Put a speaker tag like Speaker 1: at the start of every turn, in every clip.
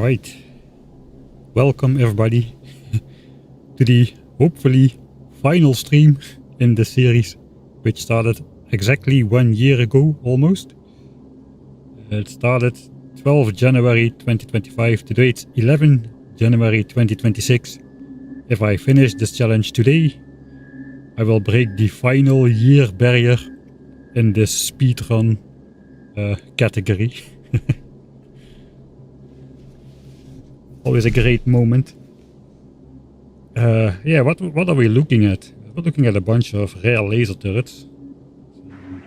Speaker 1: Alright, welcome everybody to the hopefully final stream in this series, which started exactly 1 year ago almost. It started 12 January 2025, today it's 11 January 2026. If I finish this challenge today, I will break the final year barrier in this speedrun category. Always a great moment. Yeah, what are we looking at? We're looking at a bunch of rare laser turrets.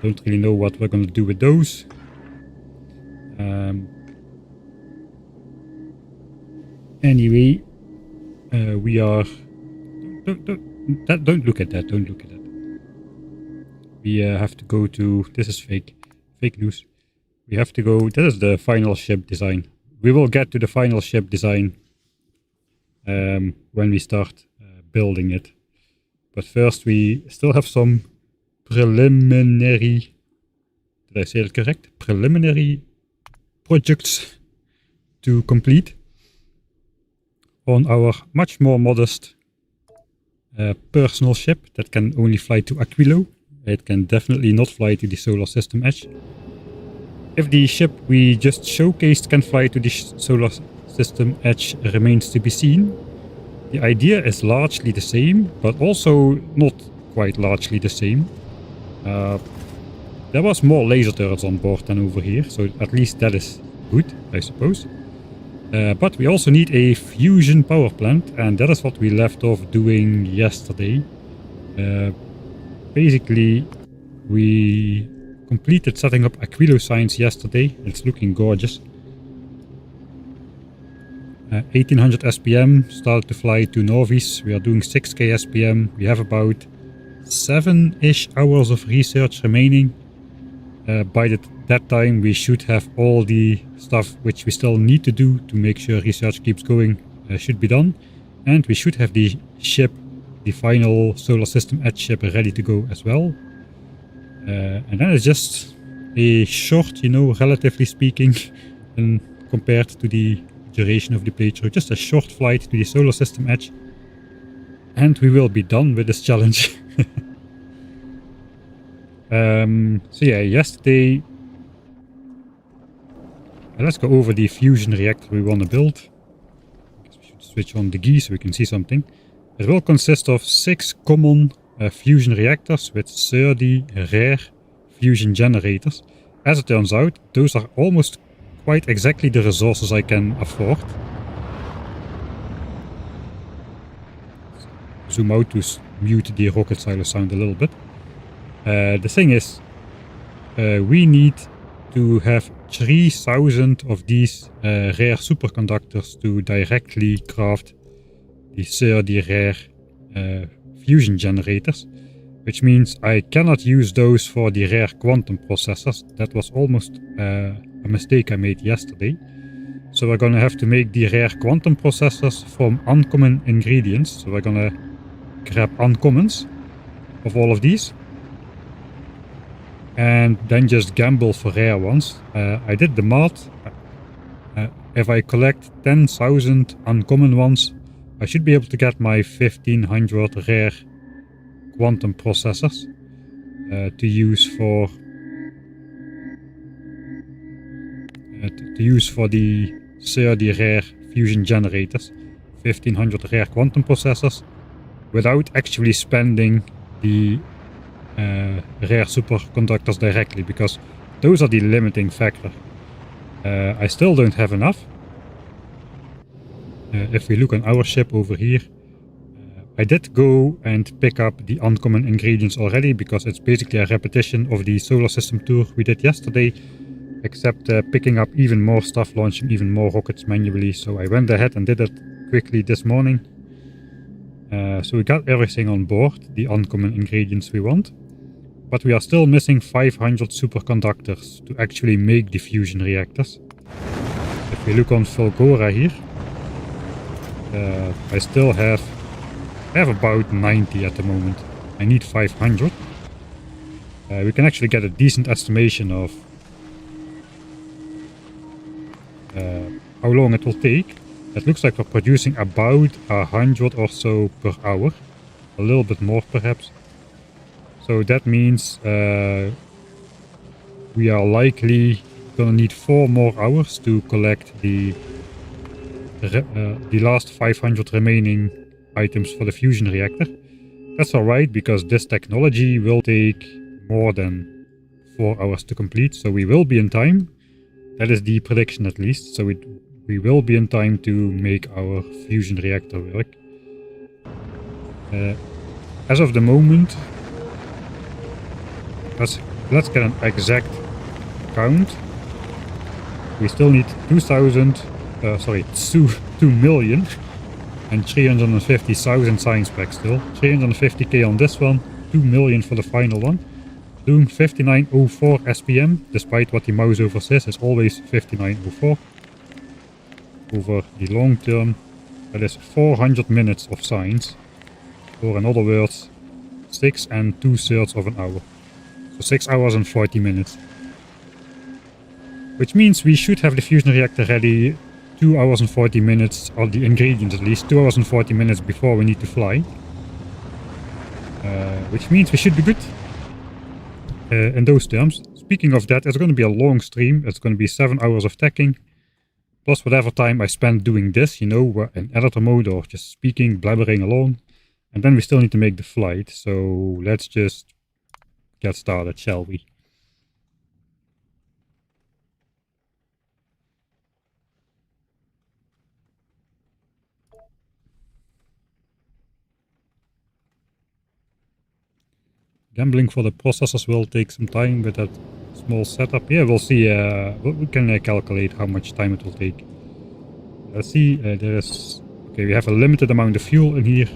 Speaker 1: Don't really know what we're going to do with those. Anyway, we are... Don't look at that, don't look at that. We have to go to... This is fake news. We have to go... This is the final ship design. We will get to the final ship design when we start building it. But first we still have some preliminary... Did I say it correct? Preliminary projects to complete on our much more modest personal ship that can only fly to Aquilo. It can definitely not fly to the solar system edge. If the ship we just showcased can fly to the solar system edge remains to be seen. The idea is largely the same, but also not quite largely the same. There was more laser turrets on board than over here, so at least that is good, I suppose. But we also need a fusion power plant, and that is what we left off doing yesterday. Basically, we completed setting up Aquilo signs yesterday. It's looking gorgeous. 1800 SPM, started to fly to Novis. We are doing 6k SPM. We have about 7-ish hours of research remaining. By that time we should have all the stuff which we still need to do to make sure research keeps going should be done. And we should have the ship, the final solar system edge ship, ready to go as well. And then it's just a short, you know, relatively speaking, and compared to the duration of the playthrough, just a short flight to the solar system edge. And we will be done with this challenge. So yeah, yesterday... let's go over the fusion reactor we want to build. I guess we should switch on the key so we can see something. It will consist of 6 common fusion reactors with 30 rare fusion generators. As it turns out, those are almost quite exactly the resources I can afford. Zoom out to mute the rocket silo sound a little bit. The thing is, we need to have 3000 of these rare superconductors to directly craft the 30 rare fusion generators, which means I cannot use those for the rare quantum processors. That was almost a mistake I made yesterday. So we're gonna have to make the rare quantum processors from uncommon ingredients. So we're gonna grab uncommons of all of these and then just gamble for rare ones. I did the math. If I collect 10,000 uncommon ones, I should be able to get my 1500 rare quantum processors to use for the 30 rare fusion generators. 1500 rare quantum processors without actually spending the rare superconductors directly, because those are the limiting factor. I still don't have enough. If we look on our ship over here, I did go and pick up the uncommon ingredients already, because it's basically a repetition of the solar system tour we did yesterday, except picking up even more stuff, launching even more rockets manually. So I went ahead and did it quickly this morning. So we got everything on board, the uncommon ingredients we want. But we are still missing 500 superconductors to actually make the fusion reactors. If we look on Fulgora here, I still have about 90 at the moment. I need 500. We can actually get a decent estimation of how long it will take. It looks like we're producing about 100 or so per hour. A little bit more perhaps. So that means we are likely gonna need 4 more hours to collect the last 500 remaining items for the fusion reactor. That's alright, because this technology will take more than 4 hours to complete, so we will be in time. That is the prediction at least, so we will be in time to make our fusion reactor work. As of the moment, let's get an exact count. We still need 2,350,000 science packs still. 350k on this one, 2 million for the final one. Doing 5904 SPM, despite what the mouse over says, it's always 5904. Over the long term, that is 400 minutes of science. Or in other words, 6 2/3 of an hour. So 6 hours and 40 minutes. Which means we should have the fusion reactor ready 2 hours and 40 minutes, or the ingredients at least, 2 hours and 40 minutes before we need to fly. Which means we should be good in those terms. Speaking of that, it's going to be a long stream. It's going to be 7 hours of teching. Plus whatever time I spend doing this, you know, in editor mode or just speaking, blabbering alone. And then we still need to make the flight. So let's just get started, shall we? Gambling for the processors will take some time with that small setup. Yeah, we'll see. We can calculate how much time it will take. Let's see. There is... Okay, we have a limited amount of fuel in here.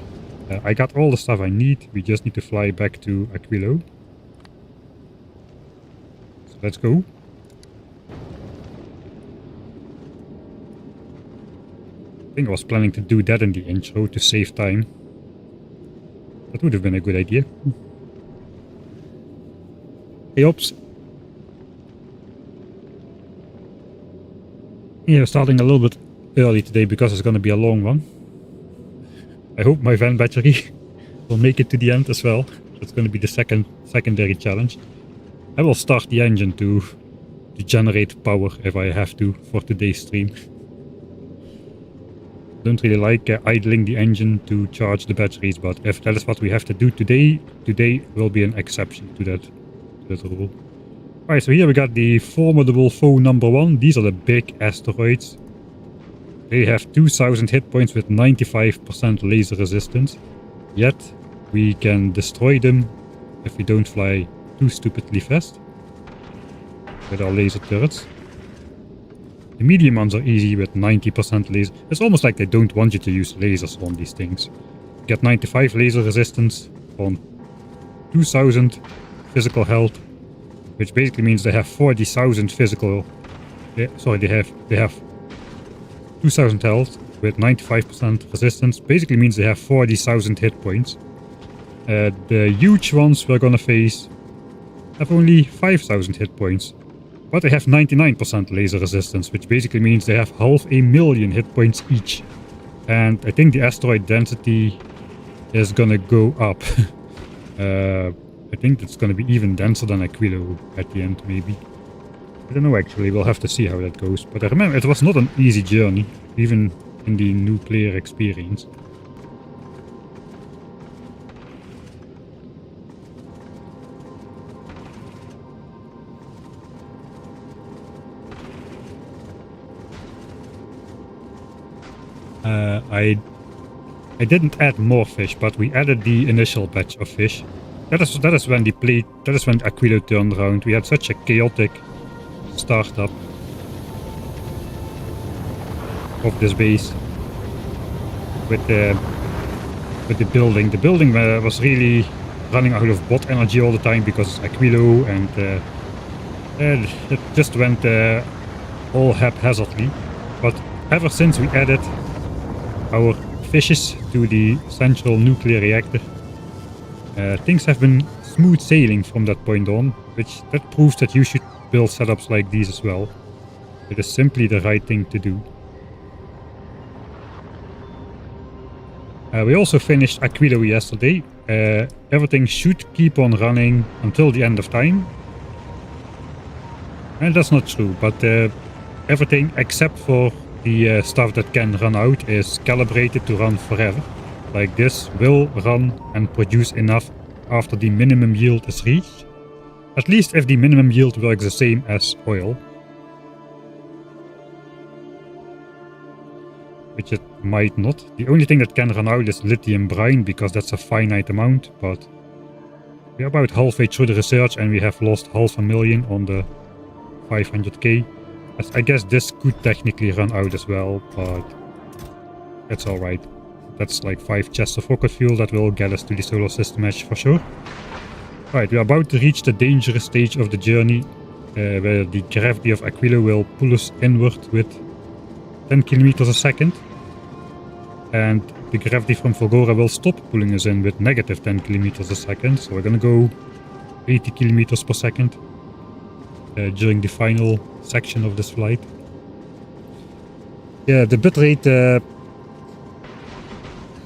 Speaker 1: I got all the stuff I need. We just need to fly back to Aquilo. So let's go. I think I was planning to do that in the intro to save time. That would have been a good idea. Hey, oops. Yeah, starting a little bit early today because it's going to be a long one. I hope my van battery will make it to the end as well. That's going to be the secondary challenge. I will start the engine to generate power if I have to for today's stream. Don't really like idling the engine to charge the batteries, but if that is what we have to do today will be an exception to that rule. Alright, so here we got the formidable foe number 1. These are the big asteroids. They have 2000 hit points with 95% laser resistance. Yet, we can destroy them if we don't fly too stupidly fast with our laser turrets. The medium ones are easy with 90% laser. It's almost like they don't want you to use lasers on these things. You get 95 laser resistance on 2000 physical health, which basically means they have 40,000 physical... sorry, they have 2000 health with 95% resistance. Basically means they have 40,000 hit points. The huge ones we're gonna face have only 5,000 hit points. But they have 99% laser resistance, which basically means they have 500,000 hit points each. And I think the asteroid density is gonna go up. I think it's gonna be even denser than Aquilo at the end, maybe. I don't know actually, we'll have to see how that goes. But I remember it was not an easy journey, even in the new player experience. I didn't add more fish, but we added the initial batch of fish. That is when Aquilo turned around. We had such a chaotic startup of this base with the building. The building was really running out of bot energy all the time because it's Aquilo, and it just went all haphazardly. But ever since we added our fishes to the central nuclear reactor, things have been smooth sailing from that point on, that proves that you should build setups like these as well. It is simply the right thing to do. We also finished Aquilo yesterday. Everything should keep on running until the end of time. And that's not true, but everything except for the stuff that can run out is calibrated to run forever. Like this will run and produce enough after the minimum yield is reached. At least if the minimum yield works the same as oil. Which it might not. The only thing that can run out is lithium brine, because that's a finite amount, but we're about halfway through the research and we have lost 500,000 on the 500k. I guess this could technically run out as well, but that's alright. That's like 5 chests of rocket fuel that will get us to the solar system edge for sure. Alright, we are about to reach the dangerous stage of the journey, where the gravity of Aquilo will pull us inward with 10 kilometers a second. And the gravity from Vulgora will stop pulling us in with negative 10 kilometers a second. So we're gonna go 80 kilometers per second during the final section of this flight. Yeah, the bitrate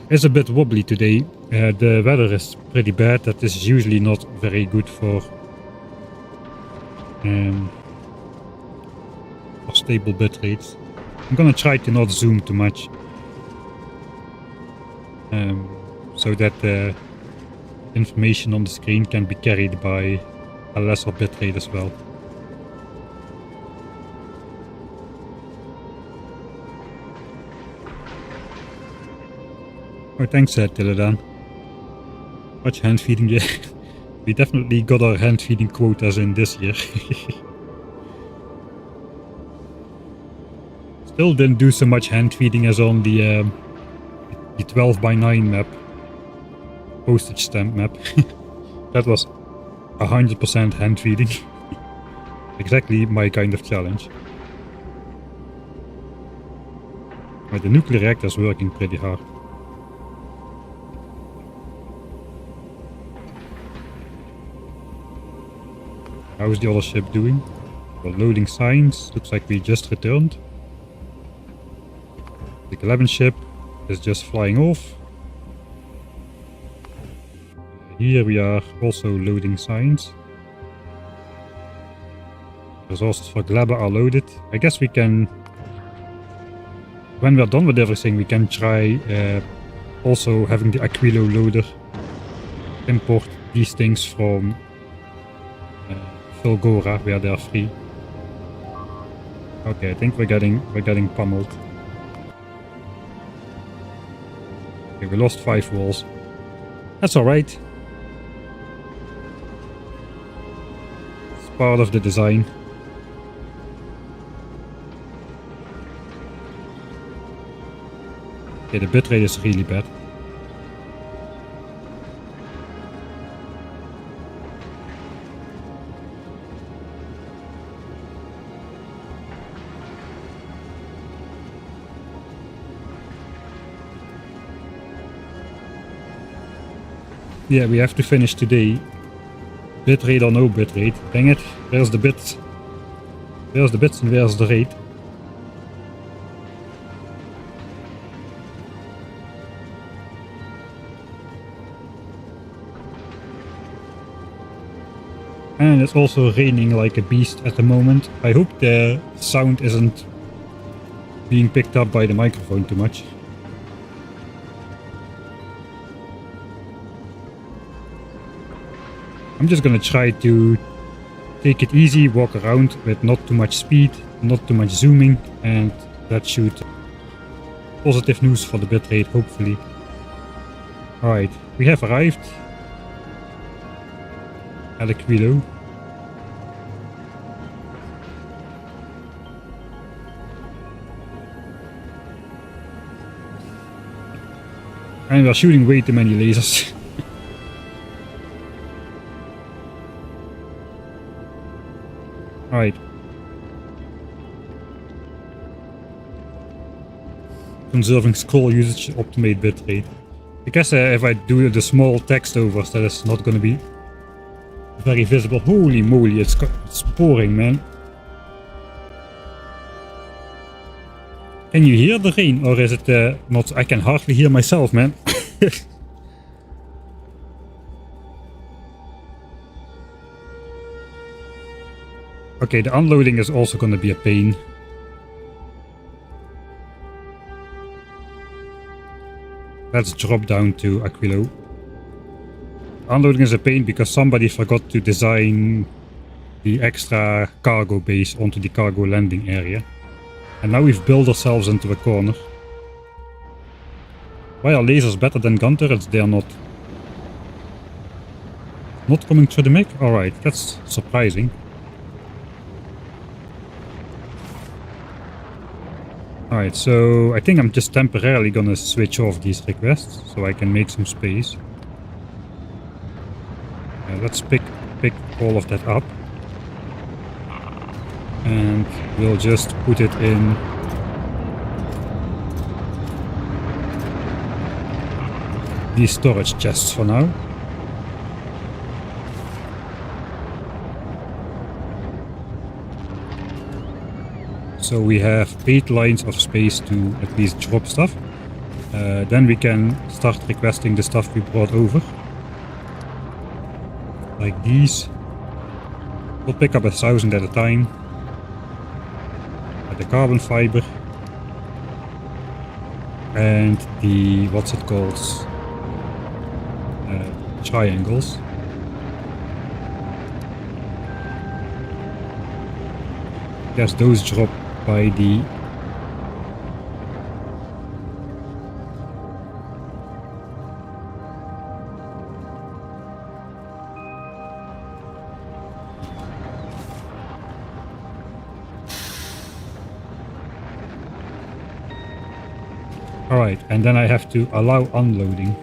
Speaker 1: is a bit wobbly today. The weather is pretty bad. That is usually not very good for stable bitrates. I'm gonna try to not zoom too much. So that the information on the screen can be carried by a lesser bitrate as well. Oh, thanks, Tilladan. Much hand feeding, yeah. We definitely got our hand feeding quotas in this year. Still didn't do so much hand feeding as on the 12x9 map. Postage stamp map. That was 100% hand feeding. Exactly my kind of challenge. But the nuclear reactor is working pretty hard. How's the other ship doing? Well, loading signs. Looks like we just returned. The 11 ship is just flying off. Here we are also loading signs. Resources for Gleba are loaded. I guess we can, when we're done with everything, we can try also having the Aquilo loader import these things from Vulgora, where they are free. Okay, I think we're getting pummeled. Okay, we lost 5 walls. That's alright. It's part of the design. Okay, the bitrate is really bad. Yeah, we have to finish today. Bitrate or no bitrate. Dang it. Where's the bits? Where's the bits and where's the rate? And it's also raining like a beast at the moment. I hope the sound isn't being picked up by the microphone too much. I'm just gonna try to take it easy, walk around with not too much speed, not too much zooming, and that should positive news for the bitrate, hopefully. Alright, we have arrived at Aquilo. And we're shooting way too many lasers. Alright. Conserving scroll usage to optimate bitrate. I guess if I do the small text overs, that is not going to be very visible. Holy moly, it's pouring, man. Can you hear the rain, or is it not? I can hardly hear myself, man. Okay, the unloading is also going to be a pain. Let's drop down to Aquilo. Unloading is a pain because somebody forgot to design the extra cargo base onto the cargo landing area. And now we've built ourselves into a corner. Why are lasers better than gun turrets? They are not. Not coming through the mic? Alright, that's surprising. Alright, so I think I'm just temporarily gonna switch off these requests so I can make some space. Let's pick all of that up. And we'll just put it in these storage chests for now. So we have 8 lines of space to at least drop stuff. Then we can start requesting the stuff we brought over. Like these. We'll pick up 1,000 at a time. The carbon fiber. And the, what's it called? Triangles. Guess those drop by the Alright, and then I have to allow unloading.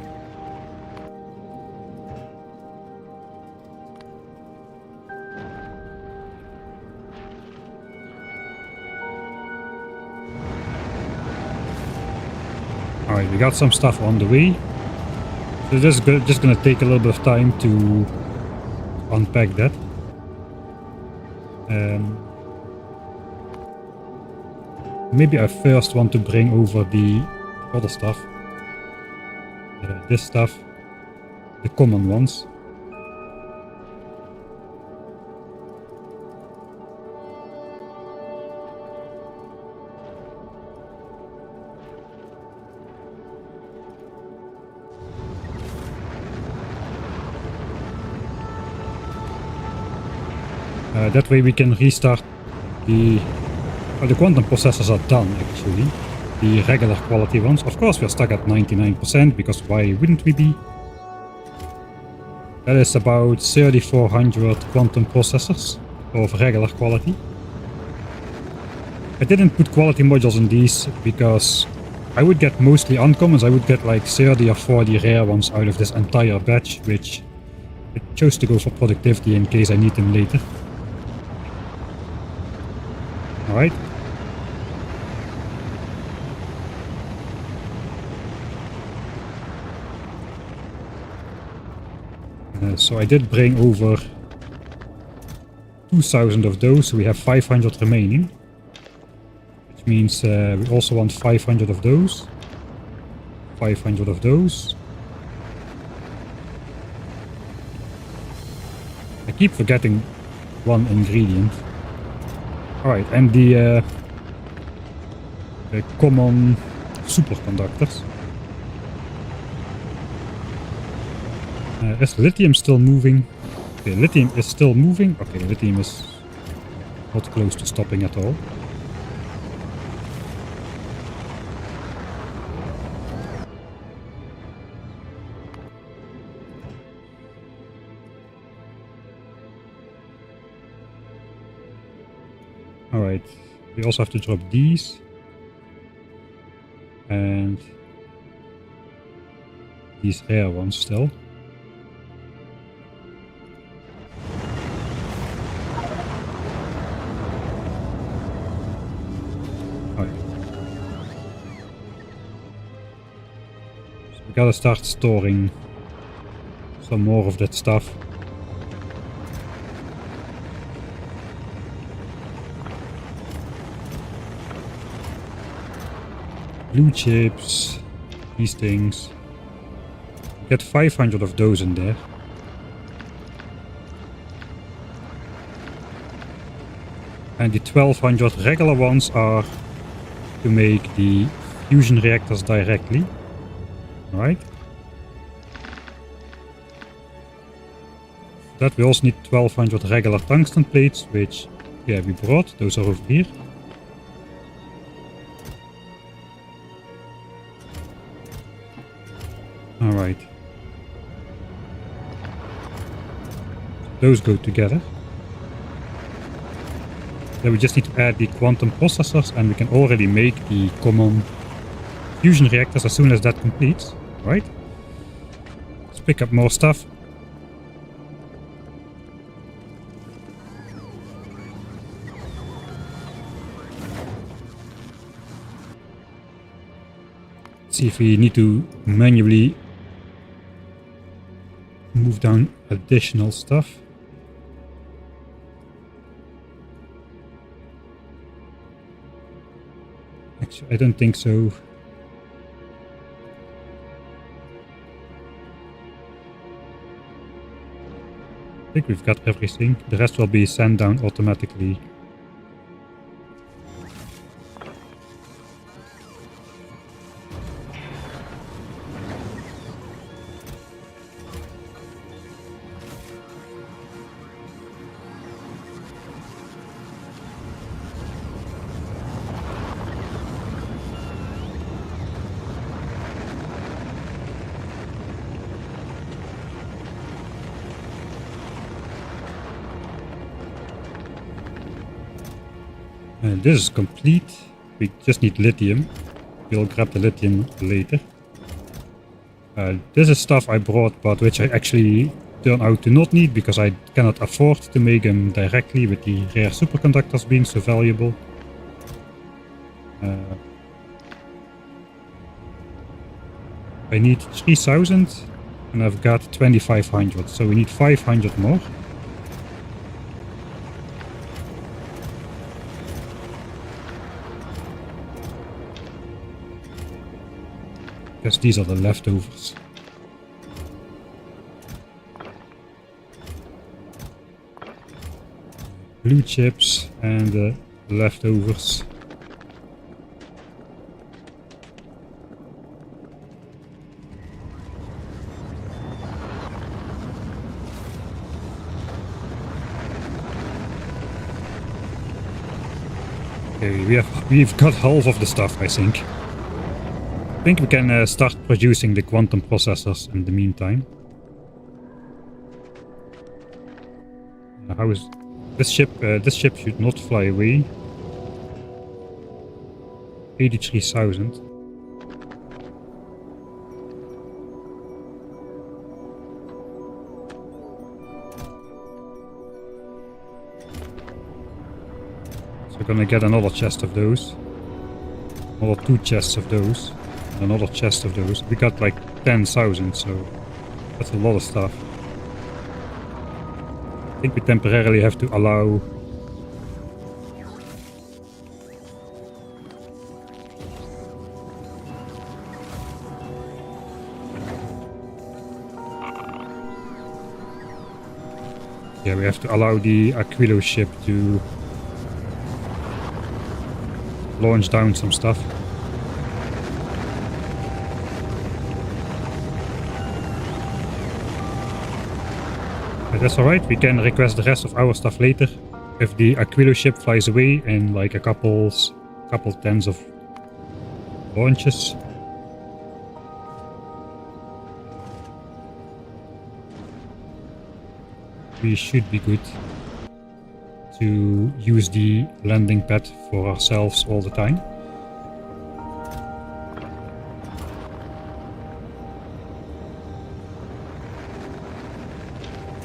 Speaker 1: Alright, we got some stuff on the way. So this is just gonna take a little bit of time to unpack that. Maybe I first want to bring over the other stuff. This stuff. The common ones. That way we can restart the quantum processors are done actually. The regular quality ones. Of course we're stuck at 99% because why wouldn't we be? That is about 3,400 quantum processors of regular quality. I didn't put quality modules in these because I would get mostly uncommons. I would get like 30 or 40 rare ones out of this entire batch, which I chose to go for productivity in case I need them later. Alright. So I did bring over 2,000 of those, so we have 500 remaining. Which means we also want 500 of those. 500 of those. I keep forgetting one ingredient. Alright, and the common superconductors. Is lithium still moving? Okay, lithium is still moving. Okay, lithium is not close to stopping at all. Alright, we also have to drop these. And these rare ones still. Gotta start storing some more of that stuff. Blue chips, these things. Get 500 of those in there. And the 1200 regular ones are to make the fusion reactors directly. Alright. That we also need 1200 regular tungsten plates, which, yeah, we brought. Those are over here. Alright. Those go together. Then we just need to add the quantum processors, and we can already make the common fusion reactors as soon as that completes. Right? Let's pick up more stuff. See if we need to manually move down additional stuff. Actually, I don't think so. I think we've got everything. The rest will be sent down automatically. And this is complete. We just need lithium. We'll grab the lithium later. This is stuff I brought, but which I actually turn out to not need because I cannot afford to make them directly with the rare superconductors being so valuable. I need 3000 and I've got 2500, so we need 500 more. Guess these are the leftovers. Blue chips and the leftovers. Okay, we've got half of the stuff, I think. I think we can start producing the quantum processors in the meantime. How is this ship? This ship should not fly away. 83,000. So we're gonna get another chest of those. Another 2 chests of those. Another chest of those. We got like 10,000, so that's a lot of stuff. I think we temporarily have to allow we have to allow the Aquilo ship to launch down some stuff. That's alright, we can request the rest of our stuff later. If the Aquilo ship flies away in like a couple tens of launches. We should be good to use the landing pad for ourselves all the time.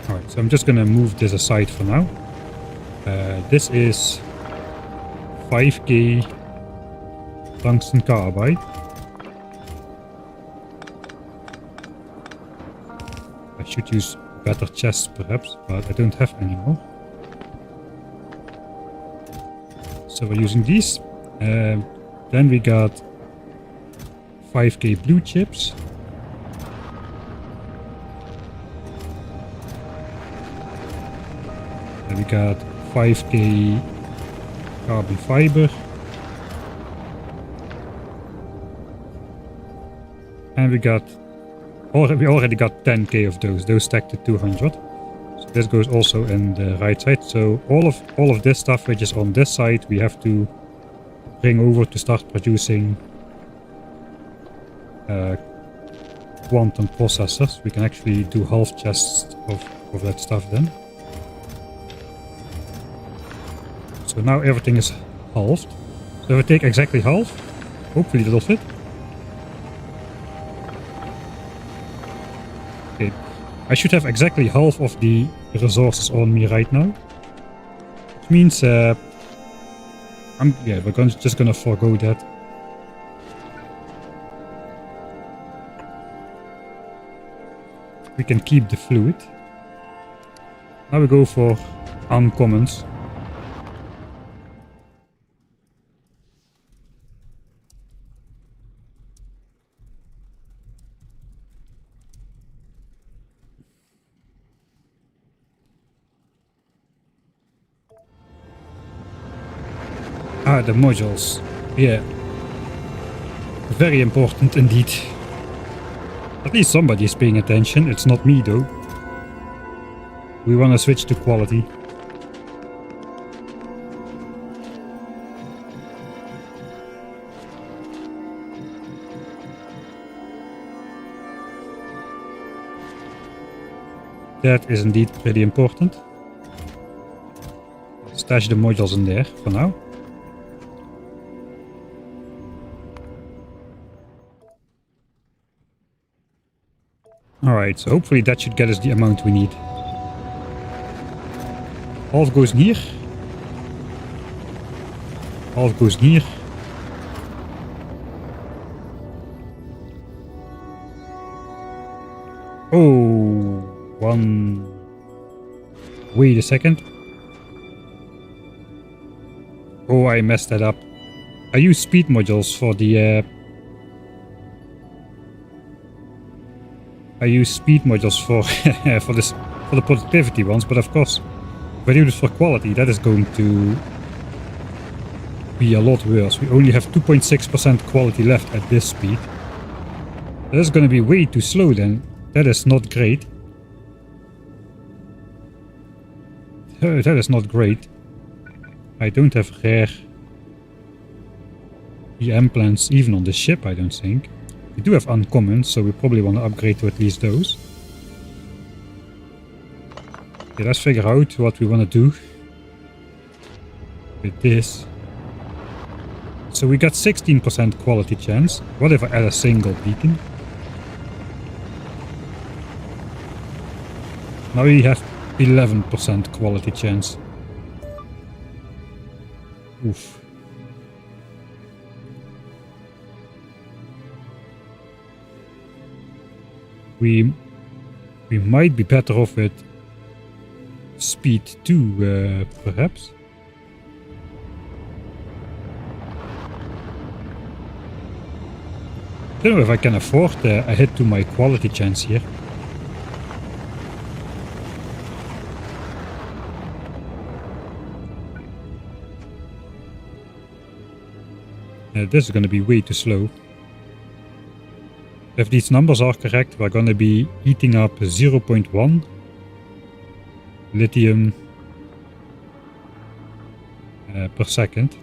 Speaker 1: Alright, so I'm just gonna move this aside for now. This is 5k tungsten carbide. I should use better chests perhaps, but I don't have any more. So we're using these. Then we got 5k blue chips. Then we got 5k carbon fiber. And we already got 10k of those. Those stacked to 200. So this goes also in the right side. So all of this stuff which is on this side we have to bring over to start producing quantum processors. We can actually do half chests of that stuff then. So now everything is halved. So if I take exactly half, hopefully that'll fit. Okay, I should have exactly half of the resources on me right now. Which means we're just gonna forego that. We can keep the fluid. Now we go for uncommons. Ah, the modules. Yeah. Very important indeed. At least somebody is paying attention. It's not me though. We want to switch to quality. That is indeed pretty important. Stash the modules in there for now. Alright, so hopefully that should get us the amount we need. Half goes here. Half goes here. Oh, one. Wait a second. Oh, I messed that up. I use speed modules for the I use speed modules for for the productivity ones, but of course, if I do this for quality, that is going to be a lot worse. We only have 2.6% quality left at this speed. That is going to be way too slow then. That is not great. That is not great. I don't have rare EM plants even on the ship, I don't think. We do have uncommons, so we probably want to upgrade to at least those. Okay, let's figure out what we want to do with this. So we got 16% quality chance. What if I add a single beacon? Now we have 11% quality chance. Oof. We might be better off with speed 2, perhaps. I don't know if I can afford a hit to my quality chance here. This is going to be way too slow. If these numbers are correct, we're going to be eating up 0.1 lithium per second.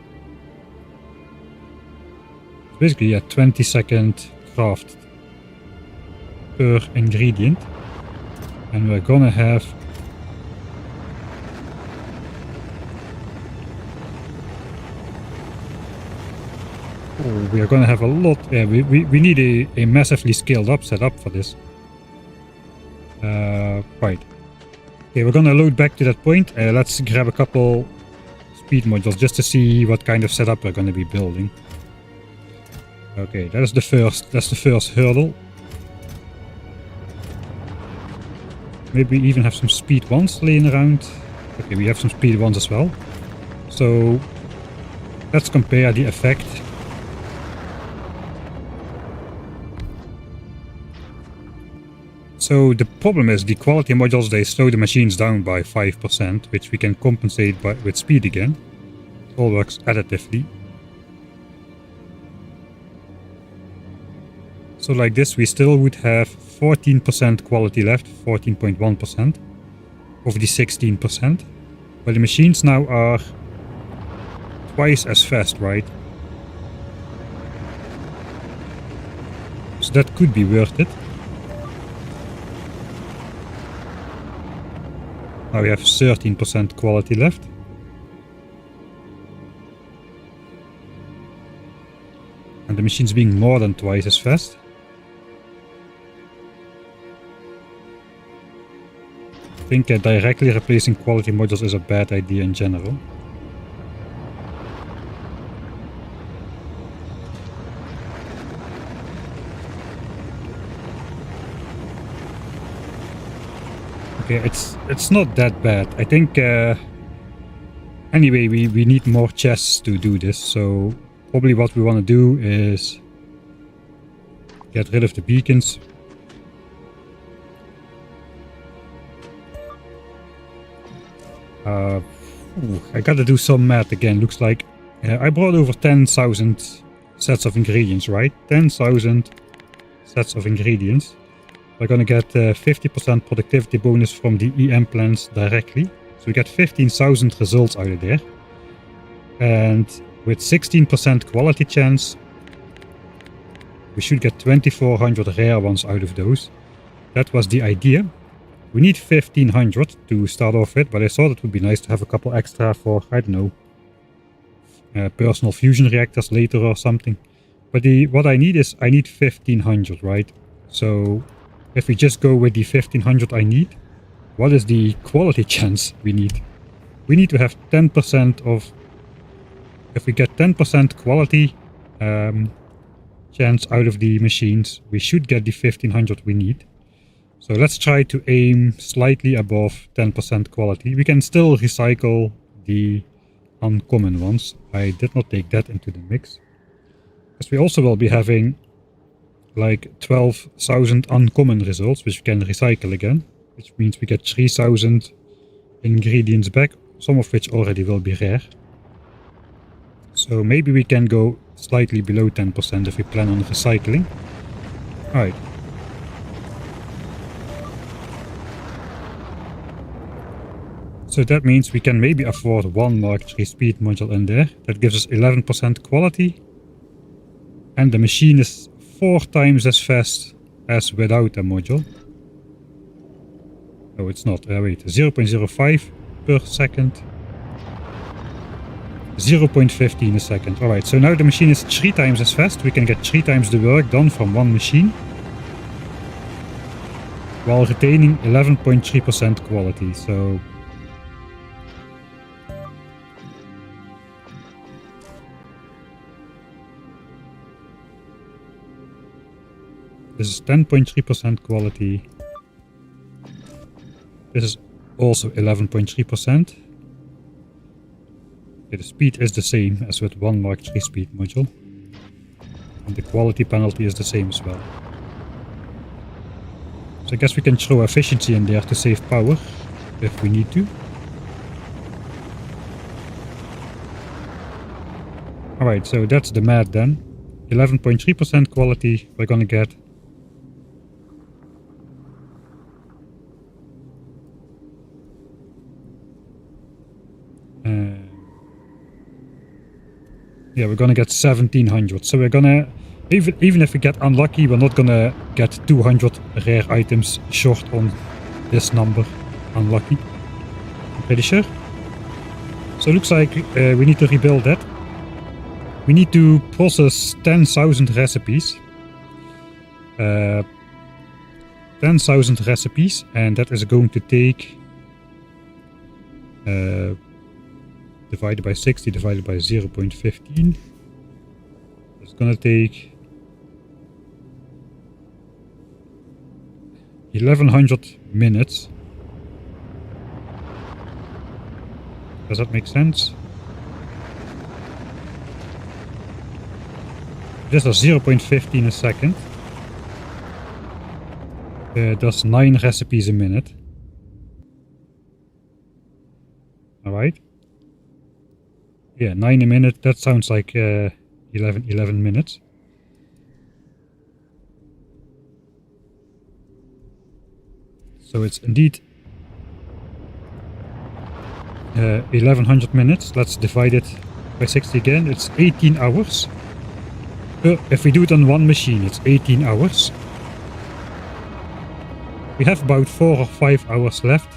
Speaker 1: It's basically a 20-second craft per ingredient. And we're going to have we are going to have a lot. Yeah, we need a massively scaled up setup for this. Right. Okay, we're going to load back to that point. Let's grab a couple speed modules just to see what kind of setup we're going to be building. Okay, that's the first hurdle. Maybe we even have some speed 1s laying around. Okay, we have some speed 1s as well. So let's compare the effect. So the problem is the quality modules, they slow the machines down by 5%, which we can compensate with speed again. It all works additively. So like this, we still would have 14% quality left, 14.1% of the 16%. Well, the machines now are twice as fast, right? So that could be worth it. Now we have 13% quality left. And the machines being more than twice as fast. I think directly replacing quality modules is a bad idea in general. Okay, it's not that bad. I think anyway we need more chests to do this, so probably what we want to do is get rid of the beacons. I gotta do some math again. Looks like I brought over 10,000 sets of ingredients, right? 10,000 sets of ingredients. We're gonna get 50% productivity bonus from the EM plants directly. So we get 15,000 results out of there. And with 16% quality chance, we should get 2,400 rare ones out of those. That was the idea. We need 1,500 to start off with, but I thought it would be nice to have a couple extra for, I don't know, personal fusion reactors later or something. But what I need is, I need 1,500, right? So if we just go with the 1,500 I need, what is the quality chance we need? We need to have 10% of... If we get 10% quality chance out of the machines, we should get the 1,500 we need. So let's try to aim slightly above 10% quality. We can still recycle the uncommon ones. I did not take that into the mix. Because we also will be having like 12,000 uncommon results, which we can recycle again. Which means we get 3,000 ingredients back, some of which already will be rare. So maybe we can go slightly below 10% if we plan on recycling. Alright. So that means we can maybe afford one Mark III speed module in there. That gives us 11% quality. And the machine is 4 times as fast as without a module. Oh, it's not. Wait, 0.05 per second. 0.15 a second. Alright, so now the machine is 3 times as fast. We can get 3 times the work done from one machine. While retaining 11.3% quality, so... This is 10.3% quality. This is also 11.3%. Okay, the speed is the same as with one Mark III speed module. And the quality penalty is the same as well. So I guess we can throw efficiency in there to save power if we need to. Alright, so that's the math then. 11.3% quality we're gonna get. Yeah, we're gonna get 1,700. So we're gonna, even if we get unlucky, we're not gonna get 200 rare items short on this number. Unlucky. I'm pretty sure. So it looks like we need to rebuild that. We need to process 10,000 recipes. 10,000 recipes, and that is going to take divided by 60 divided by 0.15. It's gonna take 1,100 minutes. Does that make sense? This is 0.15 a second. does 9 recipes a minute. Alright. Yeah, 9 a minute, that sounds like 11 minutes. So it's indeed 1100 minutes. Let's divide it by 60 again. It's 18 hours. If we do it on one machine, it's 18 hours. We have about 4 or 5 hours left.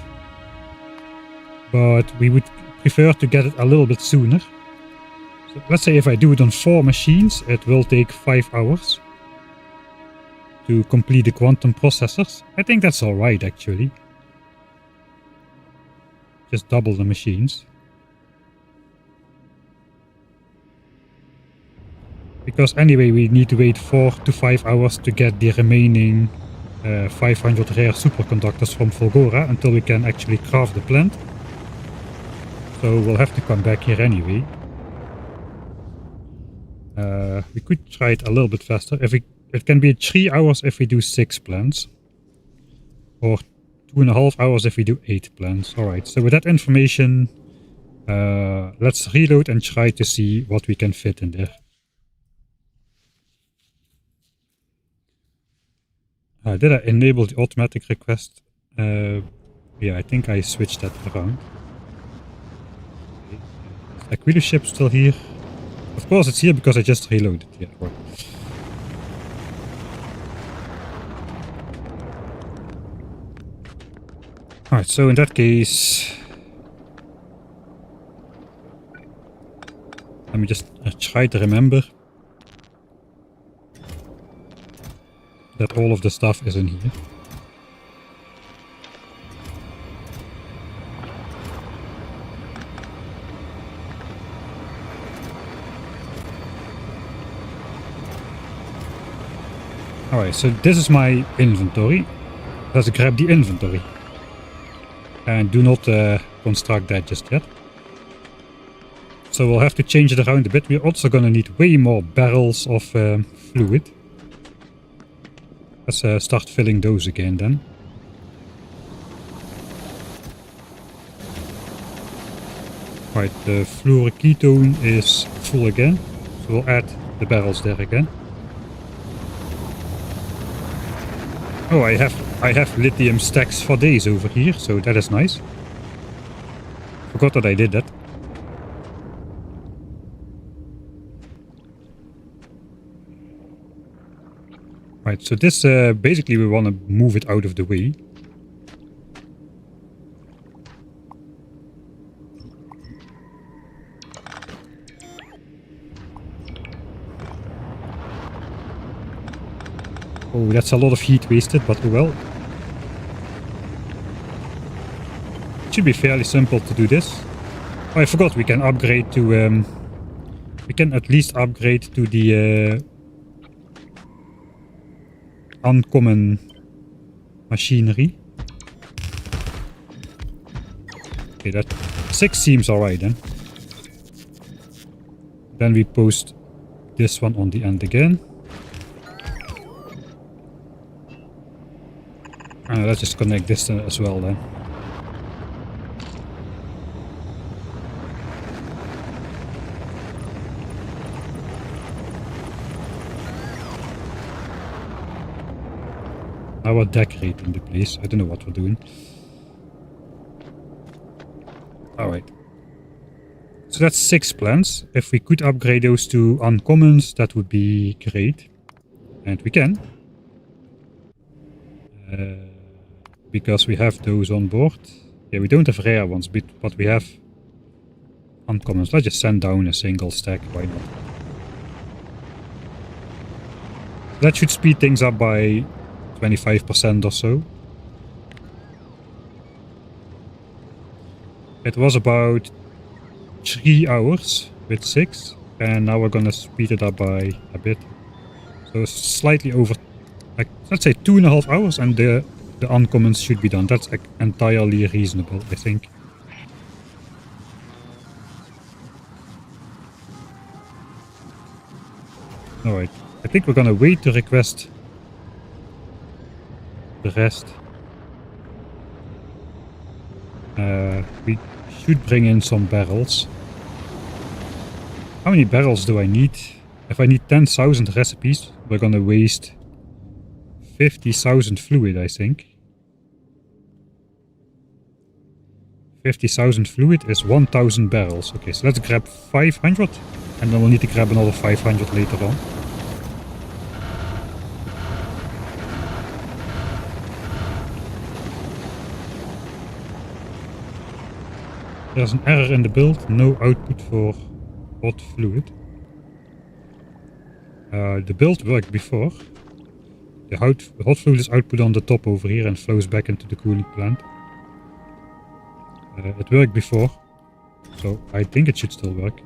Speaker 1: But we would prefer to get it a little bit sooner. So let's say if I do it on 4 machines, it will take 5 hours to complete the quantum processors. I think that's alright actually. Just double the machines. Because anyway we need to wait 4 to 5 hours to get the remaining 500 rare superconductors from Volgora until we can actually craft the plant. So we'll have to come back here anyway. We could try it a little bit faster. It can be 3 hours if we do 6 plants. Or 2.5 hours if we do 8 plants. Alright, so with that information, let's reload and try to see what we can fit in there. Did I enable the automatic request? Yeah, I think I switched that around. Is Aquilo ship still here? Of course it's here because I just reloaded. Yeah, right. Alright, so in that case... Let me just try to remember that all of the stuff is in here. Alright, so this is my inventory. Let's grab the inventory. And do not construct that just yet. So we'll have to change it around a bit. We're also gonna need way more barrels of fluid. Let's start filling those again then. Right, the fluoroketone is full again. So we'll add the barrels there again. Oh, I have lithium stacks for days over here, so that is nice. Forgot that I did that. Right, so this basically we want to move it out of the way. Oh, that's a lot of heat wasted, but oh well. It should be fairly simple to do this. Oh, I forgot we can upgrade to... we can at least upgrade to the... uncommon machinery. Okay, that 6 seems alright then. Then we post this one on the end again. Let's just connect this as well then. Now we're decorating the place. I don't know what we're doing. Alright. So that's 6 plants. If we could upgrade those to uncommons, that would be great. And we can. Because we have those on board. Yeah, we don't have rare ones, but we have uncommons. Let's just send down a single stack. Why not? That should speed things up by 25% or so. It was about 3 hours with 6, and now we're gonna speed it up by a bit. So slightly over, like, let's say 2.5 hours, and the uncommons should be done. That's entirely reasonable, I think. Alright, I think we're gonna wait to request the rest. We should bring in some barrels. How many barrels do I need? If I need 10,000 recipes, we're gonna waste 50,000 fluid, I think. 50,000 fluid is 1,000 barrels. Okay, so let's grab 500, and then we'll need to grab another 500 later on. There's an error in the build, no output for hot fluid. The build worked before. The hot fluid is output on the top over here and flows back into the cooling plant. It worked before, so I think it should still work.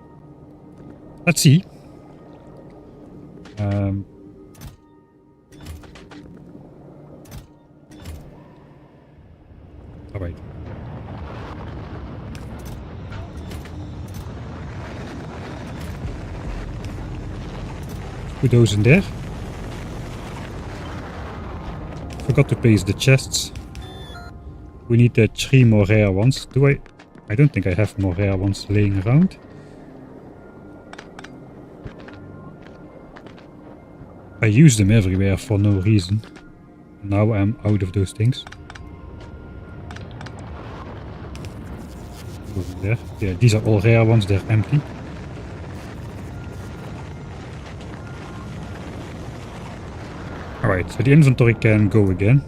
Speaker 1: Let's see. Alright. Put those in there. Forgot to place the chests. We need 3 more rare ones. Do I? I don't think I have more rare ones laying around. I use them everywhere for no reason. Now I'm out of those things. Over there. Yeah, these are all rare ones, they're empty. Alright, so the inventory can go again.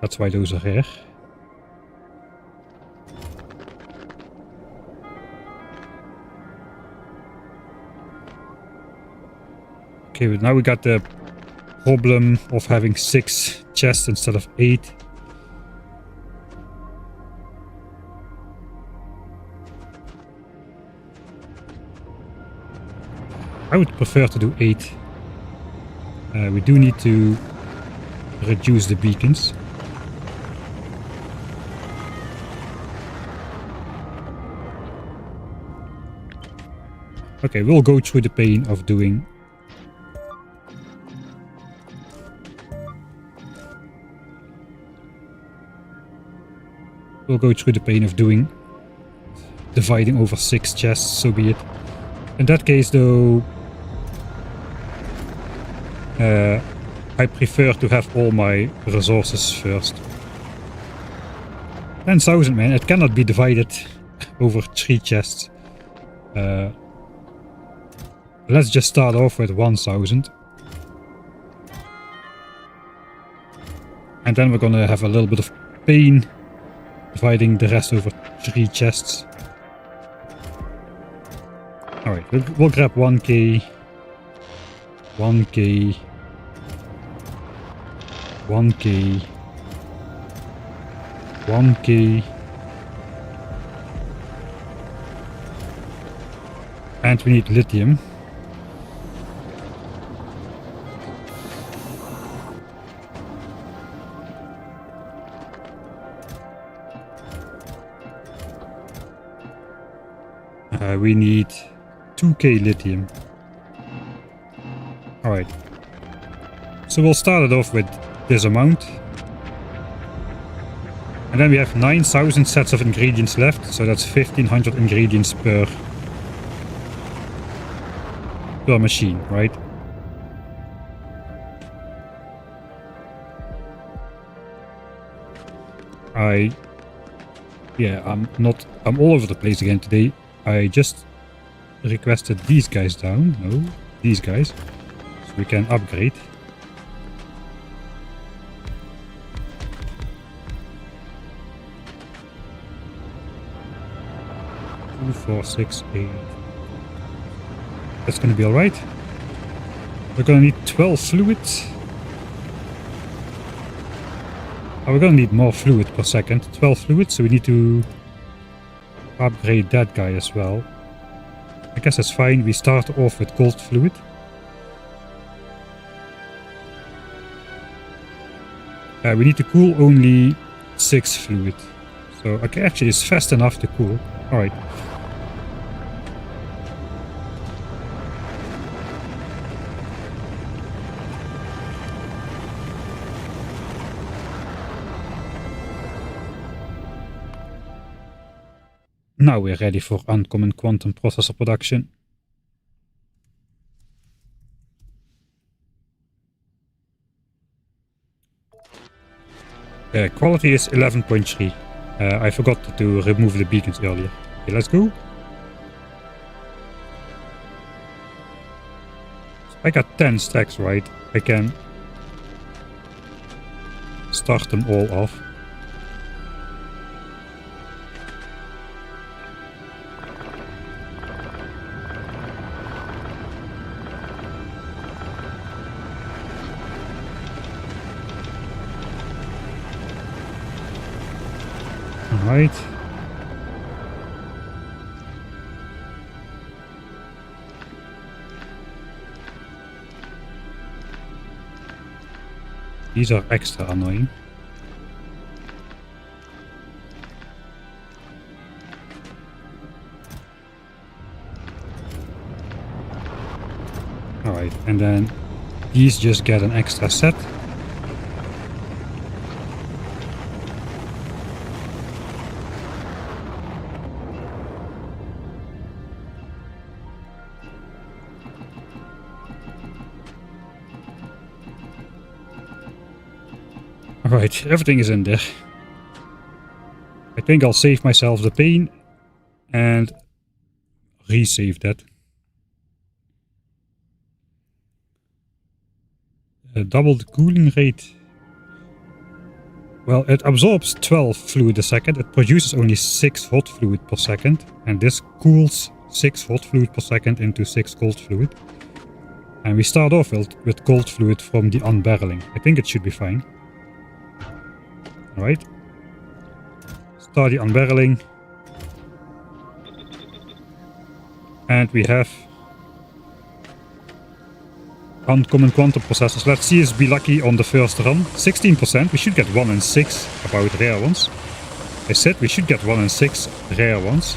Speaker 1: That's why those are rare. Okay, but now we got the problem of having 6 chests instead of 8. I would prefer to do 8. We do need to reduce the beacons. Okay, we'll go through the pain of doing... We'll go through the pain of doing... dividing over 6 chests, so be it. In that case though... I prefer to have all my resources first. 10,000, man, it cannot be divided over 3 chests. Let's just start off with 1,000. And then we're gonna have a little bit of pain dividing the rest over 3 chests. Alright, we'll grab 1k. 1k. 1k. 1k. And we need lithium. We need 2k lithium. Alright. So we'll start it off with this amount. And then we have 9,000 sets of ingredients left. So that's 1,500 ingredients per machine, right? I'm all over the place again today. I just requested these guys down. No, these guys. So we can upgrade. Two, 4, 6, 8. That's gonna be alright. We're gonna need 12 fluids. Oh, we're gonna need more fluid per second. 12 fluids, so we need to upgrade that guy as well. I guess that's fine. We start off with cold fluid. We need to cool only 6 fluid. So, okay, actually it's fast enough to cool. Alright. Now we're ready for uncommon quantum processor production. Quality is 11.3. I forgot to remove the beacons earlier. Okay, let's go. So I got 10 stacks, right? I can start them all off. Alright. These are extra annoying. Alright, and then these just get an extra set. Alright, everything is in there. I think I'll save myself the pain and resave that. Double the cooling rate. Well, it absorbs 12 fluid a second. It produces only 6 hot fluid per second. And this cools 6 hot fluid per second into 6 cold fluid. And we start off with cold fluid from the unbarreling. I think it should be fine. Alright. Start the unbarreling. And we have uncommon quantum processors. Let's see us be lucky on the first run. 16%. We should get 1 in 6 about rare ones. I said we should get 1 in 6 rare ones.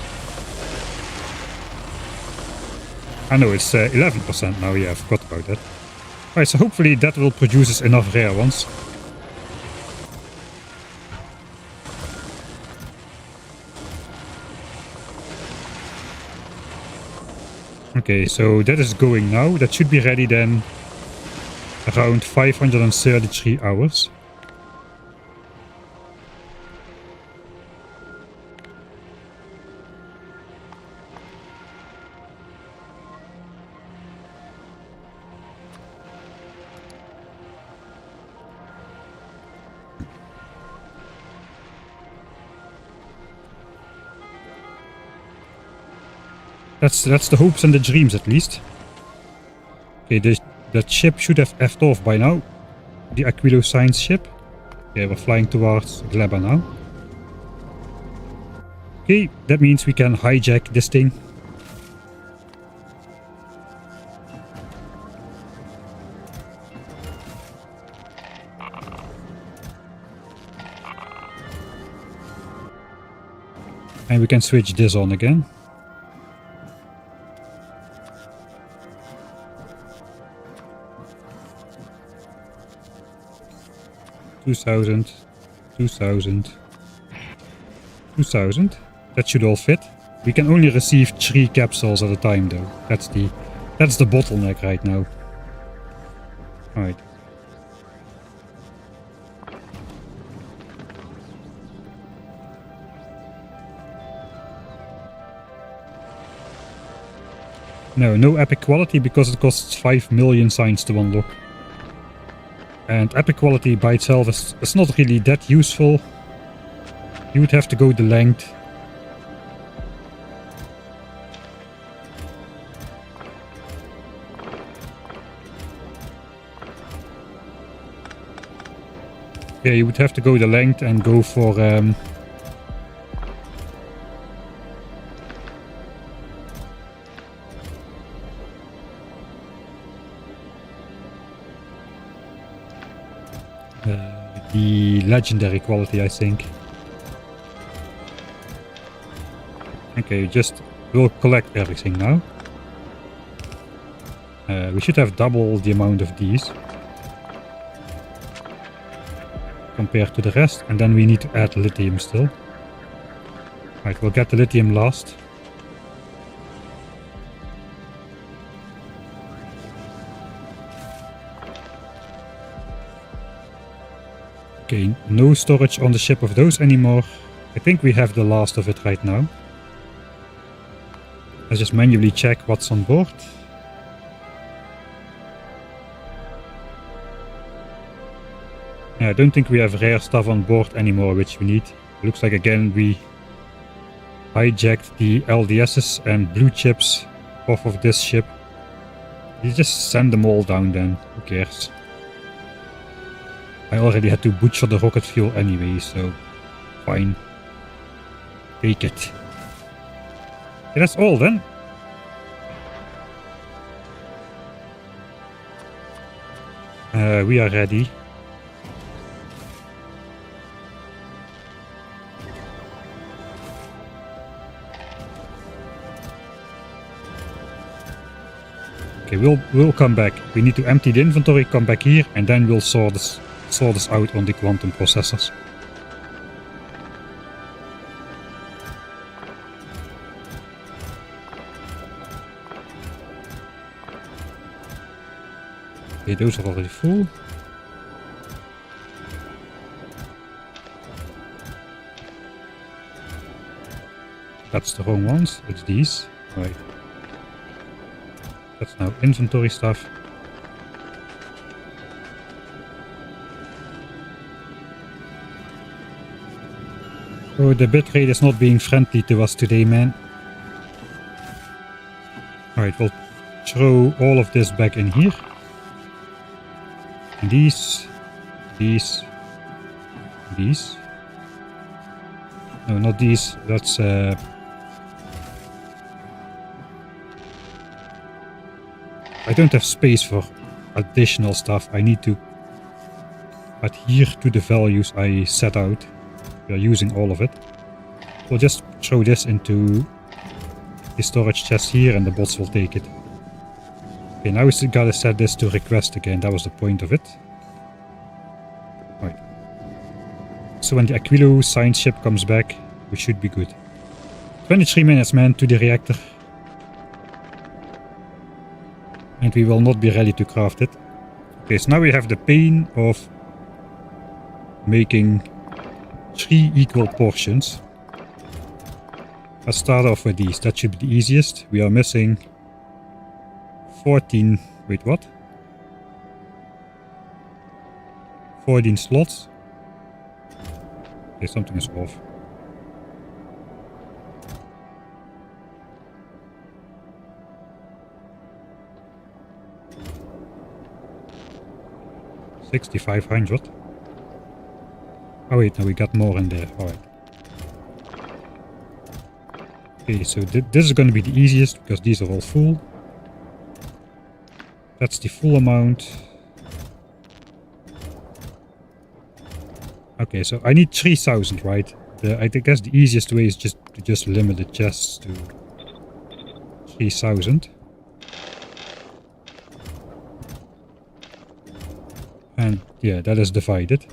Speaker 1: I know it's 11% now. Yeah, I forgot about that. Alright, so hopefully that will produce us enough rare ones. Okay, so that is going now. That should be ready then around 533 hours. That's the hopes and the dreams at least. Okay, that ship should have effed off by now. The Aquilo science ship. Okay, we're flying towards Gleba now. Okay, that means we can hijack this thing. And we can switch this on again. $2,000, $2,000, $2,000. That should all fit. We can only receive 3 capsules at a time though. That's the bottleneck right now. Alright. No epic quality because it costs 5 million signs to unlock. And epic quality by itself is not really that useful. You would have to go the length. Yeah, you would have to go the length and go for the legendary quality, I think. Okay, we'll collect everything now. We should have double the amount of these compared to the rest, and then we need to add lithium still. Right, we'll get the lithium last. Okay, no storage on the ship of those anymore. I think we have the last of it right now. Let's just manually check what's on board. I don't think we have rare stuff on board anymore, which we need. Looks like again we hijacked the LDSs and blue chips off of this ship. You just send them all down then, who cares? I already had to butcher the rocket fuel anyway, so fine. Take it. Okay, that's all then. We are ready. Okay, we'll come back. We need to empty the inventory, come back here, and then we'll sort this out on the quantum processors. Okay, those are already full. That's the wrong ones. It's these. Right. That's now inventory stuff. Oh, the bitrate is not being friendly to us today, man. Alright, we'll throw all of this back in here. And these. No, not these. That's I don't have space for additional stuff. I need to adhere to the values I set out. We are using all of it. We'll just throw this into the storage chest here and the bots will take it. Okay, now we still gotta set this to request again. That was the point of it. Right. So when the Aquilo science ship comes back, we should be good. 23 minutes, man, to the reactor. And we will not be ready to craft it. Okay, so now we have the pain of making 3 equal portions. Let's start off with these. That should be the easiest. We are missing 14... Wait, what? 14 slots. Okay, something is off. $6,500. Oh wait, no, we got more in there. Alright. Okay, so this is going to be the easiest because these are all full. That's the full amount. Okay, so I need 3,000, right? I guess the easiest way is just to limit the chests to 3,000. And yeah, that is divided.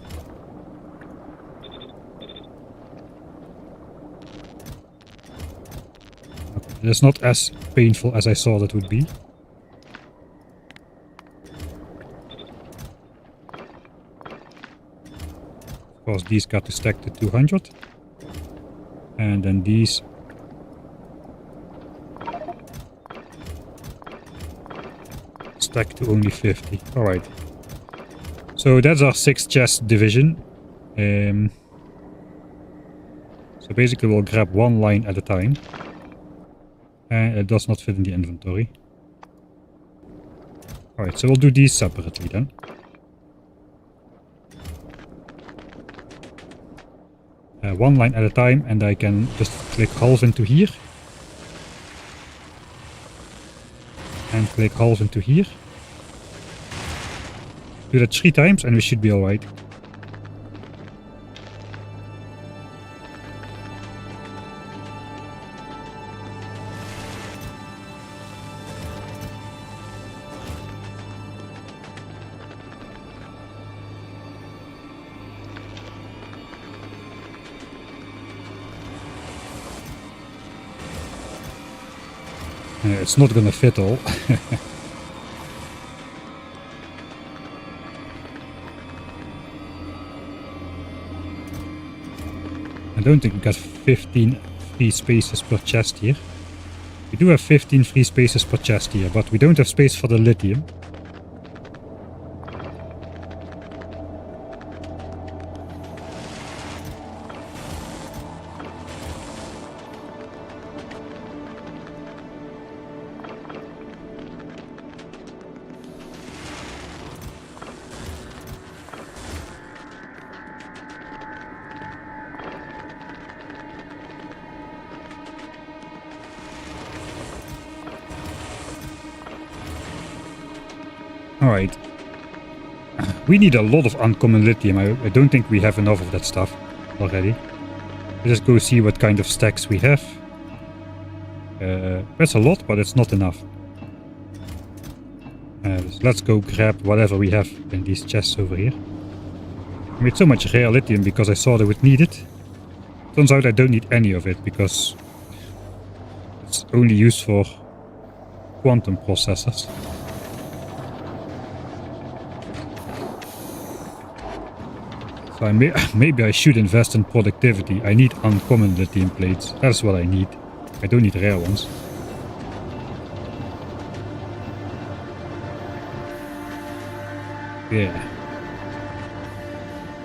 Speaker 1: Okay, that's not as painful as I thought it would be. Of course, these got to stack to 200. And then these stack to only 50. Alright. So that's our 6 chest division. So basically we'll grab one line at a time. And it does not fit in the inventory. Alright, so we'll do these separately then. One line at a time, and I can just click half into here. And click half into here. Do that 3 times and we should be alright. It's not gonna fit all. I don't think we got 15 free spaces per chest here. We do have 15 free spaces per chest here, but we don't have space for the lithium. Alright. We need a lot of uncommon lithium. I don't think we have enough of that stuff already. Let's just go see what kind of stacks we have. That's a lot, but it's not enough. Let's go grab whatever we have in these chests over here. I made so much rare lithium because I thought I would need it. Turns out I don't need any of it because it's only used for quantum processors. So maybe I should invest in productivity. I need uncommon lithium plates. That's what I need. I don't need rare ones. Yeah.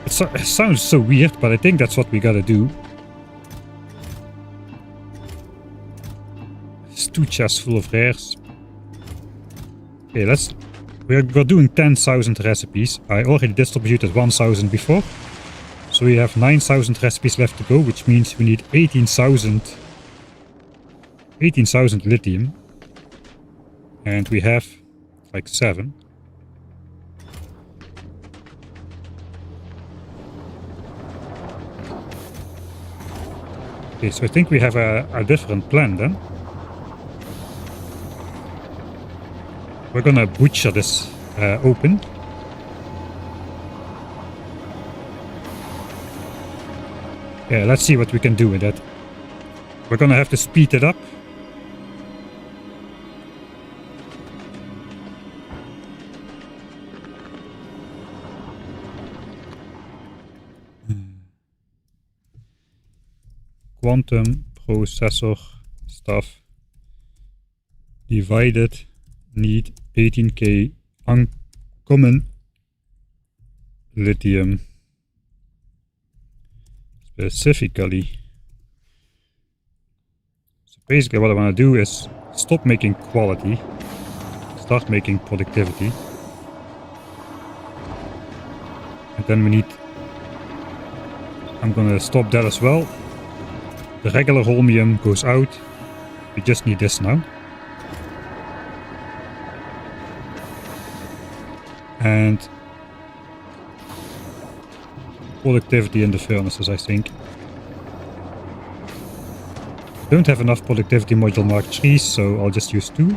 Speaker 1: It sounds so weird, but I think that's what we gotta do. It's 2 chests full of rares. Okay, we're doing 10,000 recipes. I already distributed 1,000 before. So we have 9,000 recipes left to go, which means we need 18,000 lithium. And we have like 7. Okay, so I think we have a different plan then. We're gonna butcher this open. Yeah, let's see what we can do with that. We're gonna have to speed it up. Quantum processor stuff. Divided. Need 18k uncommon lithium. Specifically. So basically what I want to do is stop making quality, start making productivity. And then we need, I'm gonna stop that as well. The regular holmium goes out. We just need this now. And productivity in the furnaces, I think. Don't have enough productivity module Mark 3, so I'll just use 2.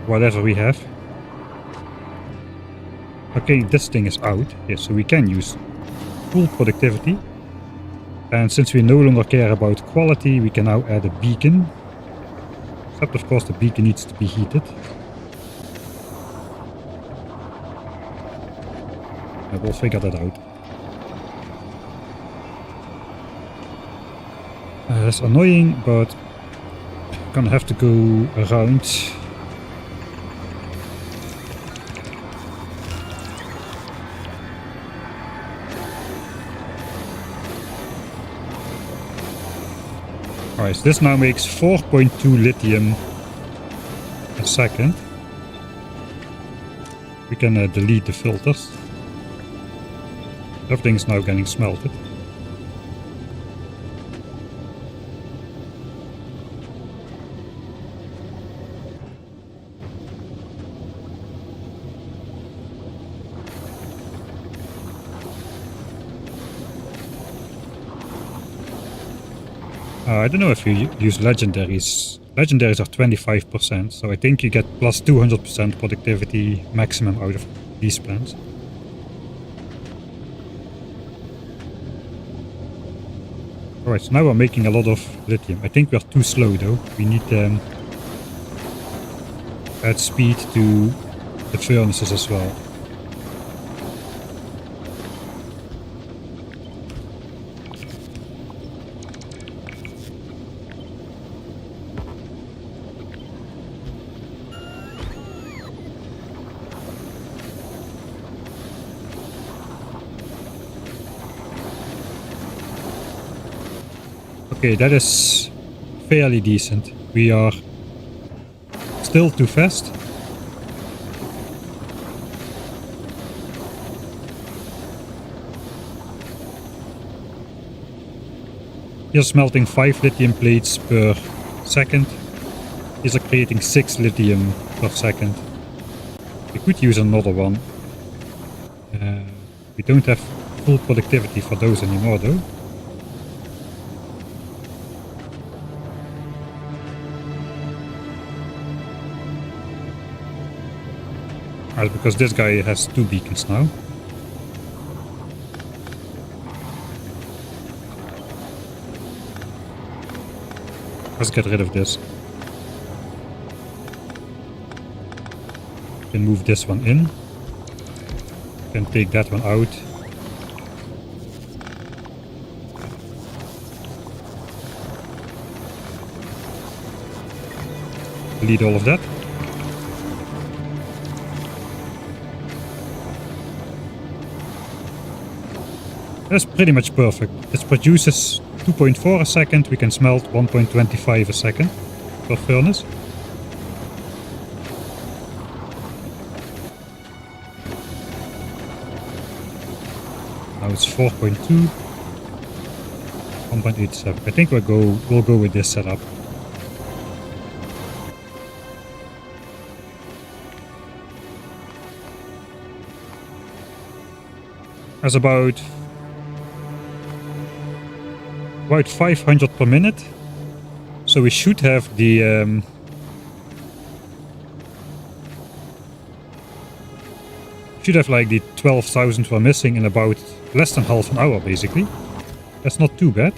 Speaker 1: Whatever we have. Okay, this thing is out. Yes, so we can use full productivity. And since we no longer care about quality, we can now add a beacon. Except of course the beacon needs to be heated. I will figure that out. That's annoying, but I'm gonna have to go around. Alright, so this now makes 4.2 lithium a second. We can delete the filters. Everything is now getting smelted. I don't know if you use legendaries. Legendaries are 25%, so I think you get plus 200% productivity maximum out of these plants. Alright, so now we're making a lot of lithium. I think we're too slow though. We need add speed to the furnaces as well. Okay, that is fairly decent. We are still too fast. You're smelting 5 lithium plates per second. These are creating 6 lithium per second. We could use another one. We don't have full productivity for those anymore though. Because this guy has 2 beacons now. Let's get rid of this. Can move this one in. Can take that one out. Delete all of that. That's pretty much perfect. It produces 2.4 a second. We can smelt 1.25 a second per furnace. Now it's 4.2. 1.87. I think we'll go with this setup. That's about 500 per minute. So we should have the like the 12,000 we're missing in about less than half an hour basically. That's not too bad.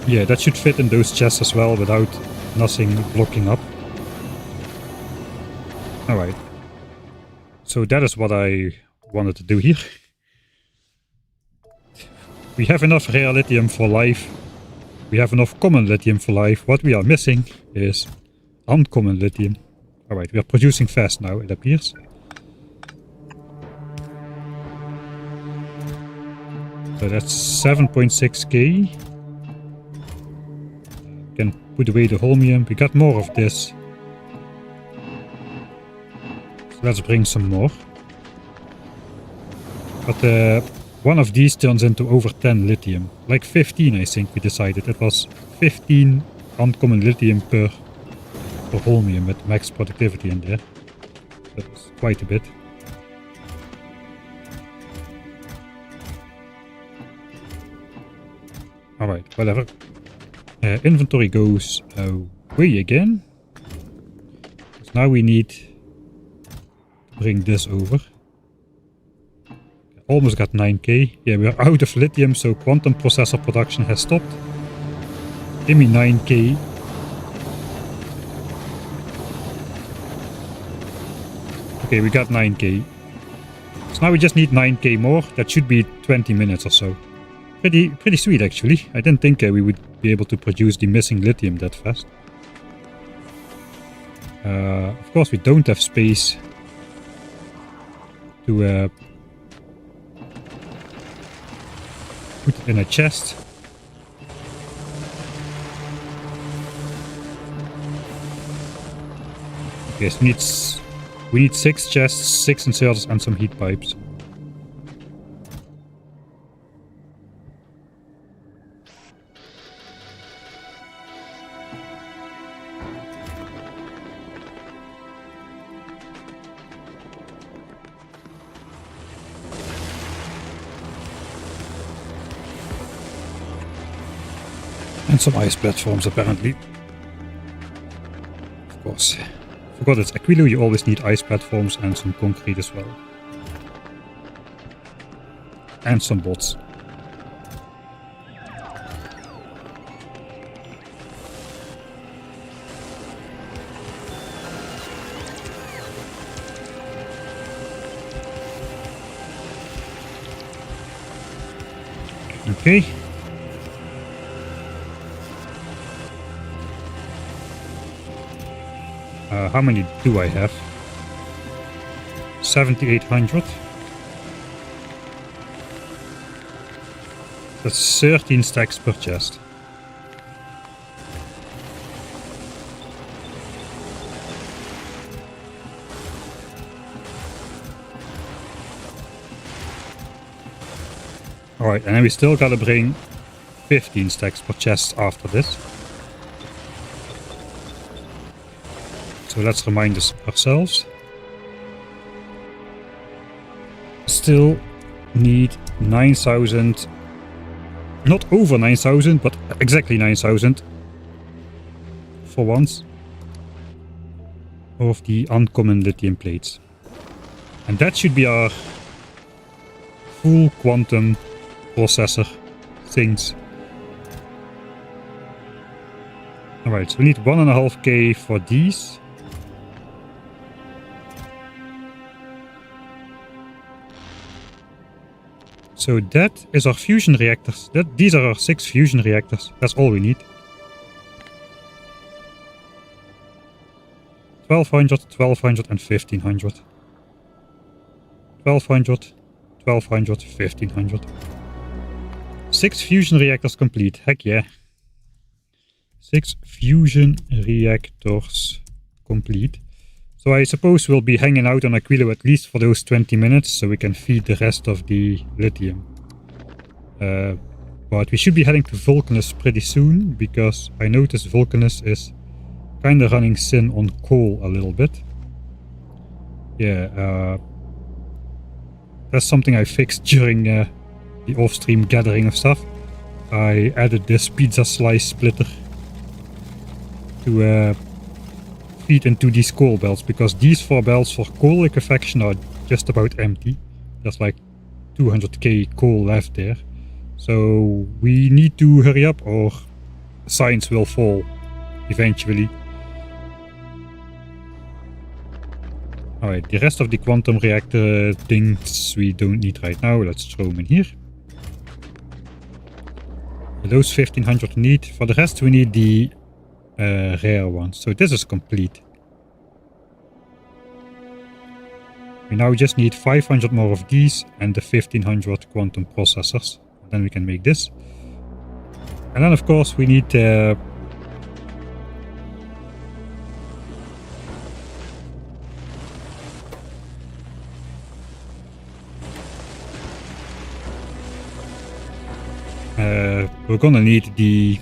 Speaker 1: Yeah, that should fit in those chests as well without nothing blocking up. Alright. So that is what I wanted to do here. We have enough rare lithium for life. We have enough common lithium for life. What we are missing is uncommon lithium. Alright, we are producing fast now, it appears. So that's 7.6k. Can put away the holmium. We got more of this. So let's bring some more. But one of these turns into over 10 lithium. Like 15 I think we decided. It was 15 uncommon lithium per holmium with max productivity in there. That's quite a bit. Alright, whatever. Inventory goes away again. So now we need to bring this over. Almost got 9k. Yeah, we are out of lithium, so quantum processor production has stopped. Give me 9k. Okay, we got 9k. So now we just need 9k more. That should be 20 minutes or so. Pretty sweet actually. I didn't think we would be able to produce the missing lithium that fast. Of course we don't have space to put it in a chest. Okay, so we need 6 chests, 6 inserters and some heat pipes. And some ice platforms apparently. Of course. Forgot it's Aquilo, you always need ice platforms and some concrete as well. And some bots. Okay. How many do I have? 7,800. That's 13 stacks per chest. Alright, and then we still gotta bring 15 stacks per chest after this. So let's remind us ourselves. Still need 9,000. Not over 9,000, but exactly 9,000. For once. Of the uncommon lithium plates. And that should be our full quantum processor things. Alright, so we need 1.5k for these. So that is our fusion reactors. These are our 6 fusion reactors. That's all we need. 1200, 1200 and 1500. 1200, 1200, 1500. 6 fusion reactors complete. Heck yeah. 6 fusion reactors complete. So I suppose we'll be hanging out on Aquilo at least for those 20 minutes so we can feed the rest of the lithium. But we should be heading to Vulcanus pretty soon because I noticed Vulcanus is kinda running thin on coal a little bit. Yeah, that's something I fixed during the off-stream gathering of stuff. I added this pizza slice splitter to feed into these coal belts, because these 4 belts for coal liquefaction are just about empty. There's like 200k coal left there. So we need to hurry up or science will fall eventually. Alright, the rest of the quantum reactor things we don't need right now. Let's throw them in here. Those 1500 need. For the rest we need the rare ones. So this is complete. We now just need 500 more of these and the 1500 quantum processors. Then we can make this. And then of course we need we're gonna need the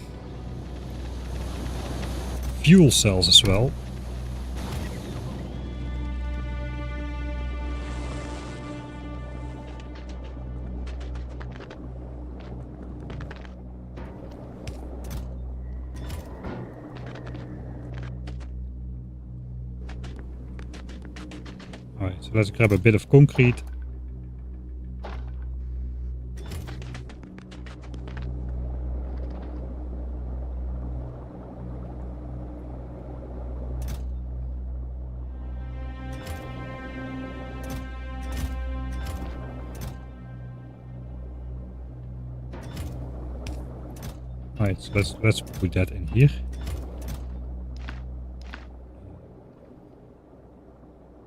Speaker 1: fuel cells as well. Alright, so let's grab a bit of concrete. Alright, so let's put that in here.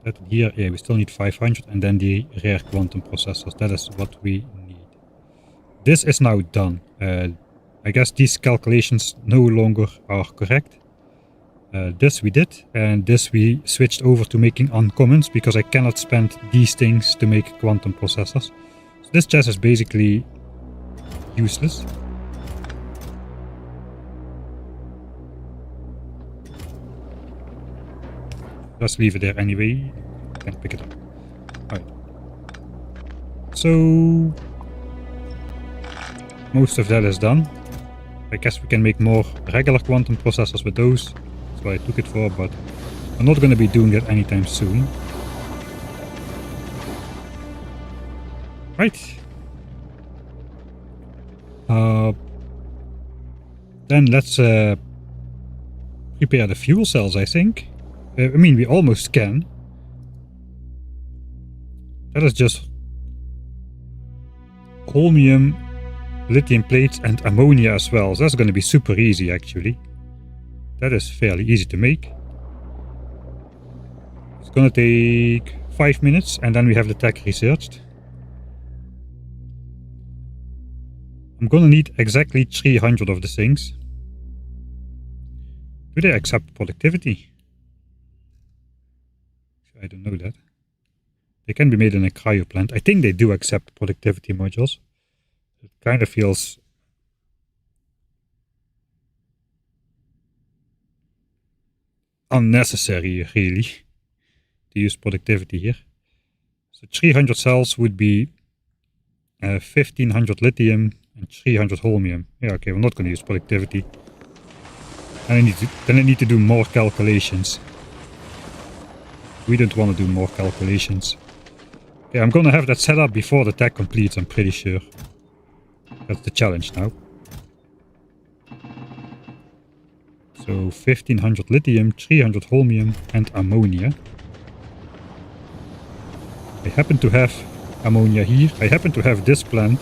Speaker 1: That here, yeah, we still need 500 and then the rare quantum processors. That is what we need. This is now done. I guess these calculations no longer are correct. This we did, and this we switched over to making uncommons because I cannot spend these things to make quantum processors. So this chest is basically useless. Let's leave it there anyway. Can pick it up. Alright. So most of that is done. I guess we can make more regular quantum processors with those. That's what I took it for, but I'm not going to be doing that anytime soon. Right. Then let's prepare the fuel cells, I think. I mean, we almost can. That is just holmium, lithium plates, and ammonia as well. So that's going to be super easy, actually. That is fairly easy to make. It's going to take 5 minutes, and then we have the tech researched. I'm going to need exactly 300 of the things. Do they accept productivity? I don't know that. They can be made in a cryo plant. I think they do accept productivity modules. It kind of feels unnecessary, really, to use productivity here. So 300 cells would be 1500 lithium and 300 holmium. Yeah, okay, we're not going to use productivity. And then I need to do more calculations. We don't want to do more calculations. Okay, I'm going to have that set up before the tech completes, I'm pretty sure. That's the challenge now. So 1500 lithium, 300 holmium and ammonia. I happen to have ammonia here. I happen to have this plant.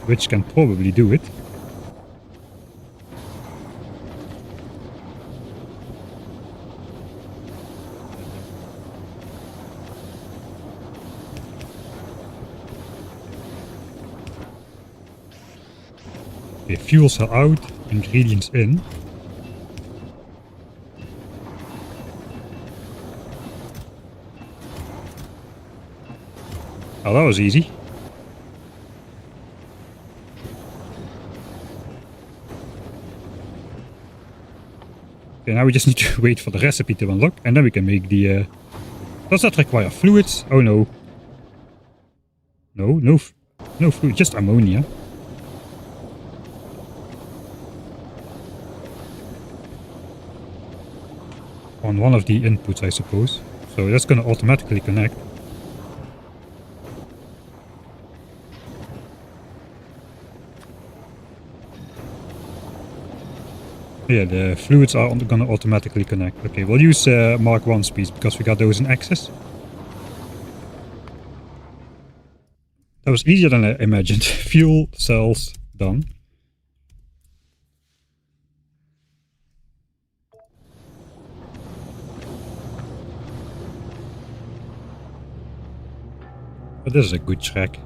Speaker 1: Which can probably do it. Okay, fuel cell out, ingredients in. Oh, that was easy. Okay, now we just need to wait for the recipe to unlock, and then we can make the... Does that require fluids? Oh no. No fluid, just ammonia. On one of the inputs, I suppose. So that's going to automatically connect. Yeah, the fluids are going to automatically connect. Okay, we'll use Mark 1 speeds because we got those in access. That was easier than I imagined. Fuel cells done. But this is a good track.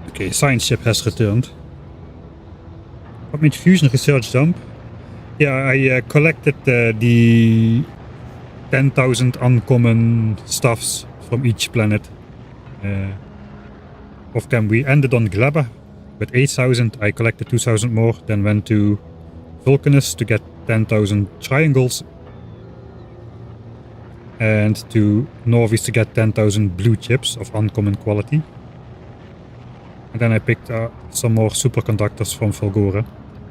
Speaker 1: Okay, science ship has returned. What made fusion research dump? Yeah, I collected the 10,000 uncommon stuffs from each planet. Off cam we ended on Gleba with 8,000. I collected 2,000 more, then went to Vulcanus to get 10,000 triangles. And to Norvis to get 10,000 blue chips of uncommon quality. And then I picked some more superconductors from Volgora.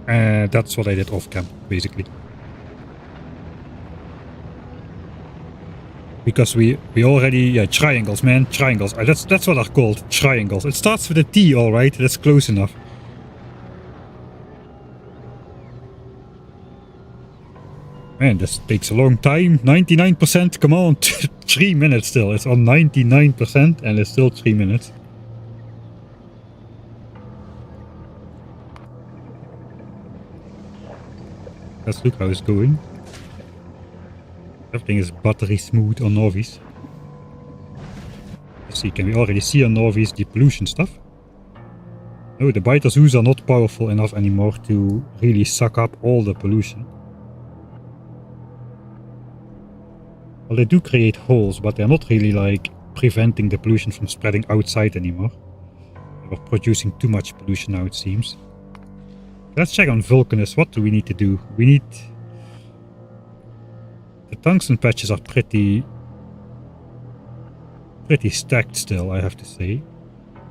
Speaker 1: And that's what I did off cam, basically. Because we already... Yeah, triangles, man. Triangles. That's what they're called. Triangles. It starts with a T, alright. That's close enough. Man, this takes a long time. 99%, come on. 3 minutes still. It's on 99% and it's still 3 minutes. Let's look how it's going. Everything is buttery smooth on Norvis. Let's see, can we already see on Norvis the pollution stuff? No, the biter zoos are not powerful enough anymore to really suck up all the pollution. Well, they do create holes, but they're not really like preventing the pollution from spreading outside anymore. They were producing too much pollution now, it seems. Let's check on Vulcanus. What do we need to do? We need... The tungsten patches are pretty stacked still, I have to say.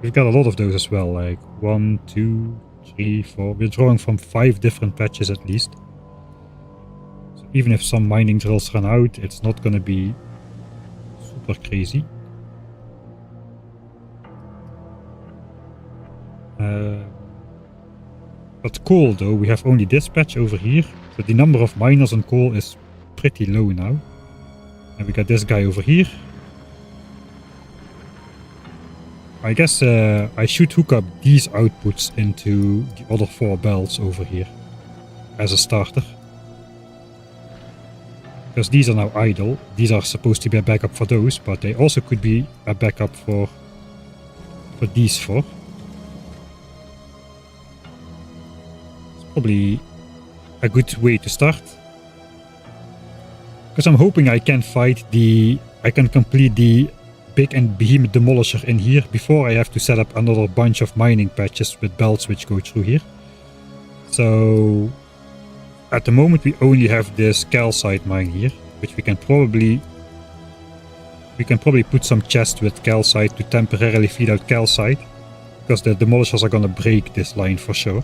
Speaker 1: We've got a lot of those as well, like 1, 2, 3, 4. We're drawing from 5 different patches at least. So even if some mining drills run out, it's not gonna be super crazy. But coal though, we have only this patch over here. So the number of miners on coal is pretty low now. And we got this guy over here. I guess I should hook up these outputs into the other 4 belts over here as a starter. Because these are now idle. These are supposed to be a backup for those, but they also could be a backup for these 4. It's probably a good way to start. Because I'm hoping I can complete the big and behemoth demolisher in here before I have to set up another bunch of mining patches with belts which go through here. So at the moment we only have this calcite mine here, which we can probably put some chests with calcite to temporarily feed out calcite, because the demolishers are gonna break this line for sure.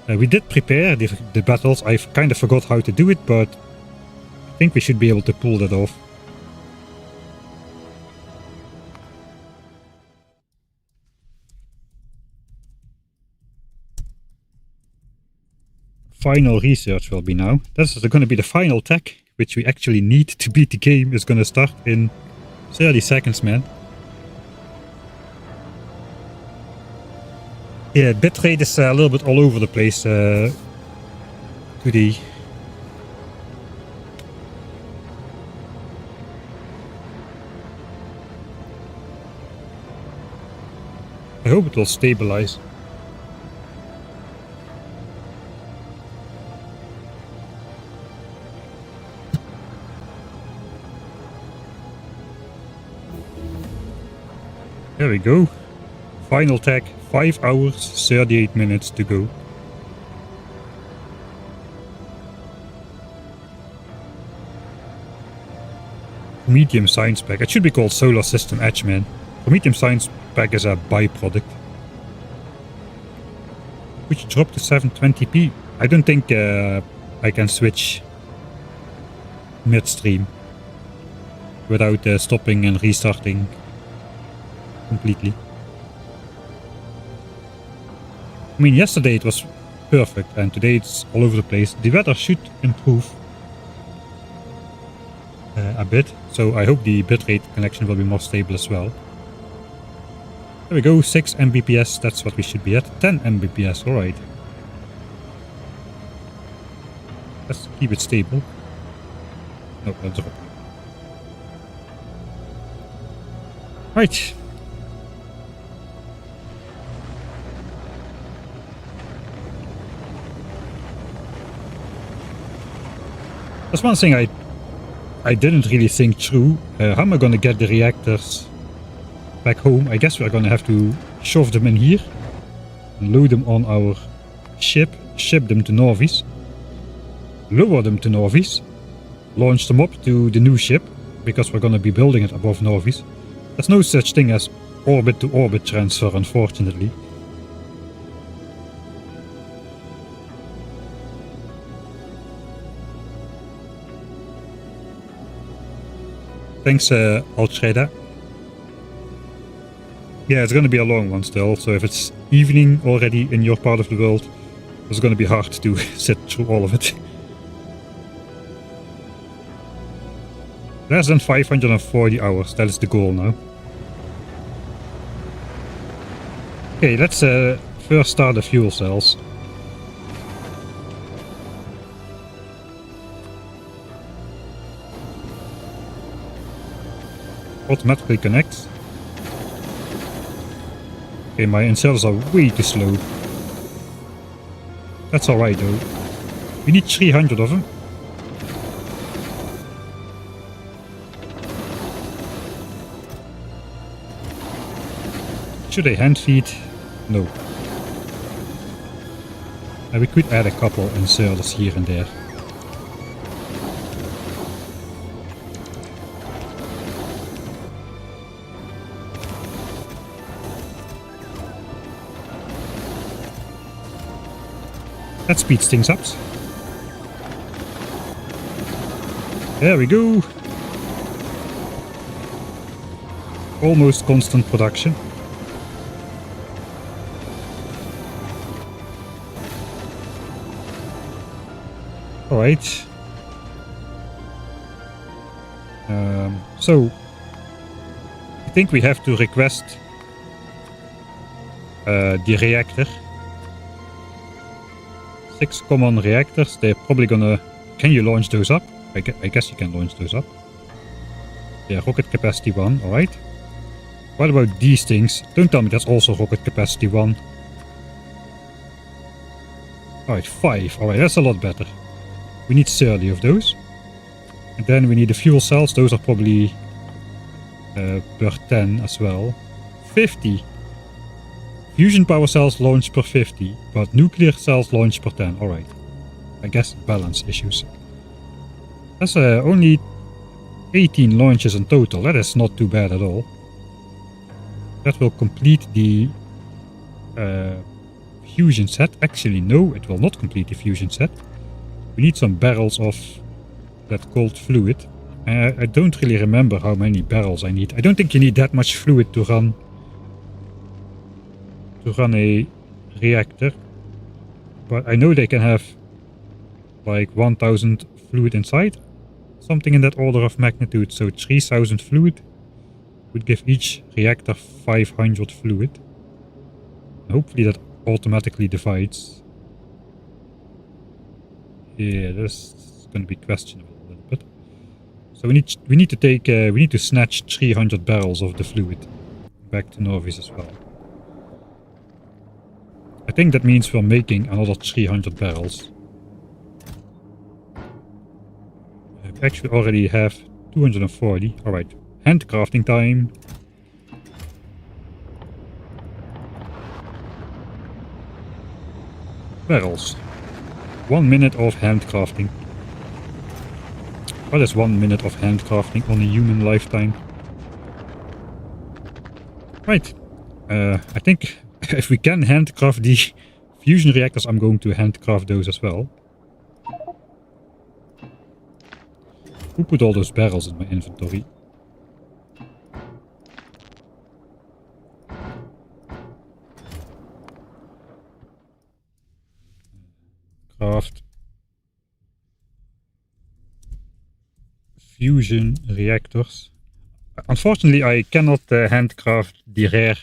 Speaker 1: We did prepare the battles. I kind of forgot how to do it, but I think we should be able to pull that off. Final research will be now. This is going to be the final tech, which we actually need to beat the game. Is going to start in 30 seconds, man. Yeah, bitrate is a little bit all over the place today. I hope it will stabilize. There we go. Final tech, 5 hours, 38 minutes to go. Medium science pack. It should be called Solar System Edge, man. Medium science pack is a byproduct. Which dropped to 720p. I don't think I can switch midstream without stopping and restarting completely. I mean, yesterday it was perfect and today it's all over the place. The weather should improve a bit, so I hope the bitrate connection will be more stable as well. There we go, 6 Mbps, that's what we should be at. 10 Mbps, alright. Let's keep it stable. No, let's drop. Right. That's one thing I didn't really think through. How am I gonna get the reactors back home? I guess we're gonna have to shove them in here, load them on our ship, ship them to Norvis, lower them to Norvis, launch them up to the new ship, because we're gonna be building it above Norvis. There's no such thing as orbit to orbit transfer, unfortunately. Thanks, Altreda. Yeah, it's gonna be a long one still, so if it's evening already in your part of the world, it's gonna be hard to sit through all of it. Less than 540 hours, that is the goal now. Okay, let's first start the fuel cells. Automatically connects. Okay, my inserters are way too slow. That's alright though. We need 300 of them. Should I hand feed? No. We could add a couple inserters here and there. That speeds things up. There we go. Almost constant production. Alright. So I think we have to request the reactor. 6 common reactors. They're probably gonna... Can you launch those up? I guess you can launch those up. Yeah, rocket capacity 1, alright. What about these things? Don't tell me that's also rocket capacity 1. Alright, 5. Alright, that's a lot better. We need 30 of those. And then we need the fuel cells. Those are probably per 10 as well. 50. Fusion power cells launch per 50, but nuclear cells launch per 10. Alright. I guess balance issues. That's only 18 launches in total. That is not too bad at all. That will complete the fusion set. Actually, no, it will not complete the fusion set. We need some barrels of that cold fluid. I don't really remember how many barrels I need. I don't think you need that much fluid to run a reactor. But I know they can have like 1000 fluid inside. Something in that order of magnitude. So 3000 fluid would give each reactor 500 fluid. Hopefully that automatically divides. Yeah, that's going to be questionable a little bit. So we need to snatch 300 barrels of the fluid back to Novis as well. I think that means we're making another 300 barrels. I actually already have 240. Alright, handcrafting time. Barrels. 1 minute of handcrafting. What is 1 minute of handcrafting on a human lifetime? Right. I think if we can handcraft the fusion reactors, I'm going to handcraft those as well. Who put all those barrels in my inventory? Craft fusion reactors. Unfortunately, I cannot handcraft the rare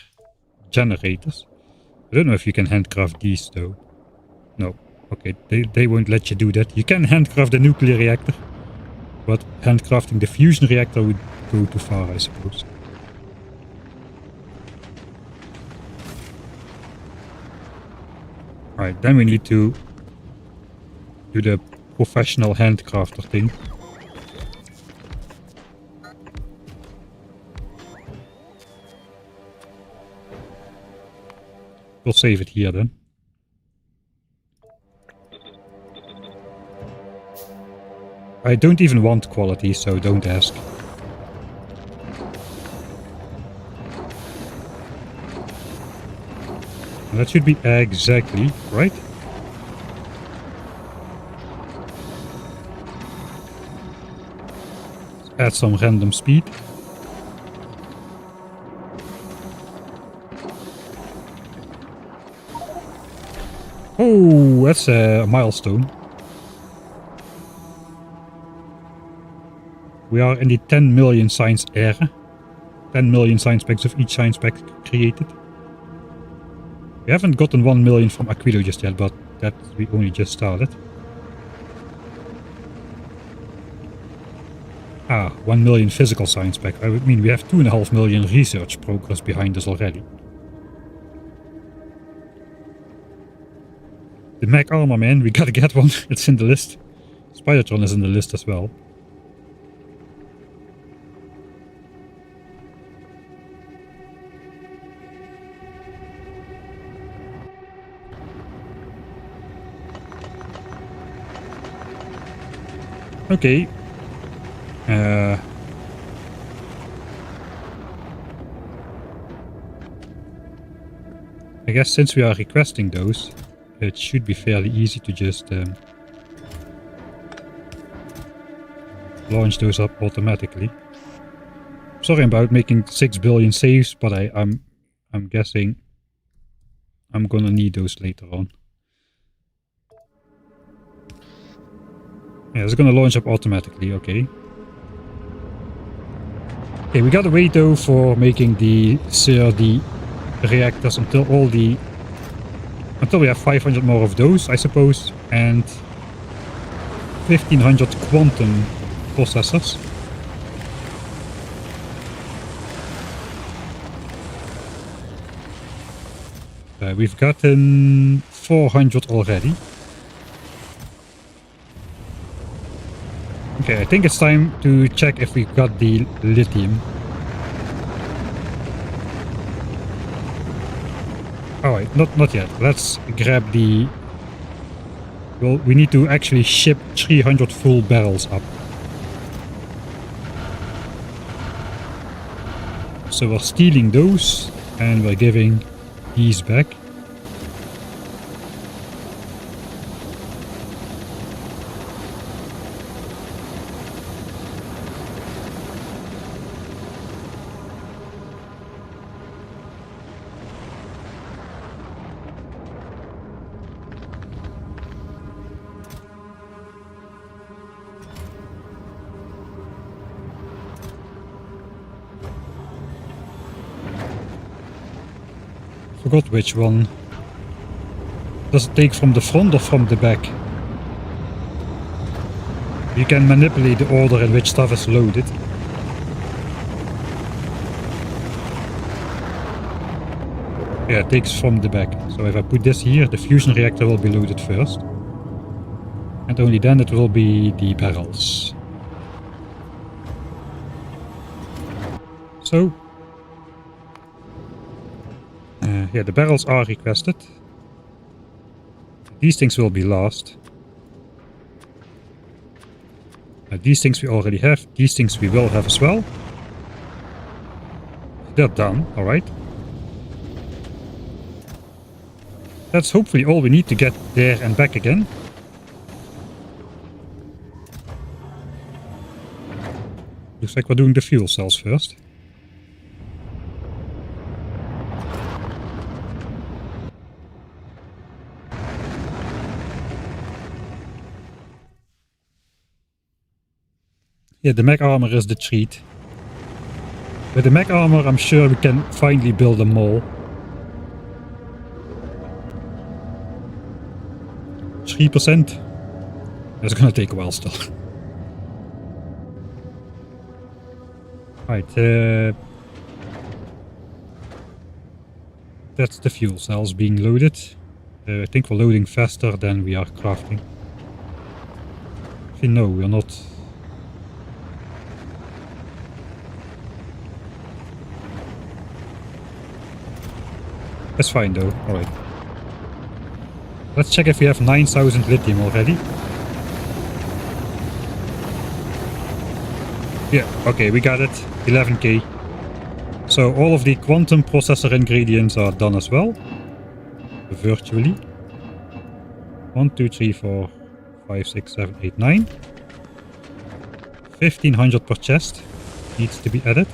Speaker 1: generators. I don't know if you can handcraft these though. No. Okay, they won't let you do that. You can handcraft the nuclear reactor, but handcrafting the fusion reactor would go too far, I suppose. Alright, then we need to do the professional handcrafter thing. We'll save it here then. I don't even want quality, so don't ask. That should be exactly right. Let's add some random speed. Oh, that's a milestone. We are in the 10 million science era. 10 million science packs of each science pack created. We haven't gotten 1 million from Aquilo just yet, but that we only just started. Ah, 1 million physical science pack. I mean, we have 2.5 million research progress behind us already. The mech armor, man, we gotta get one. It's in the list. Spidertron is in the list as well. Okay. I guess since we are requesting those, it should be fairly easy to just launch those up automatically. Sorry about making 6 billion saves, but I'm guessing I'm gonna need those later on. Yeah, it's gonna launch up automatically, okay. Okay, we gotta wait though for making the CRD reactors until we have 500 more of those, I suppose, and 1500 quantum processors. We've gotten 400 already. Okay, I think it's time to check if we got the lithium. Alright, not yet. Let's grab the... Well, we need to actually ship 300 full barrels up. So we're stealing those and we're giving these back. Forgot which one. Does it take from the front or from the back? You can manipulate the order in which stuff is loaded. Yeah, it takes from the back. So if I put this here, the fusion reactor will be loaded first. And only then it will be the barrels. So... yeah, the barrels are requested. These things will be last. These things we already have. These things we will have as well. They're done, alright. That's hopefully all we need to get there and back again. Looks like we're doing the fuel cells first. Yeah, the mech armor is the cheat. With the mech armor, I'm sure we can finally build a mole. 3%. That's gonna take a while still. Right, that's the fuel cells being loaded. I think we're loading faster than we are crafting. Actually, no, we're not. That's fine though, alright. Let's check if we have 9000 lithium already. Yeah, okay, we got it. 11k. So all of the quantum processor ingredients are done as well. Virtually. 1, 2, 3, 4, 5, 6, 7, 8, 9. 1500 per chest needs to be added.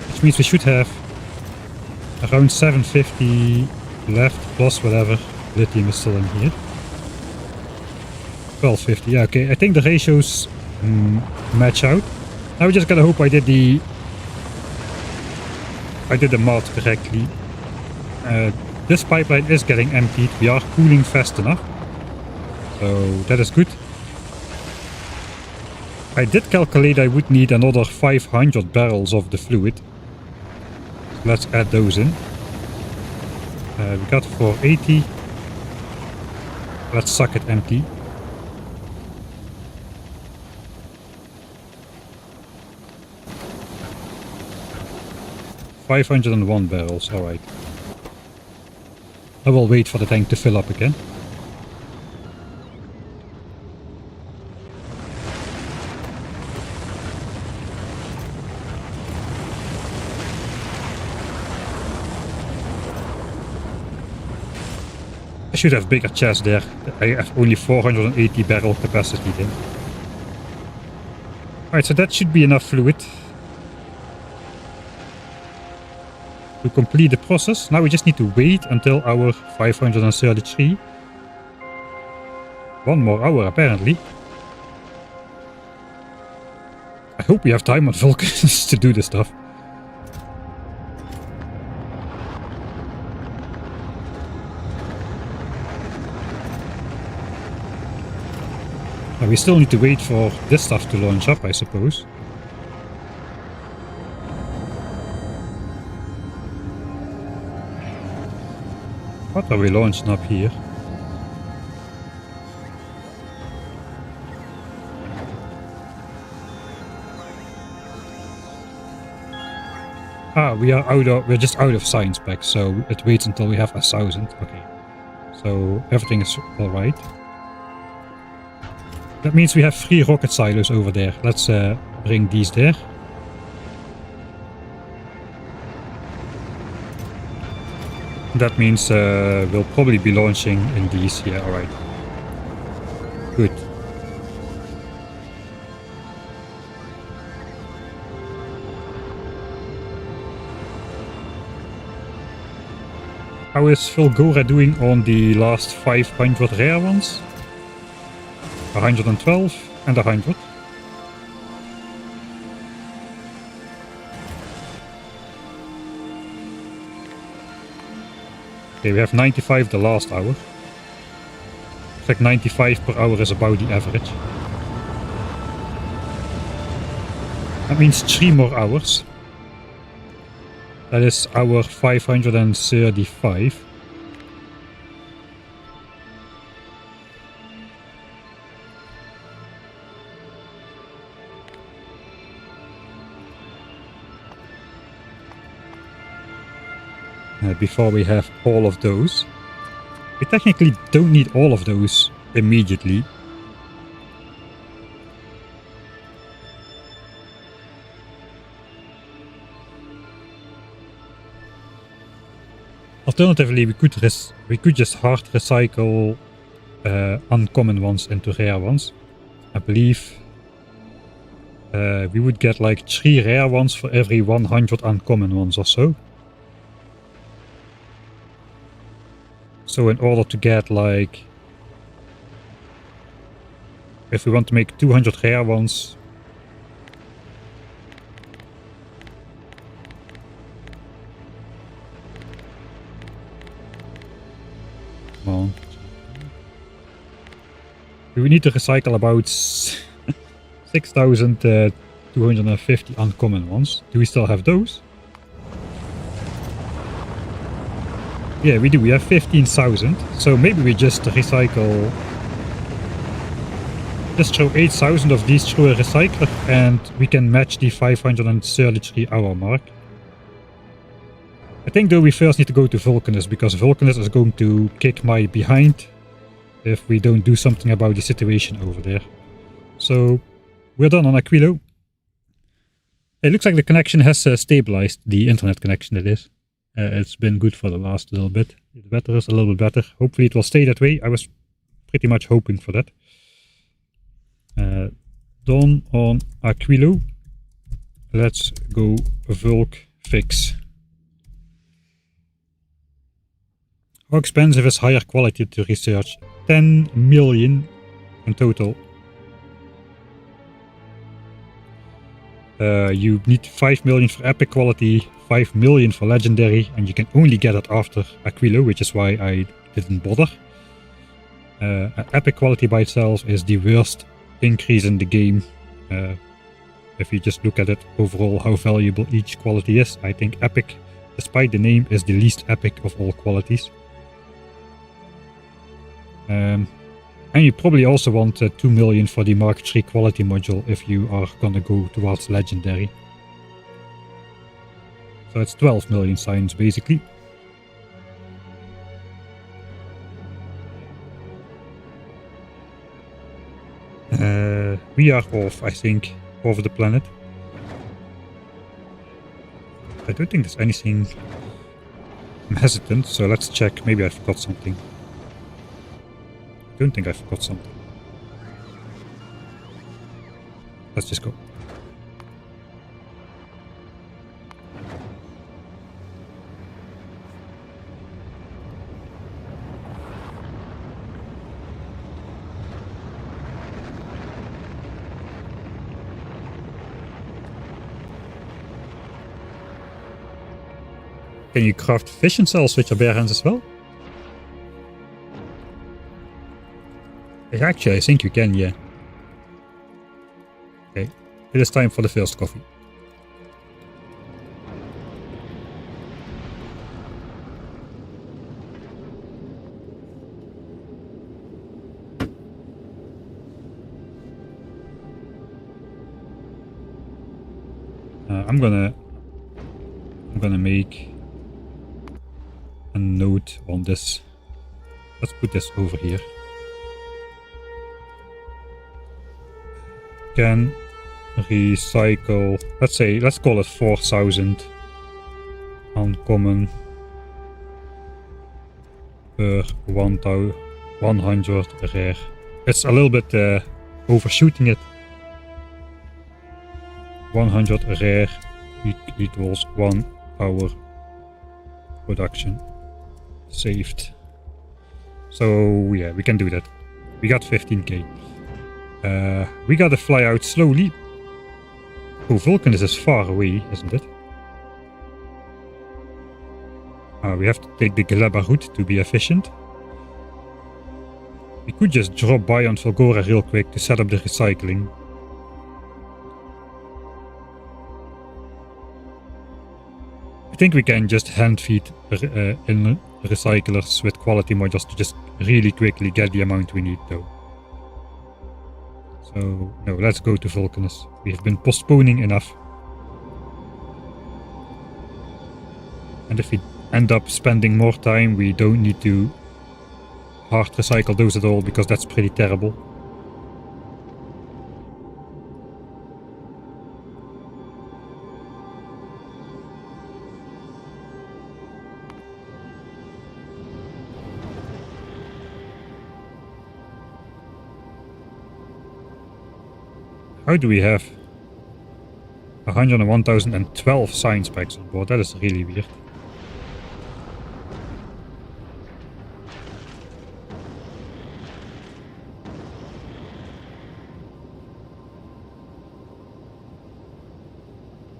Speaker 1: Which means we should have around 750 left, plus whatever lithium is still in here. 1250, yeah, okay. I think the ratios match out. Now we just gotta hope I did the math correctly. This pipeline is getting emptied. We are cooling fast enough. So that is good. I did calculate I would need another 500 barrels of the fluid. Let's add those in. We got 480. Let's suck it empty. $501 barrels, alright. I will wait for the tank to fill up again. should have bigger chests there. I have only 480 barrel capacity there. Alright, so that should be enough fluid to complete the process. Now we just need to wait until hour 533. 1 more hour apparently. I hope we have time on Vulcanus to do this stuff. Now we still need to wait for this stuff to launch up, I suppose. What are we launching up here? Ah, we're just out of science packs, so it waits until we have 1,000. Okay. So everything is alright. That means we have 3 rocket silos over there. Let's bring these there. That means we'll probably be launching in these. Yeah, alright. Good. How is Fulgora doing on the last 500 rare ones? 112 and 100. Okay, we have 95 the last hour. In fact, 95 per hour is about the average. That means 3 more hours. That is hour 535. Before we have all of those. We technically don't need all of those immediately. Alternatively, we could just hard recycle uncommon ones into rare ones. I believe we would get like 3 rare ones for every 100 uncommon ones or so. So in order to get like, if we want to make 200 rare ones, come on, we need to recycle about 6,250 uncommon ones. Do we still have those? Yeah, we do. We have 15,000. So maybe we just recycle... Just throw 8,000 of these through a recycler and we can match the 533 hour mark. I think though we first need to go to Vulcanus, because Vulcanus is going to kick my behind if we don't do something about the situation over there. So we're done on Aquilo. It looks like the connection has stabilized, the internet connection that is. It's been good for the last little bit. The weather is a little bit better. Hopefully it will stay that way. I was pretty much hoping for that. Done on Aquilo. Let's go Vulc fix. How expensive is higher quality to research? 10 million in total. You need 5 million for epic quality, 5 million for legendary, and you can only get it after Aquilo, which is why I didn't bother. Epic quality by itself is the worst increase in the game. If you just look at it overall, how valuable each quality is, I think epic, despite the name, is the least epic of all qualities. And you probably also want 2 million for the Mark III quality module if you are gonna go towards legendary. So it's 12 million science basically. We are off, I think, over the planet. I don't think there's anything. I'm hesitant, so let's check. Maybe I forgot something. don't think I forgot something. Let's just go. Can you craft fission cells with your bare hands as well? Actually, I think you can, yeah. Okay, it is time for the first coffee. I'm gonna make a note on this. Let's put this over here. Can recycle, let's call it 4,000 uncommon per 100 rare. It's a little bit overshooting it. 100 rare equals 1 hour production saved. So yeah, we can do that. We got 15k. We gotta fly out slowly. Oh, Vulcanus is far away, isn't it? We have to take the Gleba route to be efficient. We could just drop by on Fulgora real quick to set up the recycling. I think we can just hand feed in recyclers with quality modules to just really quickly get the amount we need though. So no, let's go to Vulcanus. We have been postponing enough. And if we end up spending more time, we don't need to hard recycle those at all, because that's pretty terrible. How do we have 101,012 science packs on board? That is really weird.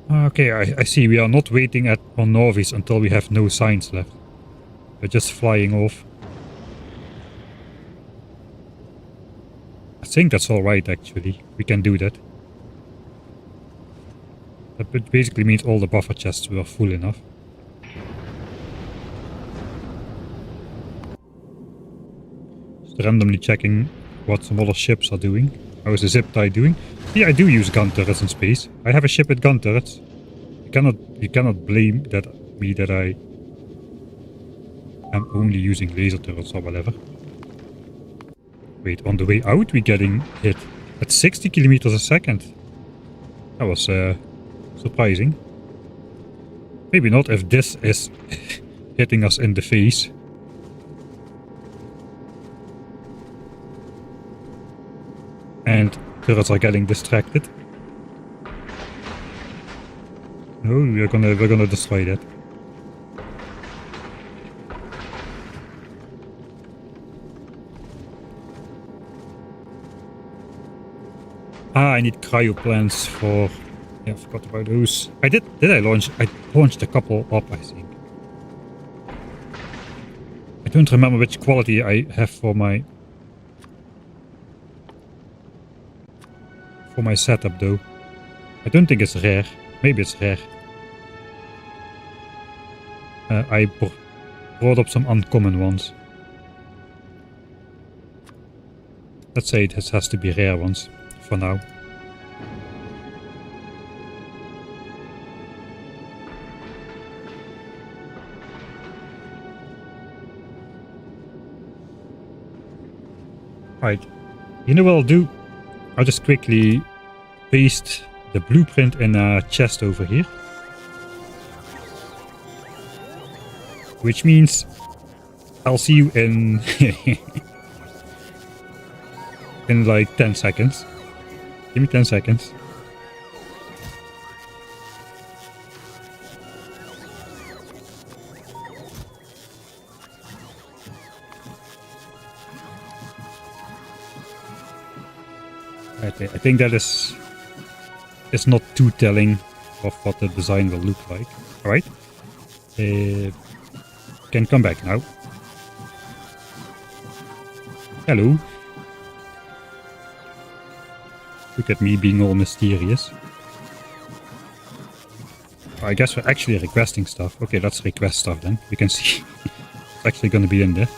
Speaker 1: Okay, I see. We are not waiting on Novis until we have no science left. We're just flying off. I think that's alright actually. We can do that. That basically means all the buffer chests were full enough. Just randomly checking what some other ships are doing. How is the zip tie doing? Yeah, I do use gun turrets in space. I have a ship with gun turrets. You cannot blame me that I am only using laser turrets or whatever. Wait, on the way out we're getting hit at 60 kilometers a second. That was surprising. Maybe not if this is hitting us in the face. And turrets are getting distracted. No, we're gonna destroy that. I need cryo plants for... Yeah, I forgot about those. Did I launch? I launched a couple up, I think. I don't remember which quality I have for my setup though. I don't think it's rare. Maybe it's rare. I brought up some uncommon ones. Let's say it has to be rare ones for now. Right. You know what I'll do? I'll just quickly paste the blueprint in a chest over here. Which means I'll see you in in like 10 seconds. Give me 10 seconds. I think that is not too telling of what the design will look like. Alright. Can come back now. Hello. Look at me being all mysterious. I guess we're actually requesting stuff. Okay, let's request stuff then. You can see it's actually going to be in there.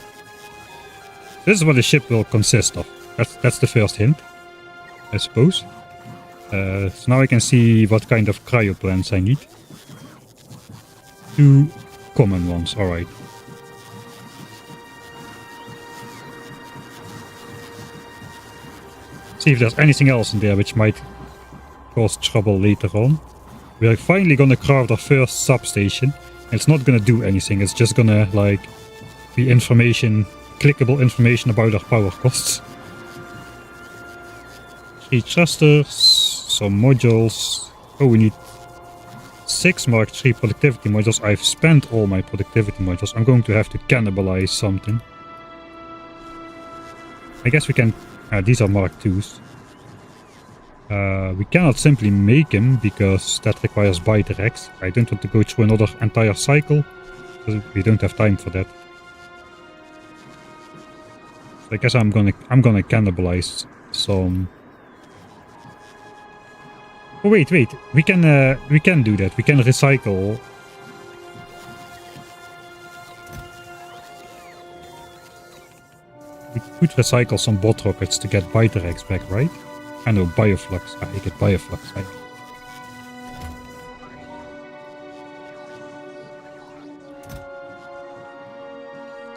Speaker 1: This is what the ship will consist of. That's the first hint, I suppose. So now I can see what kind of cryo plants I need. 2 common ones, alright. See if there's anything else in there which might cause trouble later on. We're finally gonna craft our first substation. It's not gonna do anything, it's just gonna like be information, clickable information about our power costs. 3 thrusters, some modules. Oh, we need 6 Mark III productivity modules. I've spent all my productivity modules. I'm going to have to cannibalize something. I guess we can... these are Mark IIs. We cannot simply make them because that requires bi-directs. I don't want to go through another entire cycle. We don't have time for that. So I guess I'm gonna cannibalize some... Oh wait, we can do that. We can recycle. We could recycle some bot rockets to get bi-directs back, right? I know, bioflux. I get bioflux, right?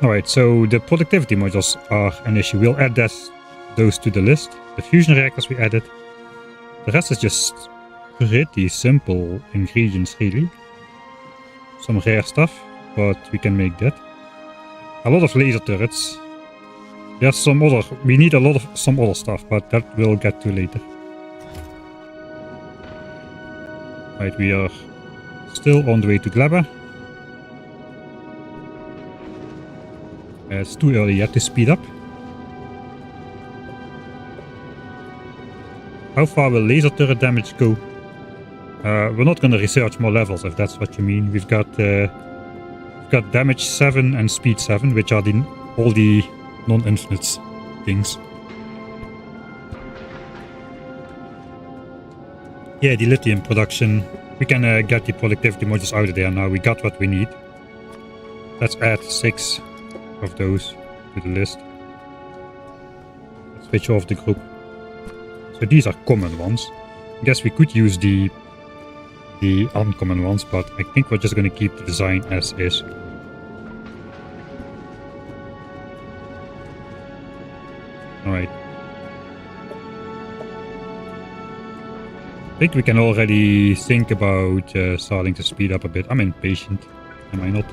Speaker 1: Alright, so the productivity modules are an issue. We'll add those to the list. The fusion reactors we added. The rest is just pretty simple ingredients, really. Some rare stuff, but we can make that. A lot of laser turrets. There's some other... We need some other stuff, but that we'll get to later. Right, we are still on the way to Gleba. It's too early yet to speed up. How far will laser turret damage go? We're not going to research more levels, if that's what you mean. We've got damage 7 and speed 7, which are all the non-infinite things. Yeah, the lithium production. We can get the productivity modules out of there now. We got what we need. Let's add 6 of those to the list. Let's switch off the group. So these are common ones. I guess we could use the uncommon ones, but I think we're just going to keep the design as is. Alright. I think we can already think about starting to speed up a bit. I'm impatient, am I not?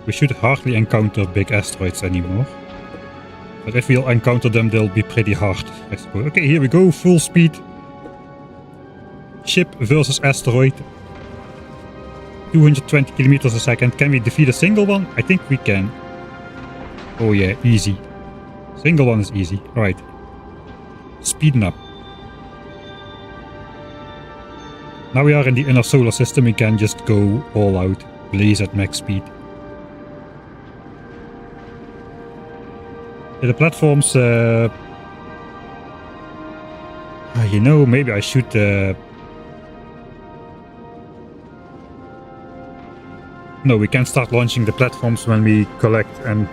Speaker 1: We should hardly encounter big asteroids anymore. But if we'll encounter them, they'll be pretty hard, I suppose. Okay, here we go, full speed. Ship versus asteroid. 220 kilometers a second. Can we defeat a single one? I think we can. Oh yeah, easy. Single one is easy. Alright. Speeding up. Now we are in the inner solar system, we can just go all out. Blaze at max speed. The platforms, you know, maybe I should no, we can start launching the platforms when we collect and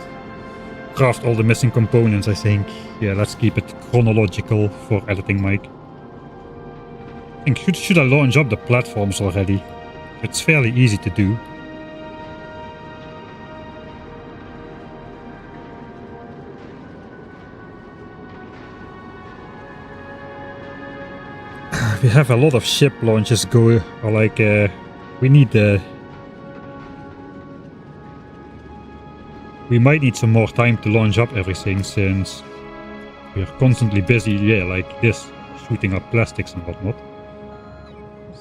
Speaker 1: craft all the missing components, I think. Yeah, let's keep it chronological for editing, Mike. I think, should I launch up the platforms already? It's fairly easy to do. We have a lot of ship launches going, or like, we need we might need some more time to launch up everything, since we are constantly busy, yeah, like this, shooting up plastics and whatnot.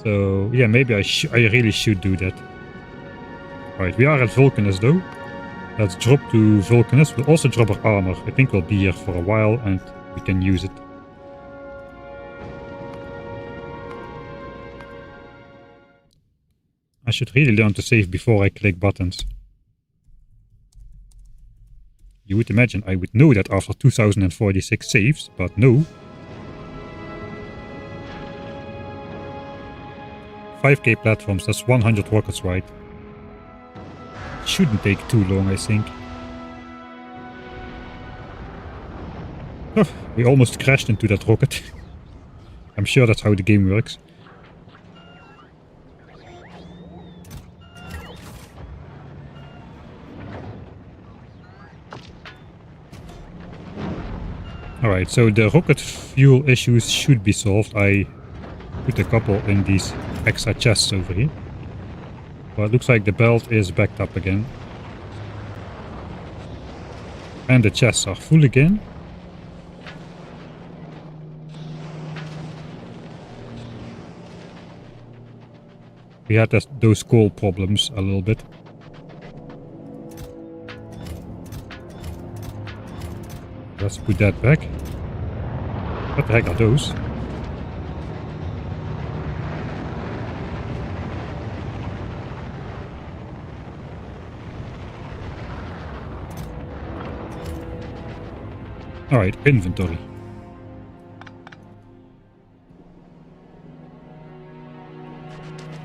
Speaker 1: So, yeah, maybe I really should do that. Right, we are at Vulcanus though. Let's drop to Vulcanus. We'll also drop our armor. I think we'll be here for a while and we can use it. I should really learn to save before I click buttons. You would imagine I would know that after 2046 saves, but no. 5k platforms, that's 100 rockets, right? Shouldn't take too long, I think. Oh, we almost crashed into that rocket. I'm sure that's how the game works. Alright, so the rocket fuel issues should be solved. I put a couple in these extra chests over here. But it looks like the belt is backed up again. And the chests are full again. We had those coal problems a little bit. Let's put that back. What the heck are those? Alright, inventory.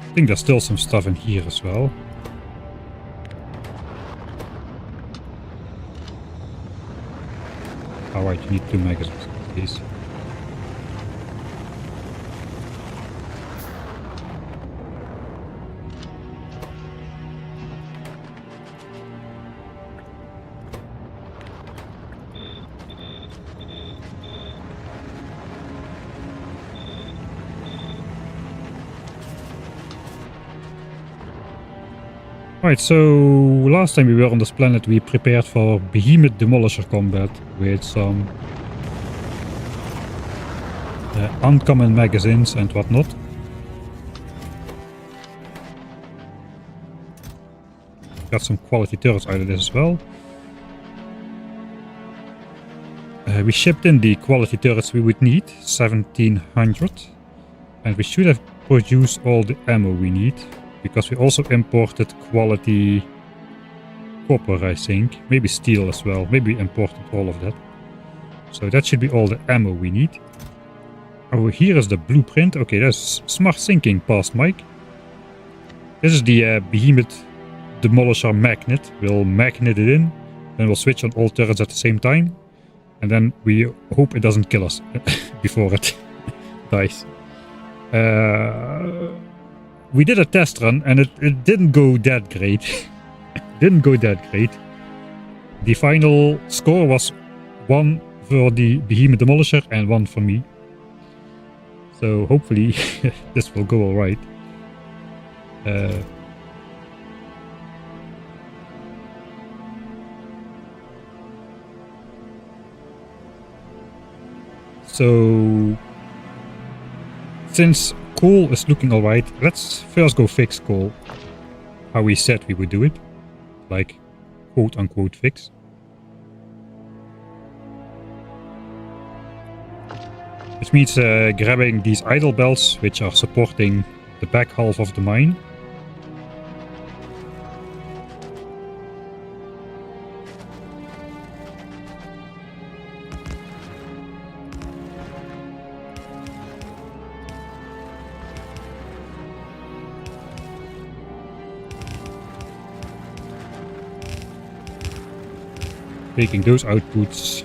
Speaker 1: I think there's still some stuff in here as well. Alright, you need 2 magazines, please. Right, so last time we were on this planet we prepared for Behemoth Demolisher combat with some uncommon magazines and whatnot. Got some quality turrets out of this as well. We shipped in the quality turrets we would need, 1700. And we should have produced all the ammo we need. Because we also imported quality copper, I think. Maybe steel as well. Maybe we imported all of that. So that should be all the ammo we need. Oh, here is the blueprint. Okay, that's smart thinking past Mike. This is the Behemoth Demolisher magnet. We'll magnet it in. Then we'll switch on all turrets at the same time. And then we hope it doesn't kill us before it dies. We did a test run and it didn't go that great. Didn't go that great. The final score was 1 for the Behemoth Demolisher and 1 for me. So hopefully this will go alright. So since coal is looking alright, let's first go fix coal. How we said we would do it. Like, quote unquote fix. Which means grabbing these idle belts, which are supporting the back half of the mine. Taking those outputs.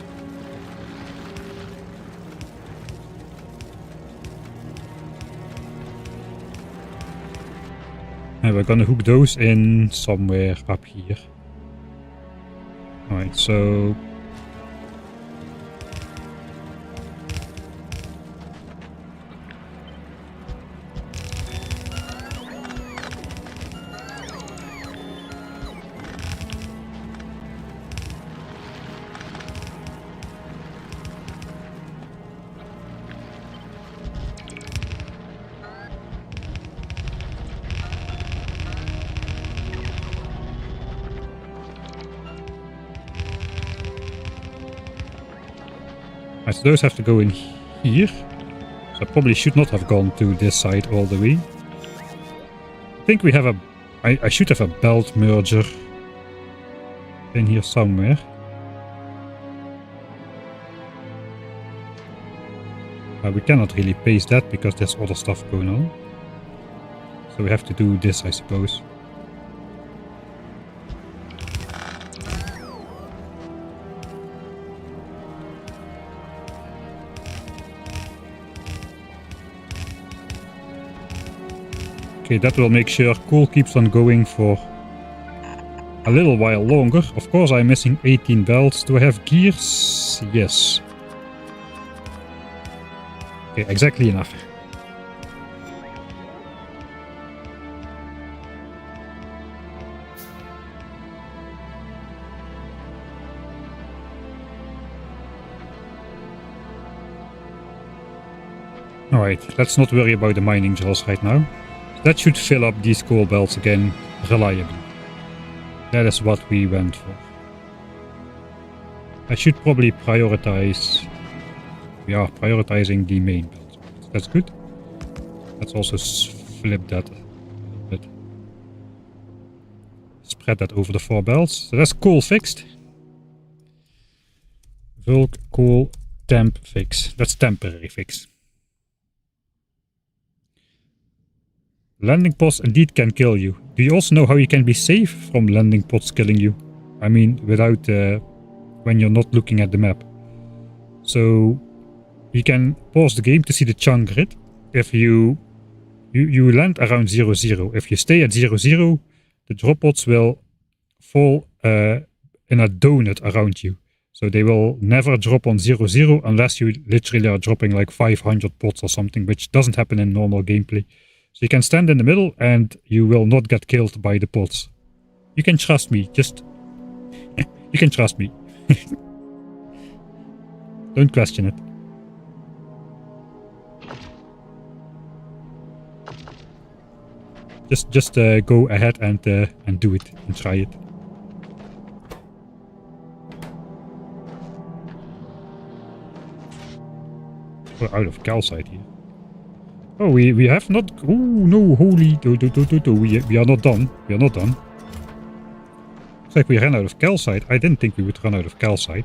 Speaker 1: And we're gonna hook those in somewhere up here. Alright, so Right, so those have to go in here. So I probably should not have gone to this side all the way. I think we have a... I should have a belt merger in here somewhere. We cannot really paste that because there's other stuff going on. So we have to do this, I suppose. Okay, that will make sure coal keeps on going for a little while longer. Of course, I'm missing 18 belts. Do I have gears? Yes. Okay, exactly enough. Alright, let's not worry about the mining drills right now. That should fill up these coal belts again reliably. That is what we went for. I should probably prioritize... We are prioritizing the main belts. That's good. Let's also flip that a little bit. Spread that over the 4 belts. So that's coal fixed. Vulc, coal, temp fix. That's temporary fix. Landing pods indeed can kill you. Do you also know how you can be safe from landing pods killing you? I mean, without... when you're not looking at the map. So... You can pause the game to see the chunk grid. If you land around 0-0. If you stay at 0-0, the drop pods will fall in a donut around you. So they will never drop on 0-0 unless you literally are dropping like 500 pods or something, which doesn't happen in normal gameplay. So you can stand in the middle and you will not get killed by the pods. You can trust me, just... you can trust me. Don't question it. Just go ahead and do it and try it. We're out of calcite here. Oh, we have not. Oh no! Holy! We are not done. We are not done. Looks like we ran out of calcite. I didn't think we would run out of calcite.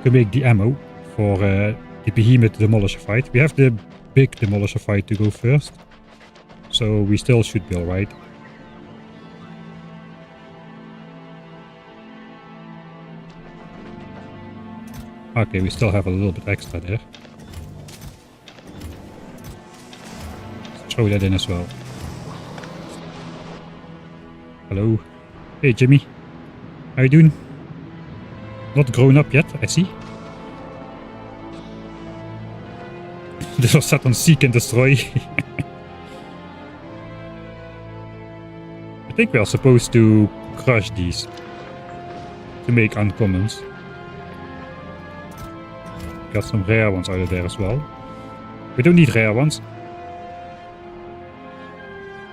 Speaker 1: To make the ammo for the Behemoth Demolisher fight. We have the big Demolisher fight to go first. So we still should be alright. Okay, we still have a little bit extra there. Let's throw that in as well. Hello. Hey Jimmy. How you doing? Not grown up yet, I see. This was set on seek and destroy. I think we are supposed to crush these to make uncommons. Got some rare ones out of there as well. We don't need rare ones.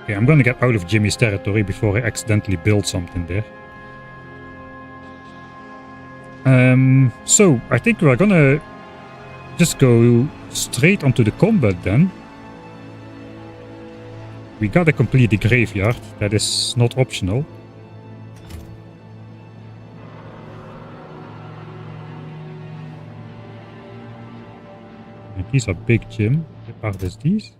Speaker 1: Okay, I'm gonna get out of Jimmy's territory before I accidentally build something there. So I think we're gonna just go straight onto the combat then. We gotta complete the graveyard, that is not optional. And these are big gym. Are these?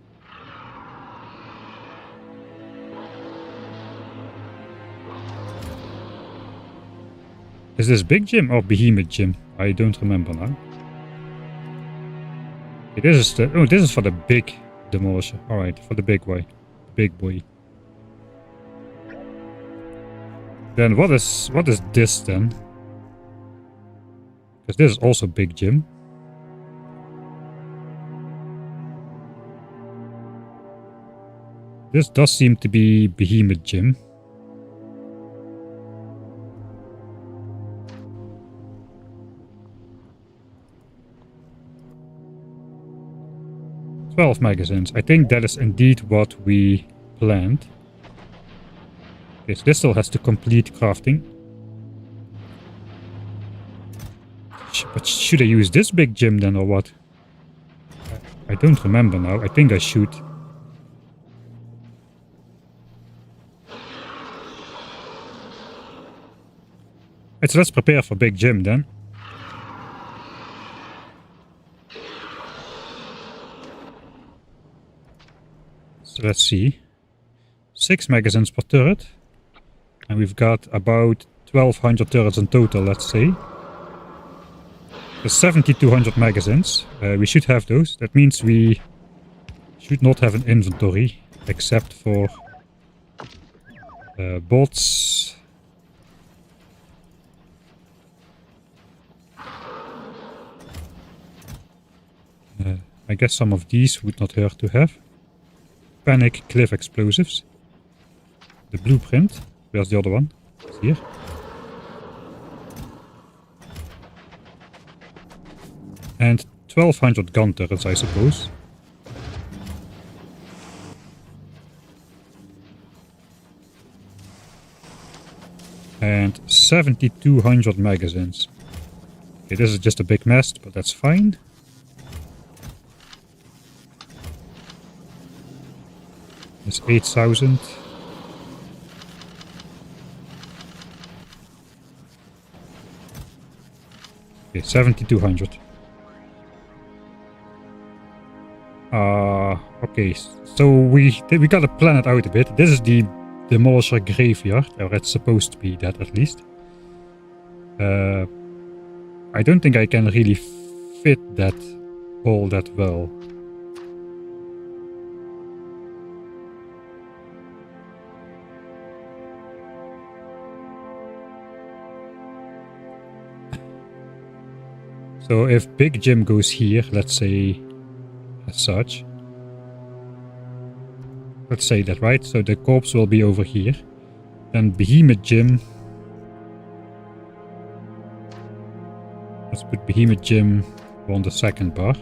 Speaker 1: Is this big gym or behemoth gym? I don't remember now. Okay, this is the... Oh, this is for the big demolisher. Alright, for the big boy. Big boy. Then what is this then? Because this is also big gym. This does seem to be behemoth gym. $12 magazines. I think that is indeed what we planned. Okay, so this still has to complete crafting. But should I use this big gym then or what? I don't remember now. I think I should. Right, so let's prepare for big gym then. So let's see. 6 magazines per turret. And we've got about 1200 turrets in total, let's say. There's 7200 magazines. We should have those. That means we should not have an inventory, except for bots. I guess some of these would not hurt to have. Panic cliff explosives. The blueprint. Where's the other one? It's here. And 1200 gun turrets, I suppose. And 7200 magazines. Okay, this is just a big mess, but that's fine. It's 8000. Okay, 7200. Okay, so we gotta plan it out a bit. This is the Demolisher graveyard, or it's supposed to be that at least. I don't think I can really fit that all that well. So if Big Jim goes here, let's say as such. Let's say that, right? So the corpse will be over here. Then Behemoth Jim. Let's put Behemoth Jim on the second bar.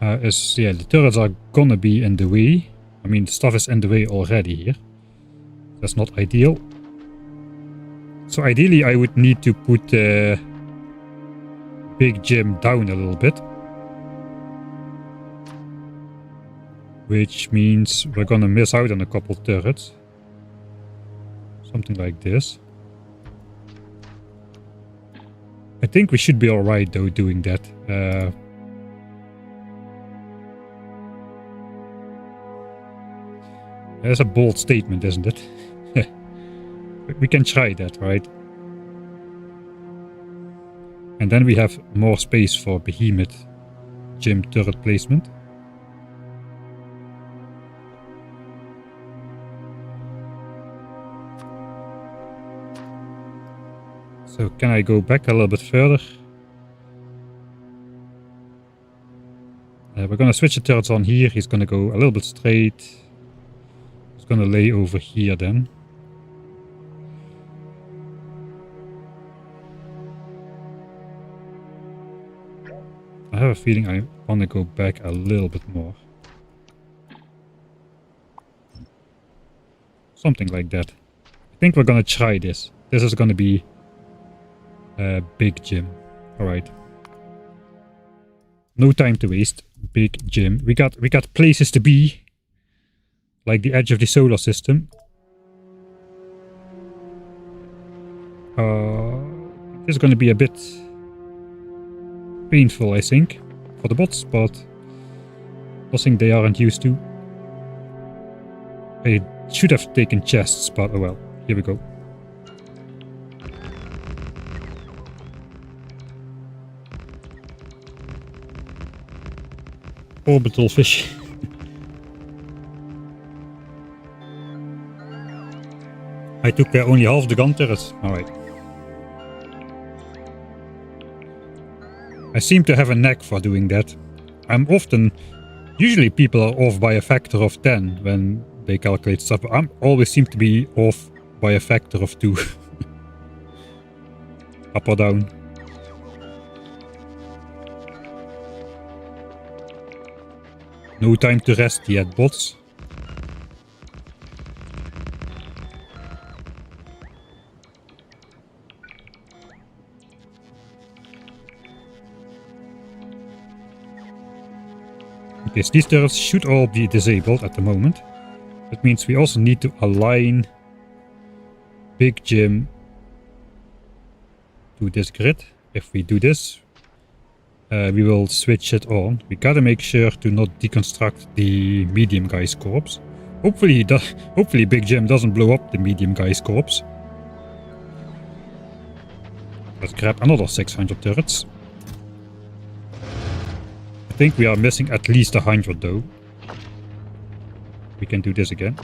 Speaker 1: Yeah, the turrets are gonna be in the way. I mean, the stuff is in the way already here. That's not ideal. So ideally I would need to put Big Jim down a little bit. Which means we're gonna miss out on a couple turrets. Something like this. I think we should be alright though doing that. That's a bold statement, isn't it? We can try that, right? And then we have more space for Behemoth Jim turret placement. So can I go back a little bit further? We're gonna switch the turrets on here. He's gonna go a little bit straight. He's gonna lay over here then. I have a feeling I want to go back a little bit more. Something like that. I think we're gonna try this. This is gonna be Big Jim. Alright. No time to waste. Big Jim. We got places to be. Like the edge of the solar system. This is gonna be a bit painful, I think, for the bots, but something they aren't used to. I should have taken chests, but oh well. Here we go. Orbital fish. I took only half the gun turrets. Alright. I seem to have a knack for doing that. Usually people are off by a factor of 10 when they calculate stuff, but I always seem to be off by a factor of 2. Up or down. No time to rest yet, bots. Okay, so these turrets should all be disabled at the moment. That means we also need to align Big Jim to this grid. If we do this, we will switch it on. We gotta make sure to not deconstruct the medium guy's corpse. Hopefully Big Jim doesn't blow up the medium guy's corpse. Let's grab another 600 turrets. I think we are missing at least 100 though. We can do this again.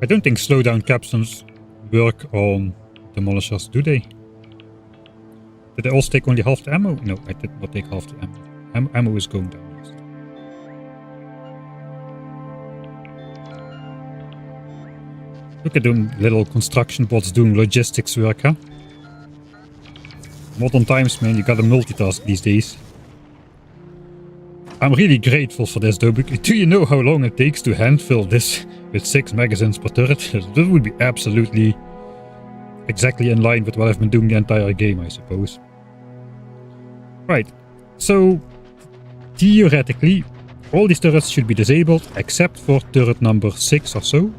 Speaker 1: I don't think slowdown capstans work on demolishers, do they? Did I also take only half the ammo? No, I did not take half the ammo. Ammo is going down. Look at them little construction bots doing logistics work, huh? Modern times, man, you gotta multitask these days. I'm really grateful for this though, because do you know how long it takes to hand fill this with 6 magazines per turret? That would be absolutely exactly in line with what I've been doing the entire game, I suppose. Right, so theoretically, all these turrets should be disabled except for turret number 6 or so.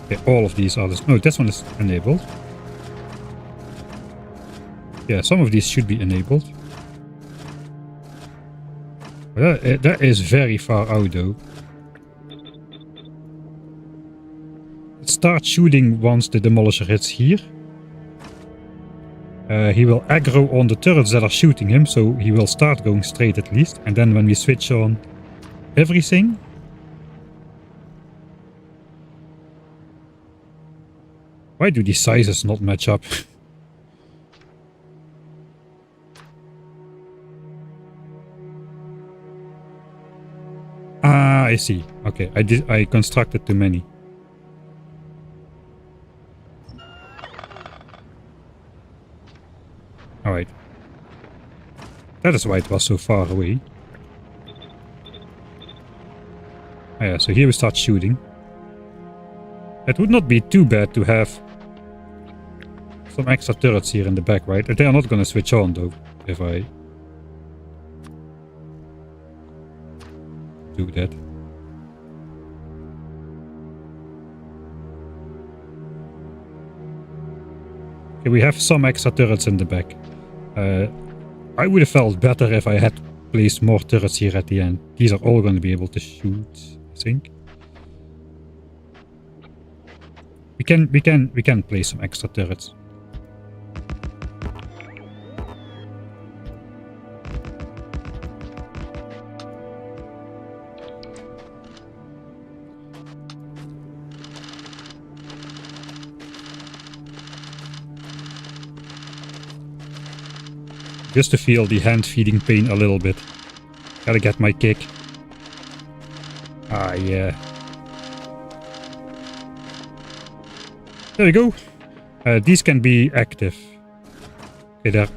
Speaker 1: Okay, all of these are... No, this one is enabled. Yeah, some of these should be enabled. But that is very far out though. It starts shooting once the Demolisher hits here. He will aggro on the turrets that are shooting him, so he will start going straight at least. And then when we switch on everything... Why do these sizes not match up? Ah, I see. Okay, I constructed too many. Alright. That is why it was so far away. Oh yeah, so here we start shooting. It would not be too bad to have some extra turrets here in the back, right? They are not gonna switch on though, if I do that. Okay, we have some extra turrets in the back. I would have felt better if I had placed more turrets here at the end. These are all going to be able to shoot, I think. We can place some extra turrets. Just to feel the hand feeding pain a little bit. Gotta get my kick. Ah, yeah. There we go. These can be active. Okay, there.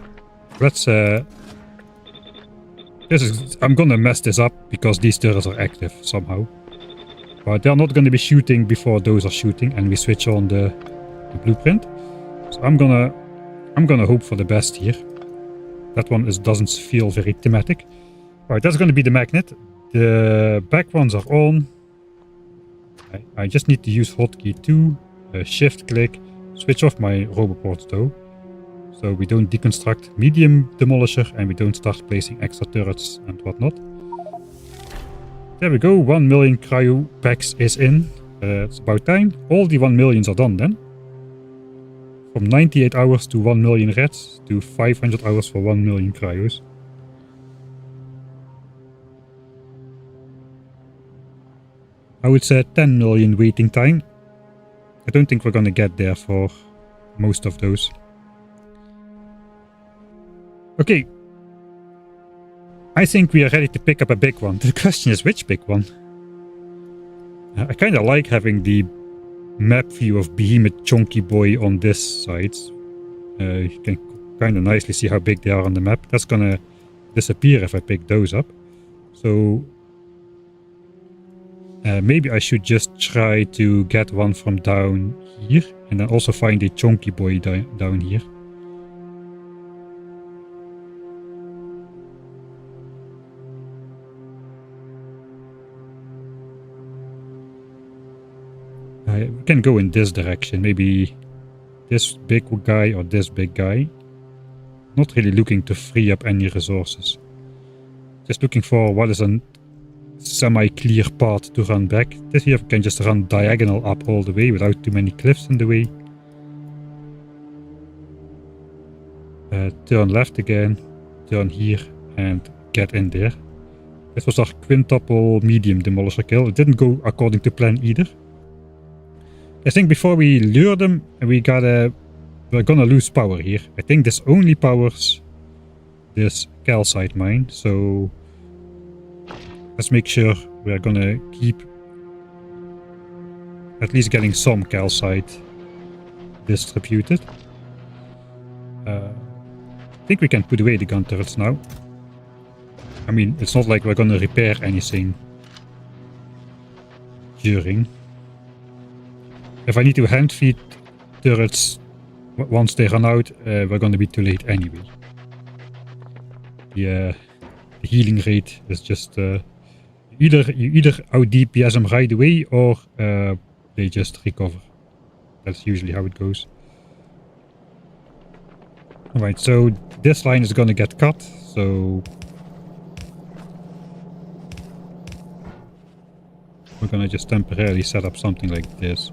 Speaker 1: Let's... I'm gonna mess this up because these turrets are active somehow. But they're not gonna be shooting before those are shooting, and we switch on the blueprint. So I'm gonna hope for the best here. That one doesn't feel very thematic. Alright, that's gonna be the magnet. The back ones are on. I just need to use hotkey 2. Shift click, switch off my roboports though, so we don't deconstruct medium demolisher and we don't start placing extra turrets and whatnot. There we go, 1 million cryo packs is in. It's about time. All the 1 millions are done then. From 98 hours to 1 million reds to 500 hours for 1 million cryos. I would say 10 million waiting time. I don't think we're gonna get there for most of those. Okay. I think we are ready to pick up a big one. The question is which big one? I kinda like having the map view of Behemoth Chunky Boy on this side. You can kinda nicely see how big they are on the map. That's gonna disappear if I pick those up. So Maybe I should just try to get one from down here and then also find a chunky boy down here. We can go in this direction, maybe this big guy or this big guy. Not really looking to free up any resources. Just looking for what is a semi-clear path to run back. This here we can just run diagonal up all the way without too many cliffs in the way. Turn left again, turn here and get in there. This was our quintuple medium demolisher kill. It didn't go according to plan either. I think before we lure them, we're gonna lose power here. I think this only powers this calcite mine, so let's make sure we're gonna keep at least getting some calcite distributed. I think we can put away the gun turrets now. I mean, it's not like we're gonna repair anything during. If I need to hand feed turrets once they run out, we're gonna be too late anyway. The healing rate is just you either out DPS them right away or they just recover. That's usually how it goes. Alright, so this line is gonna get cut, so we're gonna just temporarily set up something like this.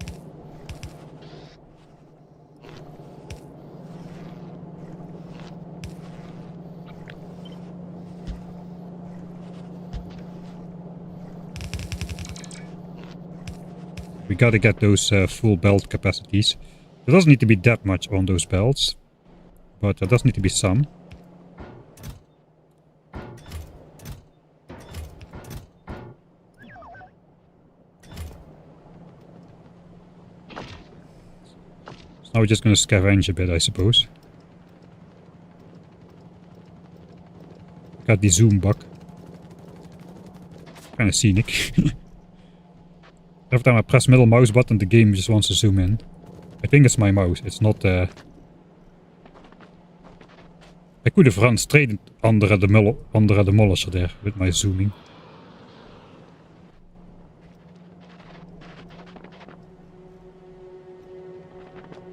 Speaker 1: We gotta get those full belt capacities. There doesn't need to be that much on those belts, but there does need to be some. So now we're just gonna scavenge a bit, I suppose. Got the zoom bug. Kinda scenic. Every time I press middle mouse button, the game just wants to zoom in. I think it's my mouse. It's not. I could have run straight under a demolisher there with my zooming.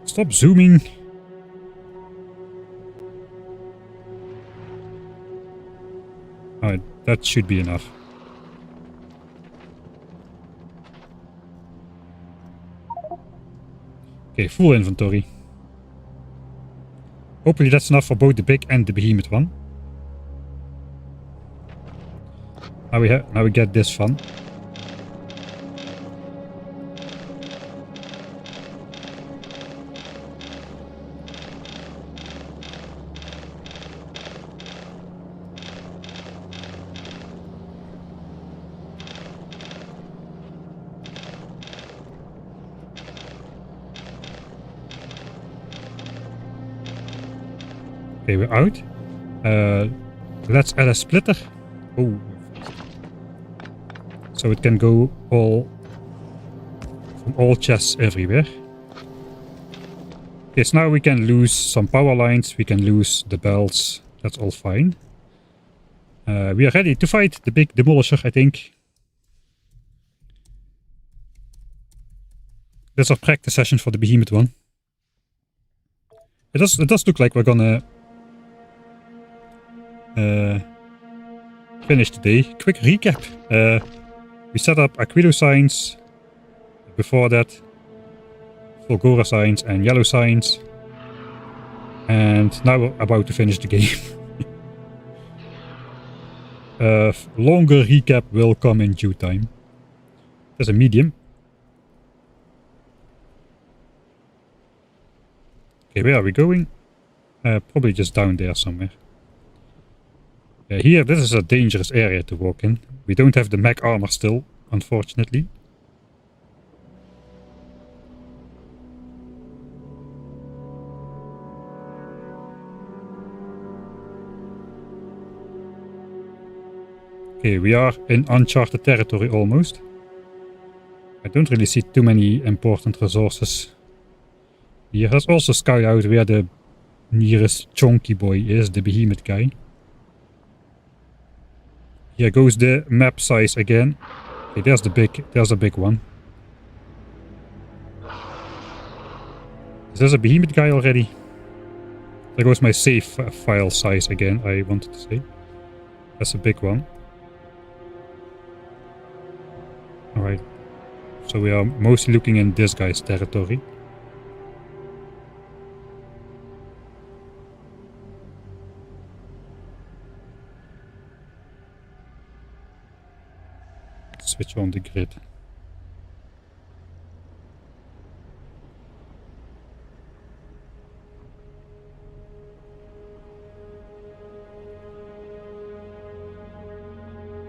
Speaker 1: Stop zooming. Alright, that should be enough. Okay, full inventory. Hopefully that's enough for both the big and the behemoth one. Now we get this fun. Okay, we're out. Let's add a splitter. Oh. So it can go from all chests everywhere. Okay, so now we can lose some power lines. We can lose the belts. That's all fine. We are ready to fight the big demolisher, I think. That's our practice session for the behemoth one. It does look like we're gonna finish the day. Quick recap. We set up Aquilo signs. Before that, Fulgora signs and yellow signs. And now we're about to finish the game. Longer recap will come in due time. There's a medium. Okay, where are we going? Probably just down there somewhere. Here, this is a dangerous area to walk in. We don't have the mech armor still, unfortunately. Okay, we are in uncharted territory almost. I don't really see too many important resources here. Let's also scout out where the nearest chunky boy is, the behemoth guy. Here goes the map size again. Okay, there's a big one. Is there a behemoth guy already? There goes my save file size again, I wanted to say. That's a big one. Alright. So we are mostly looking in this guy's territory. Switch on the grid.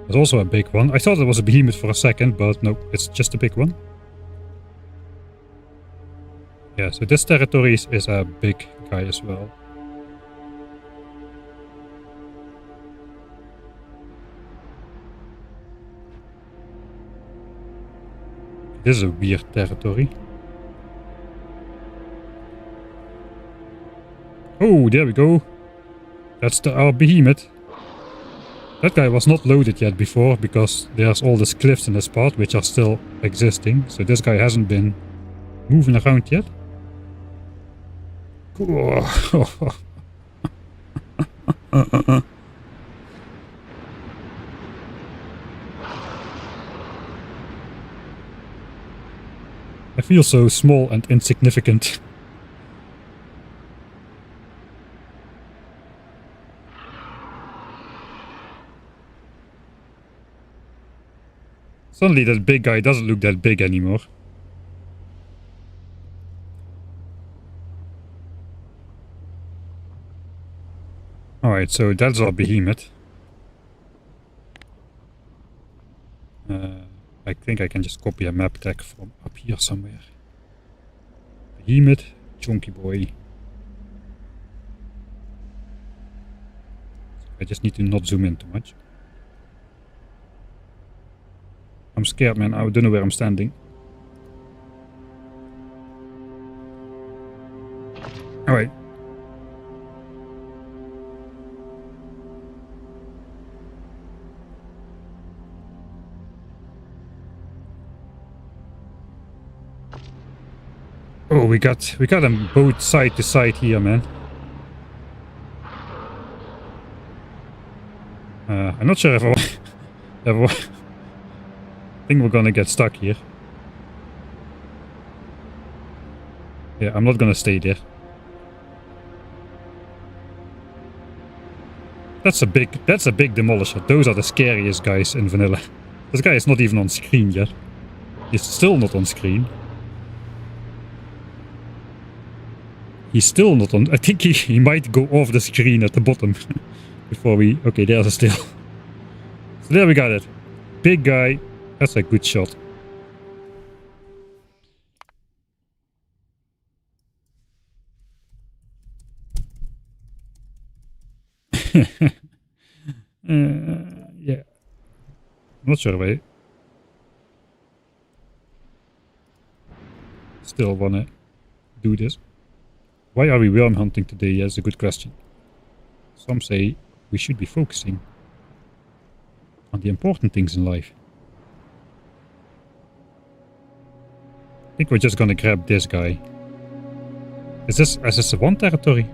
Speaker 1: There's also a big one. I thought it was a behemoth for a second, but no, it's just a big one. Yeah, so this territory is a big guy as well. This is a weird territory. Oh, there we go. That's our behemoth. That guy was not loaded yet before, because there's all these cliffs in this part which are still existing. So this guy hasn't been moving around yet. Cool. I feel so small and insignificant. Suddenly that big guy doesn't look that big anymore. Alright, so that's our behemoth. I think I can just copy a map tag from up here somewhere. Behemoth, chunky boy. I just need to not zoom in too much. I'm scared, man. I don't know where I'm standing. Alright. Oh, we got them both side to side here, man. I'm not sure if I think we're gonna get stuck here. Yeah, I'm not gonna stay there. That's a big Demolisher. Those are the scariest guys in vanilla. This guy is not even on screen yet. He's still not on screen. He's still not on... I think he might go off the screen at the bottom. Before we... Okay, there's a still. So there we got it. Big guy. That's a good shot. Yeah. I'm not sure if I still wanna do this. Why are we worm hunting today? That's a good question. Some say we should be focusing on the important things in life. I think we're just gonna grab this guy. Is this one territory?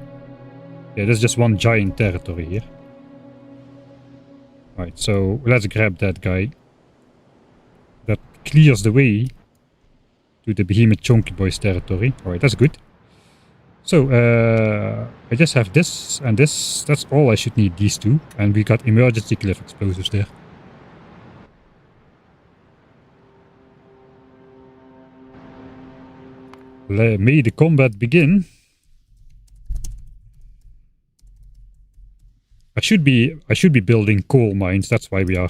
Speaker 1: Yeah, there's just one giant territory here. Right, so let's grab that guy. That clears the way to the Behemoth Chunky Boys territory. Alright, that's good. So, I just have this and this. That's all I should need, these two. And we got emergency cliff explosives there. May the combat begin. I should be building coal mines. That's why we are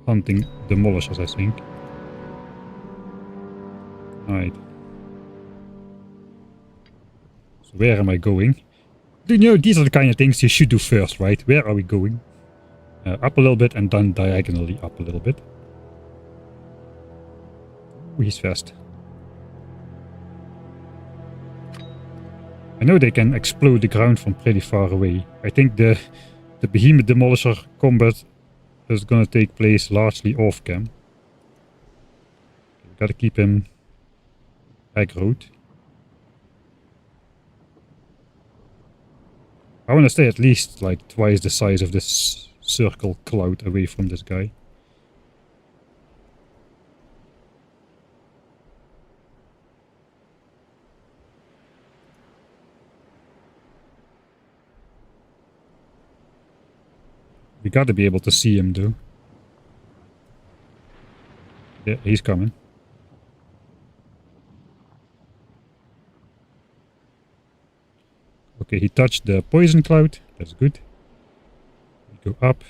Speaker 1: hunting demolishers, I think. Right. So where am I going? You know, these are the kind of things you should do first, right? Where are we going? Up a little bit and then diagonally up a little bit. he's fast. I know they can explode the ground from pretty far away. I think the Behemoth Demolisher combat is gonna take place largely off cam. We gotta keep him aggroed. I wanna stay at least like twice the size of this circle cloud away from this guy. We gotta be able to see him though. Yeah, he's coming. Okay, he touched the poison cloud. That's good. We go up.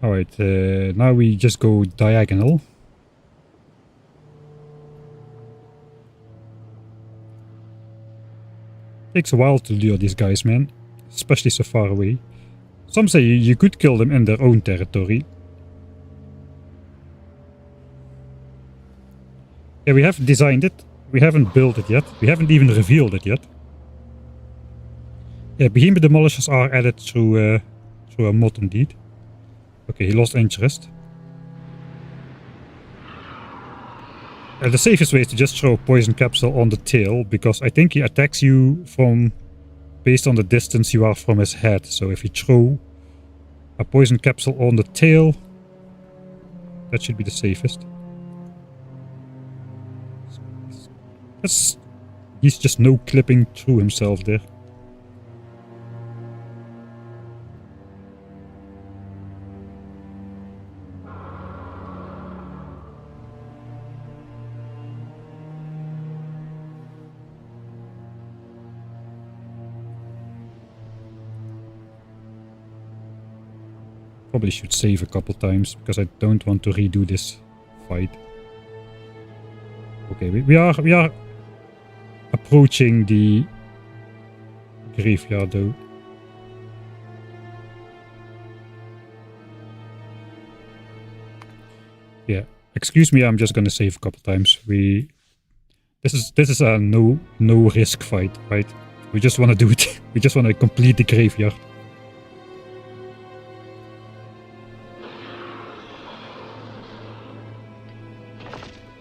Speaker 1: Alright, now we just go diagonal. Takes a while to lure these guys, man. Especially so far away. Some say you could kill them in their own territory. Yeah, we have designed it. We haven't built it yet. We haven't even revealed it yet. Yeah, Behemoth Demolishers are added through a mod indeed. Okay, he lost interest. The safest way is to just throw a poison capsule on the tail, because I think he attacks you from based on the distance you are from his head. So if you throw a poison capsule on the tail, that should be the safest. He's just no clipping through himself there. Probably should save a couple times, because I don't want to redo this fight. Okay, we are approaching the graveyard though. Yeah, excuse me, I'm just gonna save a couple times. This is a no risk fight, right? We just want to do it. We just want to complete the graveyard.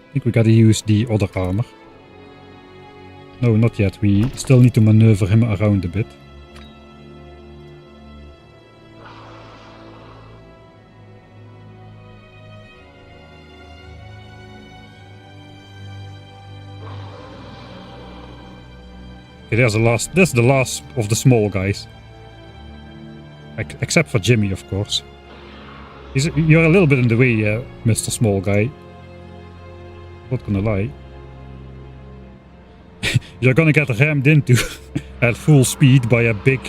Speaker 1: I think we gotta use the other armor. No, not yet. We still need to maneuver him around a bit. Okay, there's the last of the small guys. Except for Jimmy, of course. You're a little bit in the way, Mr. Small Guy. Not gonna lie. You're gonna get rammed into at full speed by a big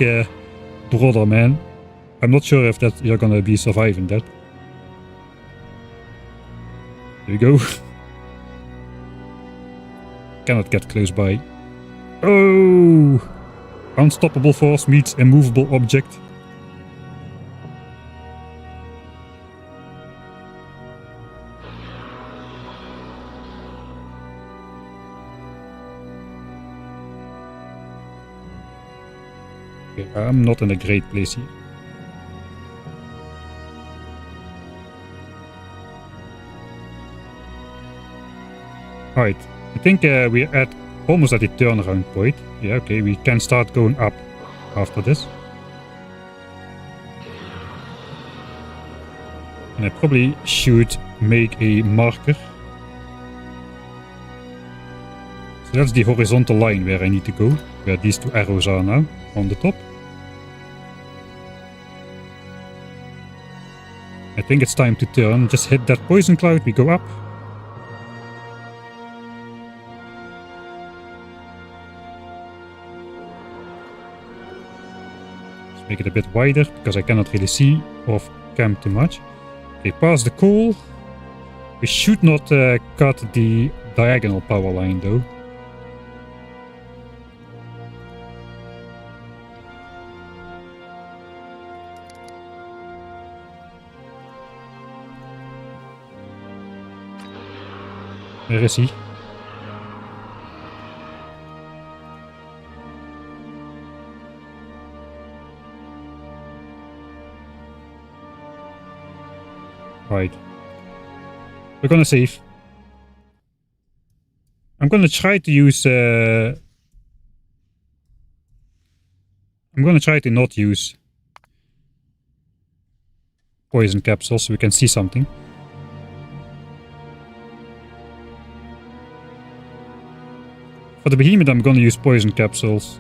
Speaker 1: brother, man. I'm not sure if you're gonna be surviving that. There you go. Cannot get close by. Oh! Unstoppable force meets immovable object. Okay, I'm not in a great place here. Alright, I think we're almost at the turnaround point. Yeah, okay, we can start going up after this. And I probably should make a marker. So that's the horizontal line where I need to go, where these two arrows are now, on the top. I think it's time to turn. Just hit that poison cloud, we go up. Let's make it a bit wider, because I cannot really see off cam too much. Okay, past the coal. We should not cut the diagonal power line though. Where is he? Right. We're gonna save. I'm gonna try to use I'm gonna try to not use poison capsules so we can see something. For the Behemoth I'm gonna use poison capsules.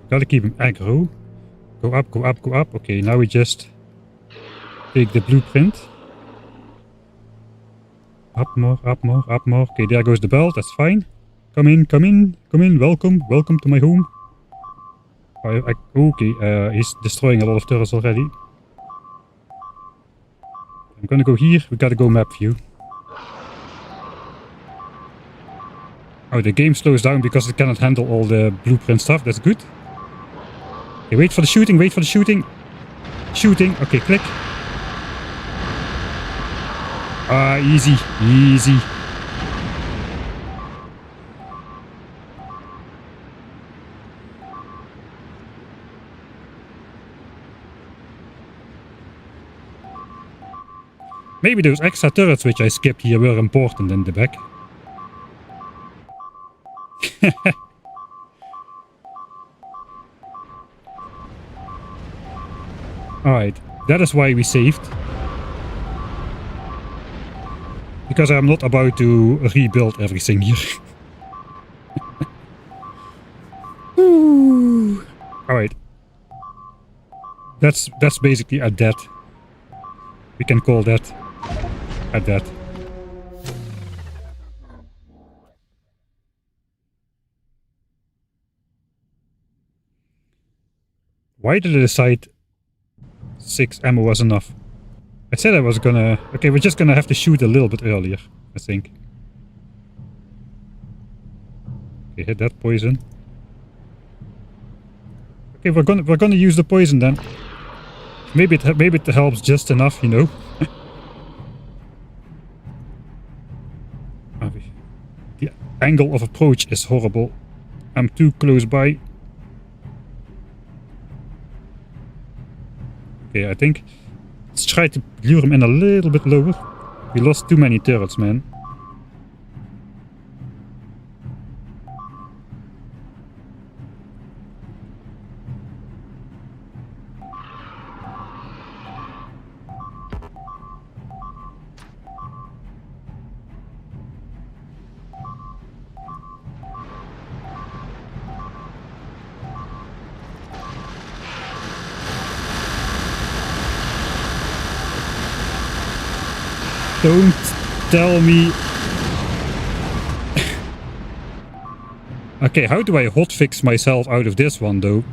Speaker 1: Gotta keep him aggro. Go up, go up, go up. Okay, now we just take the blueprint. Up more, up more, up more. Okay, there goes the belt. That's fine. Come in, come in, come in. Welcome, welcome to my home. Okay, he's destroying a lot of turrets already. I'm gonna go here. We gotta go map view. Oh, the game slows down because it cannot handle all the blueprint stuff. That's good. Okay, wait for the shooting, wait for the shooting. Shooting. Okay, click. Ah, easy, easy. Maybe those extra turrets which I skipped here were important in the back. Alright, that is why we saved. Because I'm not about to rebuild everything here. Alright. That's basically a dead. We can call that a dead. Why did I decide 6 ammo was enough? I said I was gonna... Okay, we're just gonna have to shoot a little bit earlier, I think. Okay, hit that poison. Okay, we're gonna use the poison then. Maybe it helps just enough, you know. The angle of approach is horrible. I'm too close by. Okay, I think let's try to lure him in a little bit lower. We lost too many turrets, man. Don't tell me. Okay, how do I hotfix myself out of this one, though?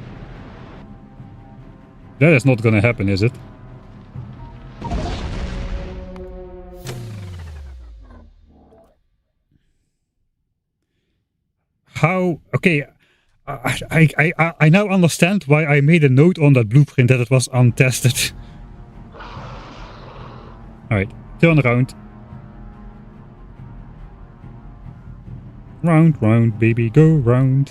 Speaker 1: That is not gonna happen, is it? How? Okay, I now understand why I made a note on that blueprint that it was untested. Alright, turn around. Round, round, baby, go round.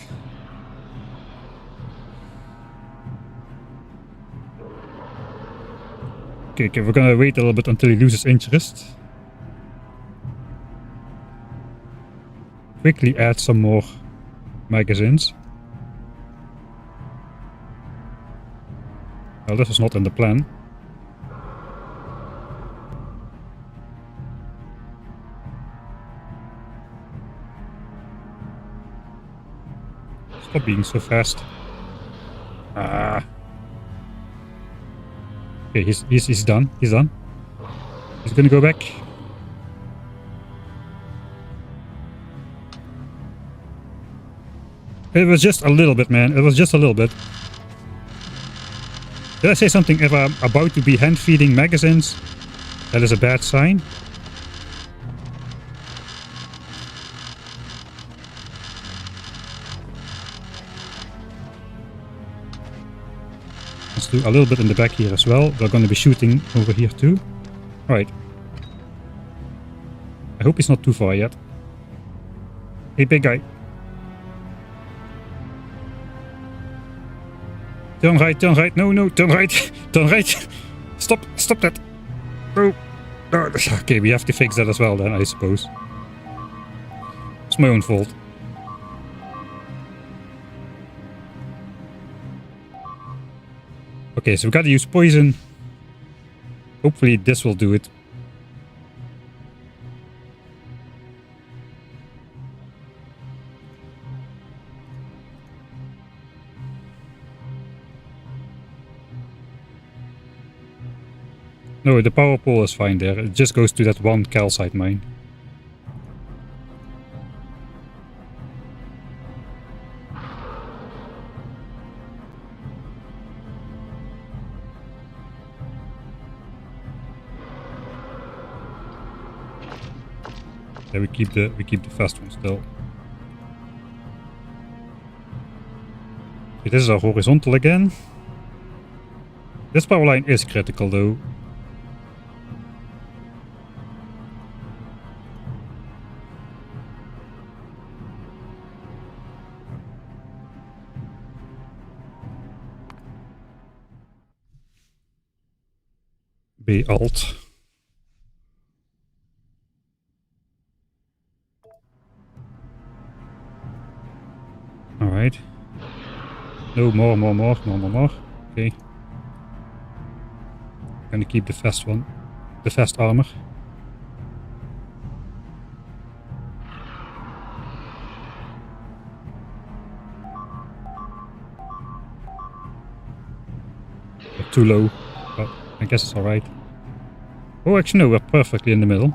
Speaker 1: Okay, we're gonna wait a little bit until he loses interest. Quickly add some more magazines. Well, this is not in the plan. Stop being so fast. Ah. Okay, he's done. He's done. He's gonna go back. It was just a little bit, man. It was just a little bit. Did I say something? If I'm about to be hand feeding magazines, that is a bad sign. Let's do a little bit in the back here as well. We're going to be shooting over here too. Alright. I hope he's not too far yet. Hey, big guy. Turn right, turn right. No, no, turn right. Turn right. Stop, stop that. Oh. Oh. Okay, we have to fix that as well then, I suppose. It's my own fault. Okay, so we gotta use poison. Hopefully this will do it. No, the power pole is fine there. It just goes to that one calcite mine. Yeah, we keep the fast one still. Okay, this is our horizontal again. This power line is critical though. B alt. Alright. No, more. Okay. Gonna keep the fast one. The fast armor. We're too low, but I guess it's alright. Oh, actually no, we're perfectly in the middle.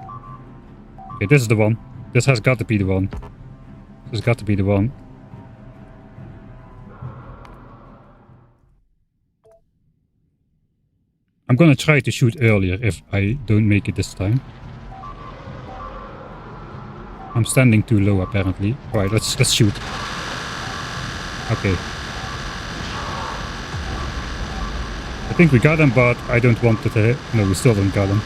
Speaker 1: Okay, this is the one. This has got to be the one. This has got to be the one. I'm gonna try to shoot earlier if I don't make it this time. I'm standing too low apparently. Alright, let's shoot. Okay. I think we got him, but I don't want to... No, we still don't got him.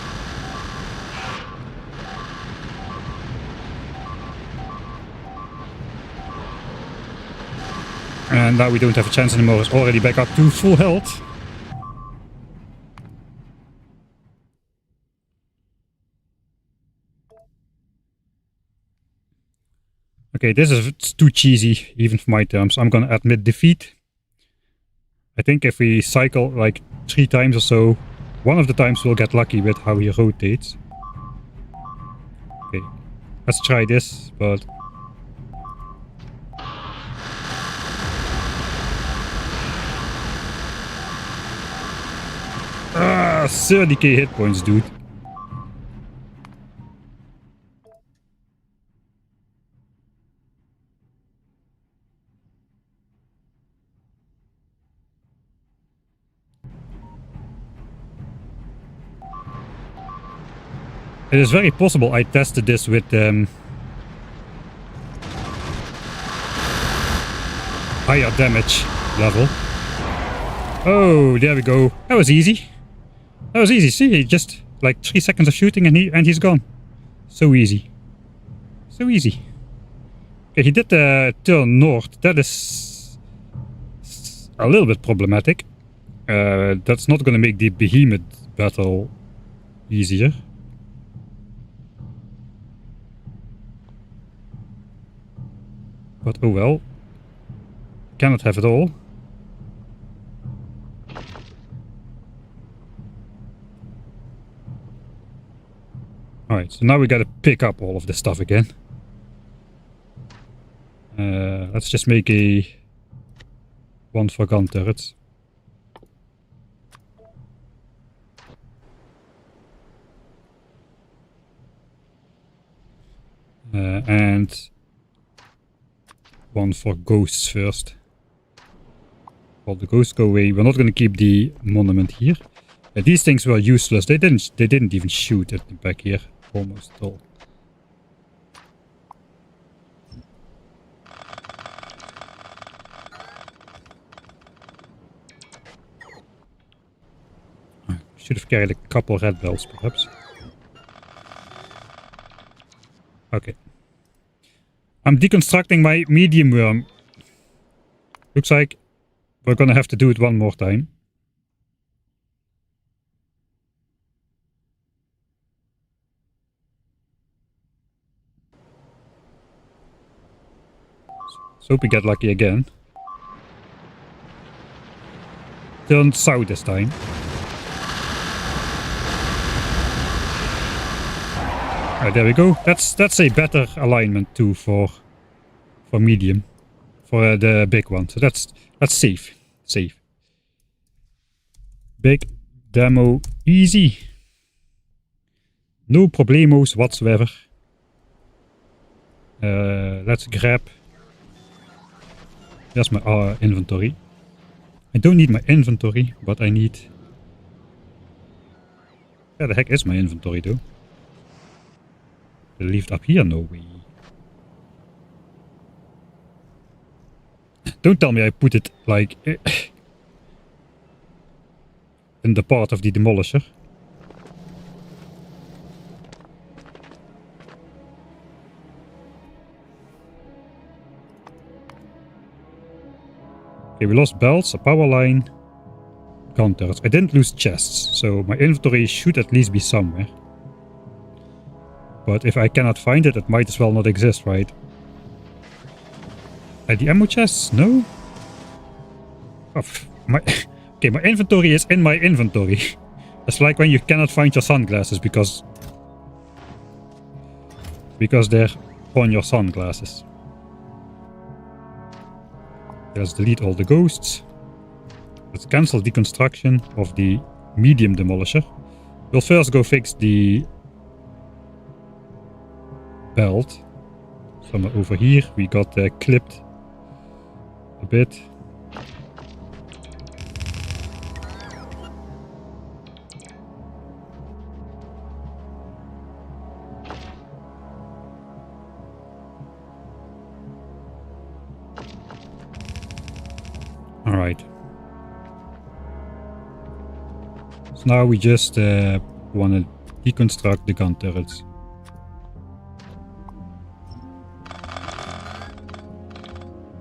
Speaker 1: And now we don't have a chance anymore. It's already back up to full health. Okay, this is too cheesy, even for my terms. I'm gonna admit defeat. I think if we cycle like 3 times or so, one of the times we'll get lucky with how he rotates. Okay, let's try this, but... Ah, 30k hit points, dude. It is very possible I tested this with higher damage level. Oh, there we go. That was easy. That was easy. See, just like 3 seconds of shooting and he's gone. So easy. So easy. Okay, he did turn north. That is a little bit problematic. That's not going to make the Behemoth battle easier. But oh well. Cannot have it all. Alright, so now we gotta pick up all of this stuff again. Let's just make a 1 for gun turrets. And one for ghosts first. All the ghosts go away. We're not going to keep the monument here. These things were useless. They didn't even shoot at the back here almost at all. Should have carried a couple red bells, perhaps. Okay. I'm deconstructing my medium worm. Looks like we're gonna have to do it one more time. So hope we get lucky again. Turn south this time. Alright, there we go. That's a better alignment too for medium, for the big one. So that's safe. Safe. Big demo, easy. No problemos whatsoever. Let's grab. There's my inventory. I don't need my inventory, but I need. Where the heck is my inventory though? They left up here? No way. Don't tell me I put it like in the part of the Demolisher. Okay, we lost belts, a power line, gun turrets. I didn't lose chests, so my inventory should at least be somewhere. But if I cannot find it, it might as well not exist, right? The ammo chests? No? Oh, okay, my inventory is in my inventory. It's like when you cannot find your sunglasses because they're on your sunglasses. Let's delete all the ghosts. Let's cancel deconstruction of the medium Demolisher. We'll first go fix the belt. Somewhere over here. We got clipped a bit. Alright. So now we just want to deconstruct the gun turrets.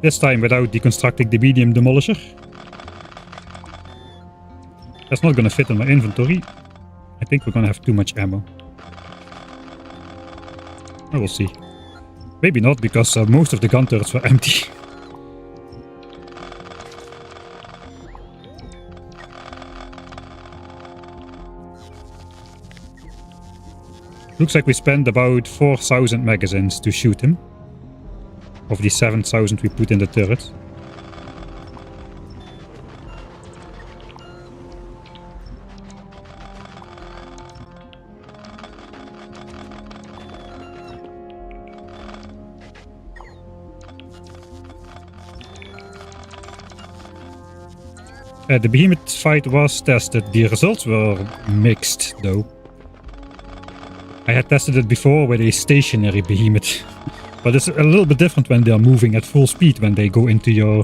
Speaker 1: This time without deconstructing the medium Demolisher. That's not going to fit in my inventory. I think we're going to have too much ammo. I will see. Maybe not, because most of the gun turrets were empty. Looks like we spent about 4,000 magazines to shoot him. Of the 7,000 we put in the turret. The Behemoth fight was tested. The results were mixed though. I had tested it before with a stationary Behemoth. But it's a little bit different when they're moving at full speed, when they go into your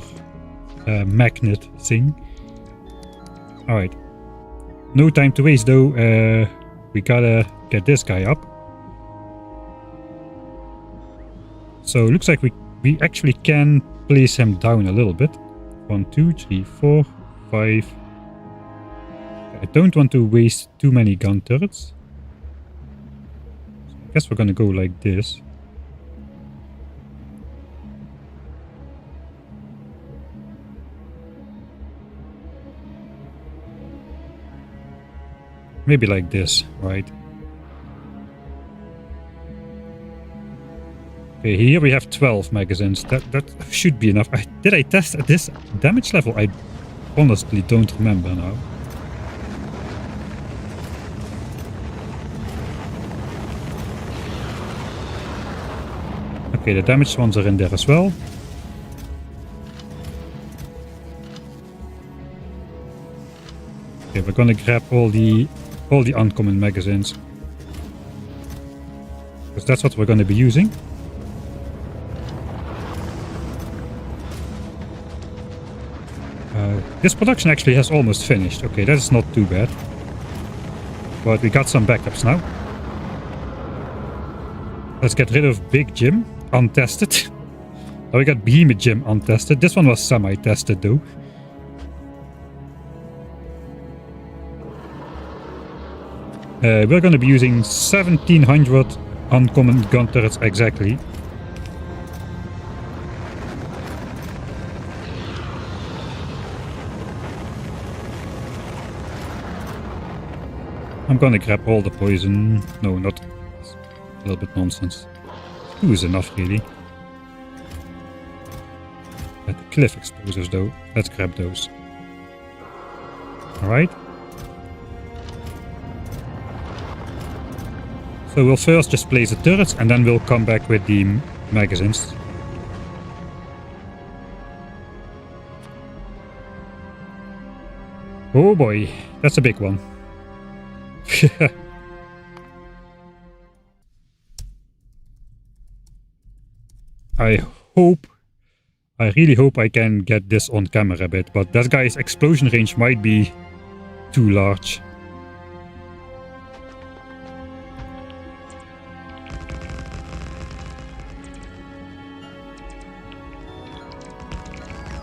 Speaker 1: magnet thing. Alright. No time to waste though. We gotta get this guy up. So it looks like we actually can place him down a little bit. 1, 2, 3, 4, 5. I don't want to waste too many gun turrets. So I guess we're gonna go like this. Maybe like this, right? Okay, here we have 12 magazines. That should be enough. Did I test at this damage level? I honestly don't remember now. Okay, the damaged ones are in there as well. Okay, we're gonna grab all the uncommon magazines. Because that's what we're gonna be using. This production actually has almost finished. Okay, that is not too bad. But we got some backups now. Let's get rid of Big Jim, untested. Now we got Behemoth Jim untested. This one was semi-tested though. We're going to be using 1700 uncommon gun turrets exactly. I'm gonna grab all the poison. No, not. It's a little bit nonsense. 2 is enough, really. At the cliff explosives, though. Let's grab those. Alright. So we'll first just place the turrets and then we'll come back with the magazines. Oh boy, that's a big one. I really hope I can get this on camera a bit, but that guy's explosion range might be too large.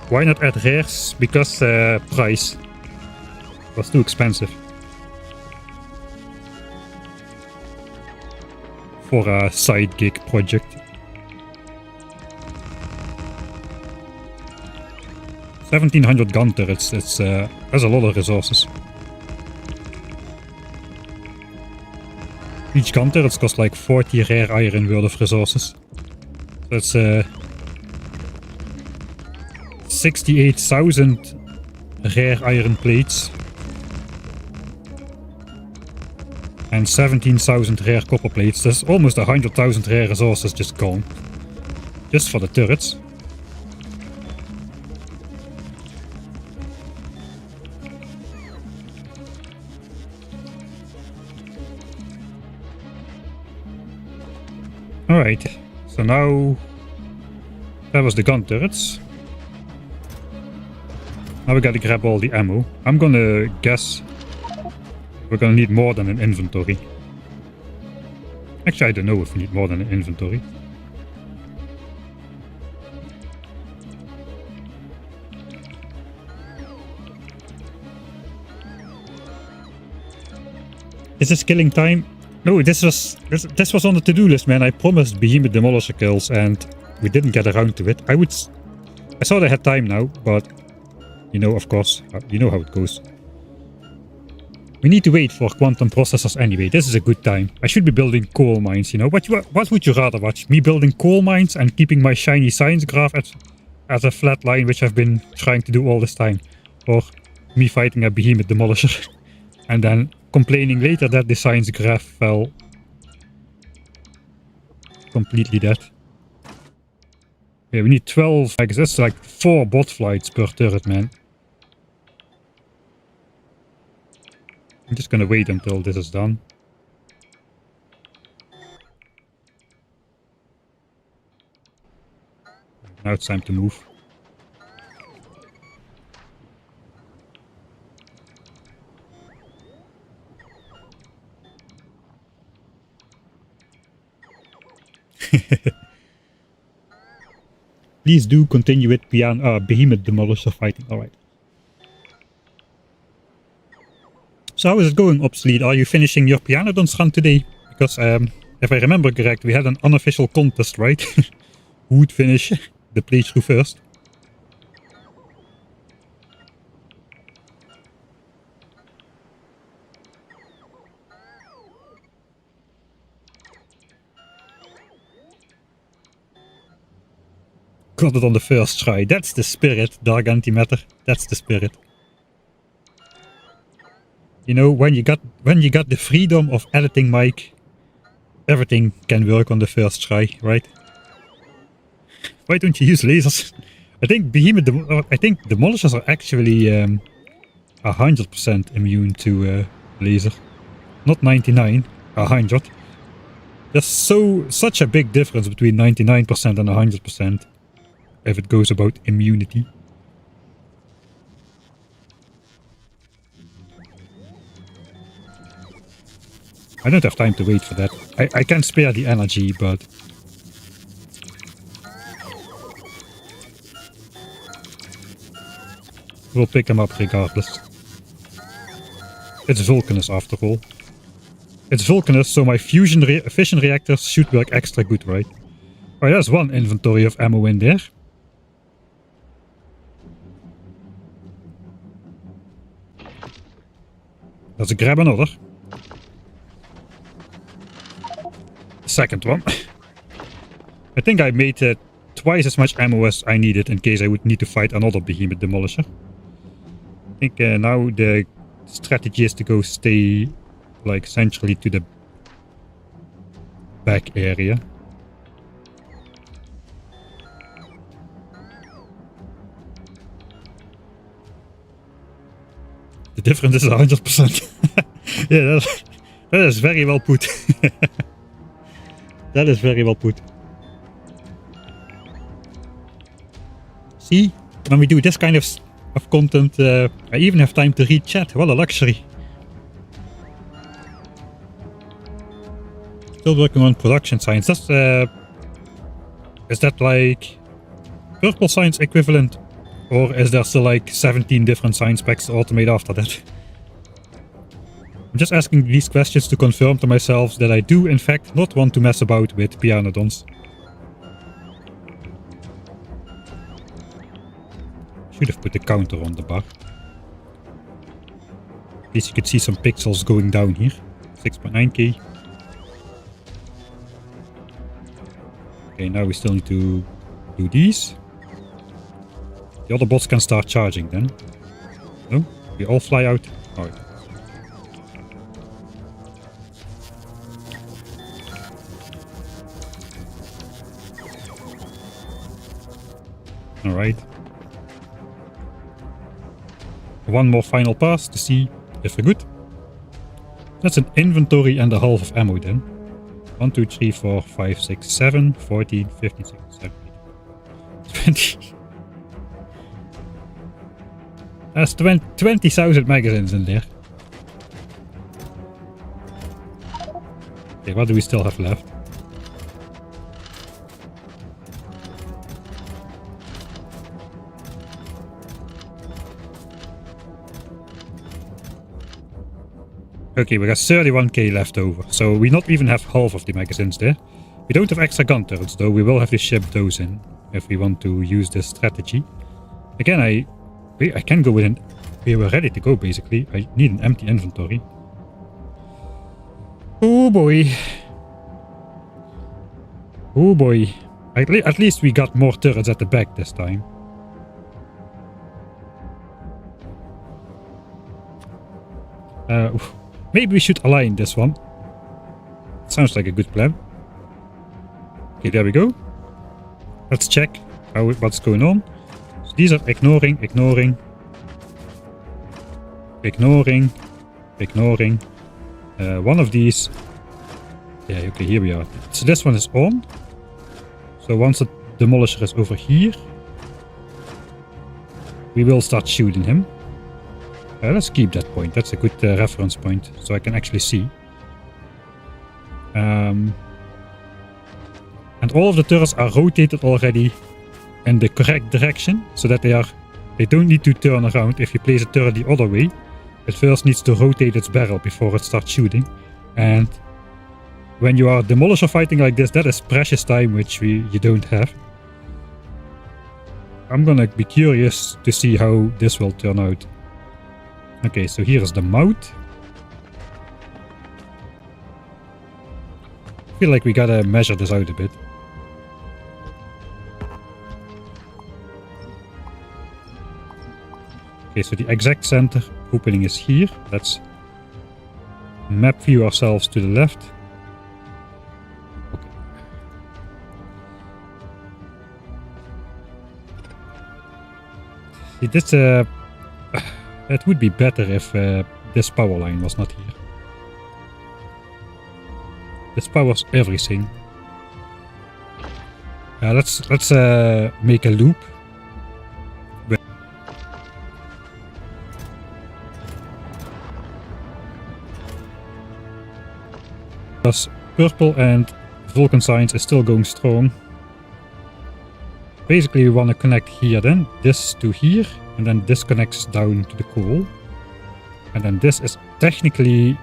Speaker 1: Why not add rares? Because price was too expensive for a side gig project. 1700 gun turrets, that's a lot of resources. Each gun turret costs like 40 rare iron worth of resources. That's 68,000 rare iron plates. And 17,000 rare copper plates. There's almost 100,000 rare resources just gone. Just for the turrets. Alright, so now that was the gun turrets. Now we gotta grab all the ammo. I'm gonna guess we're gonna need more than an inventory. Actually, I don't know if we need more than an inventory. Is this killing time? No, this was on the to-do list, man. I promised Behemoth Demolisher kills and we didn't get around to it. I thought I had time now, but you know, of course, you know how it goes. We need to wait for quantum processors anyway. This is a good time. I should be building coal mines, you know. What would you rather watch? Me building coal mines and keeping my shiny science graph at a flat line, which I've been trying to do all this time? Or me fighting a Behemoth Demolisher and then complaining later that the science graph fell completely dead. Okay, we need 12. Like, that's like 4 bot flights per turret, man. I'm just gonna wait until this is done. Now it's time to move. Please do continue with Behemoth Demolisher fighting. Alright. So how is it going, Obsolete? Are you finishing your Pianodons run today? Because if I remember correct, we had an unofficial contest, right? Who would finish the playthrough first? Got it on the first try. That's the spirit, Dark Antimatter. That's the spirit. You know, when you got the freedom of editing mic, everything can work on the first try, right? Why don't you use lasers? I think Demolishers are actually 100% immune to laser. Not 99, 100. There's such a big difference between 99% and 100% if it goes about immunity. I don't have time to wait for that. I can spare the energy, but... we'll pick them up regardless. It's Vulcanus after all. It's Vulcanus, so my fission reactors should work extra good, right? Oh, there's one inventory of ammo in there. Let's grab another. Second one. I think I made twice as much ammo as I needed in case I would need to fight another Behemoth Demolisher. I think now the strategy is to go stay like centrally to the back area. The difference is 100%. Yeah, that is very well put. That is very well put. See, when we do this kind of content, I even have time to read chat. What a luxury. Still working on production science. That's is that like purple science equivalent, or is there still like 17 different science packs to automate after that? I'm just asking these questions to confirm to myself that I do in fact not want to mess about with pianodons. Should have put the counter on the bar. At least you could see some pixels going down here. 6.9k. Okay, now we still need to do these. The other bots can start charging then. No? We all fly out. Alright. Alright. One more final pass to see if we're good. That's an inventory and a half of ammo then. 1, 2, 3, 4, 5, 6, 7, 14, 15, 16, 17, 20. That's 20,000 magazines in there. Okay, what do we still have left? Okay, we got 31k left over, so we not even have half of the magazines there. We don't have extra gun turrets though, we will have to ship those in if we want to use this strategy. Again, I can go with an... we were ready to go basically. I need an empty inventory. Oh boy. Oh boy. At least we got more turrets at the back this time. Maybe we should align this one. Sounds like a good plan. Okay, there we go. Let's check what's going on. So these are ignoring. One of these... yeah, okay, here we are. So this one is on. So once the Demolisher is over here, we will start shooting him. Let's keep that point. That's a good reference point, so I can actually see. And all of the turrets are rotated already in the correct direction, so that they don't need to turn around. If you place a turret the other way, it first needs to rotate its barrel before it starts shooting. And when you are Demolisher fighting like this, that is precious time which you don't have. I'm gonna be curious to see how this will turn out. Okay, so here is the mouth. I feel like we gotta measure this out a bit. Okay, so the exact center opening is here. Let's map view ourselves to the left. Okay. See, this It would be better if this power line was not here. This powers everything. Let's make a loop. Because purple and Vulcan science is still going strong. Basically we want to connect here then, this to here, and then this connects down to the core. And then this is technically...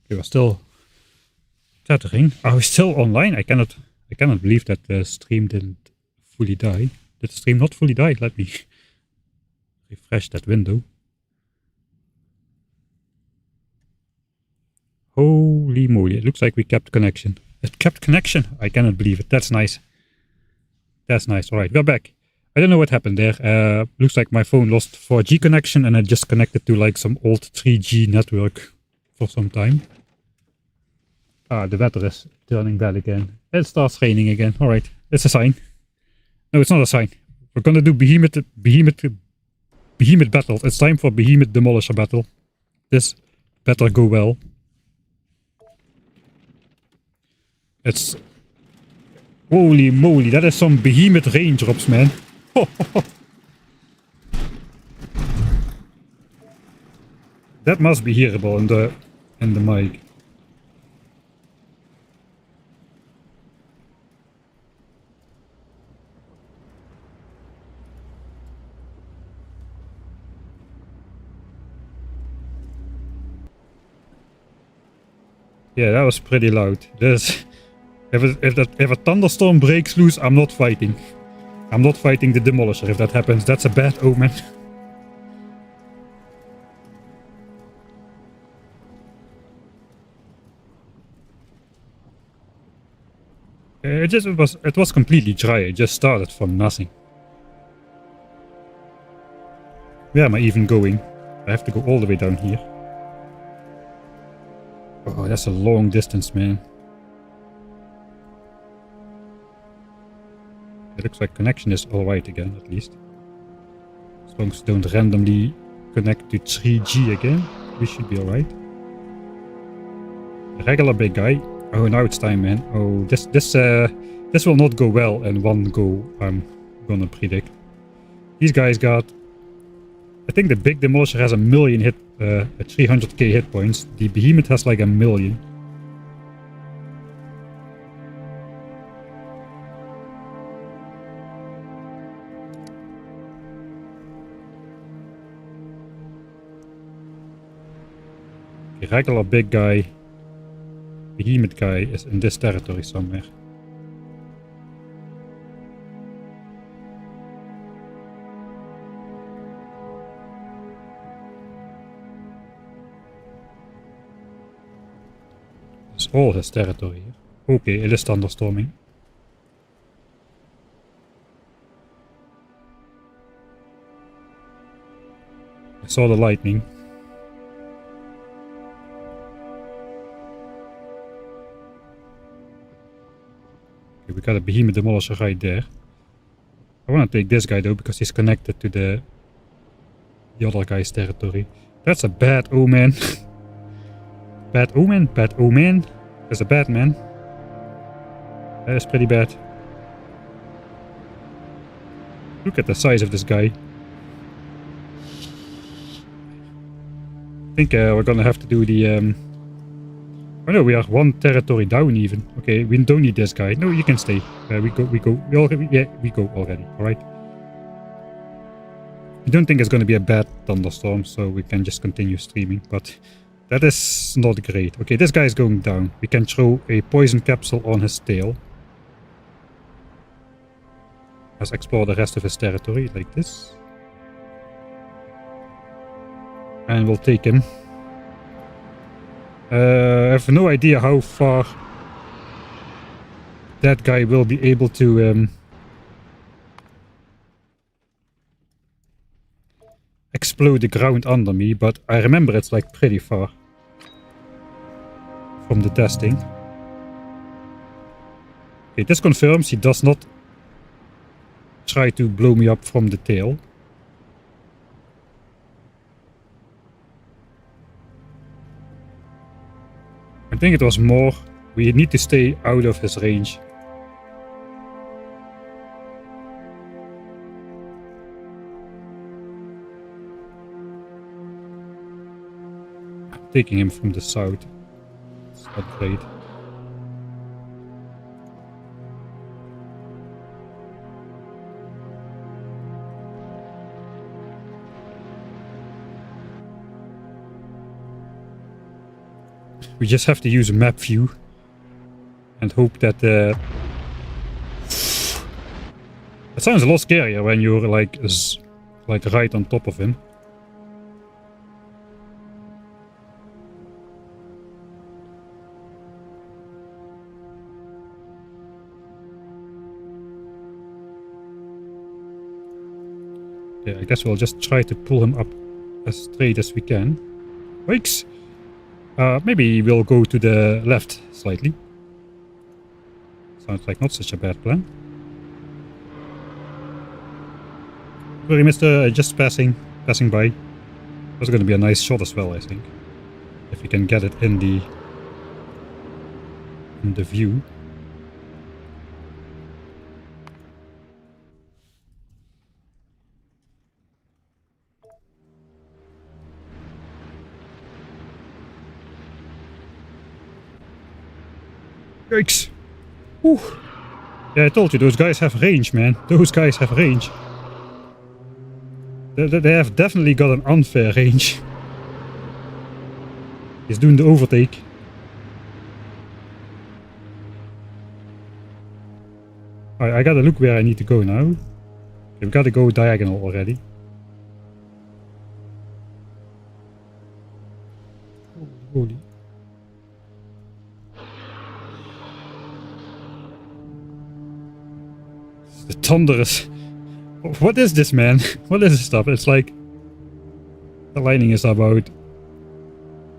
Speaker 1: Okay, we're still chattering. Are we still online? I cannot believe that the stream didn't fully die. Did the stream not fully die? Let me refresh that window. Holy moly, it looks like we kept connection. It kept connection? I cannot believe it. That's nice. That's nice. Alright, we're back. I don't know what happened there. Looks like my phone lost 4G connection and I just connected to like some old 3G network for some time. Ah, the weather is turning bad again. It starts raining again. Alright, it's a sign. No, it's not a sign. We're gonna do Behemoth battle. It's time for Behemoth Demolisher battle. This better go well. It's... Holy moly, that is some Behemoth raindrops, man. That must be hearable in the mic. Yeah, that was pretty loud. This, if a thunderstorm breaks loose, I'm not fighting. I'm not fighting the Demolisher if that happens. That's a bad omen. It was completely dry. It just started from nothing. Where am I even going? I have to go all the way down here. Oh, that's a long distance, man. It looks like connection is alright again, at least. As long as we don't randomly connect to 3G again, we should be alright. Regular big guy. Oh, now it's time, man. Oh, this will not go well in one go, I'm gonna predict. These guys got... I think the big Demolisher has 1 million hit, 300k hit points. The Behemoth has like 1 million. The regular big guy, Behemoth guy is in this territory somewhere. It's all his territory here. Okay, it is thunderstorming. I saw the lightning. Okay, we got a Behemoth Demolisher right there. I want to take this guy though because he's connected to the other guy's territory. That's a bad omen. Bad omen, bad omen. That's a bad man. That is pretty bad. Look at the size of this guy. I think we're gonna have to do the... Oh no, we are one territory down even. Okay, we don't need this guy. No, you can stay. We go already. Alright. I don't think it's gonna be a bad thunderstorm, so we can just continue streaming, but... That is not great. Okay, this guy is going down. We can throw a poison capsule on his tail. Let's explore the rest of his territory like this. And we'll take him. I have no idea how far that guy will be able to explode the ground under me, but I remember it's like pretty far from the testing. Okay, this confirms he does not try to blow me up from the tail. I think it was more, we need to stay out of his range. I'm taking him from the south. It's not great. We just have to use a map view and hope that it sounds a lot scarier when you're like right on top of him. Yeah, I guess we'll just try to pull him up as straight as we can. Wakes! Maybe we'll go to the left slightly. Sounds like not such a bad plan. Sorry, mister, just passing by. That's going to be a nice shot as well, I think. If we can get it in the view. Yikes! Whew. Yeah, I told you, those guys have range, man. Those guys have range. They have definitely got an unfair range. He's doing the overtake. Alright, I gotta look where I need to go now. Okay, we gotta go diagonal already. Holy. The thunderous. What is this, man? What is this stuff? It's like the lightning is about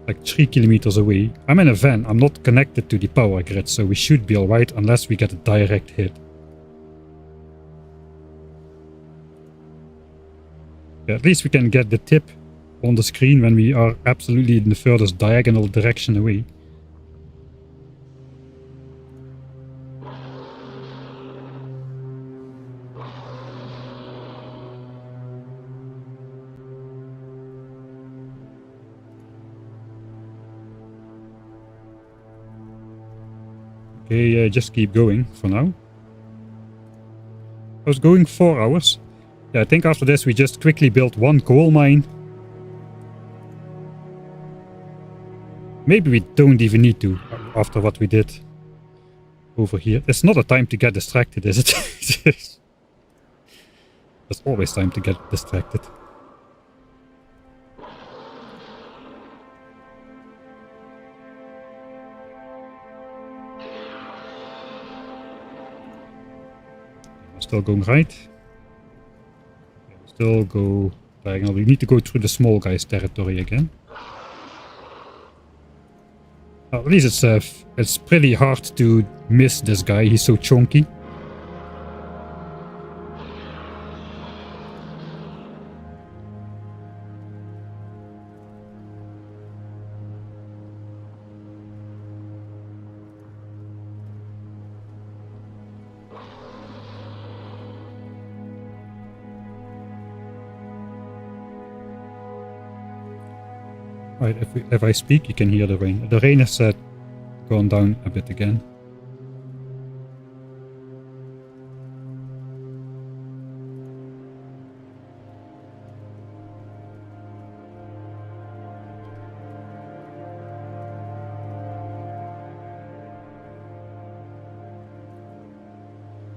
Speaker 1: like 3 kilometers away. I'm in a van. I'm not connected to the power grid, so we should be alright unless we get a direct hit. Yeah, at least we can get the tip on the screen when we are absolutely in the furthest diagonal direction away. Okay, just keep going for now. I was going 4 hours. Yeah, I think after this we just quickly built 1 coal mine. Maybe we don't even need to after what we did over here. It's not a time to get distracted, is it? There's always time to get distracted. Still going right. Still go diagonal. We need to go through the small guy's territory again. At least it's pretty hard to miss this guy. He's so chunky. Right, if I speak, you can hear the rain. The rain has gone down a bit again.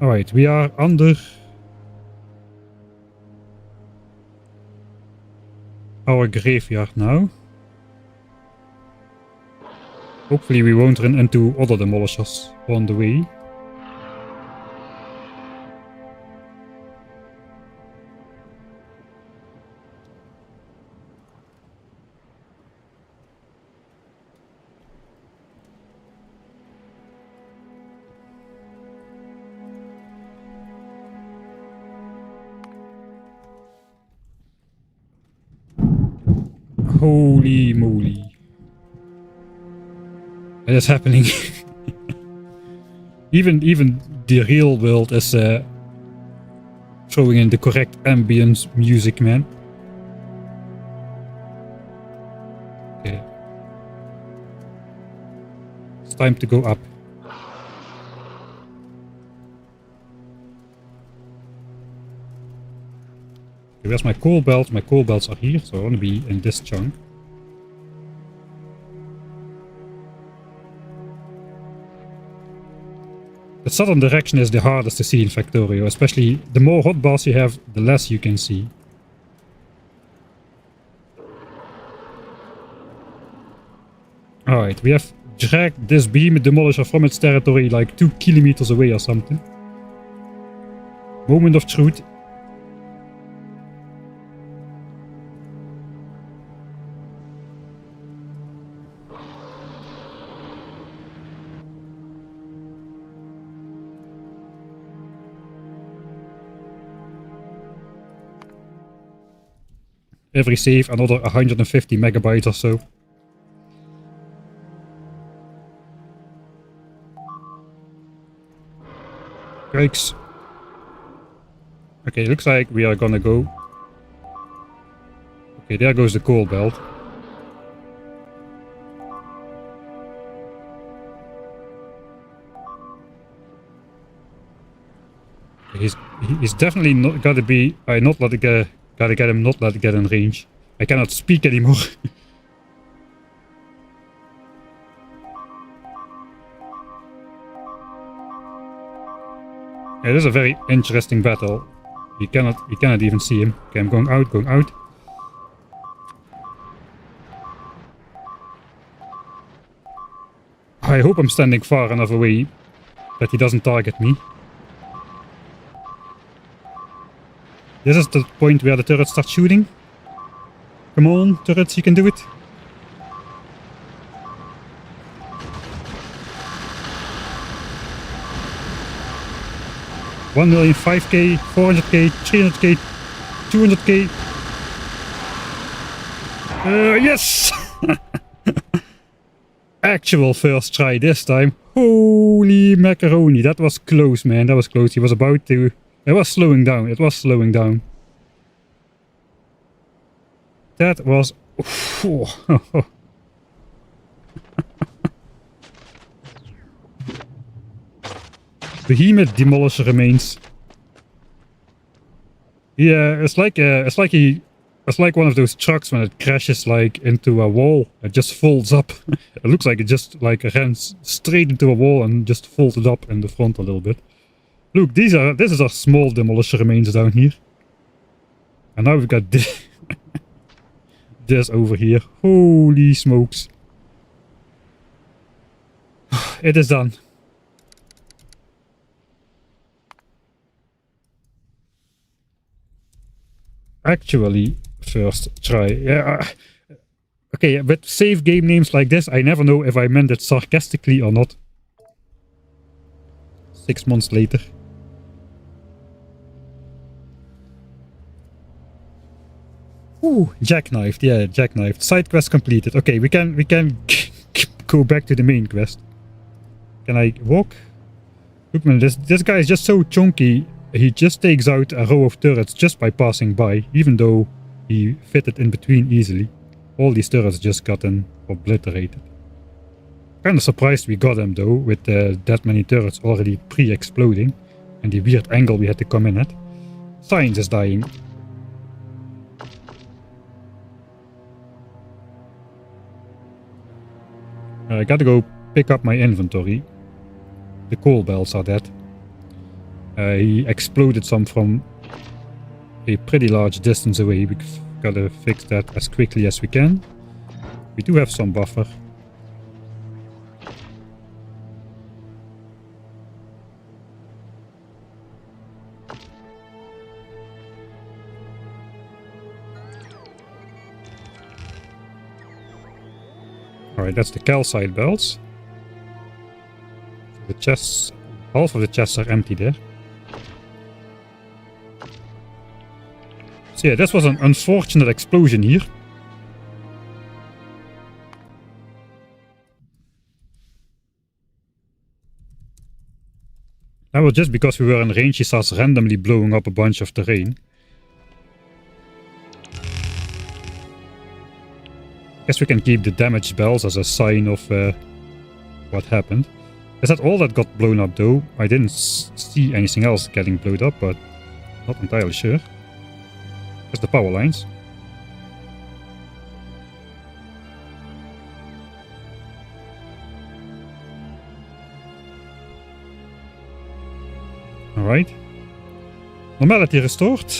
Speaker 1: Alright, we are under our graveyard now. Hopefully we won't run into other demolishers on the way. Holy moly. It is happening. even the real world is throwing in the correct ambience music, man. Okay. It's time to go up. Okay, where's my coal belt? My coal belts are here, so I want to be in this chunk. The southern direction is the hardest to see in Factorio, especially the more hotbars you have, the less you can see. Alright, we have dragged this Behemoth Demolisher from its territory like 2 kilometers away or something. Moment of truth. Every save another 150 megabytes or so. Yikes. Okay, looks like we are gonna go. Okay, there goes the coal belt. He's definitely not gotta be. Not let it get. Gotta get him, not let it get in range. I cannot speak anymore. It is a very interesting battle. You cannot even see him. Okay, I'm going out, going out. I hope I'm standing far enough away that he doesn't target me. This is the point where the turrets start shooting. Come on, turrets, you can do it. $1 million, 5k, 400k, 300k, 200k. Yes! Actual first try this time. Holy macaroni, that was close, man. That was close. He was about to... It was slowing down. It was slowing down. That was... Behemoth Demolisher remains. Yeah, it's like one of those trucks when it crashes like into a wall. It just folds up. It looks like it just like ran straight into a wall and just folded up in the front a little bit. Look, this is our small Demolisher remains down here. And now we've got this, this over here. Holy smokes. It is done. Actually, first try. Yeah. Okay, with save game names like this, I never know if I meant it sarcastically or not. 6 months later. Ooh, jackknifed. Yeah, jackknifed. Side quest completed. Okay, we can go back to the main quest. Can I walk? Look, man, this guy is just so chunky. He just takes out a row of turrets just by passing by, even though he fitted in between easily. All these turrets just gotten obliterated. Kinda surprised we got them though, with that many turrets already pre-exploding, and the weird angle we had to come in at. Science is dying. I gotta go pick up my inventory. The coal belts are dead. He exploded some from a pretty large distance away. We've gotta fix that as quickly as we can. We do have some buffer. Alright, that's the calcite belts. The chests, half of the chests are empty there. So yeah, this was an unfortunate explosion here. That was just because we were in range, he starts randomly blowing up a bunch of terrain. Guess we can keep the damaged bells as a sign of what happened. Is that all that got blown up though? I didn't see anything else getting blown up, but not entirely sure. Just the power lines. Alright. Normality restored.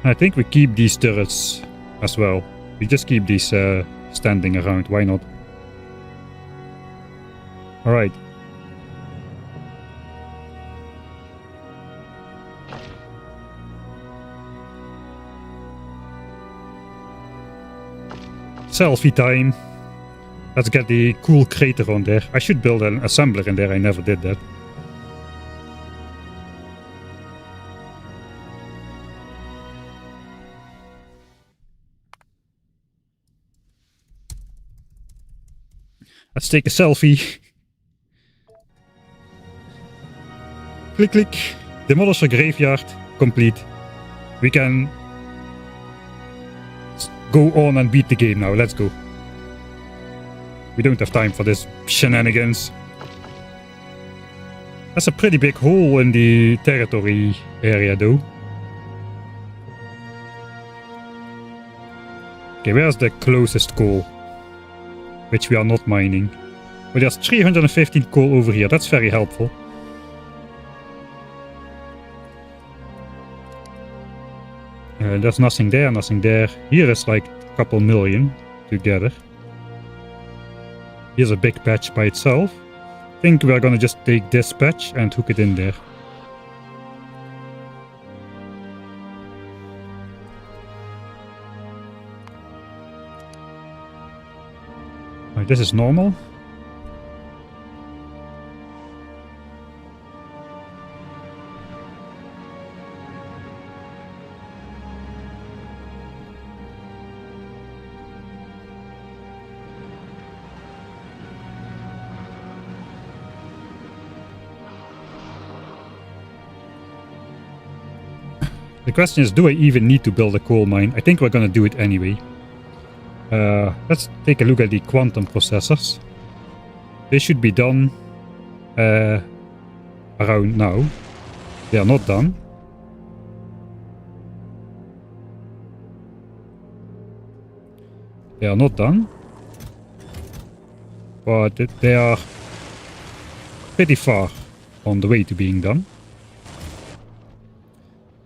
Speaker 1: I think we keep these turrets as well. We just keep these standing around, why not? Alright. Selfie time. Let's get the cool crater on there. I should build an assembler in there, I never did that. Let's take a selfie. Click, click. Demolisher graveyard complete. We can go on and beat the game now. Let's go. We don't have time for this shenanigans. That's a pretty big hole in the territory area though. Okay, where's the closest coal? Which we are not mining. But there's 315 coal over here. That's very helpful. There's nothing there, nothing there. Here is like a couple million together. Here's a big patch by itself. I think we're gonna just take this patch and hook it in there. Right, this is normal. The question is, do I even need to build a coal mine? I think we're gonna do it anyway. Let's take a look at the quantum processors. They should be done around now. They are not done. They are not done. But they are pretty far on the way to being done.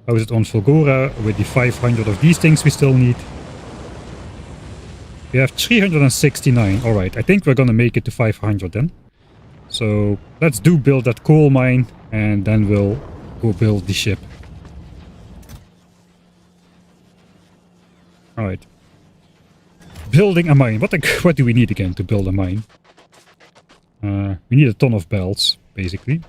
Speaker 1: How is it on Fulgora with the 500 of these things we still need? We have 369. Alright, I think we're gonna make it to 500 then. So let's build that coal mine and then we'll go build the ship. Alright. Building a mine. What do we need again to build a mine? We need a ton of belts, basically.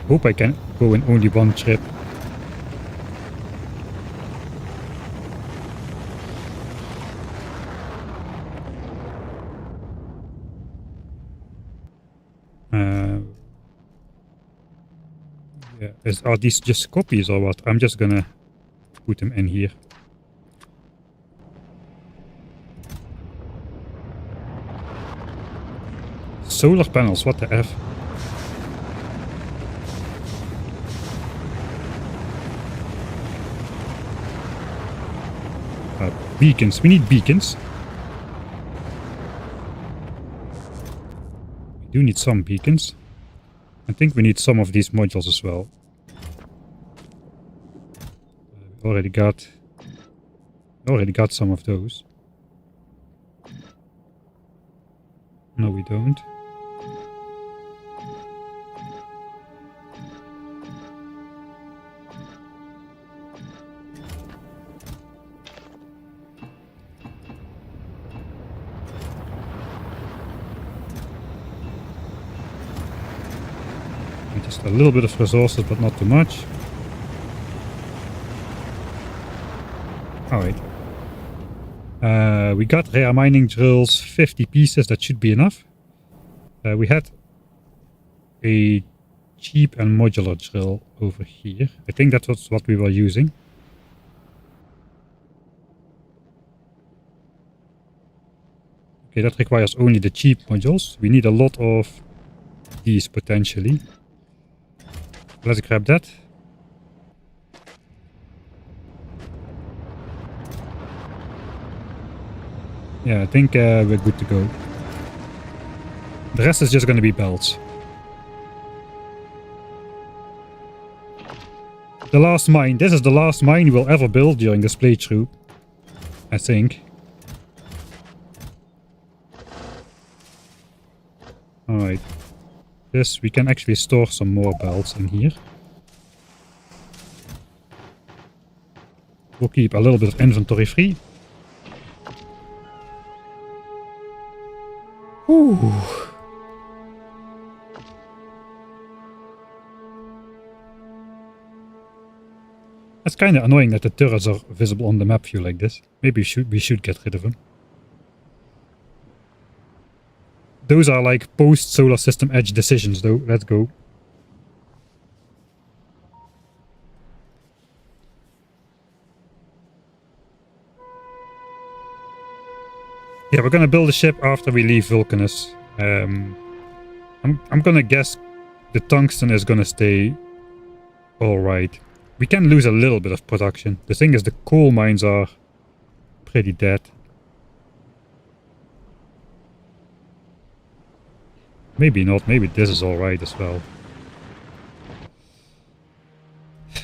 Speaker 1: Hope I can go in only one trip. Yeah, are these just copies or what? I'm just gonna put them in here. Solar panels, what the F? Beacons. We need beacons. We do need some beacons. I think we need some of these modules as well. We already got some of those. No, we don't. Just a little bit of resources, but not too much. Alright. We got rare mining drills, 50 pieces, that should be enough. We had a cheap and modular drill over here. I think that was what we were using. Okay, that requires only the cheap modules. We need a lot of these potentially. Let's grab that. Yeah, I think we're good to go. The rest is just going to be belts. The last mine. This is the last mine we'll ever build during this playthrough, I think. Alright. This, we can actually store some more belts in here. We'll keep a little bit of inventory free. Ooh. It's kind of annoying that the turrets are visible on the map view like this. Maybe we should get rid of them. Those are like post-solar system edge decisions though. Let's go. Yeah, we're gonna build a ship after we leave Vulcanus. I'm gonna guess the tungsten is gonna stay alright. We can lose a little bit of production. The thing is, the coal mines are pretty dead. Maybe not. Maybe this is alright as well.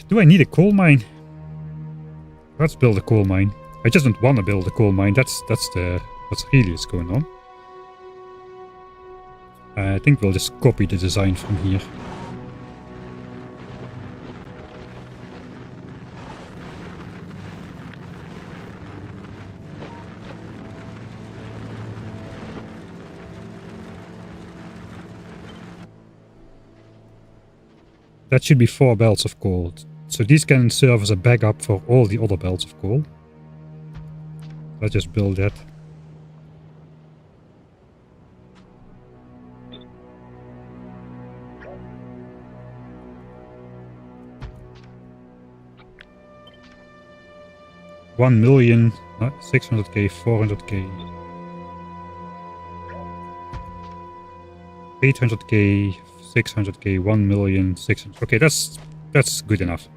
Speaker 1: Do I need a coal mine? Let's build a coal mine. I just don't want to build a coal mine. That's what's really is going on. I think we'll just copy the design from here. That should be 4 belts of coal. So these can serve as a backup for all the other belts of coal. Let's just build that. $1 million, 600k, 400k, 800k, 600k, 1 million, 600. Okay, that's good enough.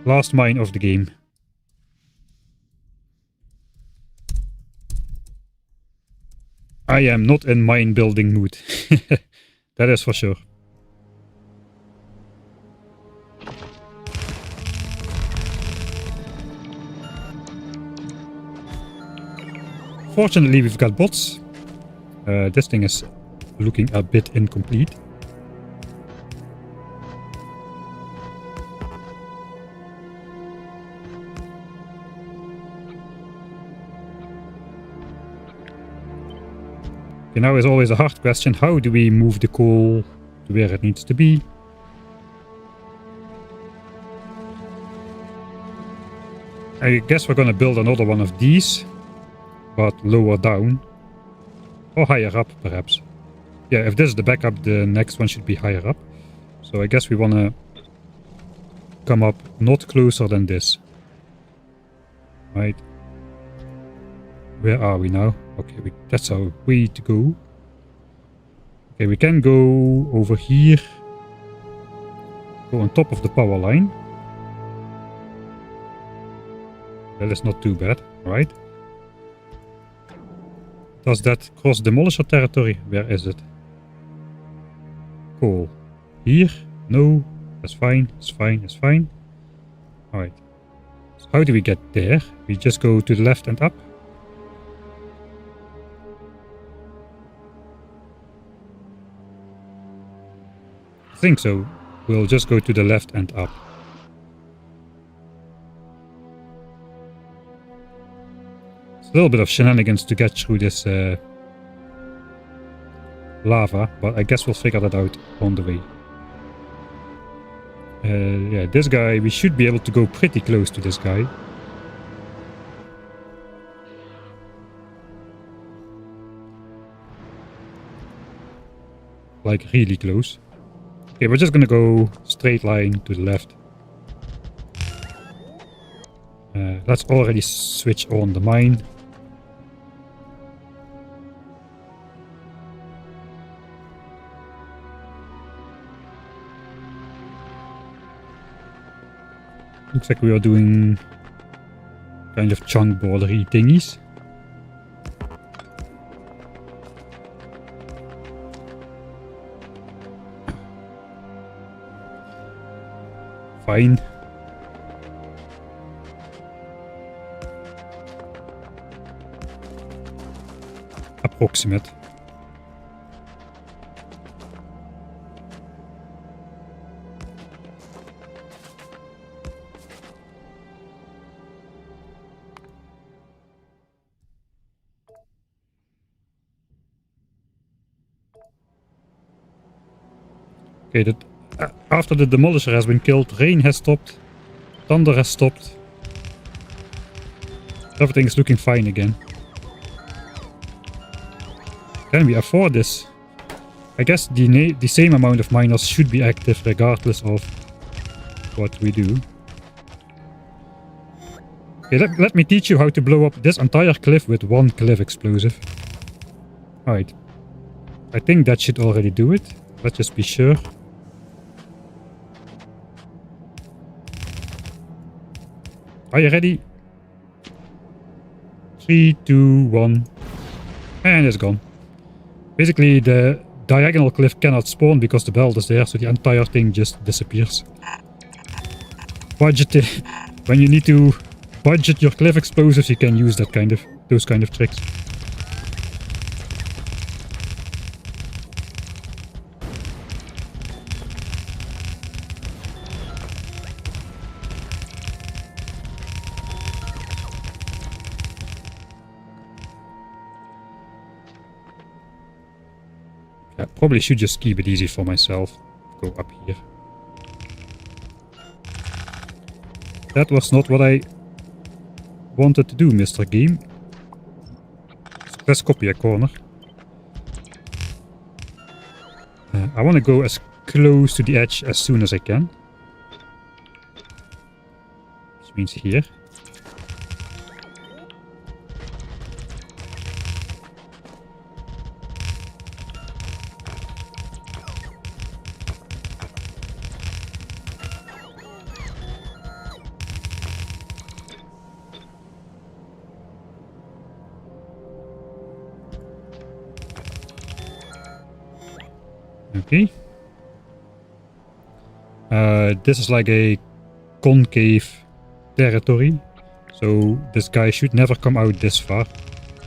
Speaker 1: Last mine of the game. I am not in mine building mood. That is for sure. Fortunately, we've got bots. This thing is looking a bit incomplete. Okay, now is always a hard question. How do we move the coal to where it needs to be? I guess we're gonna build another one of these, but lower down. Or higher up, perhaps. Yeah, if this is the backup, the next one should be higher up. So I guess we want to come up not closer than this. Right. Where are we now? Okay, that's our way to go. Okay, we can go over here. Go on top of the power line. That is not too bad, right? Does that cross Demolisher territory? Where is it? Cool. Here? No. That's fine. It's fine. It's fine. Alright. So how do we get there? We just go to the left and up? I think so. We'll just go to the left and up. It's a little bit of shenanigans to get through this lava, but I guess we'll figure that out on the way. Yeah, this guy, we should be able to go pretty close to this guy. Like really close. Okay, we're just gonna go straight line to the left. Let's already switch on the mine. Looks like we are doing kind of chunk bordery thingies. Fine. Approximate. Okay, after the Demolisher has been killed, rain has stopped, thunder has stopped. Everything is looking fine again. Can we afford this? I guess the same amount of miners should be active regardless of what we do. Okay, let me teach you how to blow up this entire cliff with one cliff explosive. Alright. I think that should already do it. Let's just be sure. Are you ready? 3, 2, 1. And it's gone. Basically, the diagonal cliff cannot spawn because the belt is there, so the entire thing just disappears. Budget it. When you need to budget your cliff explosives, you can use those kind of tricks. I probably should just keep it easy for myself. Go up here. That was not what I wanted to do, Mr. Game. Let's copy a corner. I want to go as close to the edge as soon as I can. Which means here. Okay. This is like a concave territory, so this guy should never come out this far.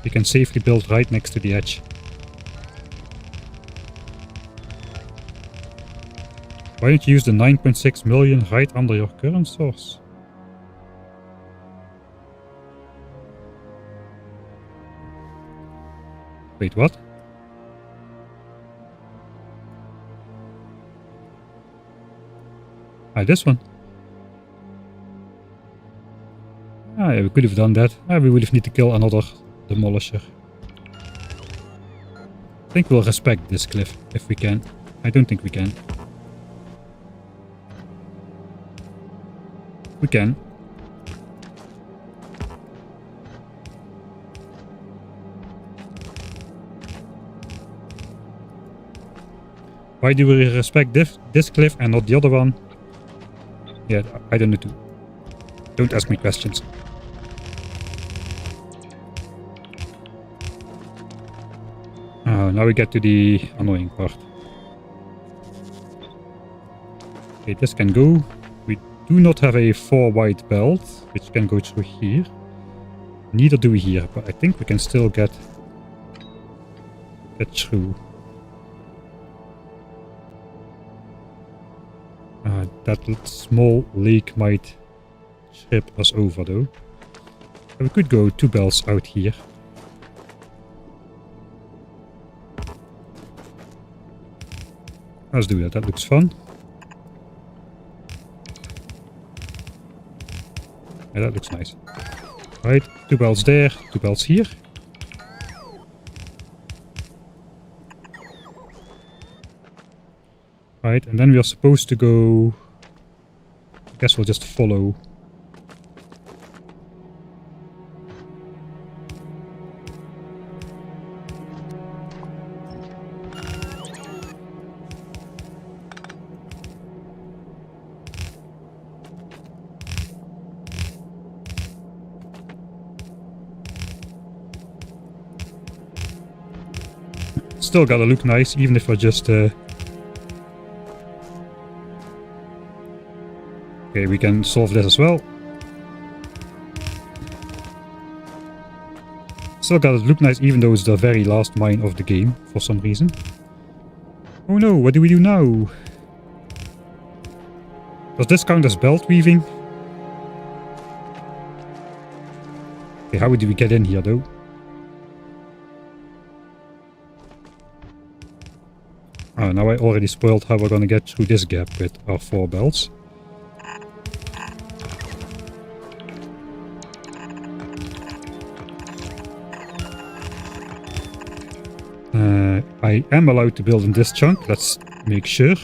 Speaker 1: You can safely build right next to the edge. Why don't you use the 9.6 million right under your current source? Wait, what? Ah, this one. Ah, yeah, we could have done that. Ah, we would have need to kill another Demolisher. I think we'll respect this cliff if we can. I don't think we can. We can. Why do we respect this cliff and not the other one? Yeah, I don't know too. Don't ask me questions. now we get to the annoying part. Okay, this can go. We do not have a 4 wide belt, which can go through here. Neither do we here, but I think we can still get through. That small lake might trip us over though. We could go 2 belts out here. Let's do that, that looks fun. Yeah, that looks nice. Right, 2 belts there, 2 belts here. Right, and then we are supposed to go... I guess we'll just follow. Still gotta look nice, even if we're just... Okay, we can solve this as well. Still gotta look nice, even though it's the very last mine of the game, for some reason. Oh no, what do we do now? Does this count as belt weaving? Okay, how do we get in here though? Oh, now I already spoiled how we're gonna get through this gap with our 4 belts. I am allowed to build in this chunk, let's make sure.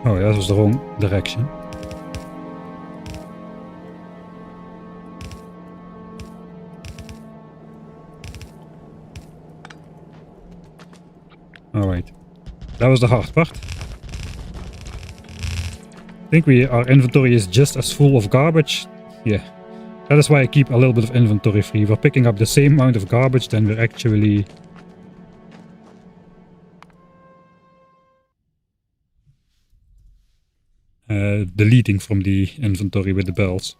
Speaker 1: Oh, yeah, that was the wrong direction. Alright. That was the hard part. I think our inventory is just as full of garbage. Yeah. That is why I keep a little bit of inventory free. We're picking up the same amount of garbage than we're actually... deleting from the inventory with the belts.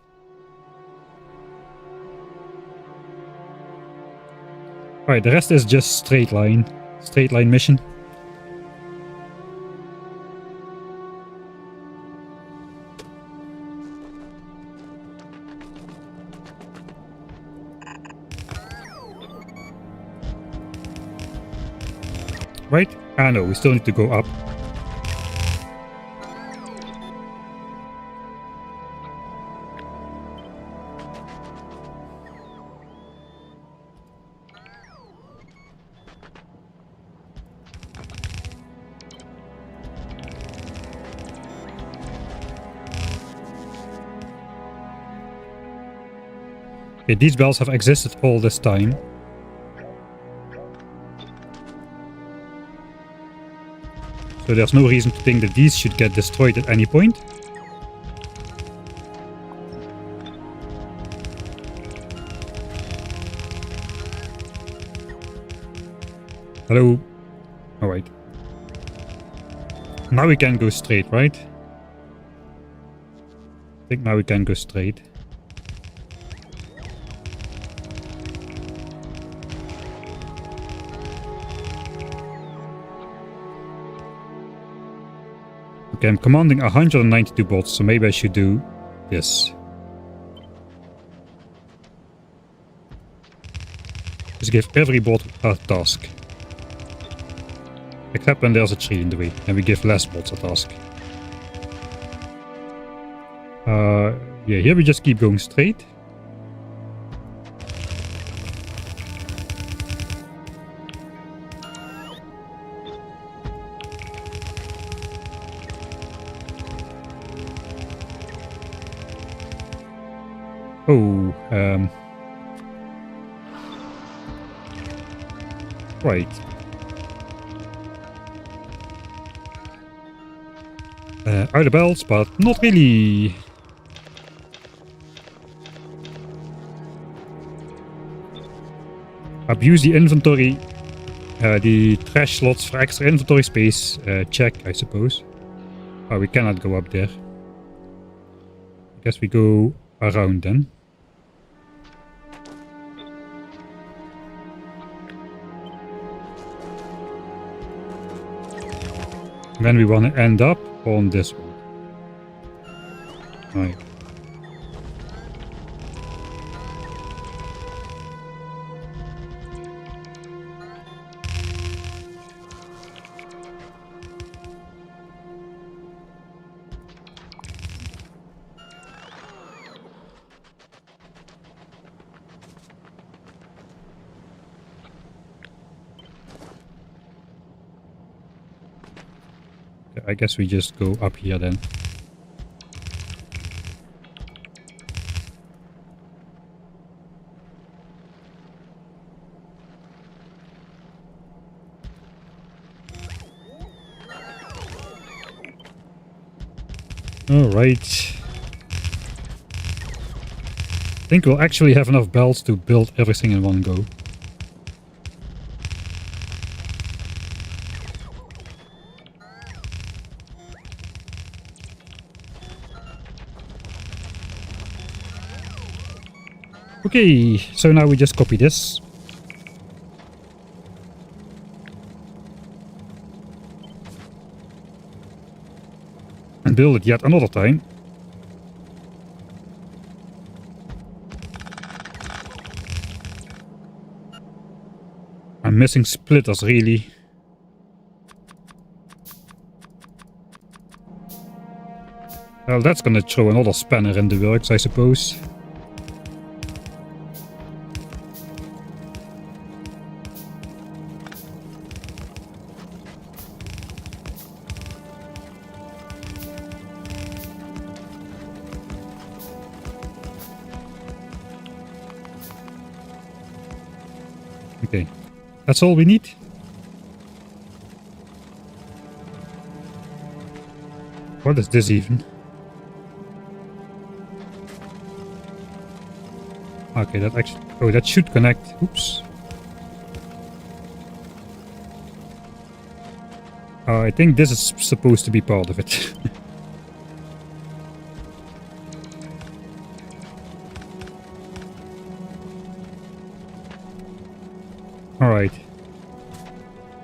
Speaker 1: Alright, the rest is just straight line mission. Right? Ah no, we still need to go up. Okay, these bells have existed all this time. So there's no reason to think that these should get destroyed at any point. Hello. Alright. Now we can go straight, right? I think now we can go straight. Okay, I'm commanding 192 bolts, so maybe I should do this. Just give every bolt a task. Except when there's a tree in the way, and we give less bolts a task. Yeah, here we just keep going straight. Oh, right. Out of belts, but not really. Abuse the inventory. The trash slots for extra inventory space. Check, I suppose. Oh, we cannot go up there. I guess we go around then. Then we want to end up on this one. Right. I guess we just go up here then. Alright. I think we'll actually have enough belts to build everything in one go. Okay, so now we just copy this. And build it yet another time. I'm missing splitters, really. Well, that's gonna throw another spanner in the works, I suppose. Okay, that's all we need. What is this even? Okay, that actually... Oh, that should connect. Oops. I think this is supposed to be part of it. Alright.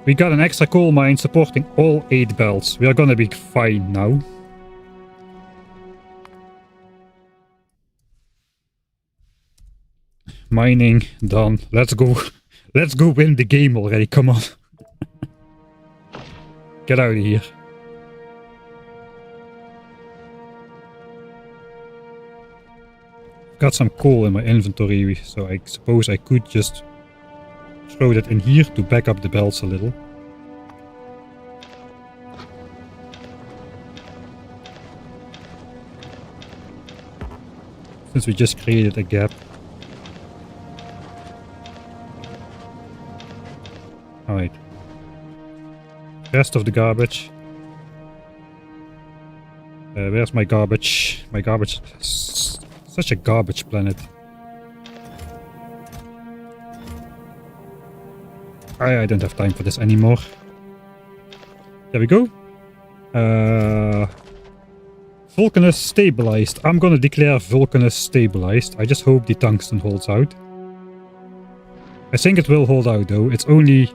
Speaker 1: We got an extra coal mine supporting all 8 belts. We are gonna be fine now. Mining done. Let's go. Let's go win the game already. Come on. Get out of here. Got some coal in my inventory, so I suppose I could just throw that in here to back up the belts a little. Since we just created a gap. Alright. Rest of the garbage. Where's my garbage? My garbage... Such a garbage planet. I don't have time for this anymore. There we go. Vulcanus stabilized. I'm gonna declare Vulcanus stabilized. I just hope the tungsten holds out. I think it will hold out though. It's only...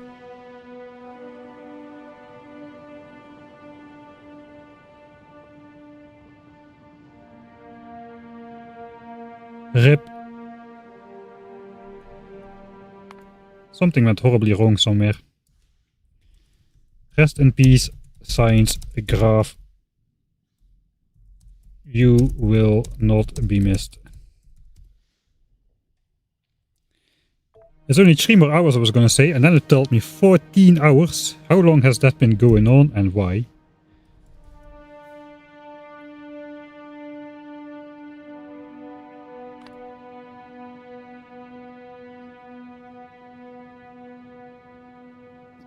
Speaker 1: RIP. Something went horribly wrong somewhere. Rest in peace, science graph. You will not be missed. There's only 3 more hours I was gonna say, and then it told me 14 hours. How long has that been going on and why?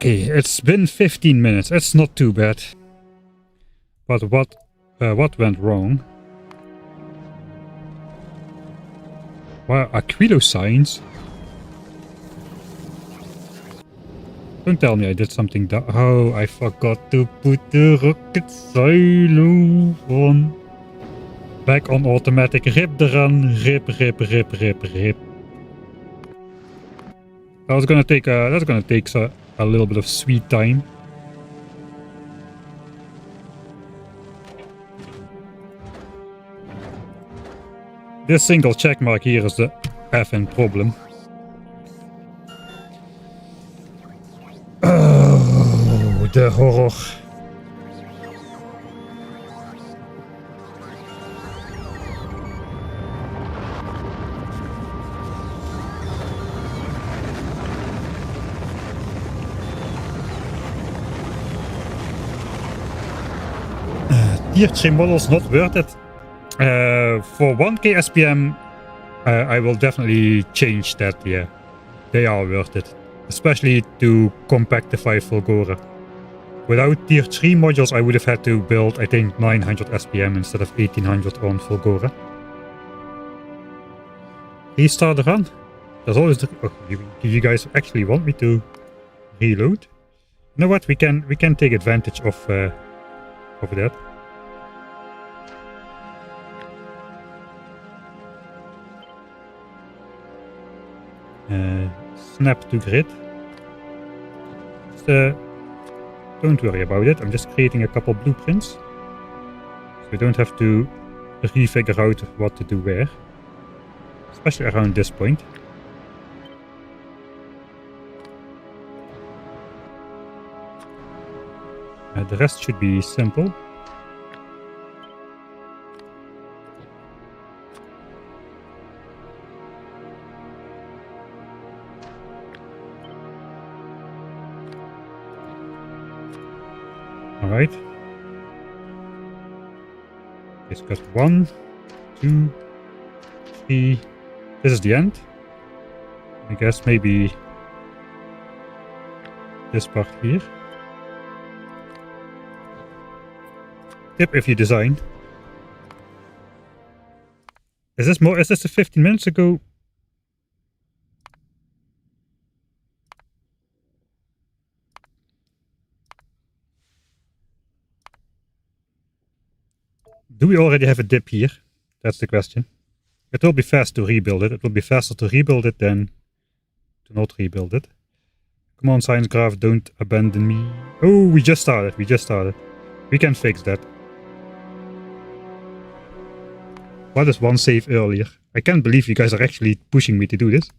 Speaker 1: Okay, it's been 15 minutes. It's not too bad. But what went wrong? Wow, Aquilo signs. Don't tell me I did something that... Oh, I forgot to put the rocket silo on. Back on automatic. Rip the run. Rip. That's gonna take a little bit of sweet time. This single check mark here is the effing problem. Oh, the horror. Tier 3 models not worth it. For 1k SPM, I will definitely change that, yeah. They are worth it. Especially to compactify Fulgora. Without tier 3 modules, I would have had to build, I think, 900 SPM instead of 1800 on Fulgora. Restart the run. There's always the... Oh, you guys actually want me to reload? You know what? We can take advantage of that. Snap to grid. Don't worry about it. I'm just creating a couple blueprints. So we don't have to refigure out what to do where. Especially around this point. The rest should be simple. Alright. It's got 1, 2, 3. This is the end. I guess maybe this part here. Tip if you design. Is this the 15 minutes ago? Do we already have a dip here? That's the question. It will be fast to rebuild it. It will be faster to rebuild it than to not rebuild it. Come on, science graph, don't abandon me. Oh, we just started. We can fix that. What is one save earlier? I can't believe you guys are actually pushing me to do this.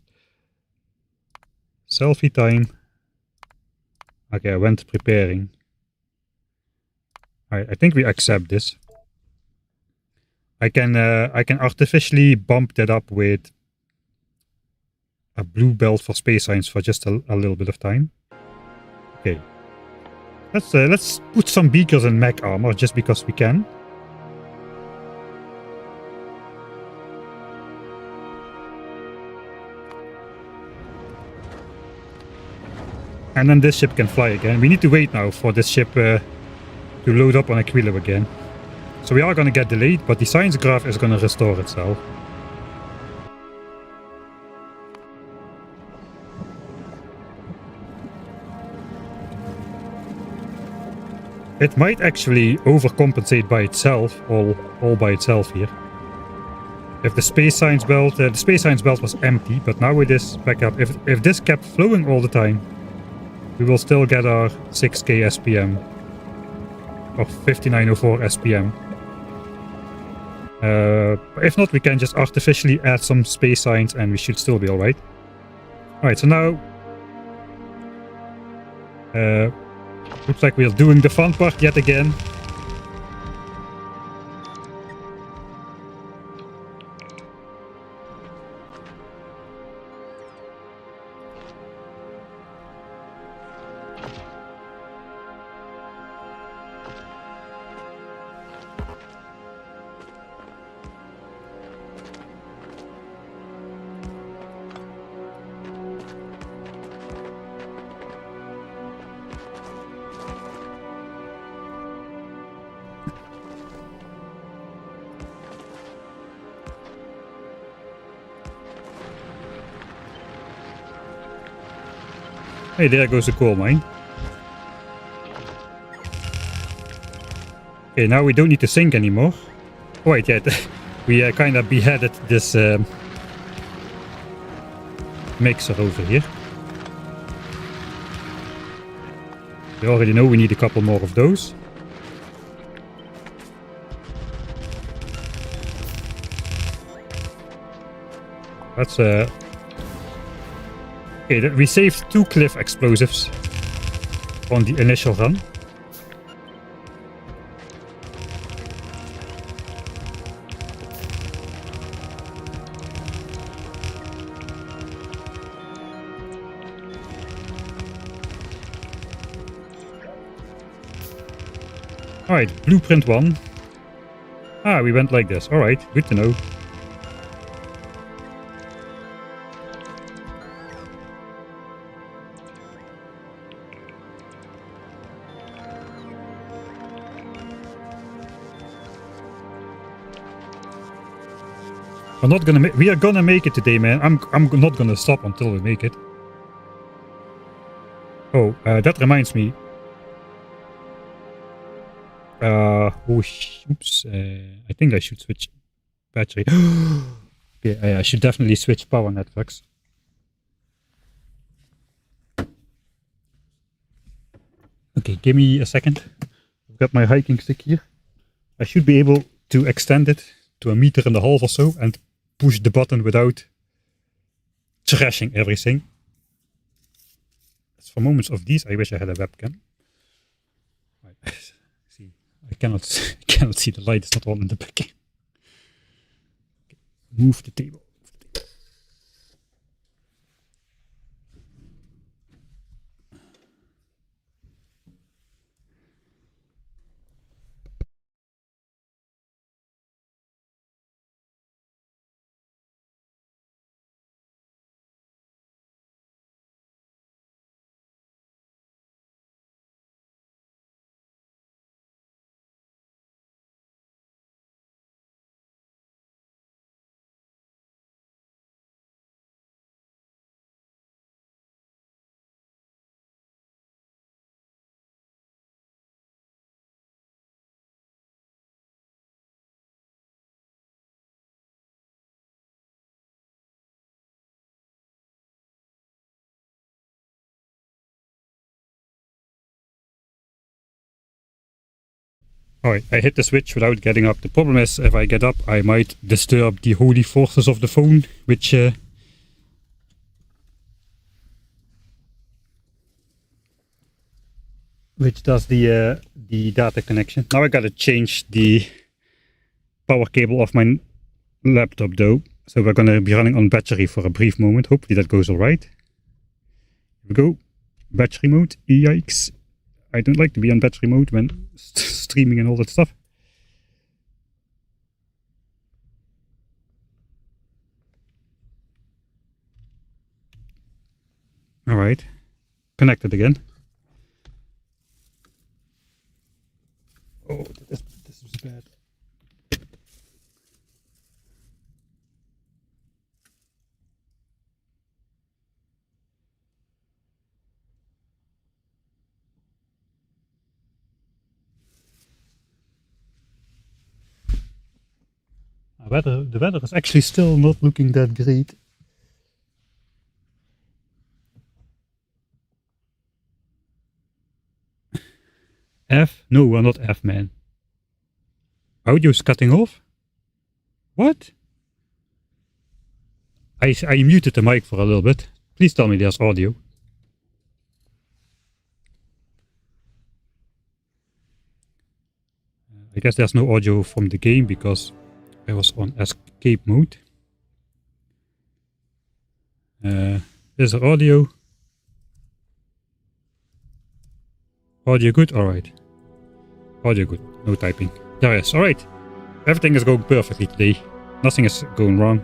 Speaker 1: Selfie time. Okay, I went preparing. Alright, I think we accept this. I can artificially bump that up with a blue belt for space science for just a little bit of time. Okay. Let's put some beakers in mech armor just because we can. And then this ship can fly again. We need to wait now for this ship to load up on Aquilo again. So we are going to get delayed, but the science graph is going to restore itself. It might actually overcompensate by itself, all by itself here. If the space science belt was empty, but now it is back up. If this kept flowing all the time, we will still get our 6k SPM. Or 5904 SPM. If not, we can just artificially add some space science and we should still be alright. Alright, so now... looks like we're doing the fun part yet again. Hey, there goes the coal mine. Okay, now we don't need to sink anymore. Oh, wait, yeah, we kind of beheaded this mixer over here. You already know we need a couple more of those. That's okay, we saved 2 cliff explosives on the initial run. Alright, blueprint 1. Ah, we went like this. Alright, good to know. We are gonna make it today, man. I'm not gonna stop until we make it. Oh, that reminds me. Oops. I think I should switch battery. Okay, I should definitely switch power networks. Okay, give me a second. I've got my hiking stick here. I should be able to extend it to 1.5 meters or so and push the button without trashing everything. As for moments of these, I wish I had a webcam. See, I cannot see the light. It's not on in the back. Okay. Move the table. Alright, I hit the switch without getting up. The problem is, if I get up, I might disturb the holy forces of the phone, which does the data connection. Now I gotta change the power cable of my laptop though. So we're gonna be running on battery for a brief moment. Hopefully that goes alright. Here we go. Battery mode. Yikes. I don't like to be on battery mode when streaming and all that stuff. Alright. Connected again. Oh, this is bad. The weather is actually still not looking that great. F? No, we're not F, man. Audio's cutting off? What? I muted the mic for a little bit. Please tell me there's audio. I guess there's no audio from the game because I was on escape mode. Is there audio? Audio good? Alright. Audio good. No typing. There is. Alright. Everything is going perfectly today. Nothing is going wrong.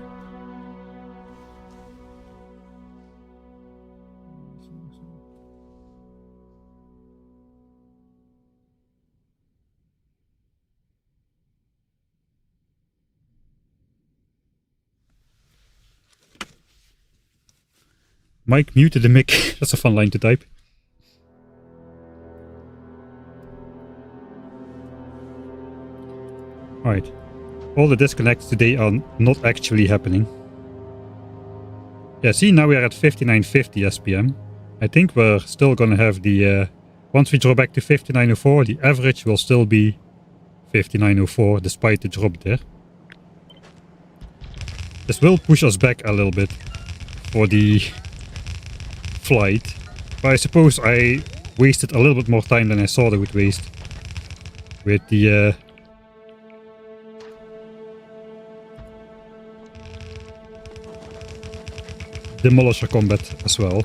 Speaker 1: Mike muted the mic. That's a fun line to type. Alright. All the disconnects today are not actually happening. Yeah, see, now we're at 5950 SPM. I think we're still gonna have the... once we draw back to 5904, the average will still be 5904, despite the drop there. This will push us back a little bit for the flight. But I suppose I wasted a little bit more time than I thought I would waste. With the... Demolisher combat as well.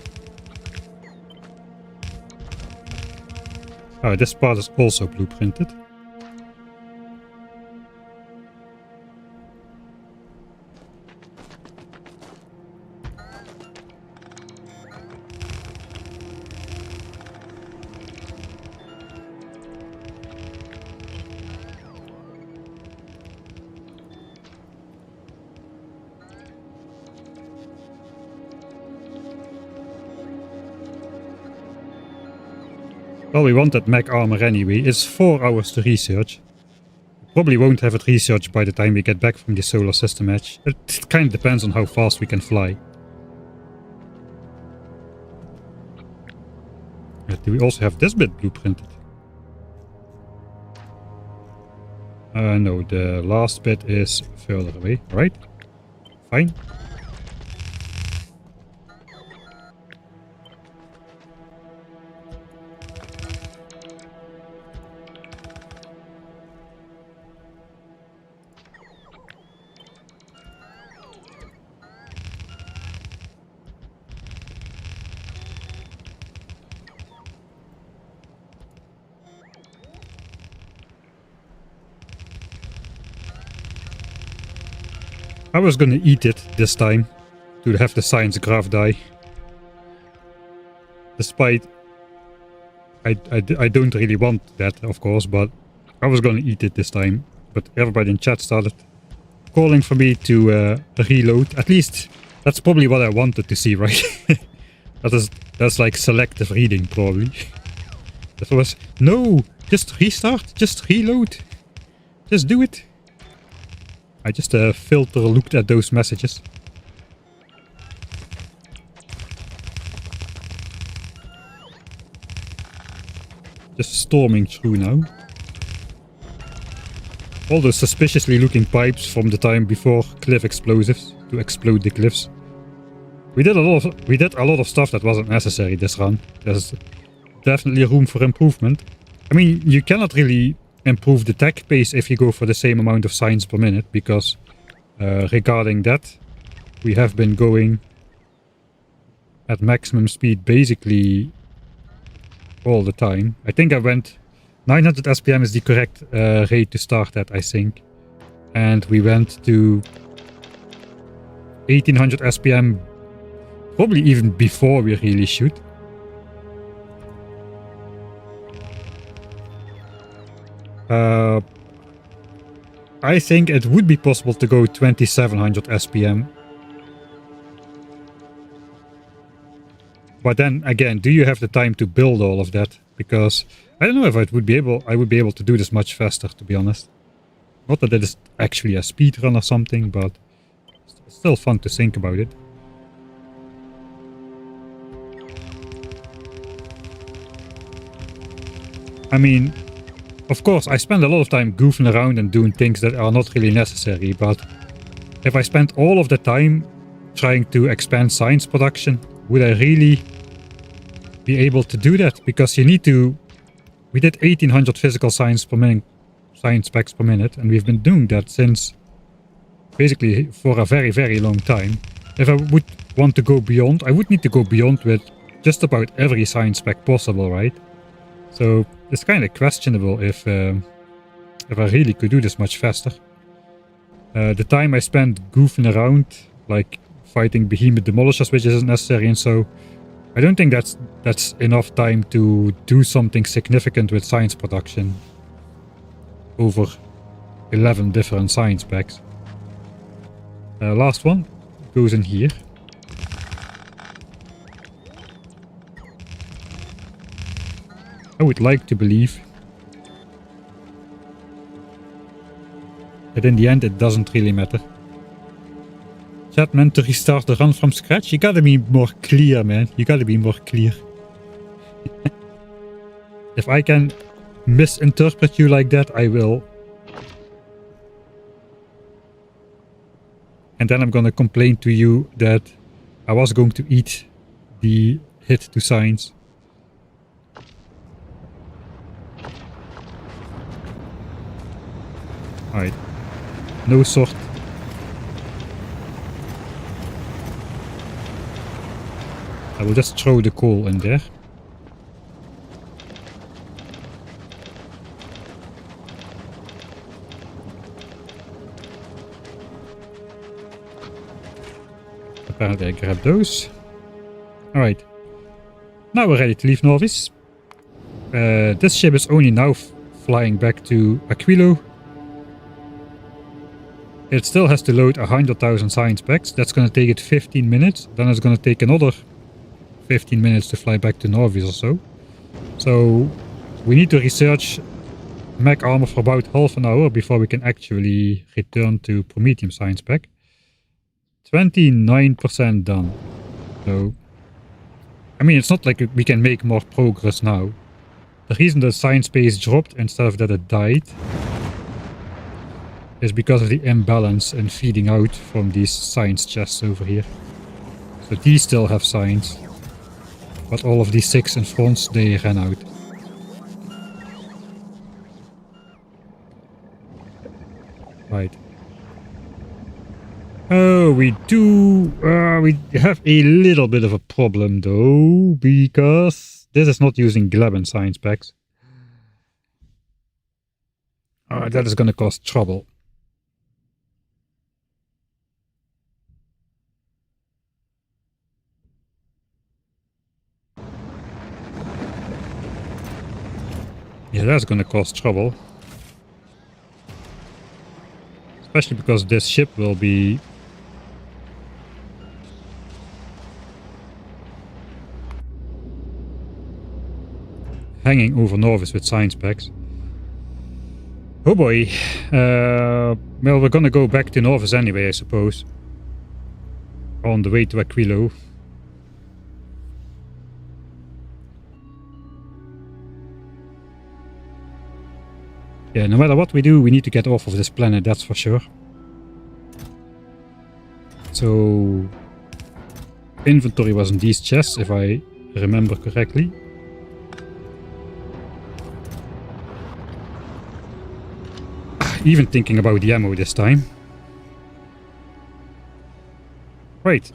Speaker 1: Oh, this part is also blueprinted. Well, we want that mech armor anyway. It's 4 hours to research. We probably won't have it researched by the time we get back from the solar system edge. It kind of depends on how fast we can fly. Do we also have this bit blueprinted? No, the last bit is further away. Alright, fine. I was gonna eat it this time to have the science graph die. Despite I don't really want that, of course, but I was gonna eat it this time. But everybody in chat started calling for me to reload. At least that's probably what I wanted to see, right? That's like selective reading, probably. That was no, just restart, just reload, just do it. I just filter looked at those messages. Just storming through now. All those suspiciously looking pipes from the time before cliff explosives to explode the cliffs. We did a lot of stuff that wasn't necessary this run. There's definitely room for improvement. I mean, you cannot really improve the tech pace if you go for the same amount of science per minute, because regarding that, we have been going at maximum speed basically all the time. I think I went 900 SPM is the correct rate to start at, I think, and we went to 1800 SPM probably even before we really shoot. I think it would be possible to go 2700 SPM. But then again, do you have the time to build all of that? Because I don't know if I would be able to do this much faster, to be honest. Not that it is actually a speed run or something, but it's still fun to think about it. I mean, of course, I spend a lot of time goofing around and doing things that are not really necessary, but if I spent all of the time trying to expand science production, would I really be able to do that? Because you need to... We did 1800 physical science per minute, science packs per minute, and we've been doing that since basically for a very, very long time. If I would want to go beyond, I would need to go beyond with just about every science pack possible, right? So it's kind of questionable if I really could do this much faster. The time I spent goofing around, like fighting Behemoth Demolishers, which isn't necessary, and so I don't think that's enough time to do something significant with science production over 11 different science packs. Last one goes in here. I would like to believe. But in the end, it doesn't really matter. Chat meant to restart the run from scratch. You gotta be more clear, man. You gotta be more clear. If I can misinterpret you like that, I will. And then I'm gonna complain to you that I was going to eat the hit to science. Alright. No sort. I will just throw the coal in there. Apparently I grabbed those. Alright. Now we're ready to leave Novis. This ship is only now flying back to Aquilo. It still has to load 100,000 science packs. That's going to take it 15 minutes. Then it's going to take another 15 minutes to fly back to Novis or so. So we need to research mech armor for about half an hour before we can actually return to Prometheum science pack. 29% done. So, I mean, it's not like we can make more progress now. The reason the science base dropped instead of that it died is because of the imbalance in feeding out from these science chests over here. So these still have science, but all of these 6 in front, they ran out. Right. Oh, we have a little bit of a problem though, because this is not using Gleben science packs. That is gonna cause trouble. Yeah, that's gonna cause trouble. Especially because this ship will be hanging over Novis with science packs. Oh boy. Well, we're gonna go back to Novis anyway, I suppose. On the way to Aquilo. Yeah, no matter what we do, we need to get off of this planet, that's for sure. So, inventory was in these chests, if I remember correctly. Even thinking about the ammo this time. Right.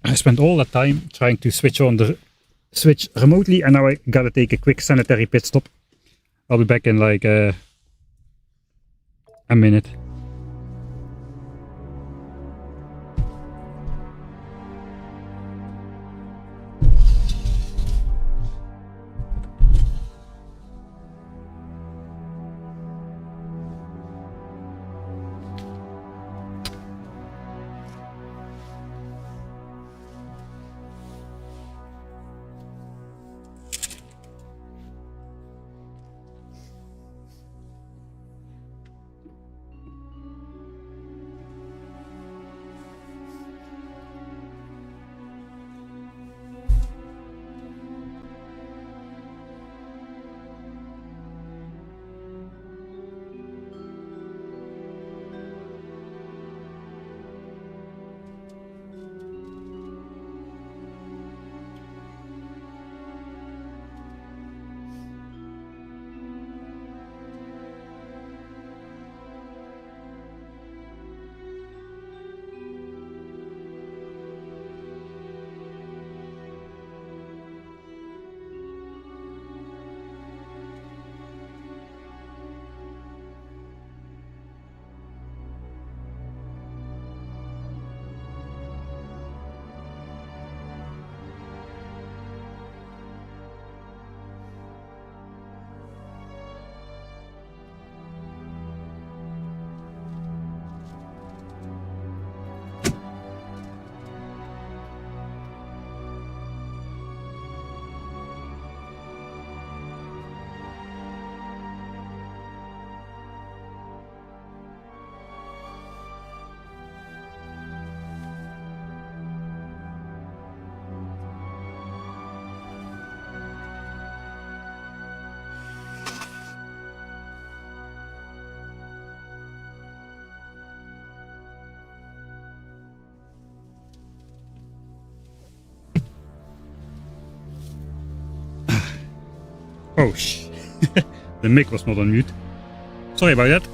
Speaker 1: I spent all that time trying to switch on the switch remotely, and now I gotta take a quick sanitary pit stop. I'll be back in like a minute. Oh sh. The mic was not on mute. Sorry about that.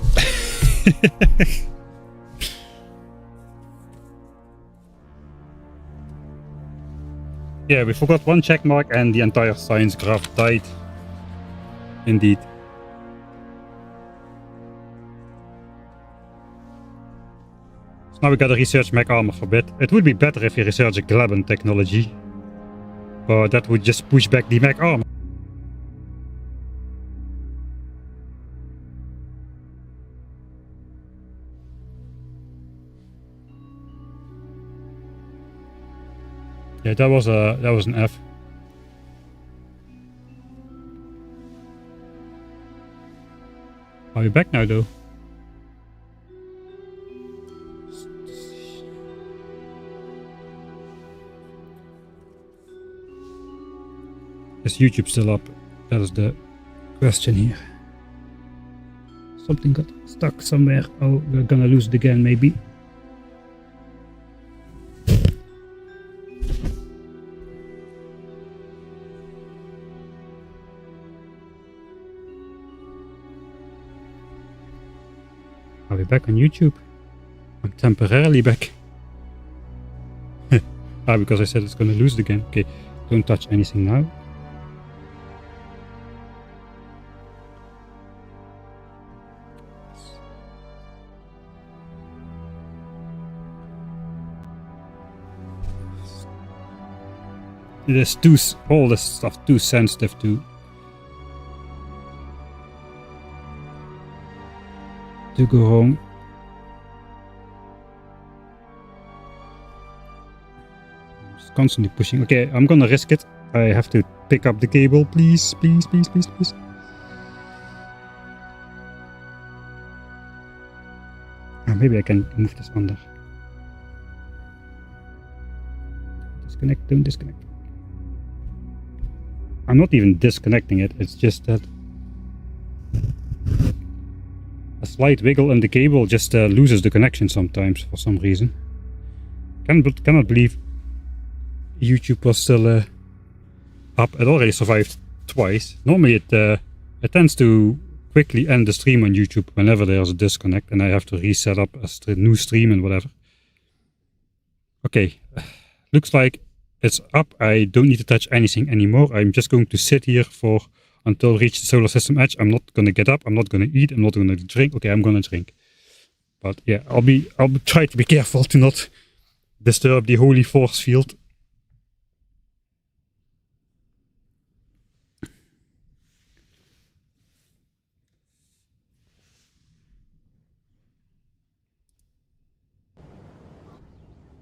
Speaker 1: Yeah, we forgot one check mark and the entire science graph died. Indeed. So now we gotta research mech armor for a bit. It would be better if we research a Glabin technology. But that would just push back the mech armor. Yeah, that was an F. Are we back now though? Is YouTube still up? That is the question here. Something got stuck somewhere. Oh, we're gonna lose it again maybe. Are we back on YouTube? I'm temporarily back. Because I said it's gonna lose it again. Okay, don't touch anything now. It is all this stuff too sensitive to go wrong. Just constantly pushing. Okay, I'm gonna risk it. I have to pick up the cable, please, please, please, please, please. Maybe I can move this under. Disconnect, don't disconnect. I'm not even disconnecting it, it's just that a slight wiggle in the cable just loses the connection sometimes for some reason. Cannot believe YouTube was still up. It already survived twice. Normally it tends to quickly end the stream on YouTube whenever there's a disconnect and I have to reset up a new stream and whatever. Okay, looks like it's up. I don't need to touch anything anymore. I'm just going to sit here until I reach the solar system edge. I'm not gonna get up. I'm not gonna eat. I'm not gonna drink. Okay, I'm gonna drink. But yeah, I'll try to be careful to not disturb the holy force field.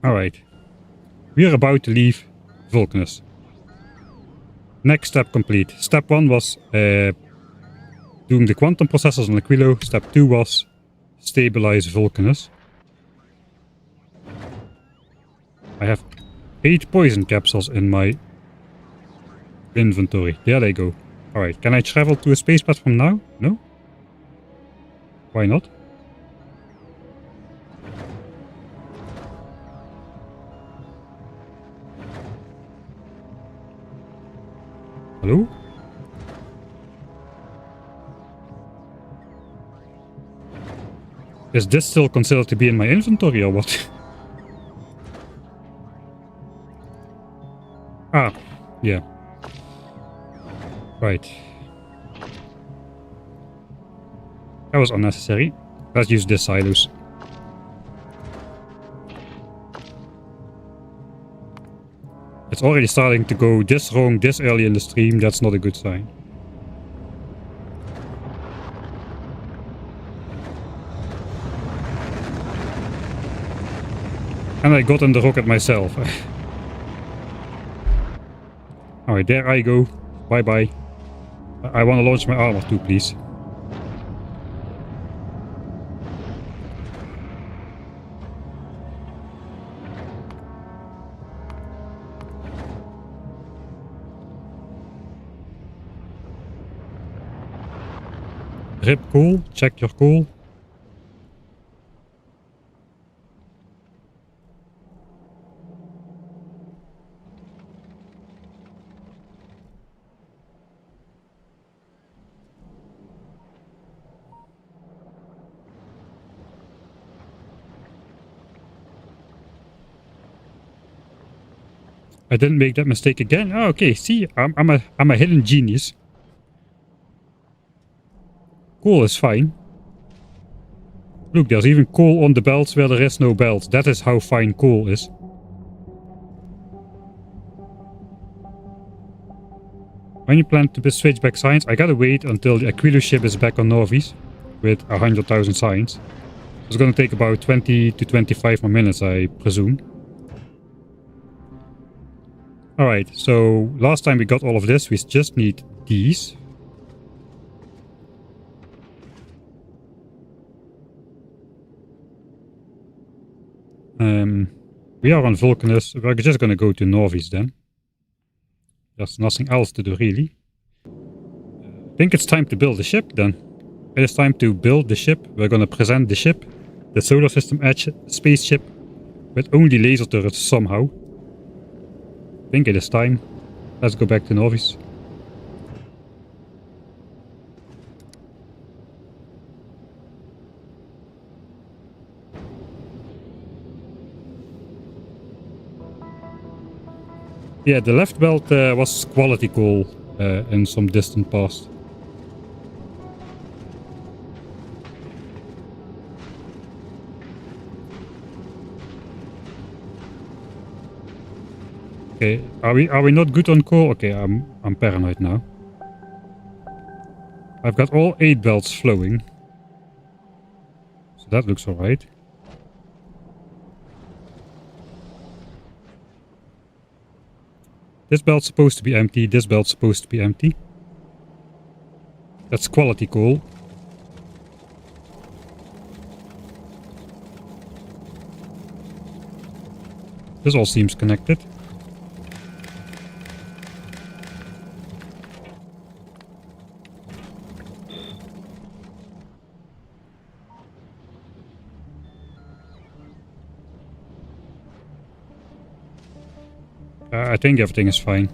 Speaker 1: Alright. We are about to leave Vulcanus. Next step complete. Step 1 was doing the quantum processors on Aquilo. Step 2 was stabilize Vulcanus. I have 8 poison capsules in my inventory. There they go. Alright, can I travel to a space platform now? No? Why not? Hello? Is this still considered to be in my inventory or what? Ah, yeah. Right. That was unnecessary. Let's use this silos. It's already starting to go this wrong this early in the stream. That's not a good sign. And I got in the rocket myself. Alright, there I go. Bye bye. I want to launch my armor too, please. Rip cool, check your cool. I didn't make that mistake again. Oh, okay. See, I'm a hidden genius. Coal is fine. Look, there's even coal on the belts where there is no belts. That is how fine coal is. When you plan to switch back signs, I gotta wait until the Aquilo ship is back on Novis with 100,000 signs. It's gonna take about 20 to 25 more minutes, I presume. Alright, so last time we got all of this, we just need these. We are on Vulcanus. We're just gonna go to Novis then. There's nothing else to do really. I think it's time to build the ship then. It is time to build the ship. We're gonna present the ship. The Solar System Edge spaceship with only laser turrets somehow. I think it is time. Let's go back to Novis. Yeah, the left belt was quality coal in some distant past. Okay, are we not good on coal? Okay, I'm paranoid now. I've got all 8 belts flowing. So that looks alright. This belt's supposed to be empty, this belt's supposed to be empty. That's quality coal. This all seems connected. I think everything is fine.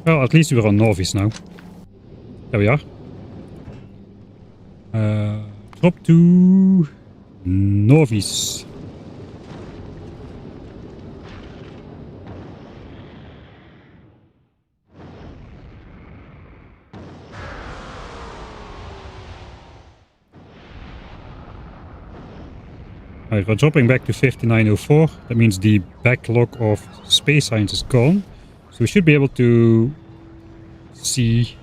Speaker 1: Well, at least we're on Novis now. There we are. Drop to Novis. Alright, we're dropping back to 5904. That means the backlog of space science is gone. So we should be able to see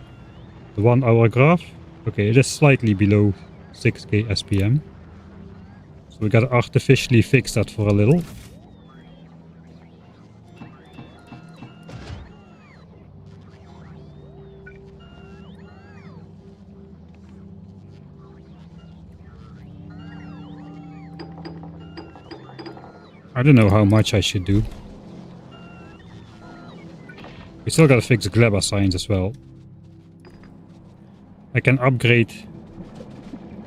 Speaker 1: the 1 hour graph. Okay, it is slightly below 6k SPM. So we gotta artificially fix that for a little. I don't know how much I should do. We still gotta fix Gleba signs as well. I can upgrade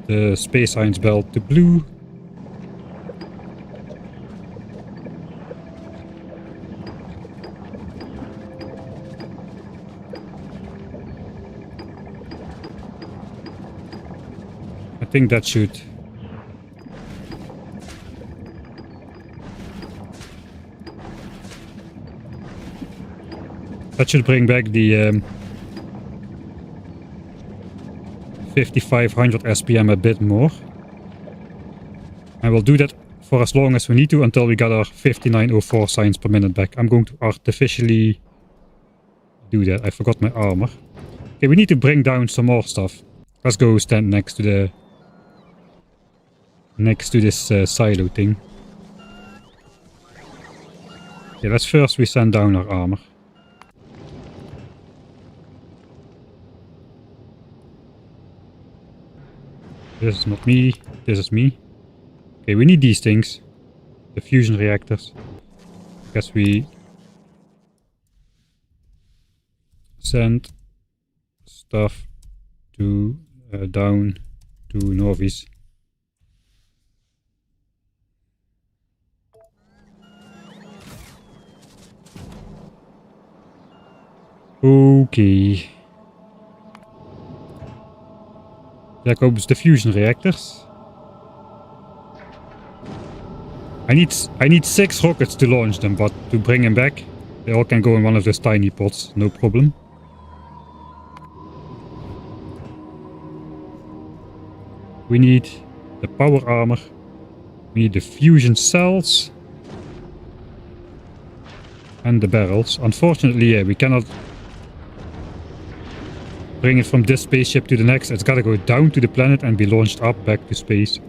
Speaker 1: the space science belt to blue. I think that should... That should bring back the 5500 SPM a bit more. I will do that for as long as we need to until we got our 5904 signs per minute back. I'm going to artificially do that. I forgot my armor. Okay, we need to bring down some more stuff. Let's go stand next to the... next to this silo thing. Okay, let's first we send down our armor. This is not me, this is me. Okay, we need these things. The fusion reactors. Guess we send stuff to down to Novis. Okay. There comes the fusion reactors. I need 6 rockets to launch them, but to bring them back, they all can go in one of those tiny pods, no problem. We need the power armor. We need the fusion cells. And the barrels. Unfortunately, yeah, we cannot bring it from this spaceship to the next. It's gotta go down to the planet and be launched up back to space.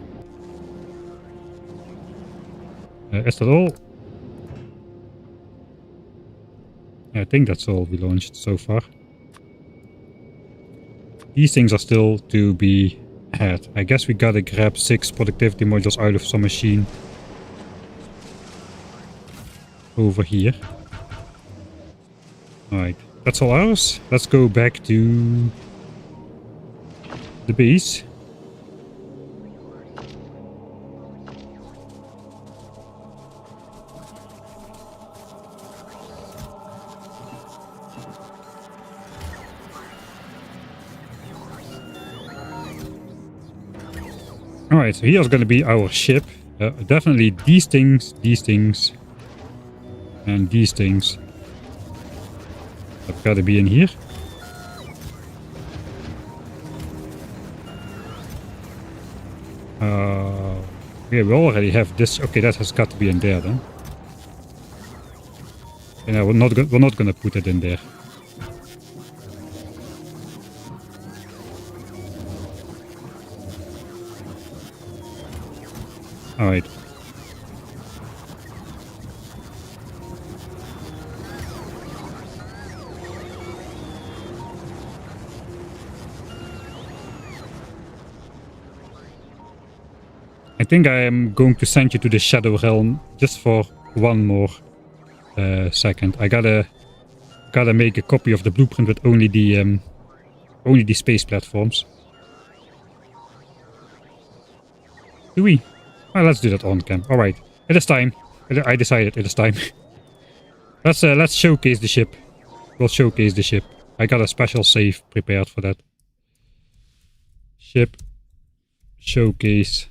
Speaker 1: Is that all? I think that's all we launched so far. These things are still to be had. I guess we gotta grab 6 productivity modules out of some machine over here. Alright, that's all ours. Let's go back to the base. Alright, so here's gonna be our ship. Definitely these things, and these things have gotta be in here. Yeah, we already have this. Okay, that has got to be in there then. And we're not gonna put it in there. Alright. I think I am going to send you to the Shadow Realm just for one more second. I gotta make a copy of the blueprint with only the space platforms. Do we? Well, let's do that on cam. All right, it is time. I decided it is time. Let's showcase the ship. We'll showcase the ship. I got a special save prepared for that. Ship showcase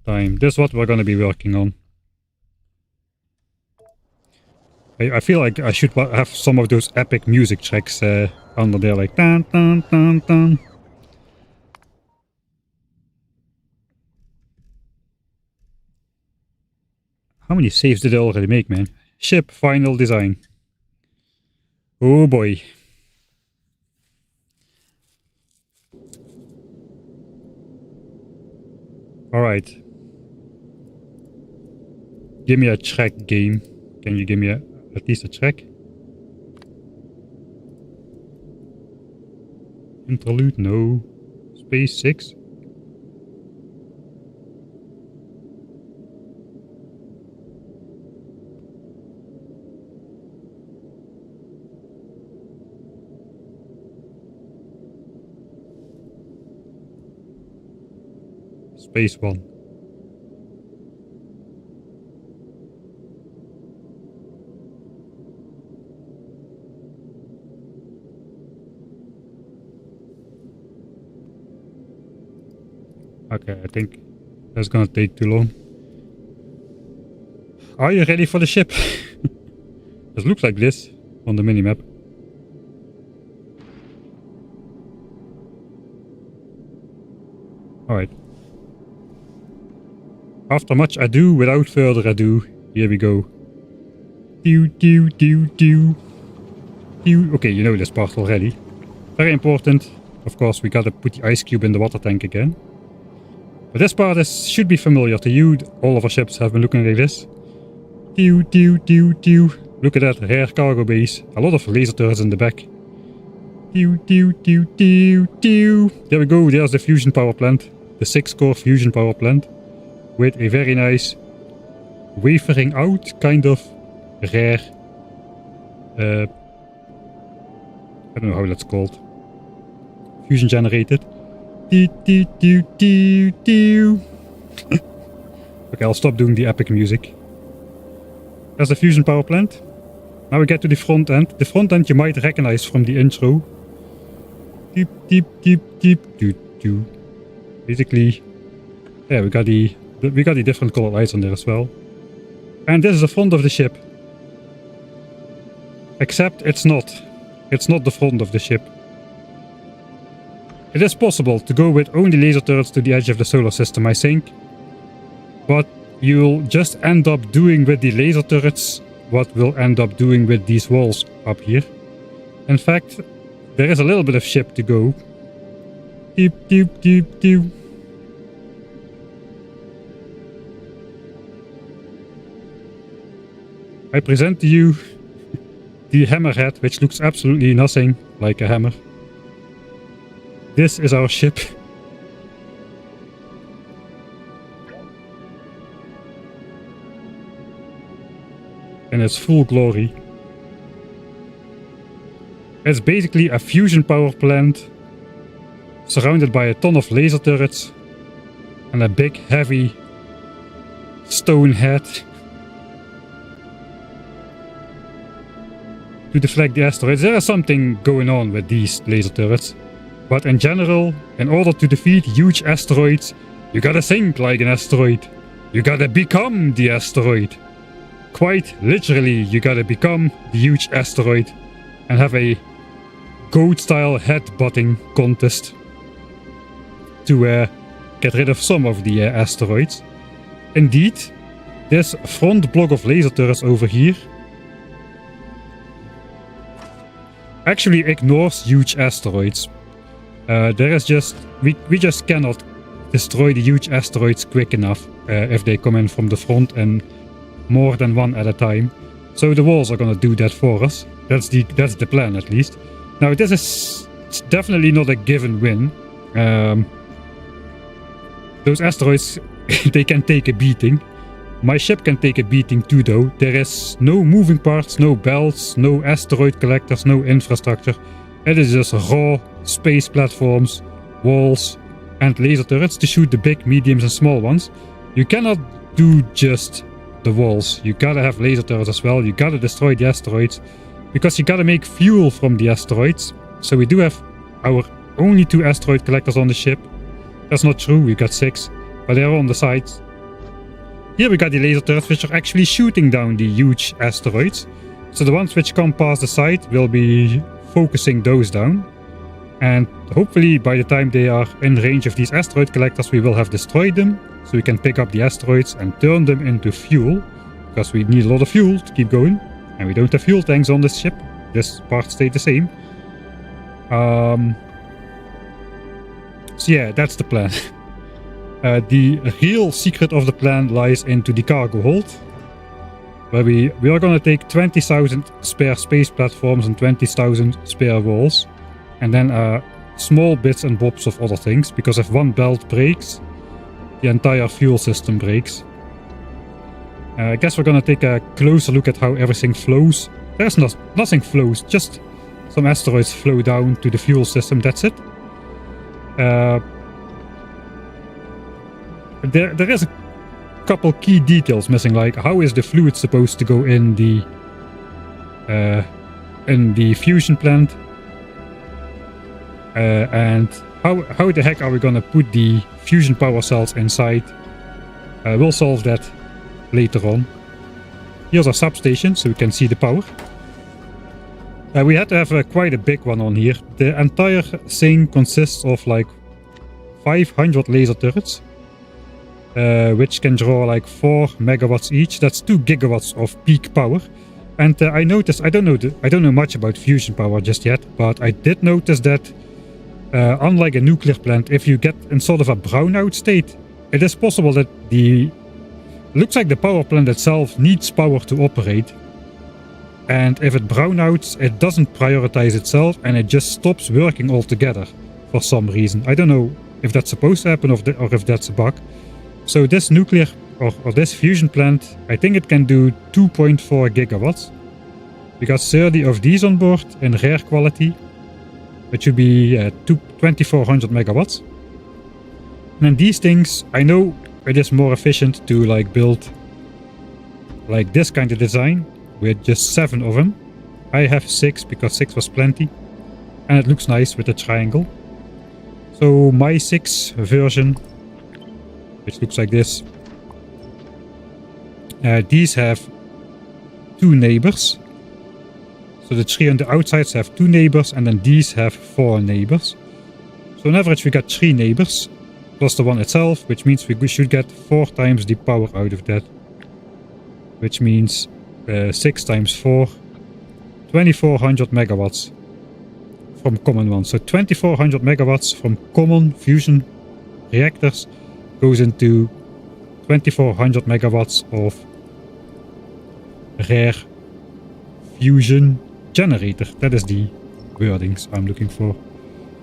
Speaker 1: time. This is what we're gonna be working on. I feel like I should have some of those epic music tracks under there, like dun dun dun dun. How many saves did I already make, man? Ship final design. Oh boy. Alright. Give me a track, game. Can you give me at least a track? Interlude? No. Space 6? Space 1. Okay, I think that's gonna take too long. Are you ready for the ship? It looks like this on the minimap. Alright. After much ado, without further ado, here we go. Okay, you know this part already. Very important. Of course, we gotta put the ice cube in the water tank again. But this part should be familiar to you. All of our ships have been looking like this. Look at that rare cargo base. A lot of laser turrets in the back. There we go. There's the fusion power plant. The 6-core fusion power plant. With a very nice wafering out kind of rare I don't know how that's called. Fusion generated. Okay, I'll stop doing the epic music. There's the fusion power plant. Now we get to the front end. The front end you might recognize from the intro. Do. Basically, yeah, we got the different colored lights on there as well. And this is the front of the ship. Except it's not. It's not the front of the ship. It is possible to go with only laser turrets to the edge of the solar system, I think. But you'll just end up doing with the laser turrets what we'll end up doing with these walls up here. In fact, there is a little bit of ship to go. I present to you the hammerhead, which looks absolutely nothing like a hammer. This is our ship. In its full glory. It's basically a fusion power plant surrounded by a ton of laser turrets and a big heavy stone head to deflect the asteroids. There is something going on with these laser turrets, but in general, in order to defeat huge asteroids, you gotta think like an asteroid. You gotta become the asteroid. Quite literally, you gotta become the huge asteroid and have a goat-style headbutting contest to get rid of some of the asteroids. Indeed, this front block of laser turrets over here actually ignores huge asteroids. There is just we just cannot destroy the huge asteroids quick enough if they come in from the front and more than one at a time. So the walls are gonna do that for us. That's the plan, at least. Now this is definitely not a given win. Those asteroids, they can take a beating. My ship can take a beating too, though. There is no moving parts, no belts, no asteroid collectors, no infrastructure. It is just raw space platforms, walls, and laser turrets to shoot the big, mediums, and small ones. You cannot do just the walls. You gotta have laser turrets as well. You gotta destroy the asteroids, because you gotta make fuel from the asteroids. So we do have our only 2 asteroid collectors on the ship. That's not true, we've got 6, but they're on the sides. Here we got the laser turrets, which are actually shooting down the huge asteroids. So the ones which come past the side will be focusing those down. And hopefully by the time they are in range of these asteroid collectors, we will have destroyed them. So we can pick up the asteroids and turn them into fuel. Because we need a lot of fuel to keep going. And we don't have fuel tanks on this ship. This part stayed the same. So yeah, that's the plan. The real secret of the plan lies into the cargo hold, where we are going to take 20,000 spare space platforms and 20,000 spare walls, and then small bits and bobs of other things, because if one belt breaks, the entire fuel system breaks. I guess we're going to take a closer look at how everything flows. There's nothing flows, just some asteroids flow down to the fuel system, that's it. There is a couple key details missing, like how is the fluid supposed to go in the fusion plant, and how the heck are we gonna put the fusion power cells inside? We'll solve that later on. Here's our substation, so we can see the power. We had to have quite a big one on here. The entire thing consists of like 500 laser turrets, which can draw like 4 megawatts each. That's 2 gigawatts of peak power. And I noticed, I don't know much about fusion power just yet, but I did notice that unlike a nuclear plant, if you get in sort of a brownout state, it is possible that looks like the power plant itself needs power to operate. And if it brownouts, it doesn't prioritize itself and it just stops working altogether for some reason. I don't know if that's supposed to happen or if that's a bug. So this nuclear or this fusion plant, I think it can do 2.4 gigawatts. We got 30 of these on board in rare quality. It should be 2400 megawatts. And then these things, I know it is more efficient to like build like this kind of design with just 7 of them. I have 6 because 6 was plenty. and it looks nice with the triangle. So my 6 version, which looks like this, these have 2 neighbors. So the 3 on the outsides have 2 neighbors, and then these have 4 neighbors. So on average we got 3 neighbors, plus the one itself, which means we should get 4 times the power out of that. Which means 6 times 4, 2400 megawatts from common ones. So 2400 megawatts from common fusion reactors goes into 2400 megawatts of rare fusion generator. That is the wordings I'm looking for.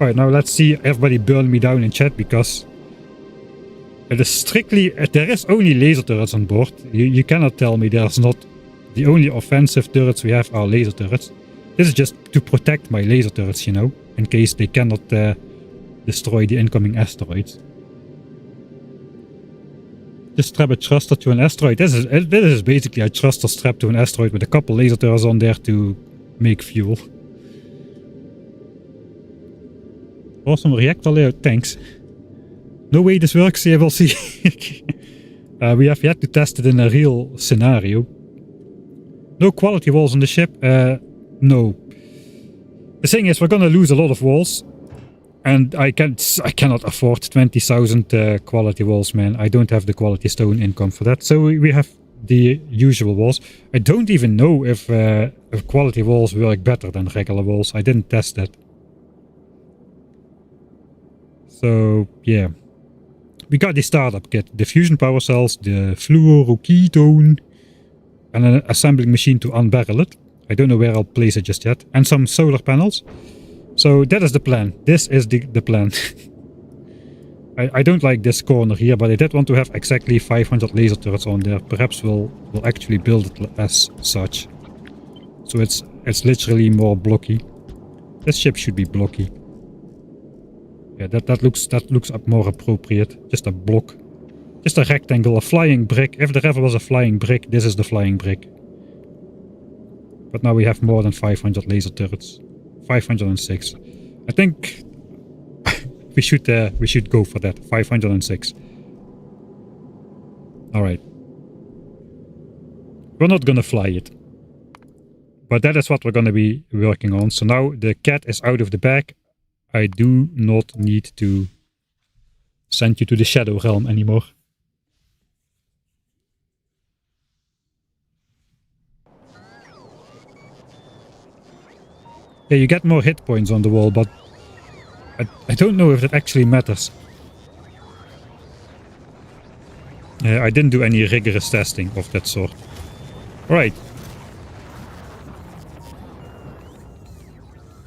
Speaker 1: Alright, now let's see everybody burn me down in chat, because it is strictly, there is only laser turrets on board. You cannot tell me there's not, the only offensive turrets we have are laser turrets. This is just to protect my laser turrets, you know, in case they cannot destroy the incoming asteroids. Just strap a thruster to an asteroid. This is basically a thruster strapped to an asteroid with a couple laser turrets on there to make fuel. Awesome reactor layout, thanks. No way this works, yeah, we'll see. We have yet to test it in a real scenario. No quality walls on the ship? No. The thing is, we're gonna lose a lot of walls. And I cannot afford 20,000 quality walls, man. I don't have the quality stone income for that. So we have the usual walls. I don't even know if quality walls work better than regular walls. I didn't test that. So, yeah. We got the startup kit. The fusion power cells, the fluoroketone, and an assembling machine to unbarrel it. I don't know where I'll place it just yet. And some solar panels. So that is the plan. This is the plan. I don't like this corner here, but I did want to have exactly 500 laser turrets on there. Perhaps we'll actually build it as such. So it's literally more blocky. This ship should be blocky. Yeah, that looks more appropriate. Just a block. Just a rectangle, a flying brick. If there ever was a flying brick, this is the flying brick. But now we have more than 500 laser turrets. 506. I think we should go for that. 506. All right. We're not gonna fly it, but that is what we're gonna be working on. So now the cat is out of the bag. I do not need to send you to the shadow realm anymore. Yeah, you get more hit points on the wall, but I don't know if that actually matters. I didn't do any rigorous testing of that sort. Alright.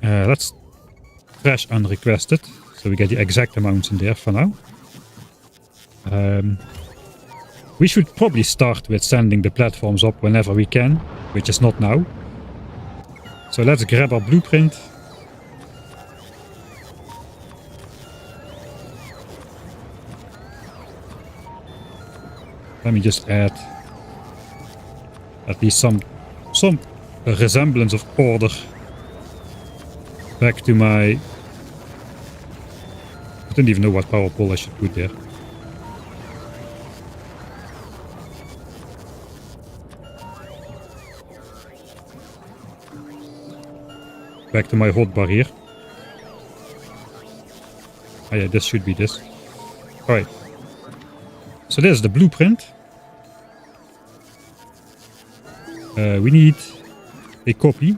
Speaker 1: Let's trash unrequested, so we get the exact amounts in there for now. We should probably start with sending the platforms up whenever we can, which is not now. So let's grab our blueprint. Let me just add at least some resemblance of order back to my... I don't even know what power pole I should put there. Back to my hotbar here. Oh yeah, this should be this. Alright. So there's the blueprint. We need a copy.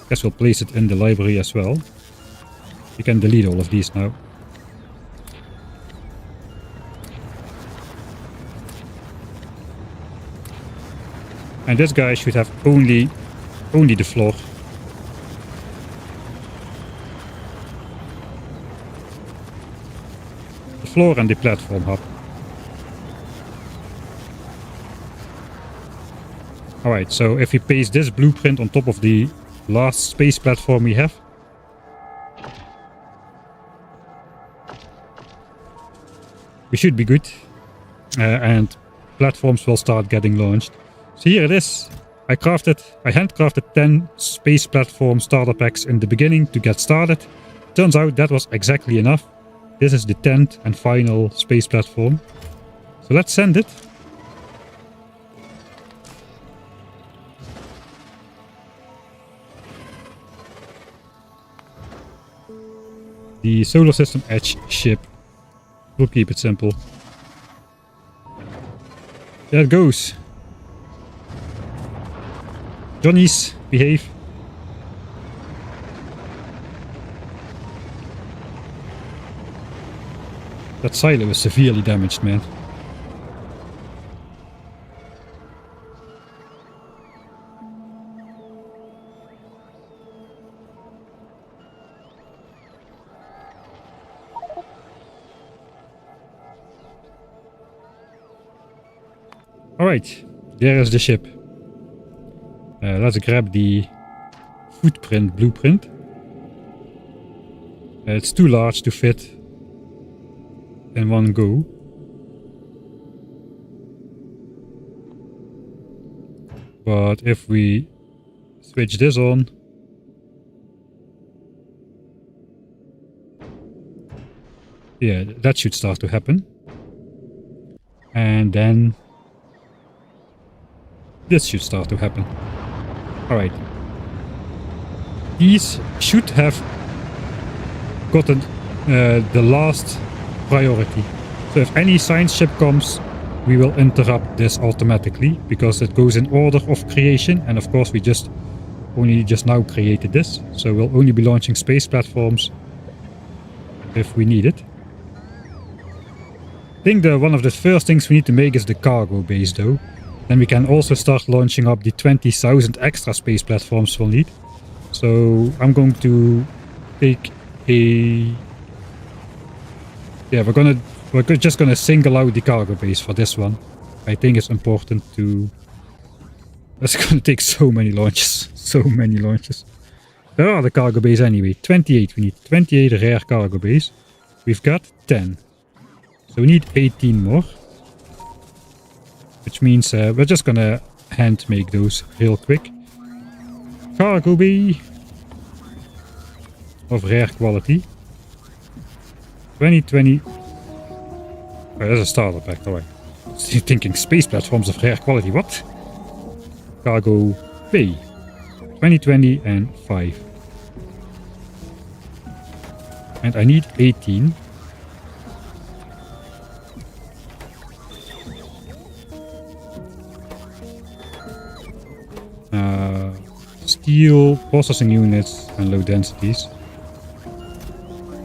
Speaker 1: Guess we'll place it in the library as well. You can delete all of these now. And this guy should have only the floor. The floor and the platform hub. Alright, so if we paste this blueprint on top of the last space platform we have. We should be good. And platforms will start getting launched. So here it is. I handcrafted 10 space platform starter packs in the beginning to get started. Turns out that was exactly enough. This is the 10th and final space platform. So let's send it. The Solar System Edge ship. We'll keep it simple. There it goes. Johnnies, behave. That silo is severely damaged, man. Alright, there is the ship. Let's grab the footprint blueprint. It's too large to fit in one go. But if we switch this on, yeah, that should start to happen. And then this should start to happen. Alright. These should have gotten the last priority. So if any science ship comes, we will interrupt this automatically, because it goes in order of creation, and of course we only just now created this, so we'll only be launching space platforms if we need it. I think one of the first things we need to make is the cargo base though. Then we can also start launching up the 20,000 extra space platforms we'll need. So I'm going to take a... Yeah, we're just gonna single out the cargo base for this one. I think it's important to... That's gonna take so many launches. So many launches. There are the cargo base anyway. 28. We need 28 rare cargo base. We've got 10. So we need 18 more. Which means we're just gonna hand make those real quick. Cargo bay of rare quality. 2020. Oh, that's a starter pack, alright. Thinking space platforms of rare quality, what? Cargo bay. 2020 and 5. And I need 18. Steel, processing units, and low densities.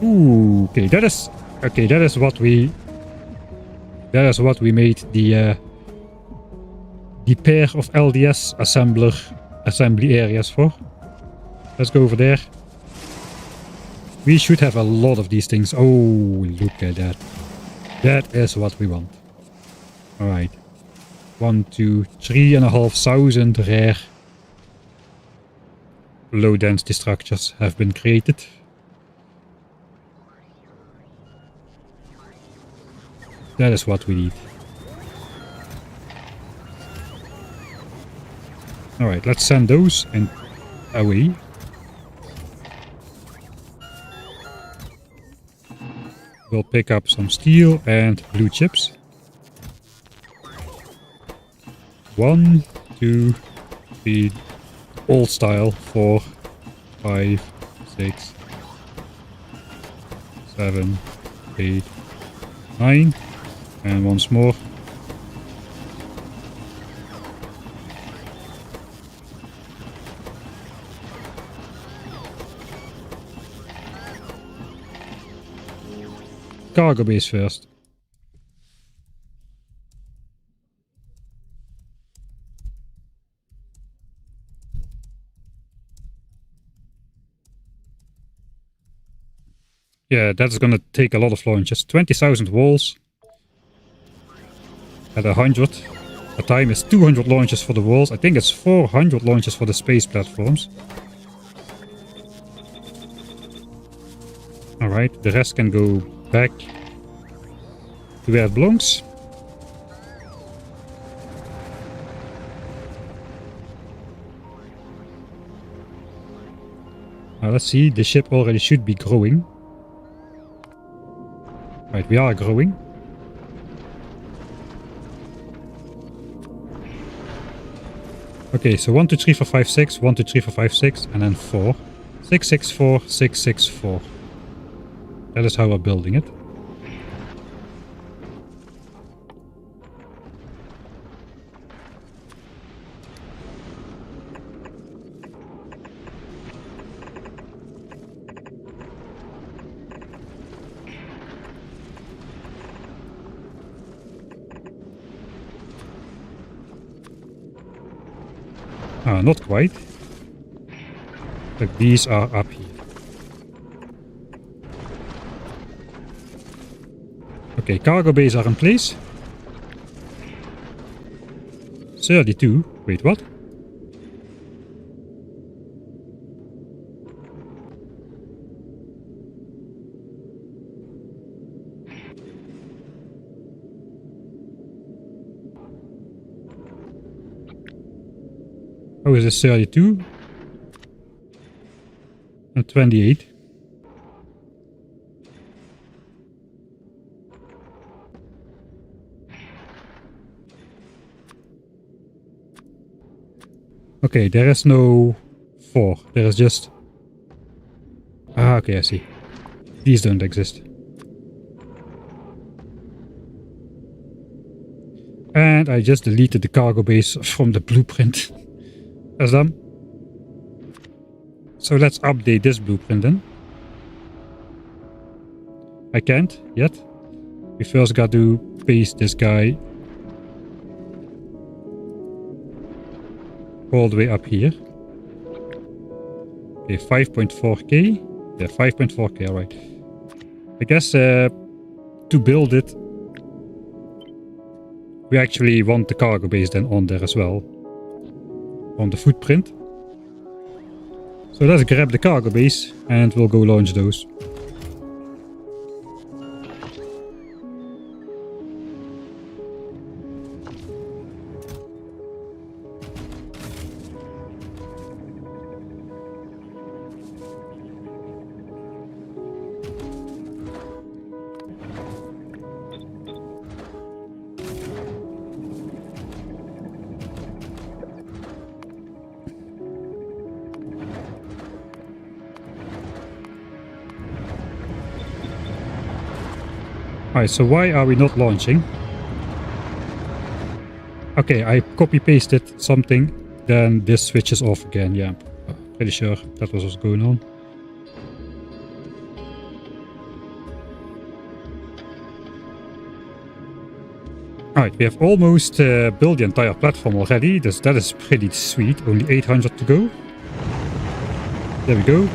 Speaker 1: Ooh, okay, that is what we made the pair of LDS assembly areas for. Let's go over there. We should have a lot of these things. Oh, look at that. That is what we want. Alright. 1, 2, 3,500 rare low density structures have been created. That is what we need. Alright, let's send those and away. We'll pick up some steel and blue chips. 1, 2, 3, old style, 4, 5, 6, 7, 8, 9, and once more. Cargo base first. Yeah, that's gonna take a lot of launches. 20,000 walls at 100 a time is 200 launches for the walls. I think it's 400 launches for the space platforms. Alright, the rest can go back to where it belongs. Let's see, the ship already should be growing. Right, we are growing. Okay, so 1, 2, 3, 4, 5, 6, 1, 2, 3, 4, 5, 6, and then 4. 6, 6, 4, 6, 6, 4. That is how we're building it. Not quite. But these are up here. Okay, cargo bays are in place. 32. Wait, what? Oh, is this 32? And 28. Okay, there is no 4. There is just... okay, I see. These don't exist. And I just deleted the cargo base from the blueprint. That's done. So let's update this blueprint then. I can't yet. We first got to paste this guy all the way up here. Okay, 5.4k. Yeah, 5.4k, alright. I guess to build it, we actually want the cargo base then on there as well. On the footprint. So let's grab the cargo base and we'll go launch those. Alright, so why are we not launching? Okay, I copy-pasted something, then this switches off again. Yeah, I'm pretty sure that was what's going on. Alright, we have almost built the entire platform already. That is pretty sweet. Only 800 to go. There we go.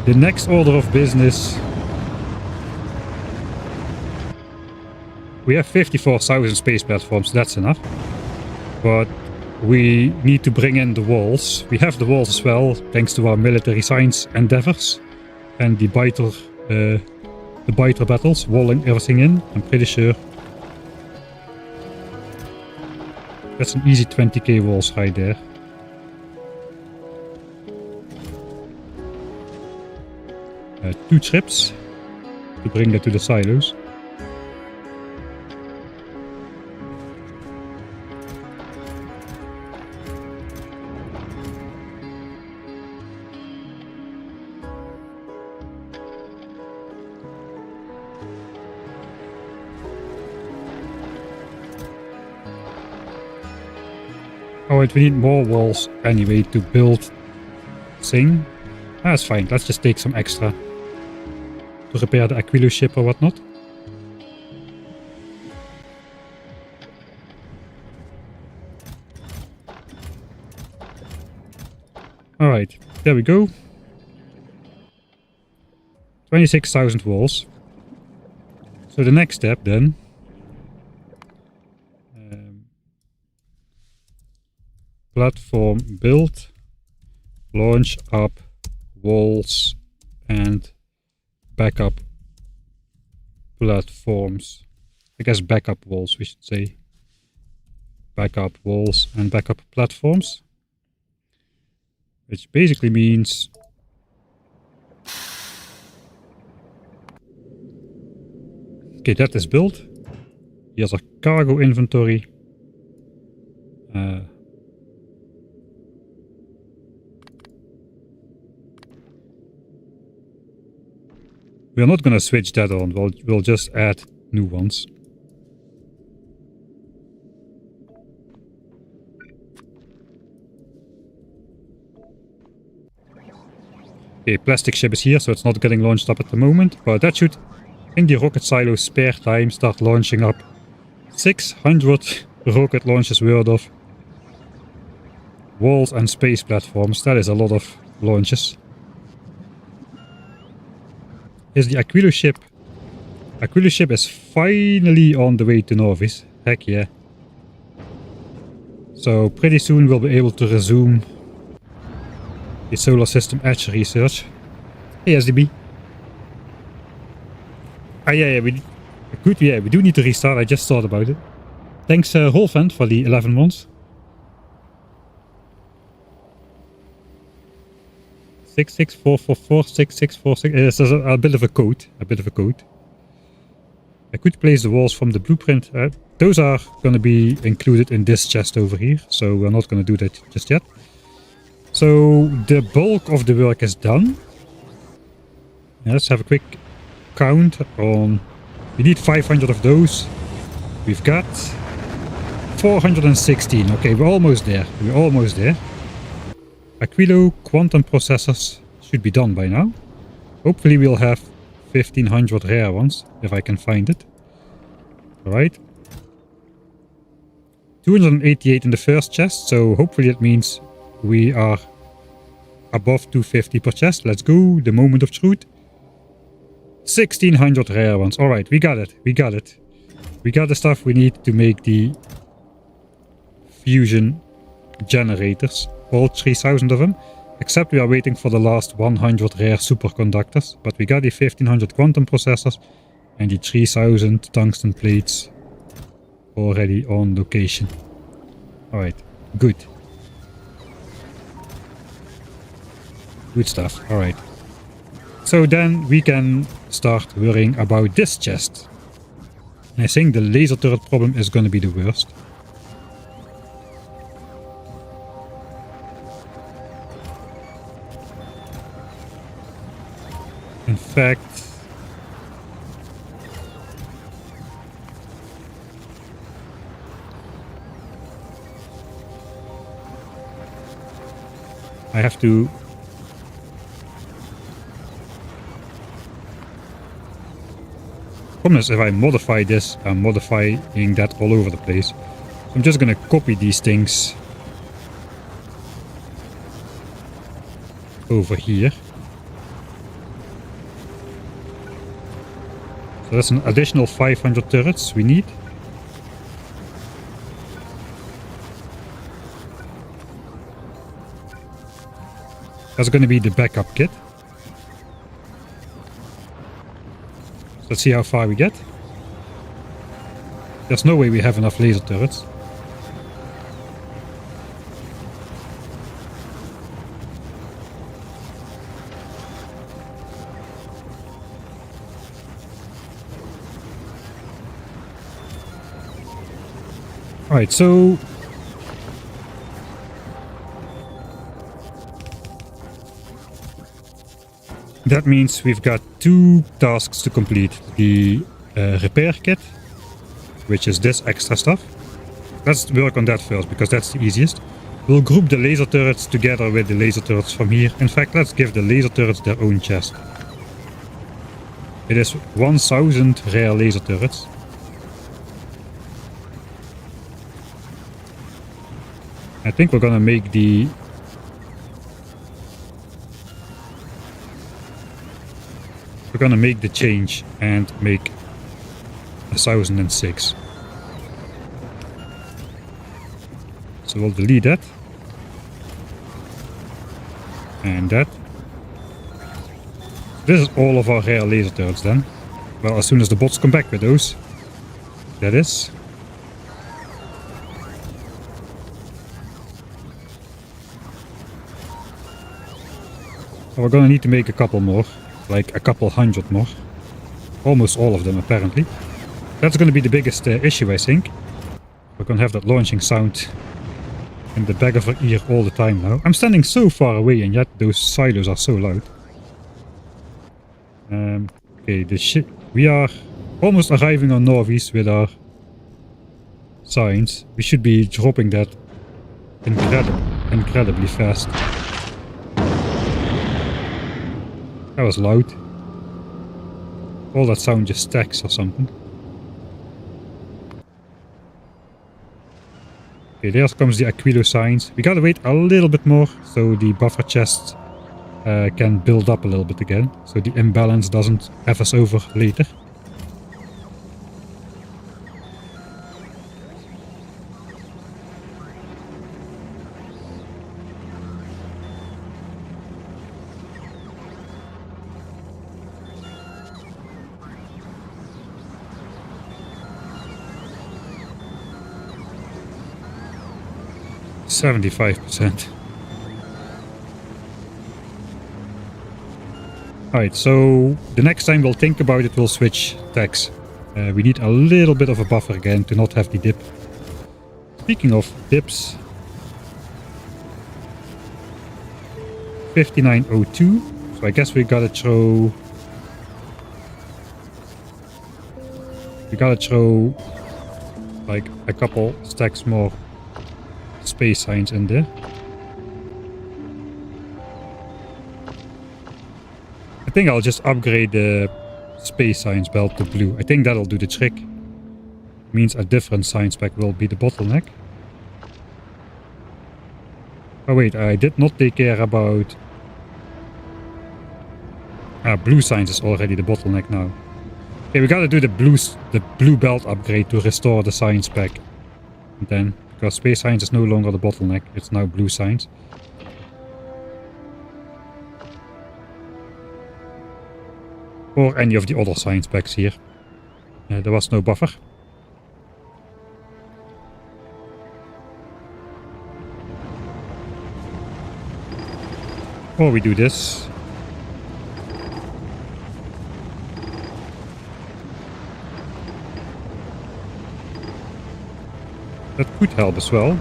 Speaker 1: The next order of business. We have 54,000 space platforms, that's enough. But we need to bring in the walls. We have the walls as well, thanks to our military science endeavors. And the biter battles, walling everything in, I'm pretty sure. That's an easy 20k walls right there. Two trips to bring that to the silos. Alright, we need more walls anyway to build thing. That's fine, let's just take some extra to repair the Aquilo ship or whatnot. Alright, there we go. 26,000 walls. So the next step then. Platform build, launch up walls and backup platforms. I guess backup walls we should say. backup walls and backup platforms. Which basically means okay, that is built. Here's our cargo inventory. We're not gonna switch that on, we'll just add new ones. Okay, plastic ship is here, so it's not getting launched up at the moment, but that should, in the rocket silo's spare time, start launching up 600 rocket launches worth of walls and space platforms. That is a lot of launches. Here's the Aquilo ship. Aquilo ship is finally on the way to Novis. Heck yeah. So pretty soon we'll be able to resume the solar system edge research. Hey SDB. Ah yeah, we do need to restart. I just thought about it. Thanks Rolfand for the 11 months. 664446646. This is a bit of a code. I could place the walls from the blueprint. Those are going to be included in this chest over here, so we're not going to do that just yet. So the bulk of the work is done. Let's have a quick count on. We need 500 of those. We've got 416. Okay, we're almost there. Aquilo quantum processors should be done by now. Hopefully we'll have 1500 rare ones, if I can find it. Alright. 288 in the first chest, so hopefully it means we are above 250 per chest. Let's go, the moment of truth. 1600 rare ones. Alright, we got it. We got the stuff we need to make the fusion generators. All 3000 of them. Except we are waiting for the last 100 rare superconductors. But we got the 1500 quantum processors and the 3000 tungsten plates already on location. Alright, good. Good stuff, alright. So then we can start worrying about this chest. I think the laser turret problem is going to be the worst. In fact, I have to problem is if I modify this, I'm modifying that all over the place. I'm just gonna copy these things over here. So that's an additional 500 turrets we need. That's going to be the backup kit. Let's see how far we get. There's no way we have enough laser turrets. Alright, so that means we've got two tasks to complete. The repair kit, which is this extra stuff. Let's work on that first, because that's the easiest. We'll group the laser turrets together with the laser turrets from here. In fact, let's give the laser turrets their own chest. It is 1000 rare laser turrets. I think we're gonna make the change and make 1006. So we'll delete that and that. This is all of our rare laser turrets then. Well, as soon as the bots come back with those, that is. We're gonna need to make a couple more. Like a couple hundred more. Almost all of them, apparently. That's gonna be the biggest issue, I think. We're gonna have that launching sound in the back of our ear all the time now. I'm standing so far away and yet those silos are so loud. Okay, we are almost arriving on Norvis with our signs. We should be dropping that incredibly fast. That was loud. All that sound just stacks or something. Okay, there comes the Aquilo signs. We gotta wait a little bit more so the buffer chests can build up a little bit again. So the imbalance doesn't have us over later. %75. Alright, so the next time we'll think about it, we'll switch tags. We need a little bit of a buffer again to not have the dip. Speaking of dips, 5902. So I guess we gotta throw like a couple stacks more space signs in there. I think I'll just upgrade the space signs belt to blue. I think that'll do the trick. Means a different sign spec will be the bottleneck. Oh wait, I did not take care about... blue signs is already the bottleneck now. Okay, we gotta do the blue belt upgrade to restore the sign spec. And then, because space signs is no longer the bottleneck, it's now blue signs. Or any of the other sign specs here. There was no buffer. Or we do this. That could help as well.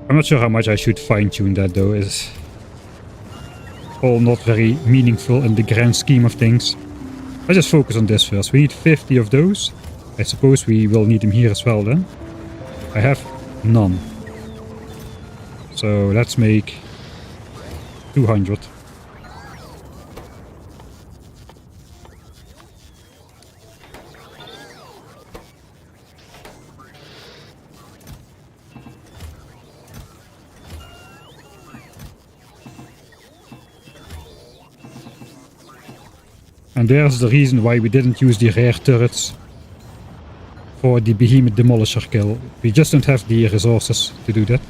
Speaker 1: I'm not sure how much I should fine-tune that though. It's all not very meaningful in the grand scheme of things. Let's just focus on this first. We need 50 of those. I suppose we will need them here as well then. I have none. So let's make 200. And there's the reason why we didn't use the rare turrets for the Behemoth Demolisher kill. We just don't have the resources to do that.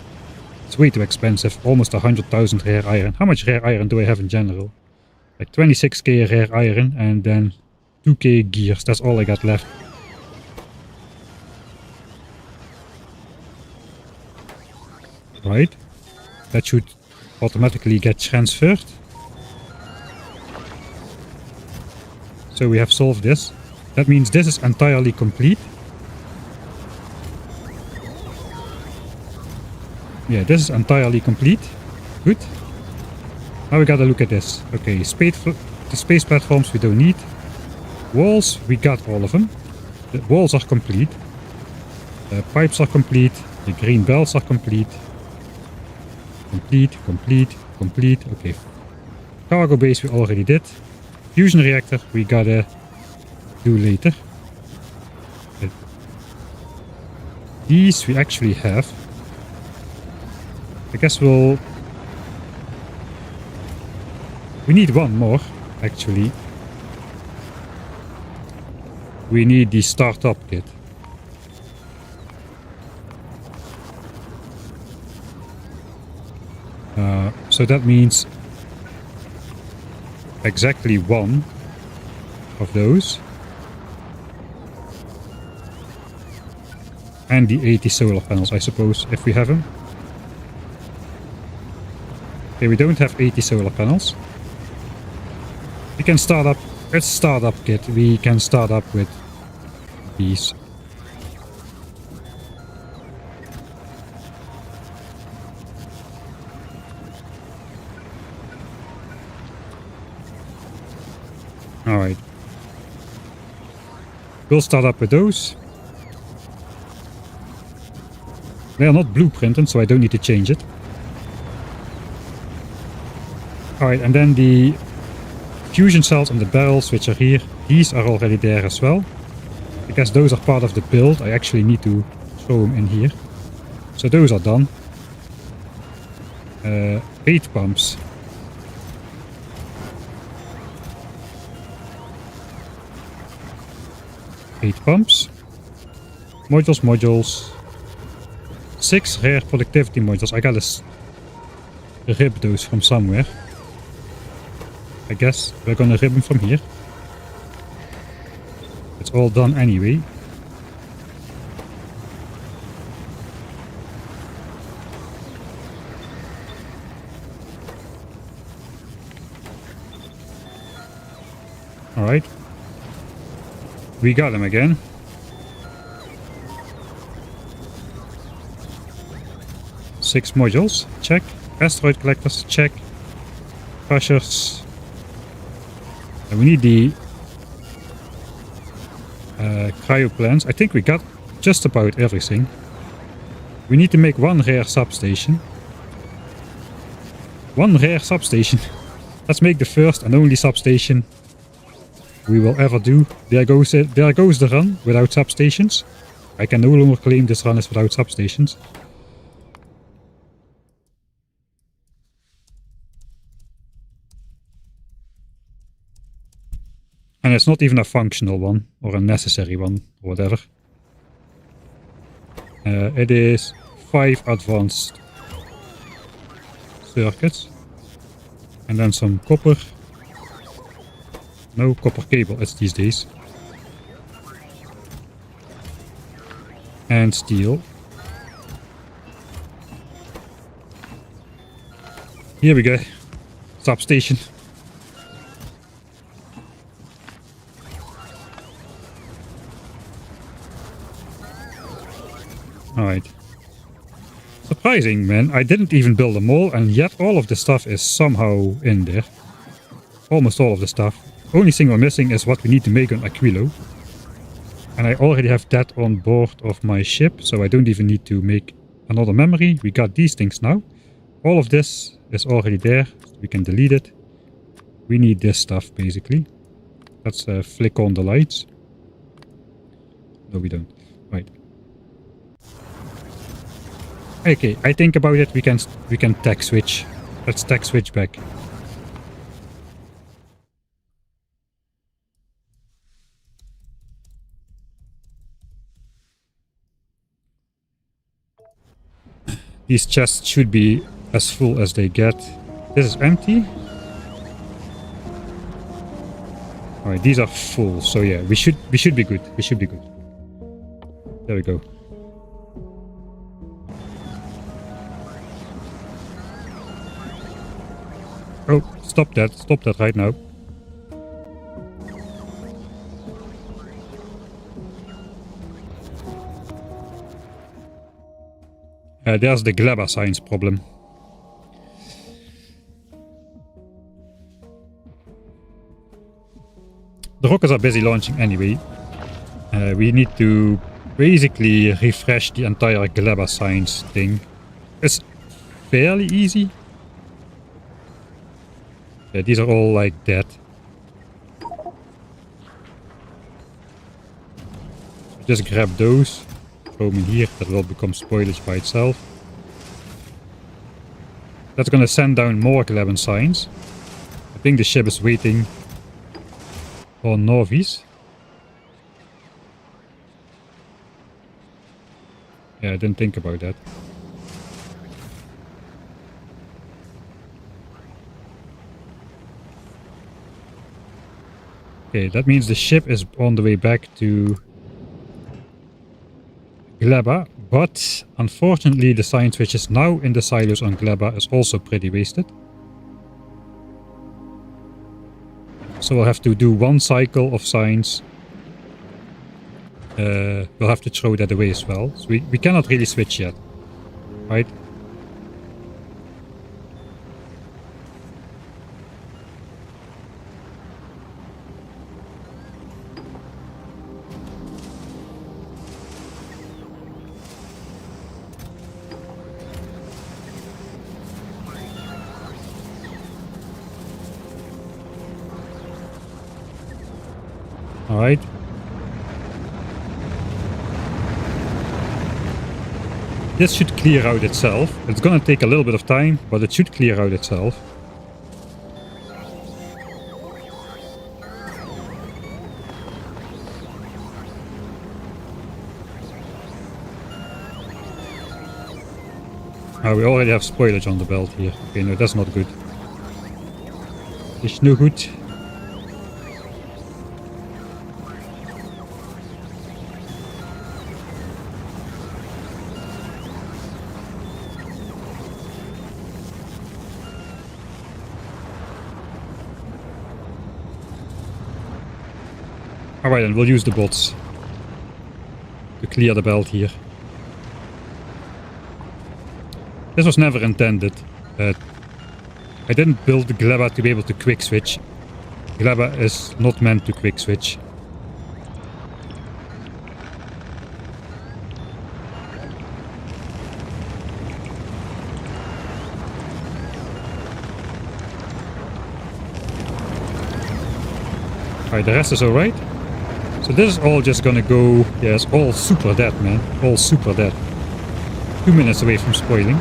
Speaker 1: It's way too expensive, almost 100,000 rare iron. How much rare iron do I have in general? Like 26k rare iron and then 2k gears, that's all I got left. Right, that should automatically get transferred. So we have solved this. That means this is entirely complete. Yeah, this is entirely complete. Good. Now we gotta look at this. Okay, the space platforms we don't need. Walls, we got all of them. The walls are complete. The pipes are complete. The green belts are complete. Complete. Okay. Cargo base we already did. Fusion reactor we gotta do later. These we actually have. I guess we need one more actually. We need the startup kit. So that means exactly one of those. And the 80 solar panels, I suppose, if we have them. Okay, we don't have 80 solar panels. We can start up. Let's start up kit. We can start up with these. Alright. We'll start up with those. They are not blueprinted, so I don't need to change it. Alright, and then the fusion cells and the barrels, which are here, these are already there as well. I guess those are part of the build. I actually need to throw them in here. So those are done. 8 pumps. Modules. 6 rare productivity modules. I gotta rip those from somewhere. I guess we're gonna rip them from here. It's all done anyway. Alright. We got them again. Six modules, check. Asteroid collectors, check. Crushers. And we need the cryo plants. I think we got just about everything. We need to make one rare substation. One rare substation. Let's make the first and only substation we will ever do. There goes the run without substations. I can no longer claim this run is without substations. And it's not even a functional one, or a necessary one, or whatever. It is 5 advanced circuits. And then some copper. No, copper cable, it's these days. And steel. Here we go. Substation. Alright. Surprising, man. I didn't even build them all, and yet all of the stuff is somehow in there. Almost all of the stuff. Only thing we're missing is what we need to make on Aquilo. And I already have that on board of my ship, so I don't even need to make another memory. We got these things now. All of this is already there. We can delete it. We need this stuff, basically. Let's flick on the lights. No, we don't. Right. Okay, I think about it. We can tech switch. Let's tech switch back. These chests should be as full as they get. This is empty. Alright, these are full, so yeah, we should be good. We should be good. There we go. Oh, stop that right now. There's the Glabber science problem. The rockets are busy launching anyway. We need to basically refresh the entire Glabber science thing. It's fairly easy. Yeah, these are all like that. Just grab those. Throw them in here. That will become spoilage by itself. That's gonna send down more Glabber science. I think the ship is waiting for Novice. Yeah, I didn't think about that. Okay, that means the ship is on the way back to Gleba, but unfortunately the science which is now in the silos on Gleba is also pretty wasted. So we'll have to do one cycle of science. We'll have to throw that away as well. So we cannot really switch yet, right? Alright. This should clear out itself. It's gonna take a little bit of time, but it should clear out itself. We already have spoilage on the belt here. Okay, no, that's not good. It's no good. Alright, then we'll use the bots to clear the belt here. This was never intended. I didn't build the Gleba to be able to quick switch. Gleba is not meant to quick switch. Alright, the rest is alright. So this is all just gonna go... Yeah, it's all super dead, man. All super dead. 2 minutes away from spoiling.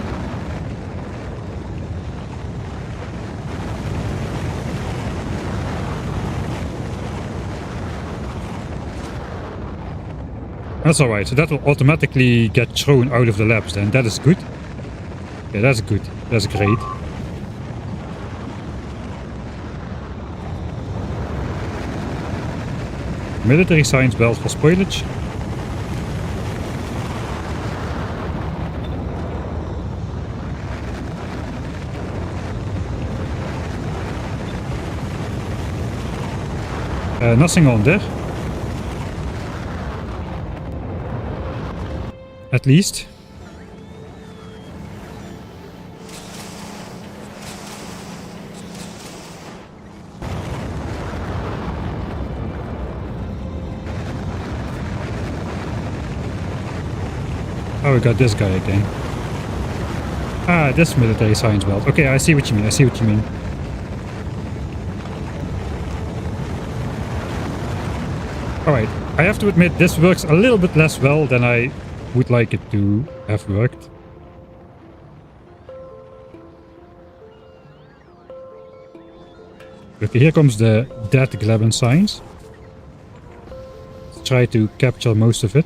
Speaker 1: That's alright, so that will automatically get thrown out of the labs then. That is good. Yeah, that's good. That's great. Military science belt for spoilage. Nothing on there. At least. Oh, we got this guy again. Ah, this military science belt. Okay, I see what you mean. I see what you mean. Alright, I have to admit this works a little bit less well than I would like it to have worked. Okay, here comes the dead Gleban science. Let's try to capture most of it.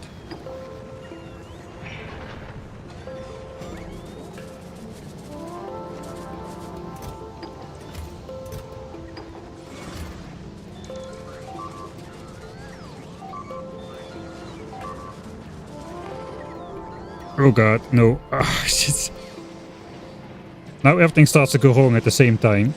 Speaker 1: Oh god, no. Shit. Now everything starts to go wrong at the same time.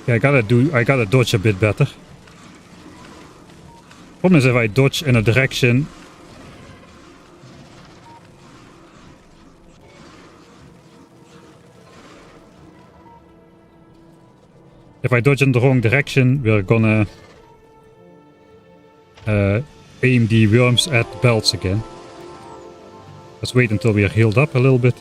Speaker 1: Yeah, I gotta dodge a bit better. Problem is if I dodge in a direction... If I dodge in the wrong direction, we're gonna aim the worms at belts again. Let's wait until we are healed up a little bit.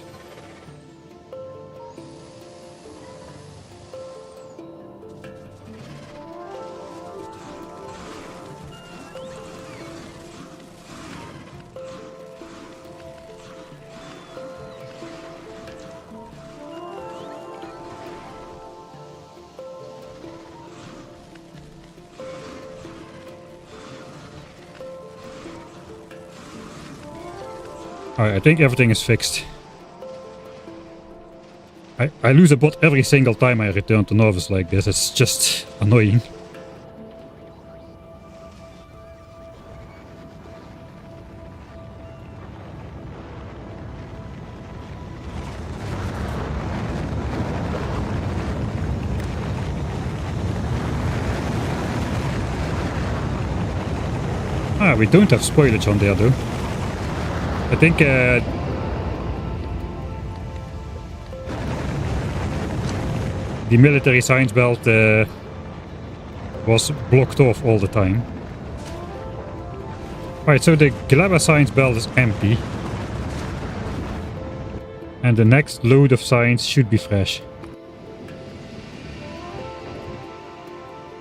Speaker 1: Alright, I think everything is fixed. I lose a bot every single time I return to Novus like this. It's just annoying. Ah, we don't have spoilage on there though. I think the military science belt was blocked off all the time. Right, so the Glabber science belt is empty. And the next load of science should be fresh.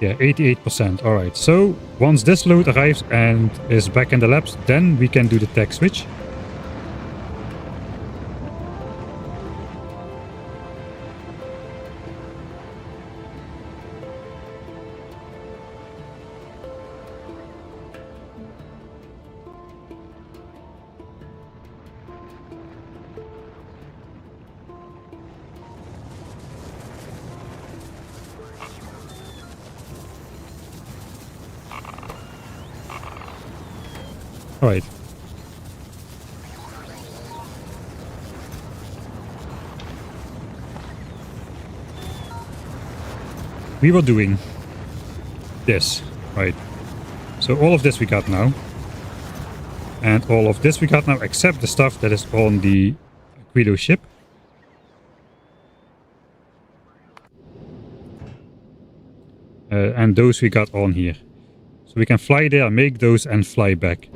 Speaker 1: Yeah, 88%. Alright, so once this load arrives and is back in the labs, then we can do the tech switch. Alright. We were doing this, right? So all of this we got now. And all of this we got now, except the stuff that is on the Aquilo ship. And those we got on here. So we can fly there, make those and fly back.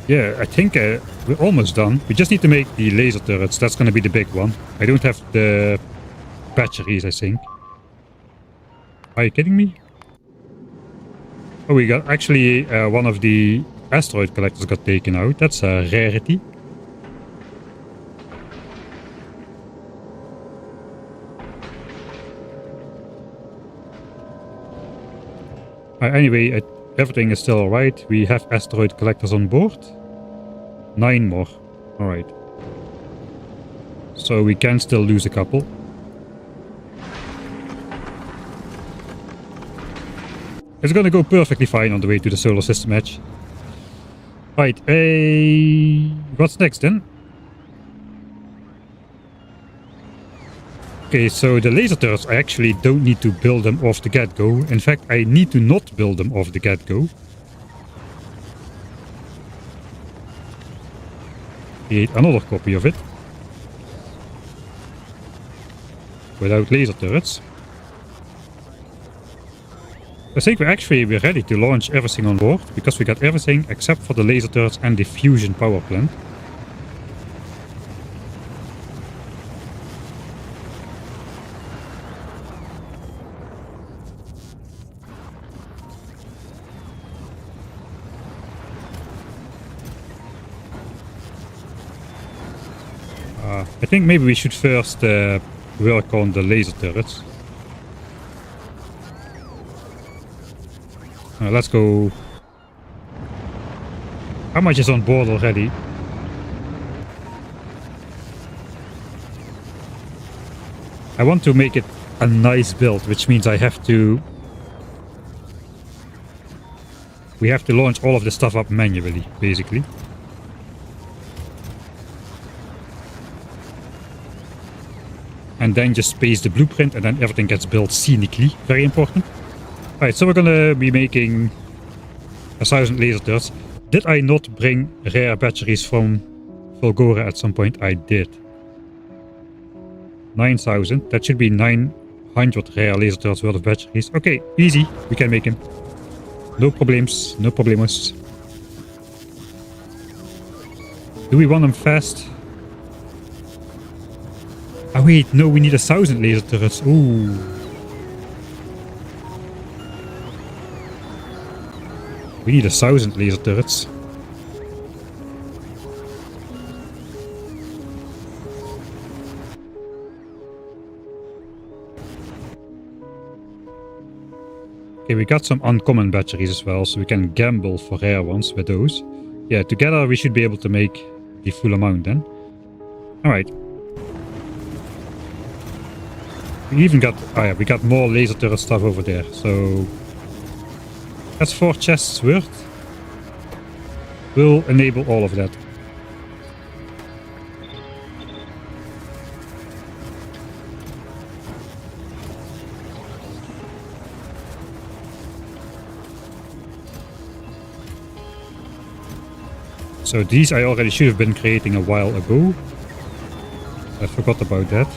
Speaker 1: Yeah, I think we're almost done. We just need to make the laser turrets. That's going to be the big one. I don't have the batteries, I think. Are you kidding me? Oh, we got actually one of the asteroid collectors got taken out. That's a rarity. Anyway, everything is still alright. We have asteroid collectors on board. 9 more. Alright. So we can still lose a couple. It's gonna go perfectly fine on the way to the solar system edge. Right, what's next then? Okay, so the laser turrets, I actually don't need to build them off the get-go. In fact, I need to not build them off the get-go. Create another copy of it. Without laser turrets. I think we're ready to launch everything on board, because we got everything except for the laser turrets and the fusion power plant. I think maybe we should first work on the laser turrets. Let's go. How much is on board already? I want to make it a nice build, which means we have to launch all of the stuff up manually, basically. And then just paste the blueprint and then everything gets built scenically. Very important. Alright, so we're gonna be making 1,000 laser turrets. Did I not bring rare batteries from Volgora at some point? I did. 9,000. That should be 900 rare laser turrets worth of batteries. Okay, easy. We can make them. No problems. No problemos. Do we want them fast? Oh wait, no, we need 1,000 laser turrets. Ooh. We need 1,000 laser turrets. Okay, we got some uncommon batteries as well, so we can gamble for rare ones with those. Yeah, together we should be able to make the full amount then. Alright. We even got... Oh yeah, we got more laser turret stuff over there, so... That's 4 chests worth. We'll enable all of that. So these I already should have been creating a while ago. I forgot about that.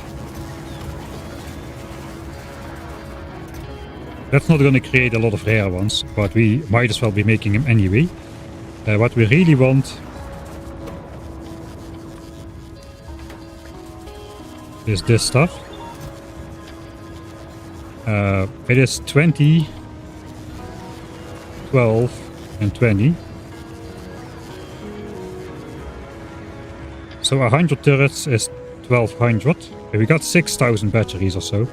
Speaker 1: That's not going to create a lot of rare ones, but we might as well be making them anyway. What we really want is this stuff. It is 20, 12 and 20. So 100 turrets is 1200. Okay, we got 6000 batteries or so.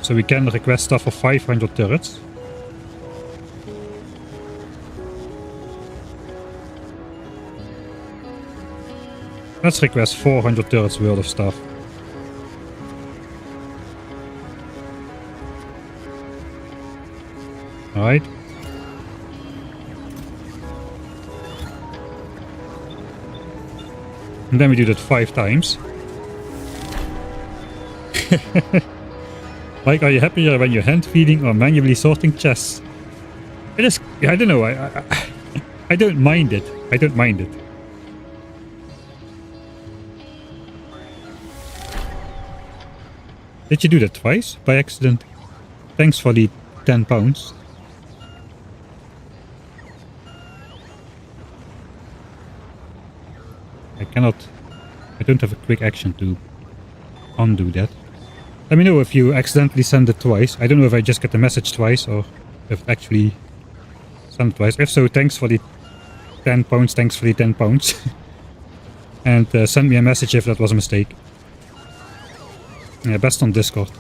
Speaker 1: So we can request stuff for 500 turrets. Let's request 400 turrets worth of stuff. Alright. And then we do that 5 times. Like, are you happier when you're hand feeding or manually sorting chests? It is, I don't know, I don't mind it. I don't mind it. Did you do that twice by accident? Thanks for the 10 pounds. I don't have a quick action to undo that. Let me know if you accidentally send it twice. I don't know if I just get the message twice or if it actually sent it twice. If so, thanks for the 10 pounds, thanks for the 10 pounds. And send me a message if that was a mistake. Yeah, best on Discord.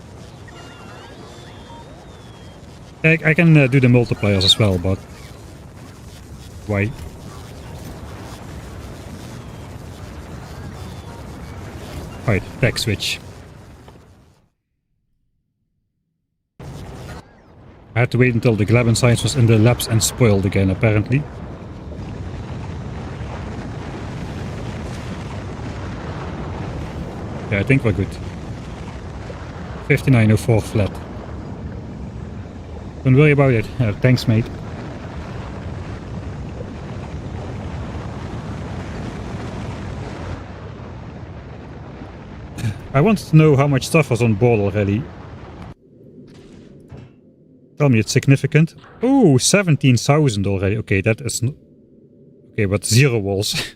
Speaker 1: I can do the multipliers as well, but why? Alright, back switch. I had to wait until the Glabin science was in the labs and spoiled again, apparently. Yeah, I think we're good. 5904 flat. Don't worry about it. Thanks, mate. I wanted to know how much stuff was on board already. Tell me it's significant. Oh, 17,000 already. Okay, that is... Okay, but 0 walls.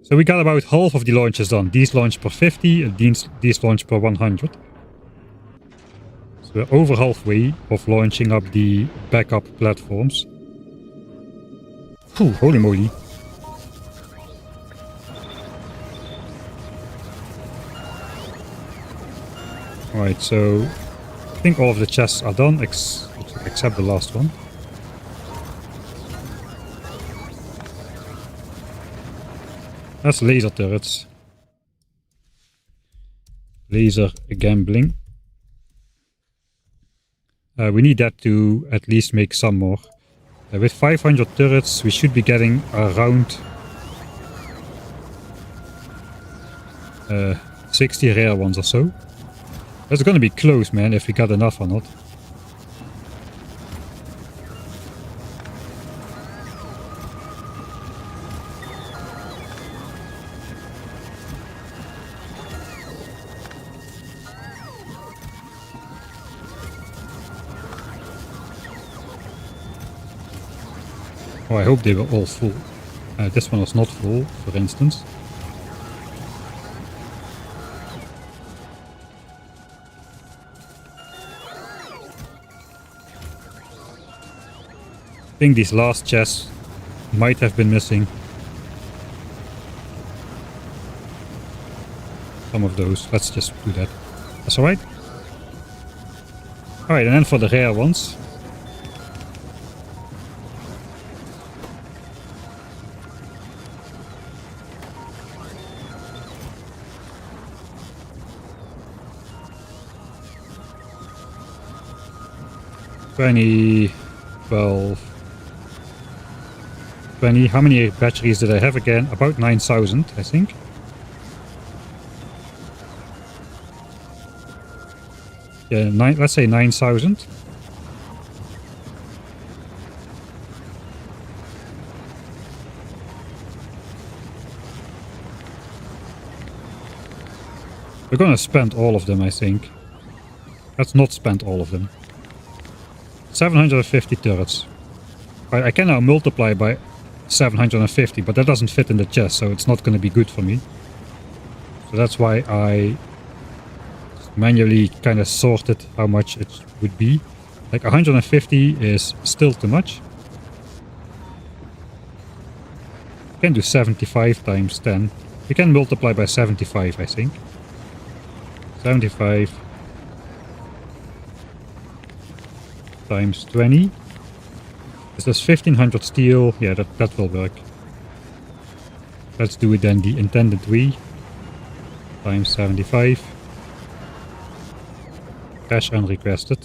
Speaker 1: So we got about half of the launches done. These launch per 50 and these launch per 100. So we're over halfway of launching up the backup platforms. Whew, holy moly. Alright, so I think all of the chests are done except the last one. That's laser turrets. Laser gambling. We need that to at least make some more. With 500 turrets we should be getting around 60 rare ones or so. That's gonna be close, man, if we got enough or not. Oh, I hope they were all full. This one was not full, for instance. I think these last chests might have been missing some of those. Let's just do that. That's alright. Alright, and then for the rare ones. $20, $12, $20. How many batteries did I have again? About 9,000, I think. Yeah, let's say 9,000. We're gonna spend all of them, I think. Let's not spend all of them. 750 turrets. I can now multiply by 750, but that doesn't fit in the chest, so it's not going to be good for me. So that's why I manually kind of sorted how much it would be. Like 150 is still too much. You can do 75 times 10. You can multiply by 75, I think. 75 times 20. This is 1500 steel. Yeah, that will work. Let's do it then the intended way. Times 75. Crash unrequested.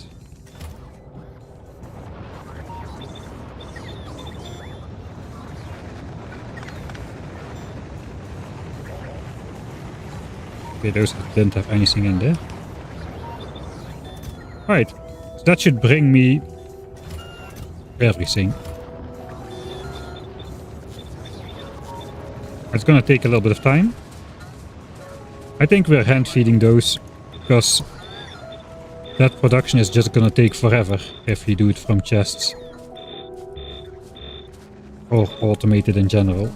Speaker 1: Okay, those didn't have anything in there. Alright, so that should bring me everything. It's gonna take a little bit of time. I think we're hand feeding those because that production is just gonna take forever if you do it from chests or automated in general.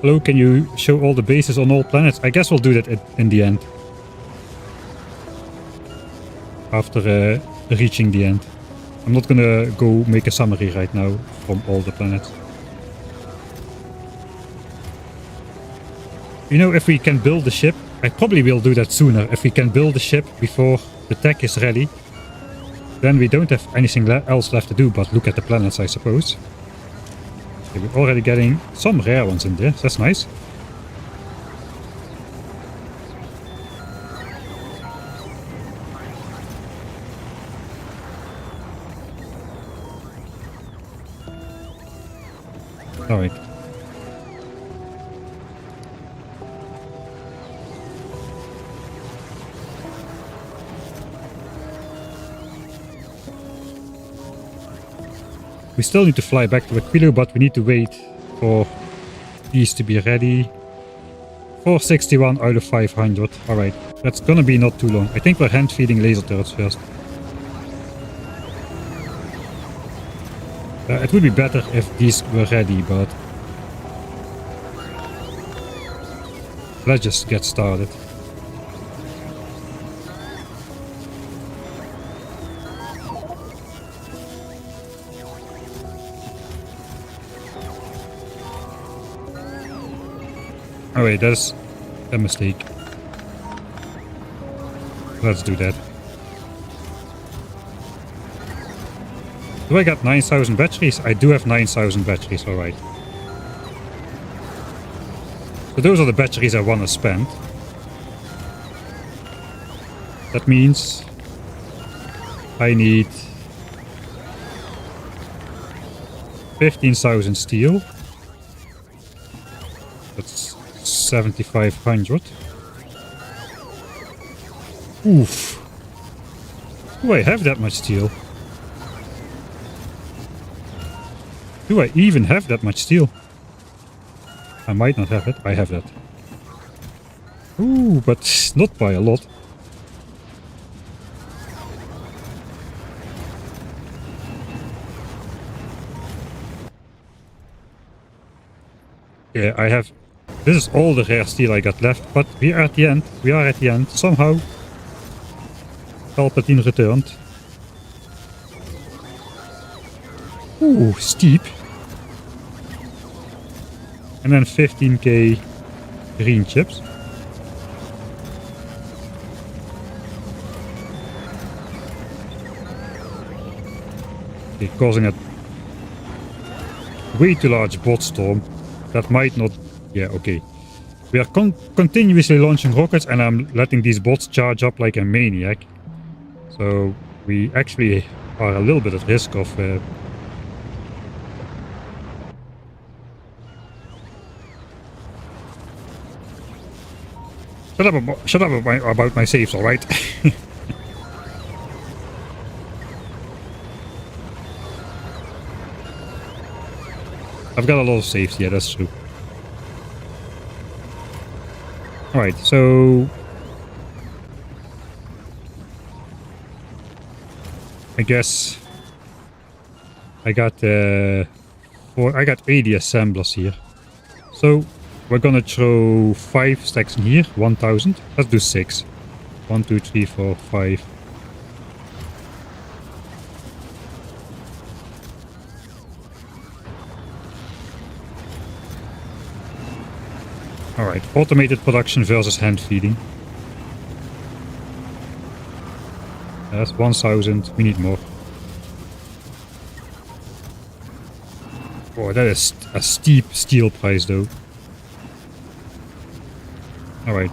Speaker 1: Hello, can you show all the bases on all planets? I guess we'll do that in the end. After reaching the end. I'm not gonna go make a summary right now from all the planets. You know, if we can build the ship, I probably will do that sooner. If we can build the ship before the tech is ready, then we don't have anything else left to do but look at the planets, I suppose. Okay, we're already getting some rare ones in there. That's nice. Alright. We still need to fly back to Aquilo, but we need to wait for these to be ready. 461 out of 500. Alright, that's gonna be not too long. I think we're hand feeding laser turrets first. It would be better if these were ready, but let's just get started. Oh wait, that's a mistake. Let's do that. Do I got 9,000 batteries? I do have 9,000 batteries, alright. So those are the batteries I want to spend. That means I need 15,000 steel. That's 7,500. Oof. Do I have that much steel? Do I even have that much steel? I might not have it. I have that. Ooh, but not by a lot. Yeah, I have... This is all the rare steel I got left, but we are at the end. We are at the end. Somehow, Palpatine returned. Ooh, steep. And then 15k green chips. Okay, causing a way too large bot storm. That might not... Yeah, okay. We are continuously launching rockets and I'm letting these bots charge up like a maniac. So we actually are a little bit at risk of... Shut up about my saves, alright? I've got a lot of saves, yeah, that's true. Alright, so... I guess... I got 80 assemblers here. So, we're gonna throw 5 stacks in here, 1000. Let's do 6. 1, 2, 3, 4, 5. Alright, automated production versus hand feeding. That's 1000, we need more. Oh, that is a steep steel price though. Alright,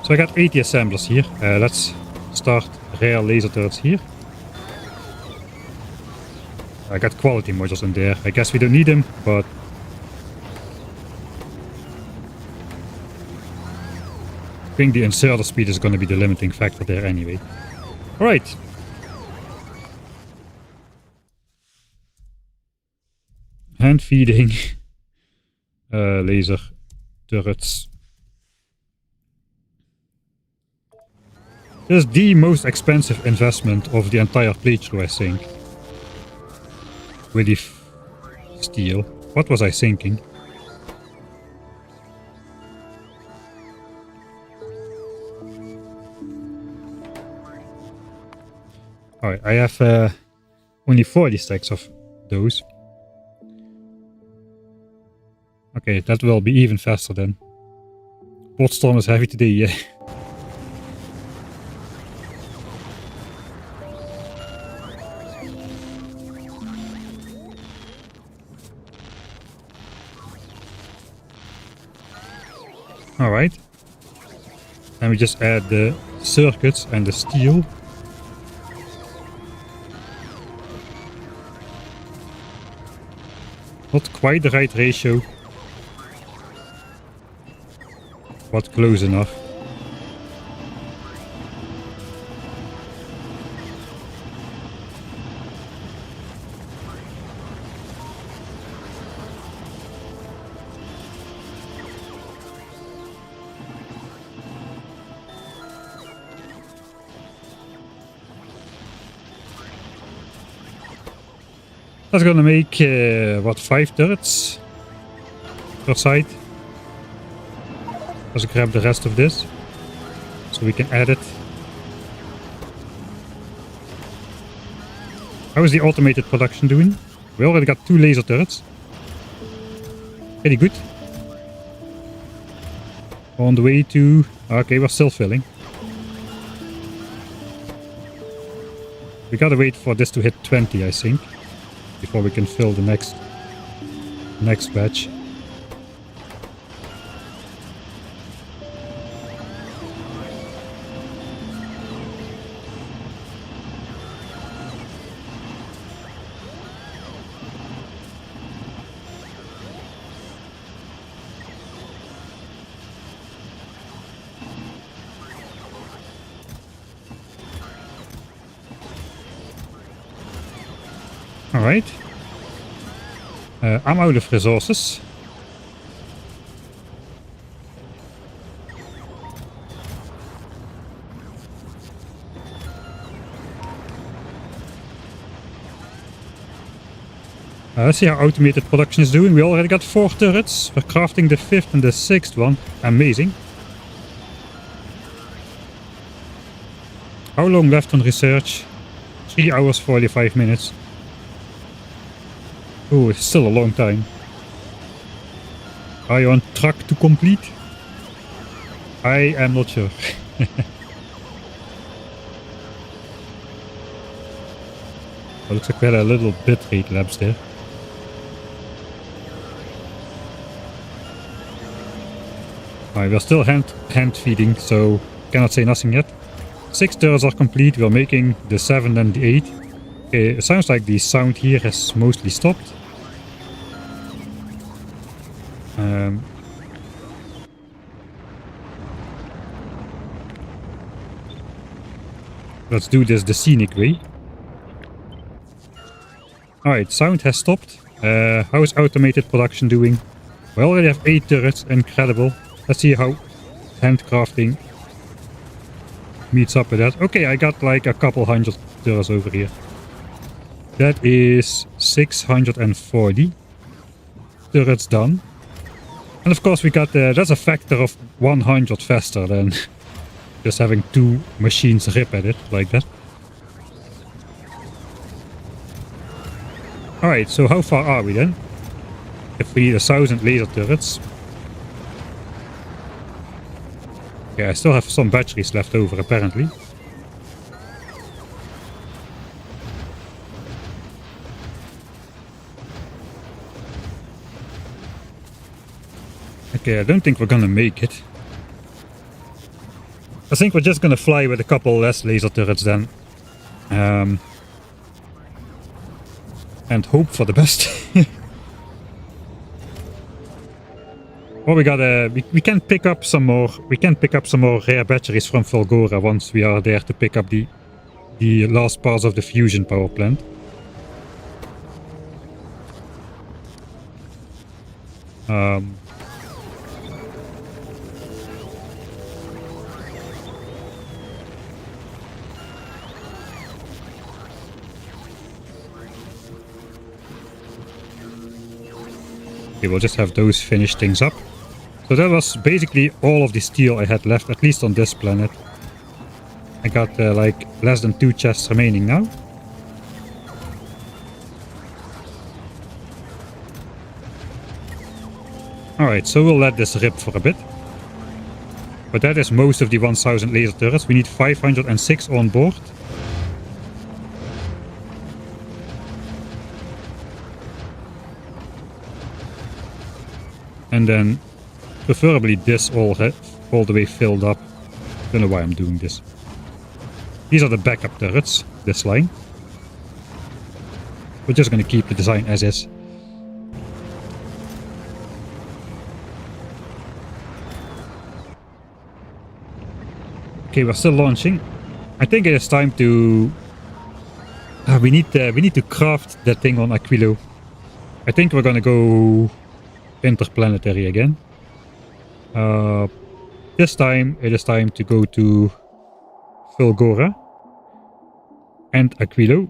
Speaker 1: so I got 80 assemblers here. Let's start rare laser turrets here. I got quality modules in there. I guess we don't need them, but... I think the inserter speed is going to be the limiting factor there anyway. Alright. Hand feeding. Laser turrets. This is the most expensive investment of the entire playthrough, I think. With the steel. What was I thinking? Alright, I have only 40 stacks of those. Okay, that will be even faster then. Botstorm is heavy today, yeah. Alright. And we just add the circuits and the steel. Not quite the right ratio, but close enough. That's gonna make, what, 5 turrets per side. Let's grab the rest of this, so we can add it. How is the automated production doing? We already got 2 laser turrets. Pretty good. On the way to... Okay, we're still filling. We gotta wait for this to hit 20, I think, before we can fill the next batch. Alright. I'm out of resources. Let's see how automated production is doing. We already got 4 turrets. We're crafting the 5th and the 6th one. Amazing. How long left on research? 3 hours 45 minutes. Oh, it's still a long time. Are you on track to complete? I am not sure. Well, looks like we had a little bitrate lapse there. Alright, we're still hand feeding, so cannot say nothing yet. 6 turrets are complete. We're making the 7 and the 8. Okay, it sounds like the sound here has mostly stopped. Let's do this the scenic way. Alright, sound has stopped. How is automated production doing? We already have 8 turrets, incredible. Let's see how handcrafting meets up with that. Okay, I got like a couple hundred turrets over here. That is 640 turrets done. And of course we got, that's a factor of 100 faster than just having 2 machines rip at it like that. Alright, so how far are we then? If we need 1000 laser turrets. Yeah, I still have some batteries left over apparently. Okay, I don't think we're gonna make it. I think we're just gonna fly with a couple less laser turrets then. And hope for the best. Or we gotta, we can pick up some more, rare batteries from Vulcanus once we are there to pick up the last parts of the fusion power plant. Okay, we'll just have those finish things up. So that was basically all of the steel I had left, at least on this planet. I got like less than 2 chests remaining now. Alright, so we'll let this rip for a bit. But that is most of the 1000 laser turrets. We need 506 on board. And then preferably this all the way filled up. Don't know why I'm doing this. These are the backup turrets, this line. We're just going to keep the design as is. Okay, we're still launching. I think it is time to... we need to craft that thing on Aquilo. I think we're going to go interplanetary again. This time it is time to go to Vulcanus and Aquilo.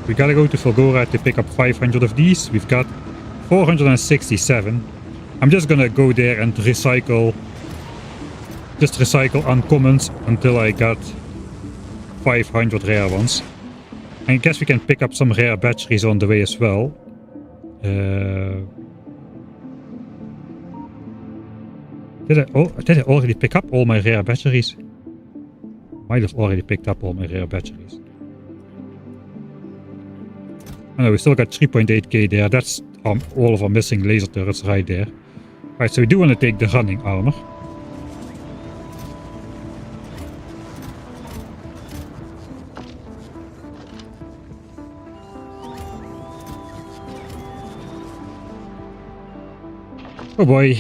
Speaker 1: We gotta go to Vulcanus to pick up 500 of these. We've got 467. I'm just gonna go there and recycle uncommons until I got 500 rare ones. I guess we can pick up some rare batteries on the way as well. Did I already pick up all my rare batteries? Might have already picked up all my rare batteries. Oh no, we still got 3.8k there. That's all of our missing laser turrets right there. Alright, so we do want to take the running armor. Oh boy.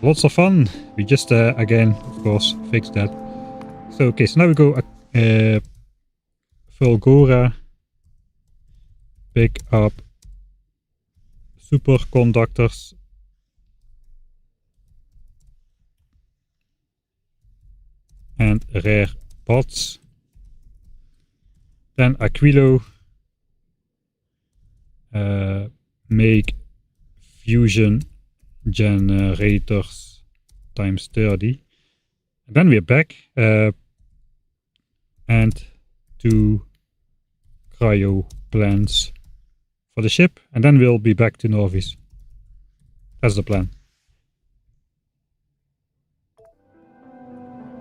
Speaker 1: Lots of fun. We just, again, of course, fixed that. So, okay, so now we go Vulcanus, pick up superconductors. And rare pots. Then Aquilo. Make fusion generators times 30. And then we're back. And 2 cryo plants for the ship. And then we'll be back to Novis. That's the plan.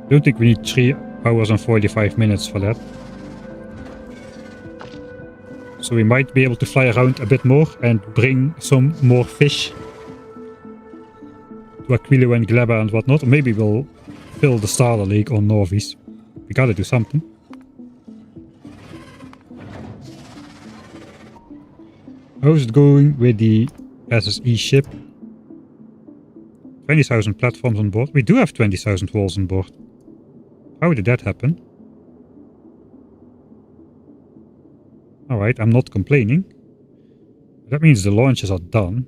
Speaker 1: I don't think we need 3 hours and 45 minutes for that. So we might be able to fly around a bit more and bring some more fish to Aquilo and Gleba and whatnot. Or maybe we'll fill the starter lake on Novis. We gotta do something. How's it going with the SSE ship? 20,000 platforms on board. We do have 20,000 walls on board. How did that happen? Alright, I'm not complaining. That means the launches are done.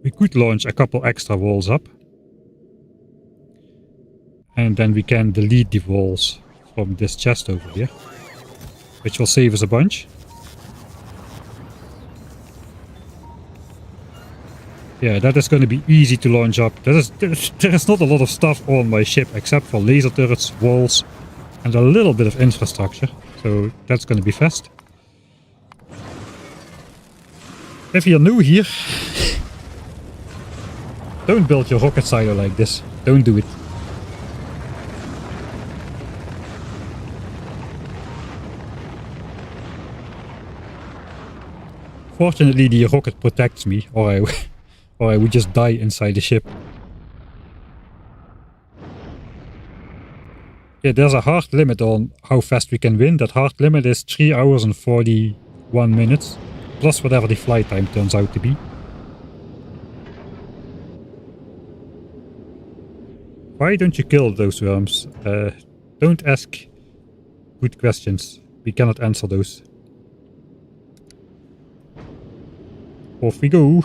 Speaker 1: We could launch a couple extra walls up. And then we can delete the walls from this chest over here. Which will save us a bunch. Yeah, that is going to be easy to launch up. There is not a lot of stuff on my ship except for laser turrets, walls, and a little bit of infrastructure. So that's going to be fast. If you're new here, don't build your rocket silo like this. Don't do it. Fortunately, the rocket protects me, or I would just die inside the ship. Yeah, there's a hard limit on how fast we can win. That hard limit is 3 hours and 41 minutes, plus whatever the flight time turns out to be. Why don't you kill those worms? Don't ask good questions. We cannot answer those. Off we go.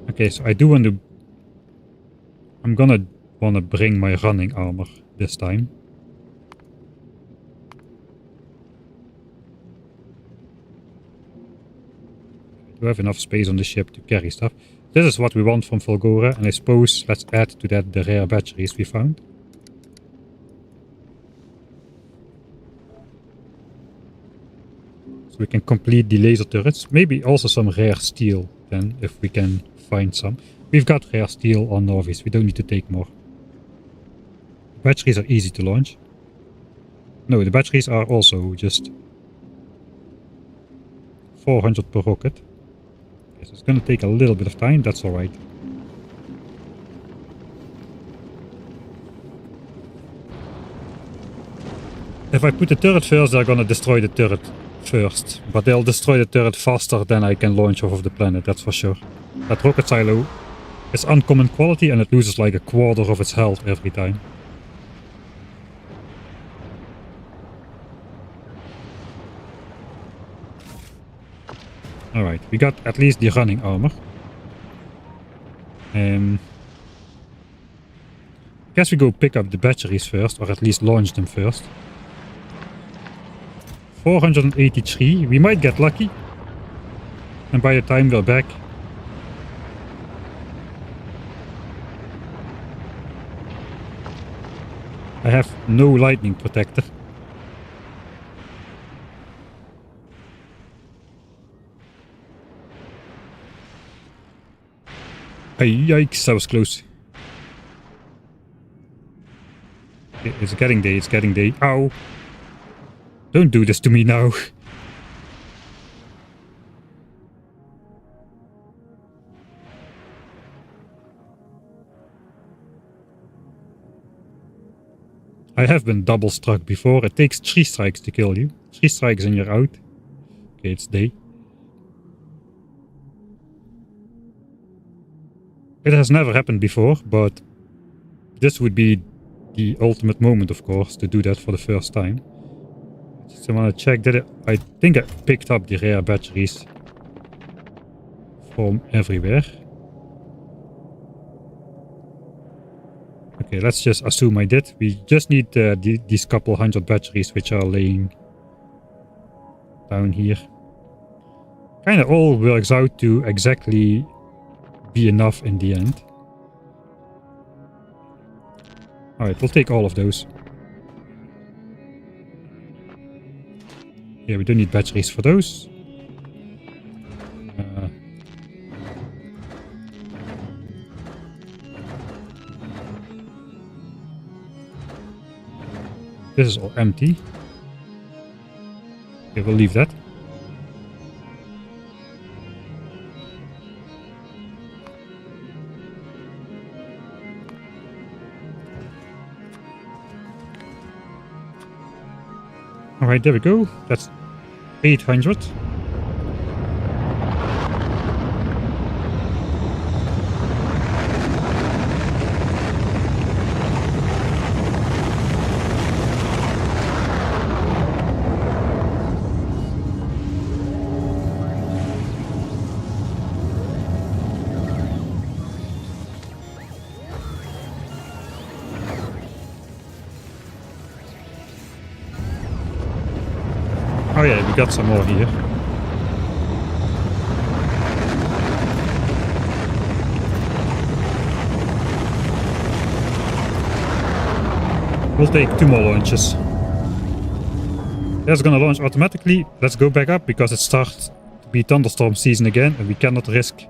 Speaker 1: Okay, so I do want to... I'm gonna want to bring my running armor this time. I do have enough space on the ship to carry stuff. This is what we want from Volgora, and I suppose let's add to that the rare batteries we found. So we can complete the laser turrets. Maybe also some rare steel then, if we can find some. We've got rare steel on Novis, we don't need to take more. Batteries are easy to launch. No, the batteries are also just 400 per rocket. Okay, so it's gonna take a little bit of time, that's alright. If I put the turret first, they're gonna destroy the turret first. But they'll destroy the turret faster than I can launch off of the planet, that's for sure. That rocket silo is uncommon quality and it loses like a quarter of its health every time. Alright, we got at least the running armor. I guess we go pick up the batteries first, or at least launch them first. 483, we might get lucky. And by the time we're back... I have no lightning protector. Yikes, that was close. It's getting there, it's getting there. Ow! Don't do this to me now. I have been double struck before. It takes 3 strikes to kill you. 3 strikes and you're out. Okay, it's day. It has never happened before, but this would be the ultimate moment, of course, to do that for the first time. Just want to check that I think I picked up the rare batteries from everywhere. Okay, let's just assume I did. We just need these couple hundred batteries which are laying down here. Kind of all works out to exactly be enough in the end. Alright, we'll take all of those. Yeah, we don't need batteries for those. This is all empty. Okay, we'll leave that. Alright, there we go. That's 800. Oh yeah, we got some more here. We'll take 2 more launches. That's gonna launch automatically. Let's go back up because it starts to be thunderstorm season again and we cannot risk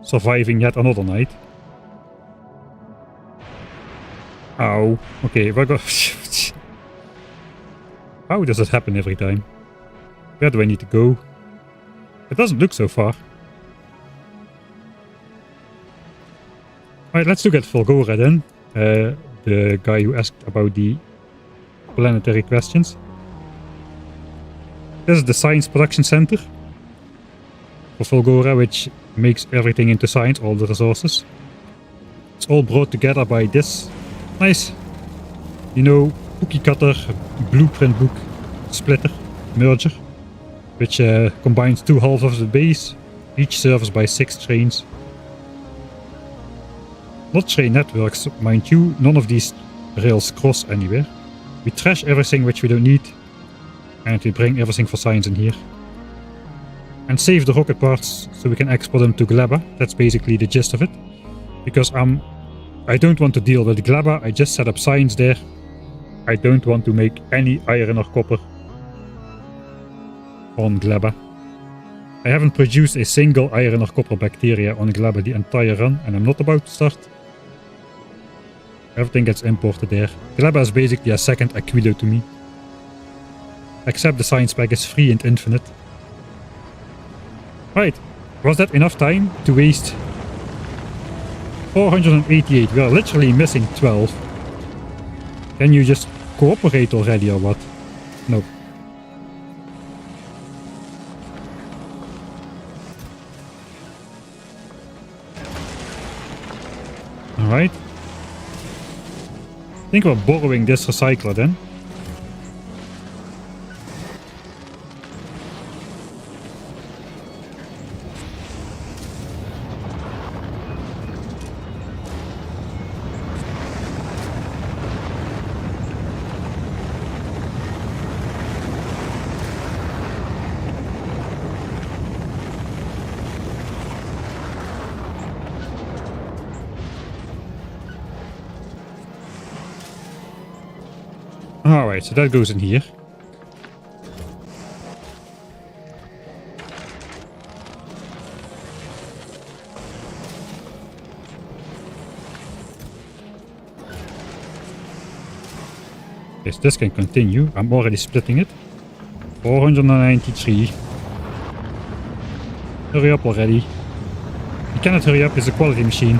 Speaker 1: surviving yet another night. Ow. Okay, we're going... How does it happen every time? Where do I need to go? It doesn't look so far. Alright, let's look at Vulcanus then. The guy who asked about the planetary questions. This is the Science Production Center for Vulcanus, which makes everything into science, all the resources. It's all brought together by this nice, you know, cookie cutter blueprint book splitter merger, which combines 2 halves of the base, each serviced by 6 trains. Not train networks, mind you, none of these rails cross anywhere. We trash everything which we don't need, and we bring everything for science in here. And save the rocket parts so we can export them to Gleba. That's basically the gist of it. Because I don't want to deal with Gleba, I just set up science there. I don't want to make any iron or copper on Gleba. I haven't produced a single iron or copper bacteria on Gleba the entire run, and I'm not about to start. Everything gets imported there. Gleba is basically a second Aquilo to me. Except the science pack is free and infinite. Right, was that enough time to waste 488? We are literally missing 12. Can you just cooperate already or what? No. Alright. I think we're borrowing this recycler then. Alright, so that goes in here. Yes, this can continue. I'm already splitting it. 493. Hurry up already. You cannot hurry up, it's a quality machine.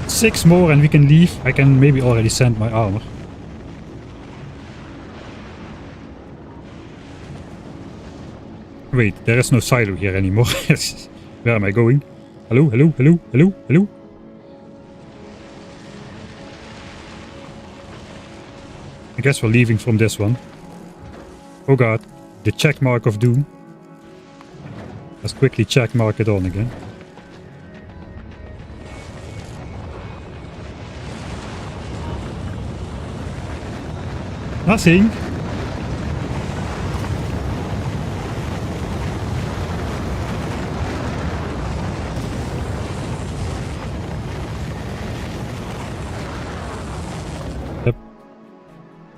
Speaker 1: 6 more and we can leave. I can maybe already send my armor. Wait, there is no silo here anymore. Where am I going? Hello, hello, hello, hello, hello. I guess we're leaving from this one. Oh god. the check mark of doom. Let's quickly check mark it on again. Nothing.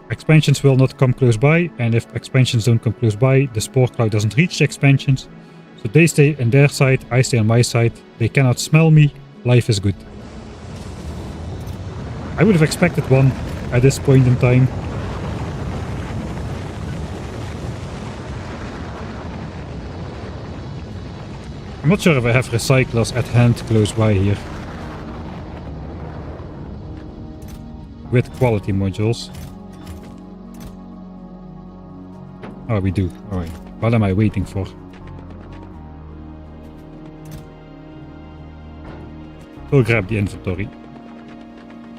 Speaker 1: Expansions will not come close by, and if expansions don't come close by, the spore cloud doesn't reach the expansions. So they stay on their side, I stay on my side. They cannot smell me. Life is good. I would have expected one at this point in time. I'm not sure if I have recyclers at hand close by here. With quality modules. Oh, we do. Alright. What am I waiting for? We'll grab the inventory.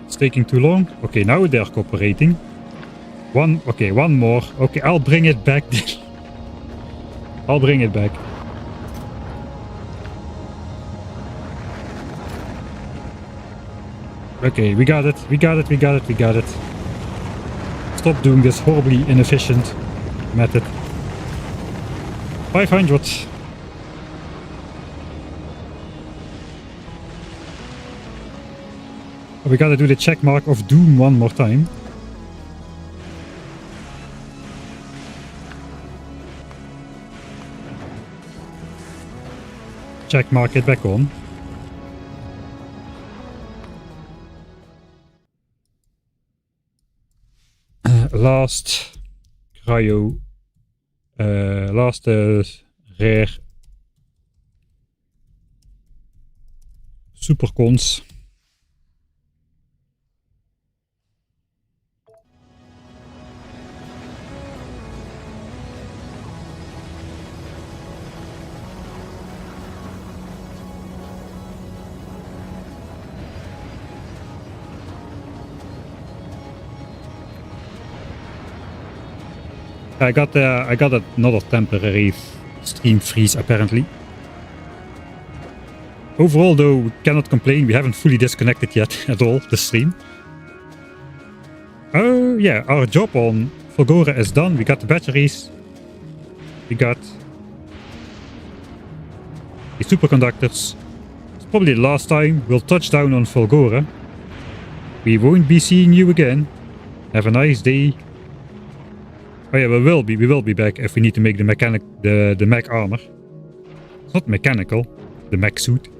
Speaker 1: It's taking too long. Okay, now they're cooperating. One more. Okay, I'll bring it back. I'll bring it back. Okay, we got it. We got it. We got it. We got it. Stop doing this horribly inefficient method. 500. We gotta do the check mark of doom one more time. Check mark it back on. Last cryo, last rare supercons. I got another temporary stream freeze apparently. Overall though, we cannot complain, we haven't fully disconnected yet at all, the stream. Oh yeah, our job on Vulcanus is done, we got the batteries. We got the superconductors. It's probably the last time we'll touch down on Vulcanus. We won't be seeing you again. Have a nice day. Oh yeah, we will be back if we need to make the mech armor. It's not mechanical, the mech suit.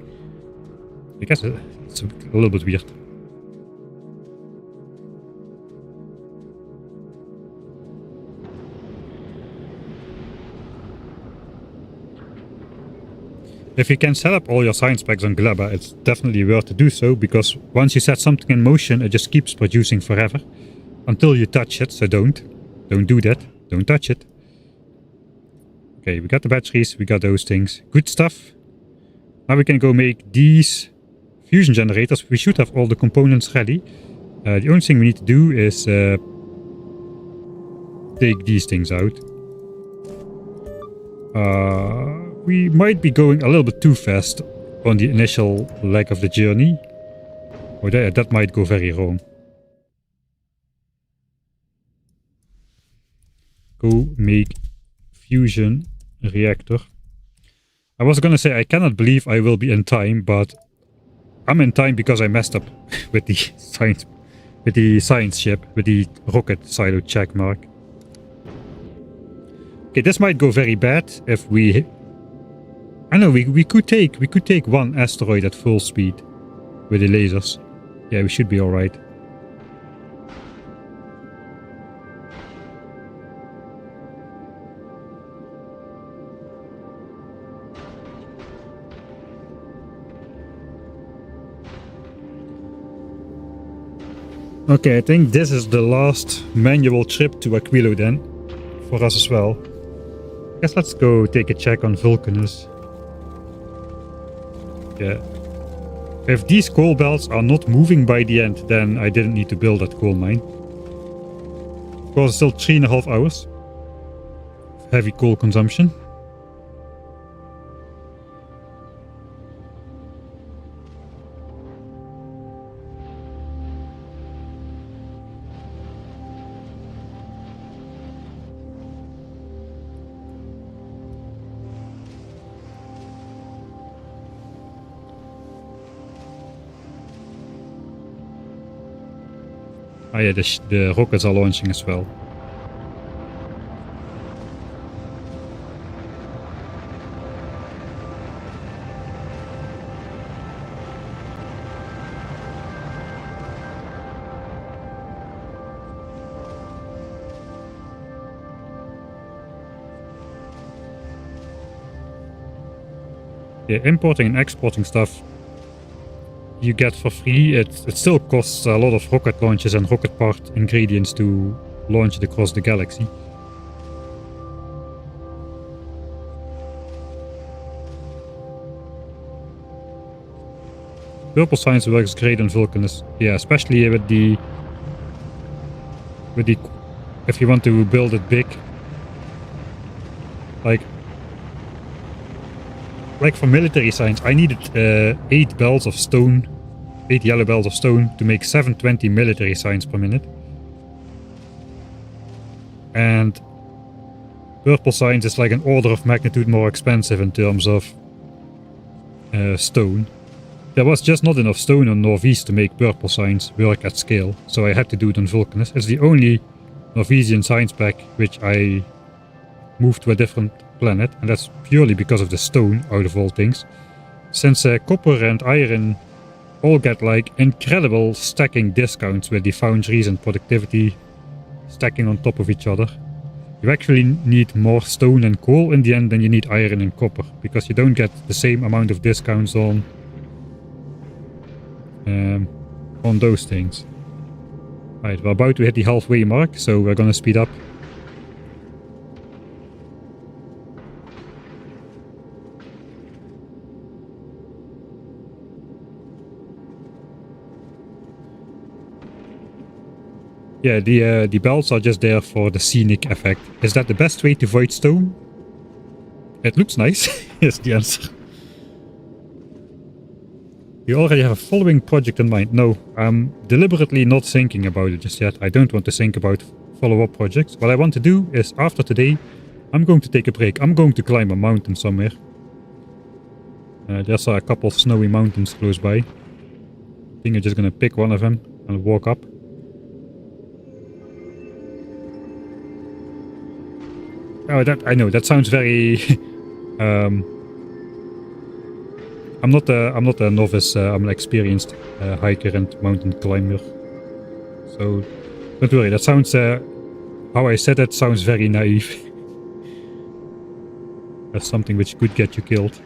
Speaker 1: I guess it's a little bit weird. If you can set up all your science packs on Gleba, it's definitely worth to do so, because once you set something in motion, it just keeps producing forever. Until you touch it, so don't do that. Don't touch it. Okay, we got the batteries, we got those things. Good stuff. Now we can go make these fusion generators. We should have all the components ready. The only thing we need to do is take these things out. We might be going a little bit too fast on the initial leg of the journey. Or that might go very wrong. Go make fusion reactor. I was gonna say I cannot believe I will be in time, but I'm in time because I messed up with the science ship, with the rocket silo check mark. Okay, this might go very bad if we... I know we could take one asteroid at full speed with the lasers. Yeah, we should be alright. Okay, I think this is the last manual trip to Aquilo then, for us as well. I guess let's go take a check on Vulcanus. Yeah. If these coal belts are not moving by the end, then I didn't need to build that coal mine. Of course, it's still 3.5 hours. heavy coal consumption. Oh yeah, the rockets are launching as well. Yeah, importing and exporting stuff you get for free. It still costs a lot of rocket launches and rocket part ingredients to launch it across the galaxy. Purple science works great on Vulcanus. Yeah, especially with the if you want to build it big. Like for military science, I needed 8 bells of stone, 8 yellow bells of stone to make 720 military science per minute. And purple science is like an order of magnitude more expensive in terms of stone. There was just not enough stone on Northeast to make purple science work at scale, so I had to do it on Vulcanus. It's the only Norwegian science pack which I moved to a different planet, and that's purely because of the stone, out of all things. Since copper and iron all get like incredible stacking discounts with the foundries and productivity stacking on top of each other, you actually need more stone and coal in the end than you need iron and copper, because you don't get the same amount of discounts on those things. Right, we're about to hit the halfway mark, so we're gonna speed up. Yeah, the belts are just there for the scenic effect. Is that the best way to avoid stone? It looks nice, is the answer. You already have a following project in mind. No, I'm deliberately not thinking about it just yet. I don't want to think about follow-up projects. What I want to do is, after today, I'm going to take a break. I'm going to climb a mountain somewhere. There's a couple of snowy mountains close by. I think I'm just going to pick one of them and walk up. Oh, I know that sounds very. I'm not a novice. I'm an experienced hiker and mountain climber. So don't worry. That sounds. How I said it sounds very naive. That's something which could get you killed.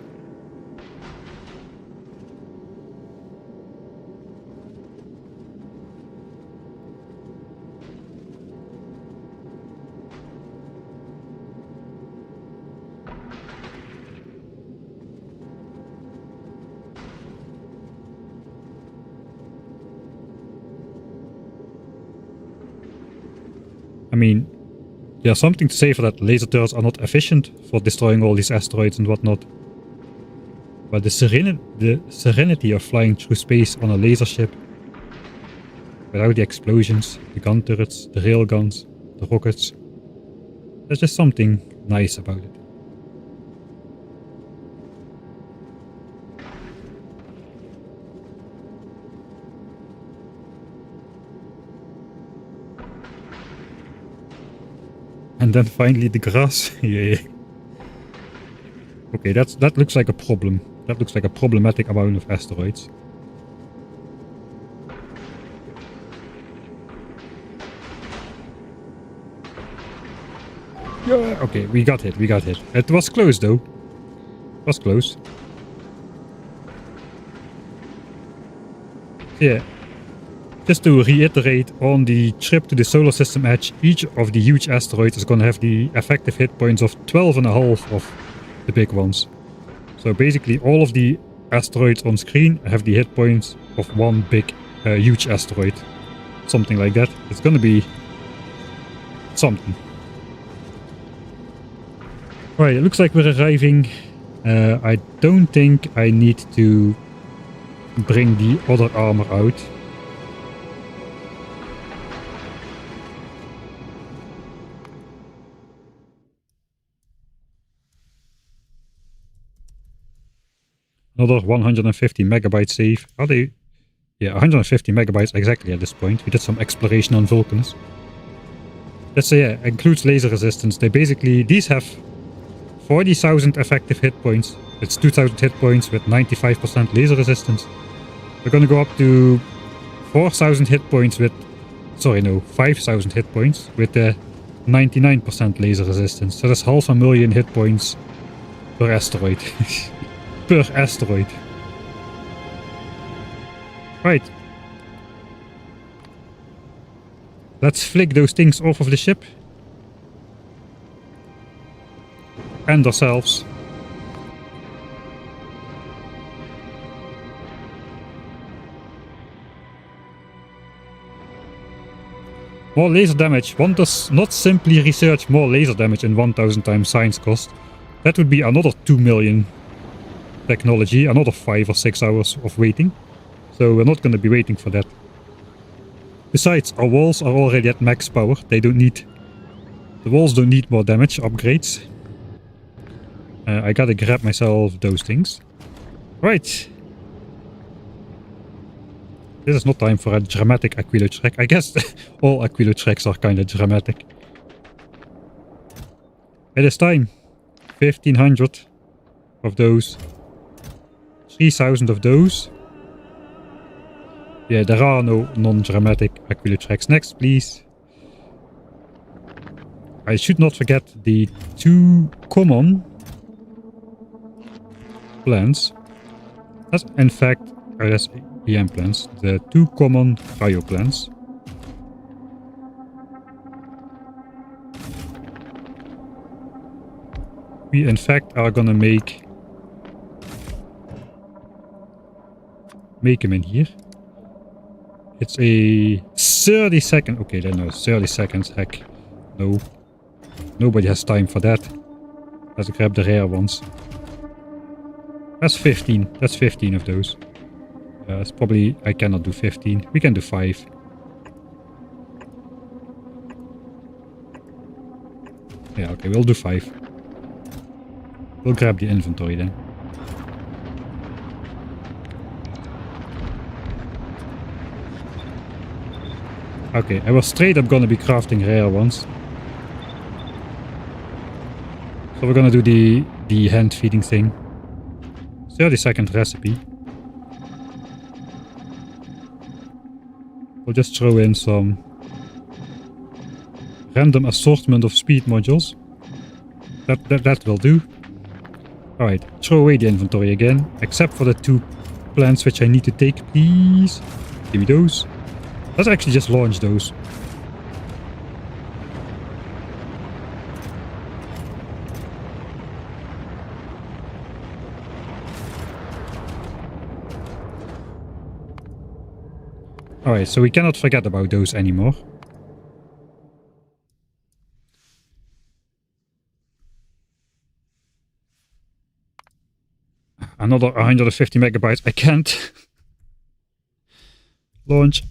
Speaker 1: I mean, there's something to say for that. Laser turrets are not efficient for destroying all these asteroids and whatnot. But the serenity of flying through space on a laser ship, without the explosions, the gun turrets, the rail guns, the rockets, there's just something nice about it. And then finally the grass. Yeah. Okay, that looks like a problem. That looks like a problematic amount of asteroids. Yeah, okay, we got hit. It was close though. It was close. Yeah. Just to reiterate, on the trip to the solar system edge, each of the huge asteroids is going to have the effective hit points of 12.5 of the big ones. So basically all of the asteroids on screen have the hit points of one big huge asteroid. Something like that. It's going to be something. Right, it looks like we're arriving. I don't think I need to bring the other armor out. Another 150 megabyte save. Are they? Yeah, 150 megabytes exactly at this point. We did some exploration on Vulcanus. Let's say, yeah, includes laser resistance. They basically, these have 40,000 effective hit points. It's 2,000 hit points with 95% laser resistance. We're gonna go up to 4,000 hit points with, sorry, no, 5,000 hit points with the 99% laser resistance. So that's 500,000 hit points per asteroid. Per asteroid. Right. Let's flick those things off of the ship. And ourselves. More laser damage. One does not simply research more laser damage in 1000 times science cost. That would be another 2 million technology, another 5 or 6 hours of waiting. So we're not going to be waiting for that. Besides, our walls are already at max power. They don't need... The walls don't need more damage upgrades. I gotta grab myself those things. Right. This is not time for a dramatic Aquilo trek. I guess all Aquilo treks are kind of dramatic. It is time. 1,500 of those. 3,000 of those. Yeah, there are no non-dramatic Aquilo treks. Next, please. I should not forget the 2 common plants. That's in fact, that's EM plants. The 2 common cryo plants. We in fact are gonna make them in here. It's a 30 second. Okay, then no, 30 seconds. Heck, no. Nobody has time for that. Let's grab the rare ones. That's 15. That's 15 of those. It's probably... I cannot do 15. We can do 5. Yeah, okay, we'll do 5. We'll grab the inventory then. Okay, I was straight up gonna be crafting rare ones. So we're gonna do the hand feeding thing. 30-second recipe. We'll just throw in some random assortment of speed modules. That will do. Alright, throw away the inventory again. Except for the 2 plants which I need to take, please. Give me those. Let's actually just launch those. Alright, so we cannot forget about those anymore. Another 150 megabytes. I can't. Launch.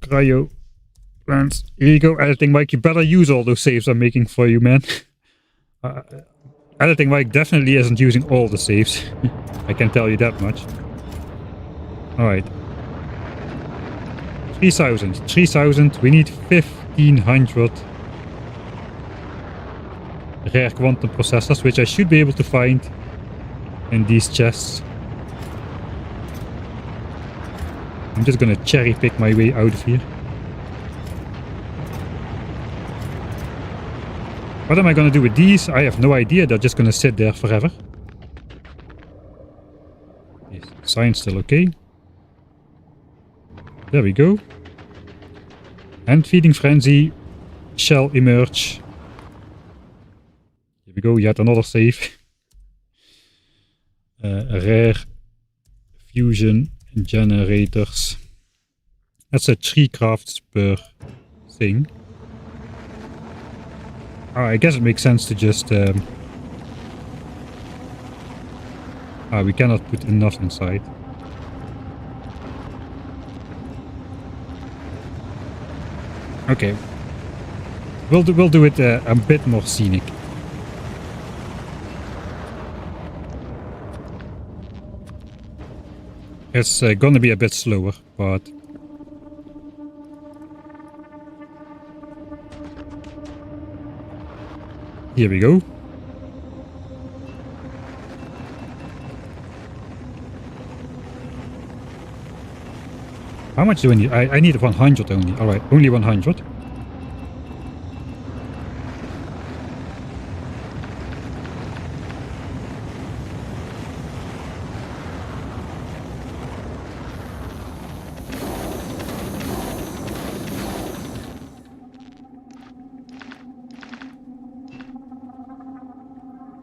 Speaker 1: Cryo. Plants. Here you go, editing Mike. You better use all those saves I'm making for you, man. Editing Mike definitely isn't using all the saves. I can tell you that much. Alright. 3,000. 3,000. We need 1,500 rare quantum processors, which I should be able to find in these chests. I'm just gonna cherry pick my way out of here. What am I gonna do with these? I have no idea. They're just gonna sit there forever. Is science still okay? There we go. And feeding frenzy shall emerge. Here we go, yet another save. Rare fusion generators. That's a 3 crafts per thing. I guess it makes sense to just Ah, we cannot put enough inside. Okay. We'll do it a bit more scenic. It's gonna be a bit slower, but... Here we go. How much do I need? I need 100 only. Alright, only 100.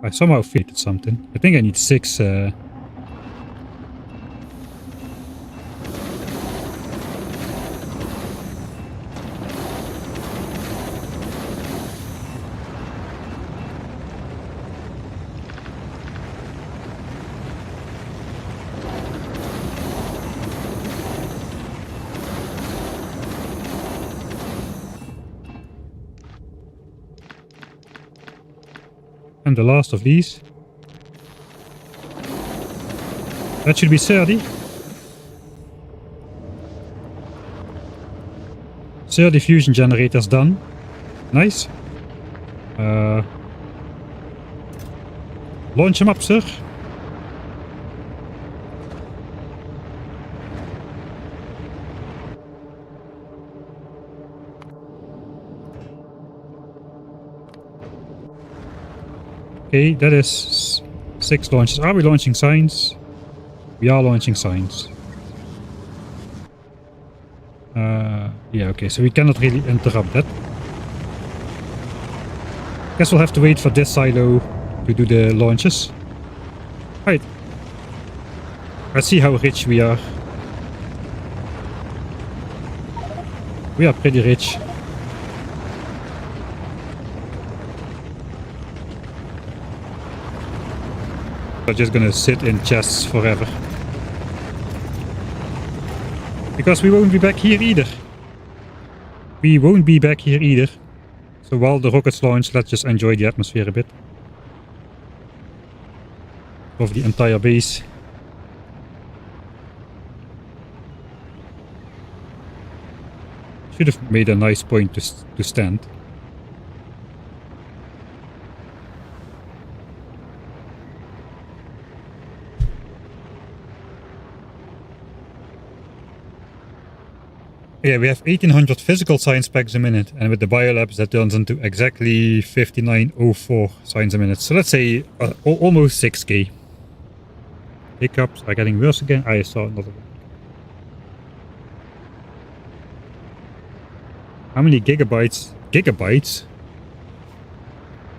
Speaker 1: I somehow fitted something. I think I need 6... and the last of these. That should be 30. 30 fusion generators done. Nice. Launch them up, sir. Okay, that is 6 launches. Are we launching signs? We are launching signs. Yeah, okay, so we cannot really interrupt that. Guess we'll have to wait for this silo to do the launches. Right. Let's see how rich we are. We are pretty rich. We're just gonna sit in chests forever. Because we won't be back here either. We won't be back here either. So while the rockets launch, let's just enjoy the atmosphere a bit. Of the entire base. Should have made a nice point to stand. Yeah, we have 1800 physical science packs a minute, and with the biolabs that turns into exactly 5904 science a minute. So let's say almost 6k. Hiccups are getting worse again. I saw another one. How many gigabytes? Gigabytes?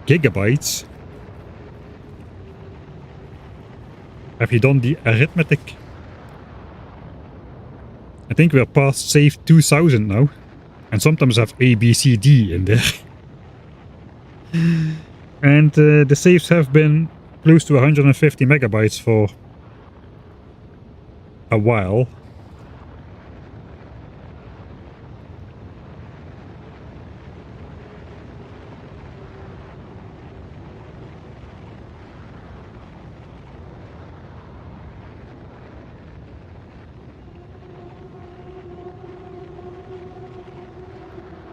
Speaker 1: Gigabytes? Have you done the arithmetic? I think we're past save 2000 now. And sometimes I have A, B, C, D in there. And the saves have been close to 150 megabytes for a while.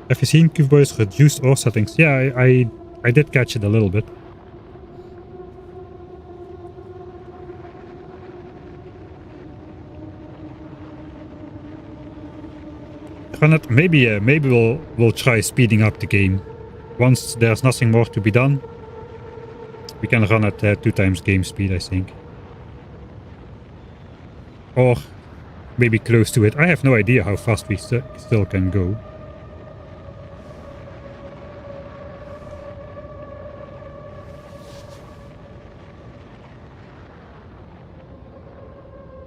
Speaker 1: Have you seen Cubeboy's reduced ore settings? Yeah, I did catch it a little bit. Maybe we'll try speeding up the game. Once there's nothing more to be done, we can run at 2 times game speed, I think. Or maybe close to it. I have no idea how fast we still can go.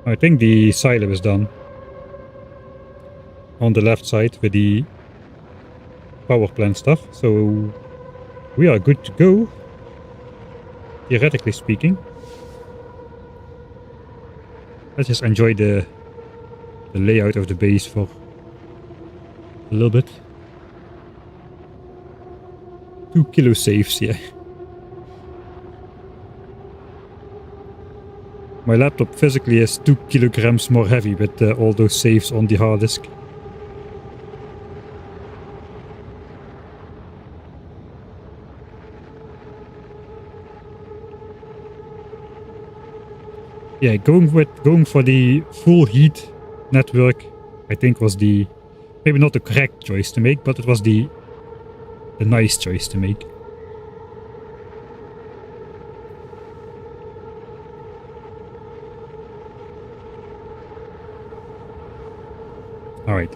Speaker 1: I think the silo is done. On the left side with the power plant stuff. So we are good to go. Theoretically speaking. Let's just enjoy the layout of the base for a little bit. 2 kilo saves, yeah. My laptop physically is 2 kilograms more heavy with all those saves on the hard disk. Yeah, going for the full heat network, I think was the maybe not the correct choice to make, but it was the nice choice to make. All right.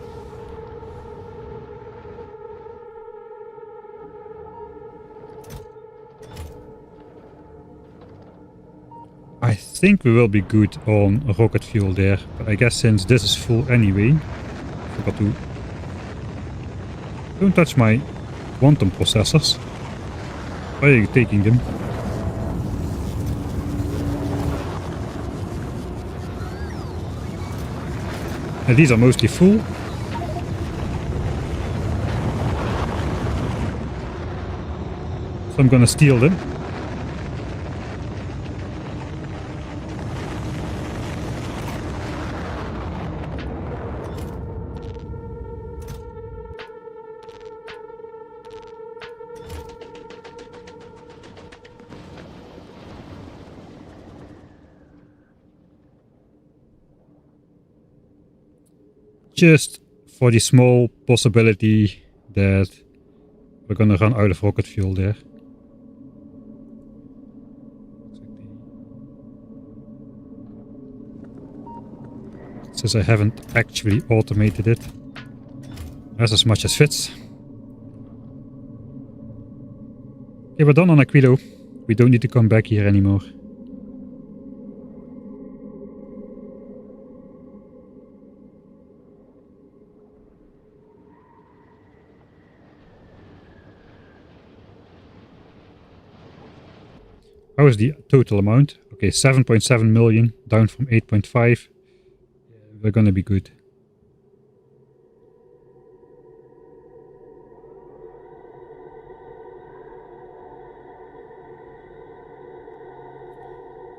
Speaker 1: I think we will be good on rocket fuel there, but I guess since this is full anyway, I forgot to... Don't touch my quantum processors. Why are you taking them? And these are mostly full. So I'm gonna steal them. Just for the small possibility that we're gonna run out of rocket fuel there. Since I haven't actually automated it. That's as much as fits. Okay, we're done on Aquilo. We don't need to come back here anymore. How is the total amount? Okay, 7.7 million, down from 8.5. We're gonna be good.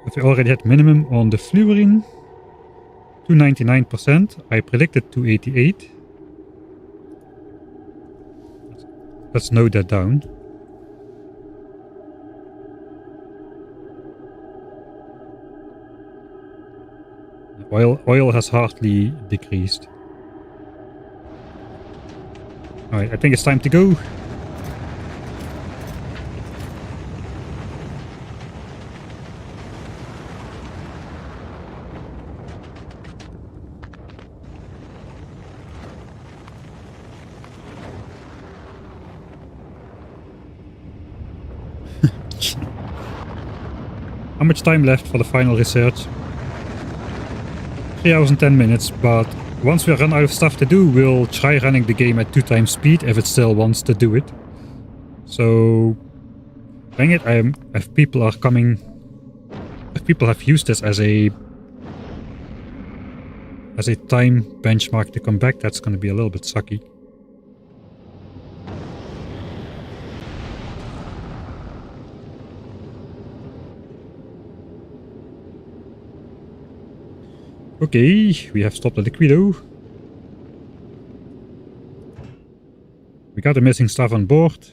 Speaker 1: But we already had minimum on the fluorine. 299%. I predicted 288. Let's note that down. Oil has hardly decreased. Alright, I think it's time to go. How much time left for the final research? 3 hours and 10 minutes, but once we run out of stuff to do, we'll try running the game at 2 times speed if it still wants to do it. So, dang it, if people are coming, if people have used this as a time benchmark to come back, that's going to be a little bit sucky. Okay, we have stopped at Aquilo. We got the missing stuff on board.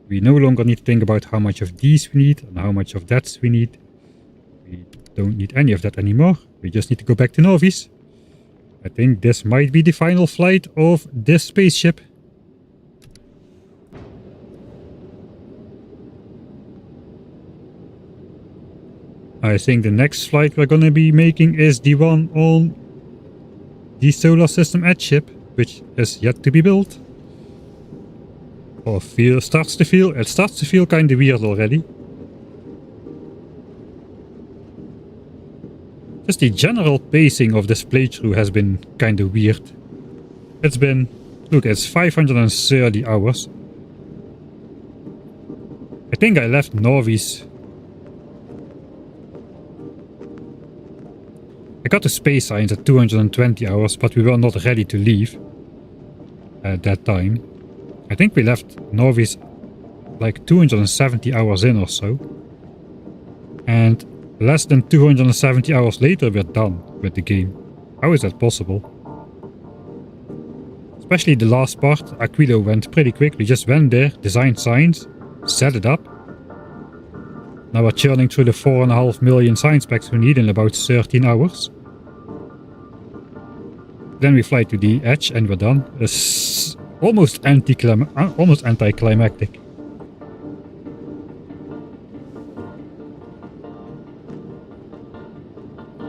Speaker 1: We no longer need to think about how much of these we need and how much of that we need. We don't need any of that anymore. We just need to go back to Novis. I think this might be the final flight of this spaceship. I think the next flight we're gonna be making is the one on the solar system edge ship, which is yet to be built. It starts to feel kinda weird already. Just the general pacing of this playthrough has been kinda weird. It's been, look, it's 530 hours. I think I left Novis I got to space science at 220 hours, but we were not ready to leave at that time. I think we left Novice like 270 hours in or so. And less than 270 hours later, we're done with the game. How is that possible? Especially the last part, Aquilo went pretty quick. We just went there, designed science, set it up. Now we're churning through the 4.5 million science packs we need in about 13 hours. Then we fly to the edge and we're done. It's almost anticlimactic.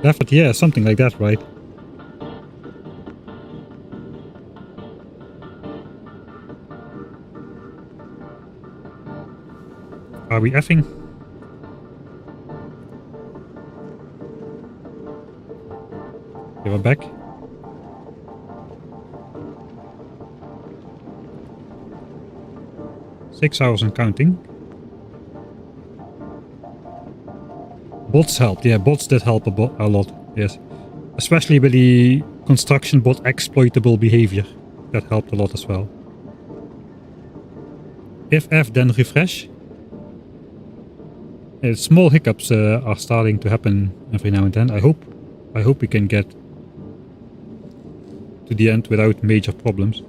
Speaker 1: Effort, yeah, something like that, right? Are we effing? Okay, we're back. Six hours and counting. Bots helped. Yeah, bots did help a lot. Yes. Especially with the construction bot exploitable behavior. That helped a lot as well. If F, then refresh. Yeah, small hiccups are starting to happen every now and then. I hope we can get to the end without major problems.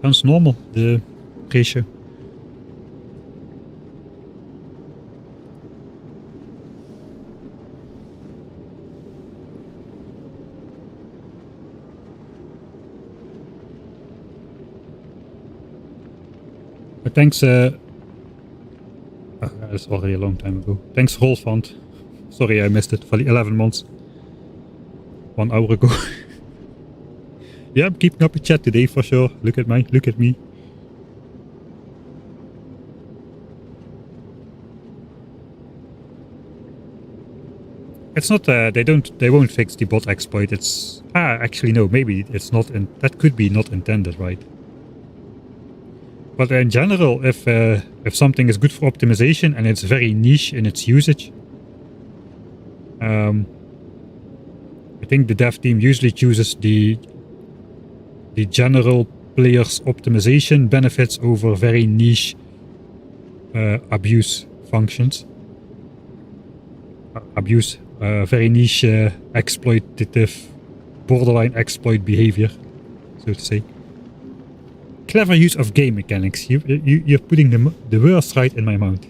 Speaker 1: Sounds normal, the ratio. But thanks, that's already a long time ago. Thanks, Rolfand. Sorry, I missed it for the 11 months. 1 hour ago. Yeah, I'm keeping up with chat today for sure. Look at me. It's not, they won't fix the bot exploit. It's, actually no, maybe it's not, that could be not intended, right? But in general, if something is good for optimization and it's very niche in its usage, I think the dev team usually chooses the general player's optimization benefits over very niche abuse functions. Very niche exploitative, borderline exploit behavior, so to say. Clever use of game mechanics. You're putting the words right in my mouth.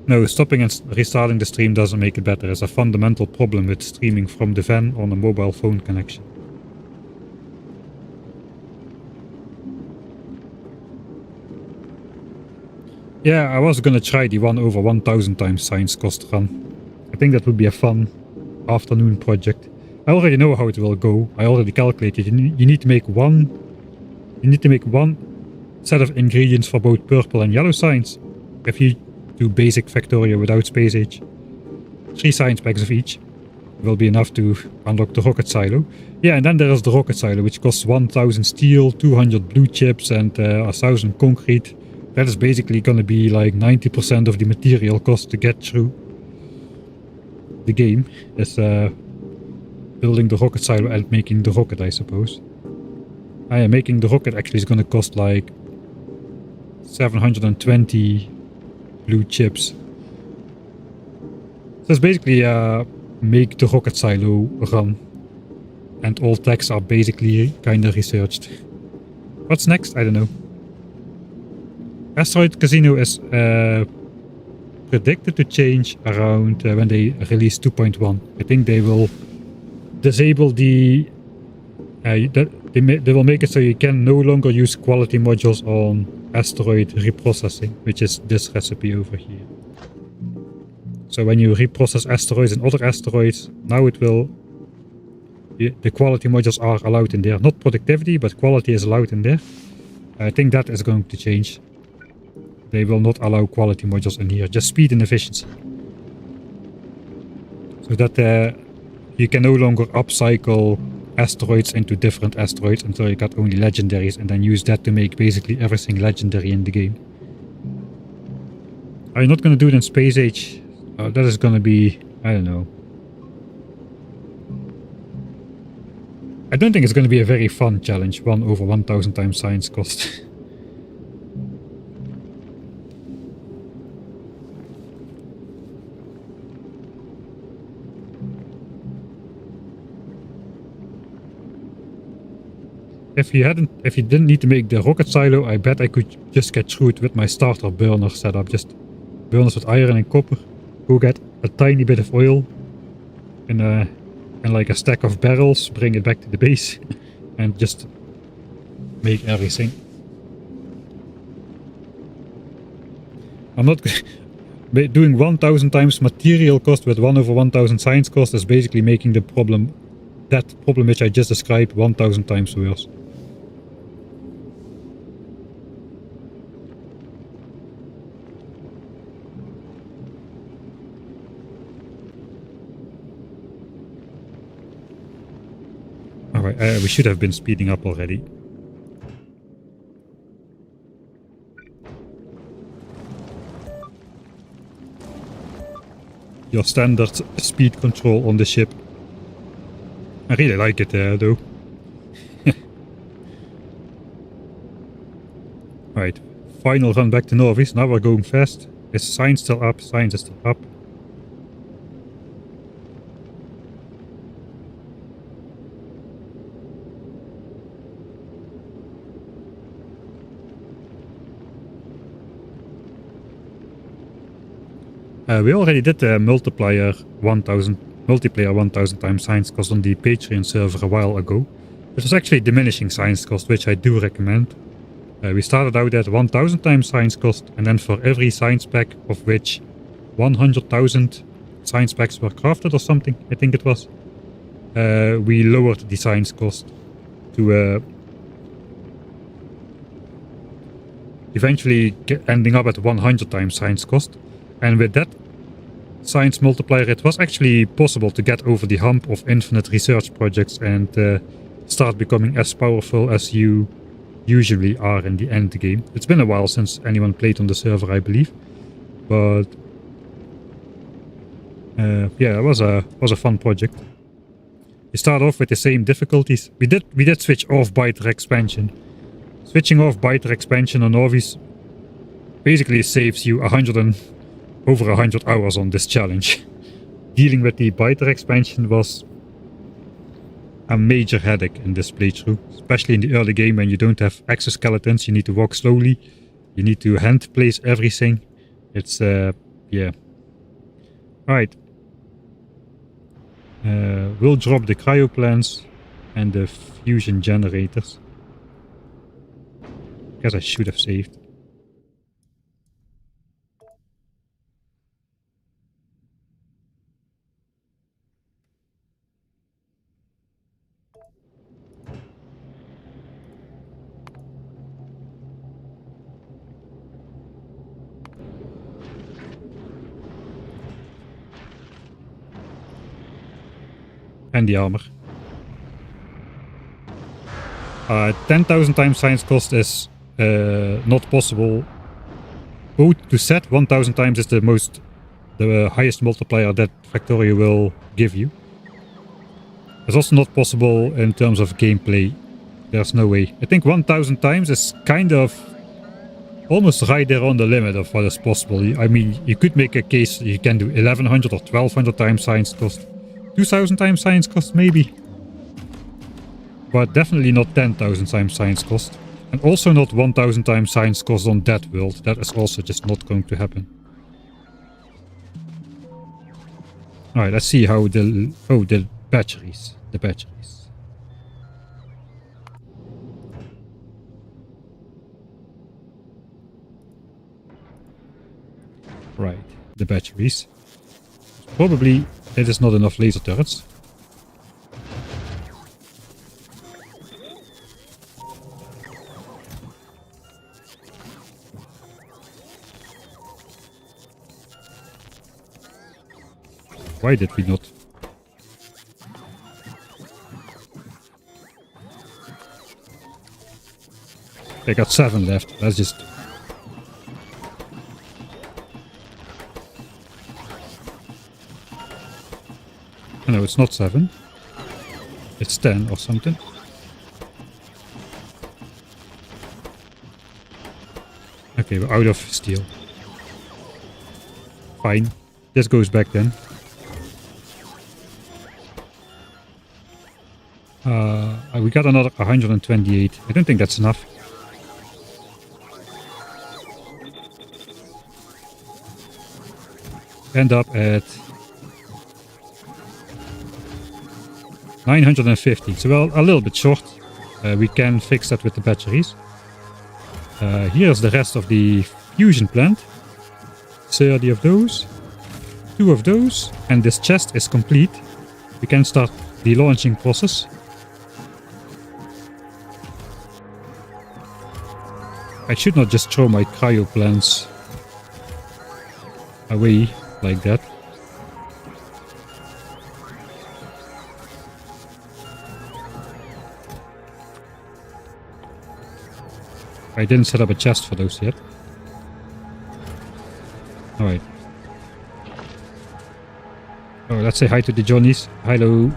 Speaker 1: No, stopping and restarting the stream doesn't make it better. It's a fundamental problem with streaming from the van on a mobile phone connection. Yeah, I was gonna try the 1/1000 times science cost run. I think that would be a fun afternoon project. I already know how it will go. I already calculated. You need to make one set of ingredients for both purple and yellow science. If you do basic Factorio without space age. 3 science packs of each will be enough to unlock the rocket silo. Yeah, and then there is the rocket silo, which costs 1000 steel, 200 blue chips, and 1000 concrete. That is basically gonna be like 90% of the material cost to get through the game. Is building the rocket silo and making the rocket, I suppose. Making the rocket actually is gonna cost like 720 blue chips. So it's basically make the rocket silo run. And all techs are basically kinda researched. What's next? I don't know. Asteroid Casino is predicted to change around when they release 2.1. I think they will disable the... they will make it so you can no longer use quality modules on asteroid reprocessing, which is this recipe over here. So when you reprocess asteroids and other asteroids, now it will the quality modules are allowed in there. Not productivity, but quality is allowed in there. I think that is going to change. They will not allow quality modules in here, just speed and efficiency. So that you can no longer upcycle asteroids into different asteroids until you got only legendaries, and then use that to make basically everything legendary in the game. Are you not going to do it in Space Age? That is going to be... I don't know. I don't think it's going to be a very fun challenge. 1 over 1000 times science cost. If you didn't need to make the rocket silo, I bet I could just get through it with my starter burner setup. Just burners with iron and copper. Go get a tiny bit of oil and like a stack of barrels, bring it back to the base and just make everything. I'm not doing 1000 times material cost with 1 over 1000 science cost is basically making the problem, that problem which I just described, 1000 times worse. Alright, we should have been speeding up already. Your standard speed control on the ship. I really like it though. Right, final run back to Norvis. Now we're going fast. Is science still up? Science is still up. We already did the multiplayer 1000 times science cost on the Patreon server a while ago. It was actually diminishing science cost, which I do recommend. We started out at 1000 times science cost, and then for every science pack, of which 100,000 science packs were crafted or something, I think it was, we lowered the science cost to eventually ending up at 100 times science cost. And with that science multiplier, it was actually possible to get over the hump of infinite research projects and start becoming as powerful as you usually are in the end game. It's been a while since anyone played on the server, I believe, but yeah, it was a fun project. You start off with the same difficulties. We did switch off biter expansion. Switching off biter expansion on Norvis basically saves you over 100 hours on this challenge. Dealing with the biter expansion was a major headache in this playthrough, especially in the early game when you don't have exoskeletons. You need to walk slowly, you need to hand place everything. It's yeah. Alright. We'll drop the cryo plants and the fusion generators. Guess I should have saved. And the armor. 10,000 times science cost is not possible. Both to set 1000 times is the highest multiplier that Factorio will give you. It's also not possible in terms of gameplay. There's no way. I think 1000 times is kind of almost right there on the limit of what is possible. I mean, you could make a case you can do 1100 or 1200 times science cost. 2000 times science cost maybe. But definitely not 10,000 times science cost. And also not 1000 times science cost on that world. That is also just not going to happen. Alright, let's see how the... Oh, the batteries. The batteries. Right, the batteries. Probably it is not enough laser turrets. Why did we not? I got 7 left. Let's just... No, it's not 7. It's 10 or something. Okay, we're out of steel. Fine. This goes back then. We got another 128. I don't think that's enough. End up at 950. So well, a little bit short. We can fix that with the batteries. Here's the rest of the fusion plant. 30 of those. 2 of those. And this chest is complete. We can start the launching process. I should not just throw my cryo plants away like that. I didn't set up a chest for those yet. Alright. Oh, let's say hi to the Johnnies. Hello.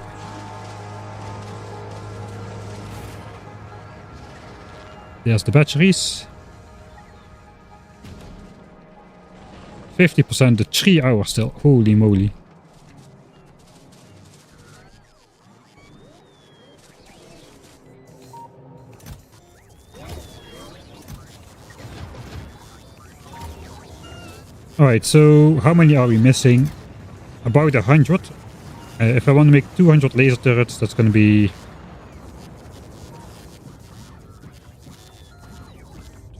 Speaker 1: There's the batteries. 50% the 3 hours still. Holy moly. Alright, so how many are we missing? About 100. If I want to make 200 laser turrets, that's going to be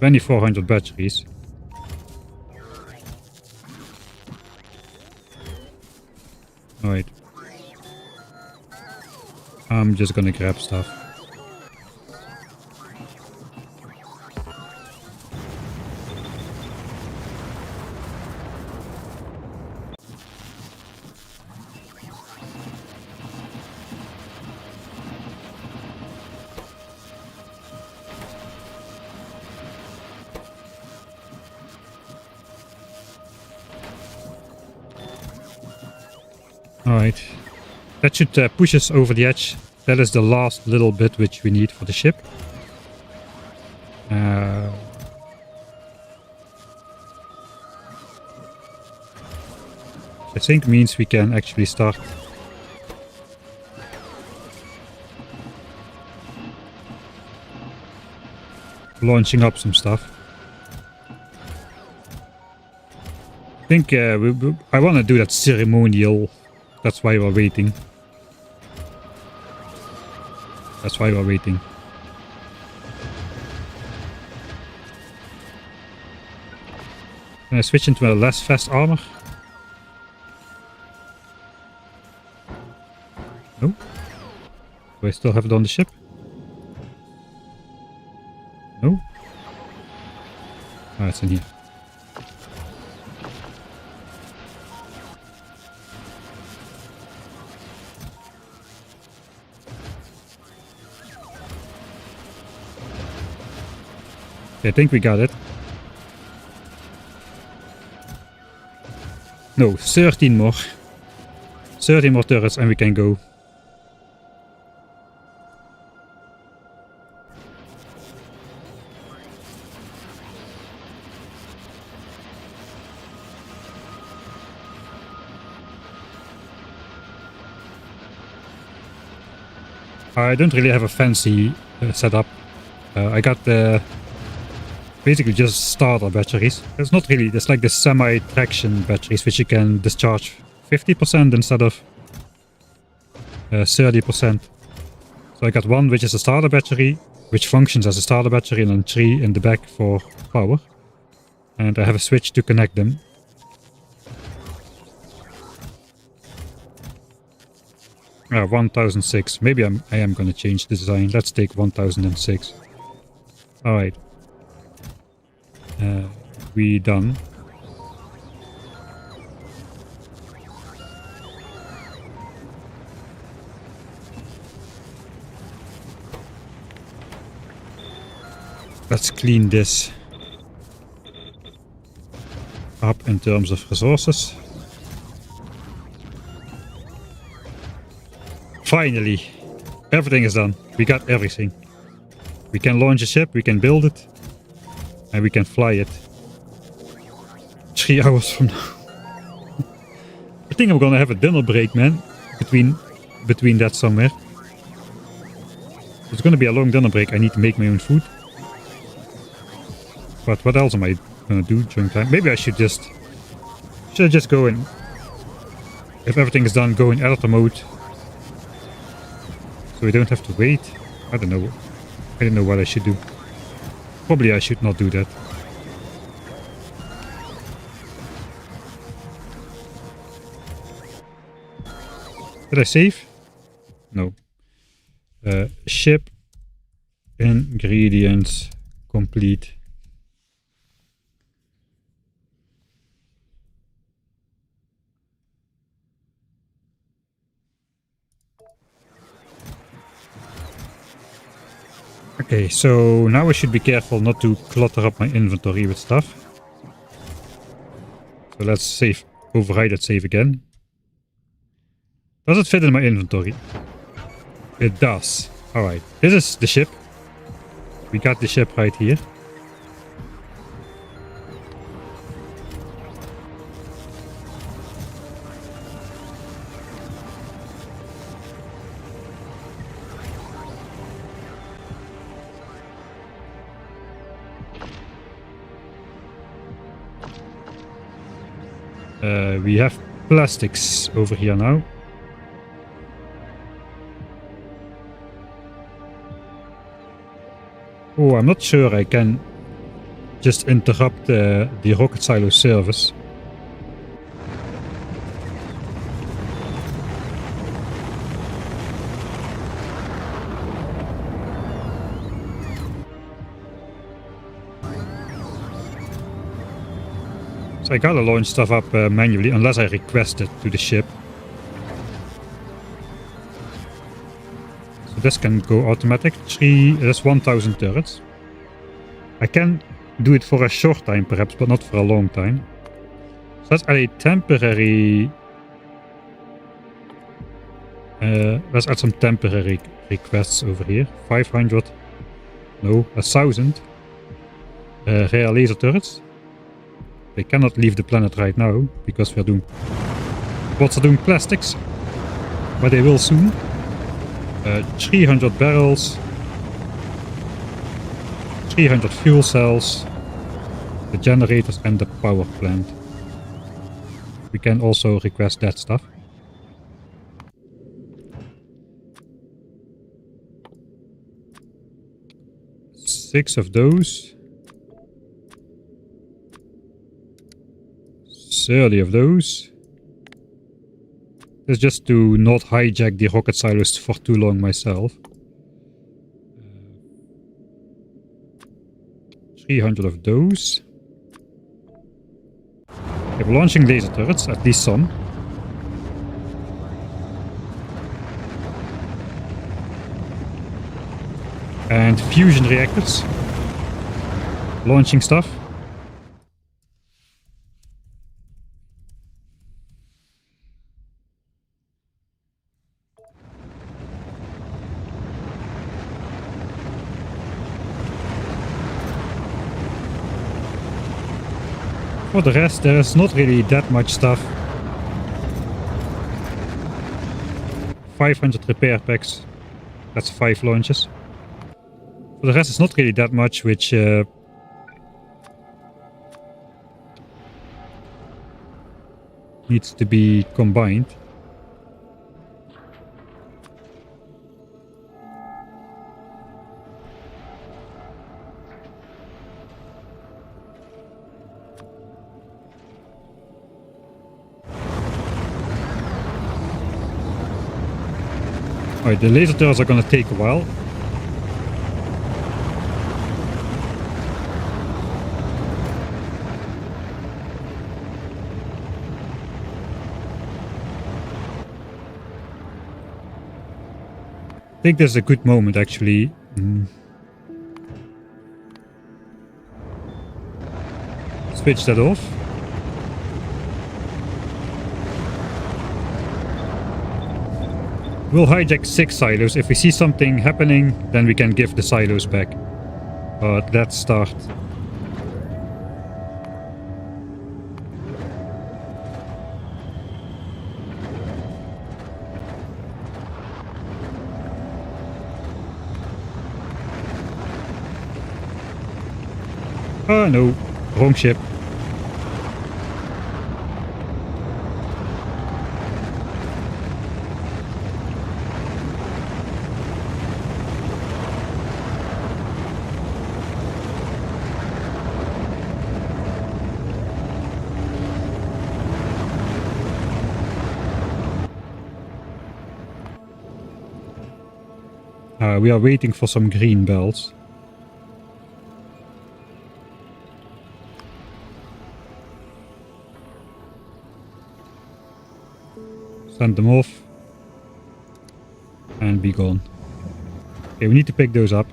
Speaker 1: 2400 batteries. Alright. I'm just gonna grab stuff. Alright, that should push us over the edge. That is the last little bit which we need for the ship. I think means we can actually start launching up some stuff. I think I want to do that ceremonial. That's why we're waiting. That's why we're waiting. Can I switch into a less fast armor? No? Do I still have it on the ship? No? Ah, it's in here. I think we got it. No, 13 more. 13 more turrets and we can go. I don't really have a fancy setup. I got the basically just starter batteries. It's not really, it's like the semi-traction batteries which you can discharge 50% instead of 30%. So I got one which is a starter battery, which functions as a starter battery, and then 3 in the back for power. And I have a switch to connect them. Ah, 1006. Maybe I am gonna change the design. Let's take 1006. Alright. We done. Let's clean this up in terms of resources. Finally, everything is done. We got everything. We can launch a ship, we can build it, and we can fly it. 3 hours from now. I think I'm gonna have a dinner break, man. Between that somewhere. It's gonna be a long dinner break. I need to make my own food. But what else am I gonna do during time? Maybe I should just go in. If everything is done, go in editor mode. So we don't have to wait. I don't know. I don't know what I should do. Probably I should not do that. Did I save? No. Ship ingredients complete. Okay, so now I should be careful not to clutter up my inventory with stuff. So let's save, override that save again. Does it fit in my inventory? It does. Alright, this is the ship. We got the ship right here. We have plastics over here now. Oh, I'm not sure I can just interrupt the rocket silo service. So I gotta launch stuff up manually unless I request it to the ship. So this can go automatic. That's 1000 turrets. I can do it for a short time perhaps, but not for a long time. So that's a temporary... let's add some temporary requests over here. 500. No, 1000. Rare laser turrets. They cannot leave the planet right now because we're doing... Bots are doing plastics. But they will soon. 300 barrels. 300 fuel cells. The generators and the power plant. We can also request that stuff. Six of those. 30 of those. That's just to not hijack the rocket silos for too long myself. 300 of those. Okay, we're launching laser turrets, at least some. And fusion reactors. Launching stuff. For the rest, there is not really that much stuff. 500 repair packs. That's 5 launches. For the rest, it's not really that much, which needs to be combined. Alright, the laser turrets are gonna take a while. I think this is a good moment actually. switch that off. We'll hijack 6 silos. If we see something happening, then we can give the silos back. But let's start. Oh no, wrong ship. We are waiting for some green bells. Send them off. And be gone. Okay, we need to pick those up.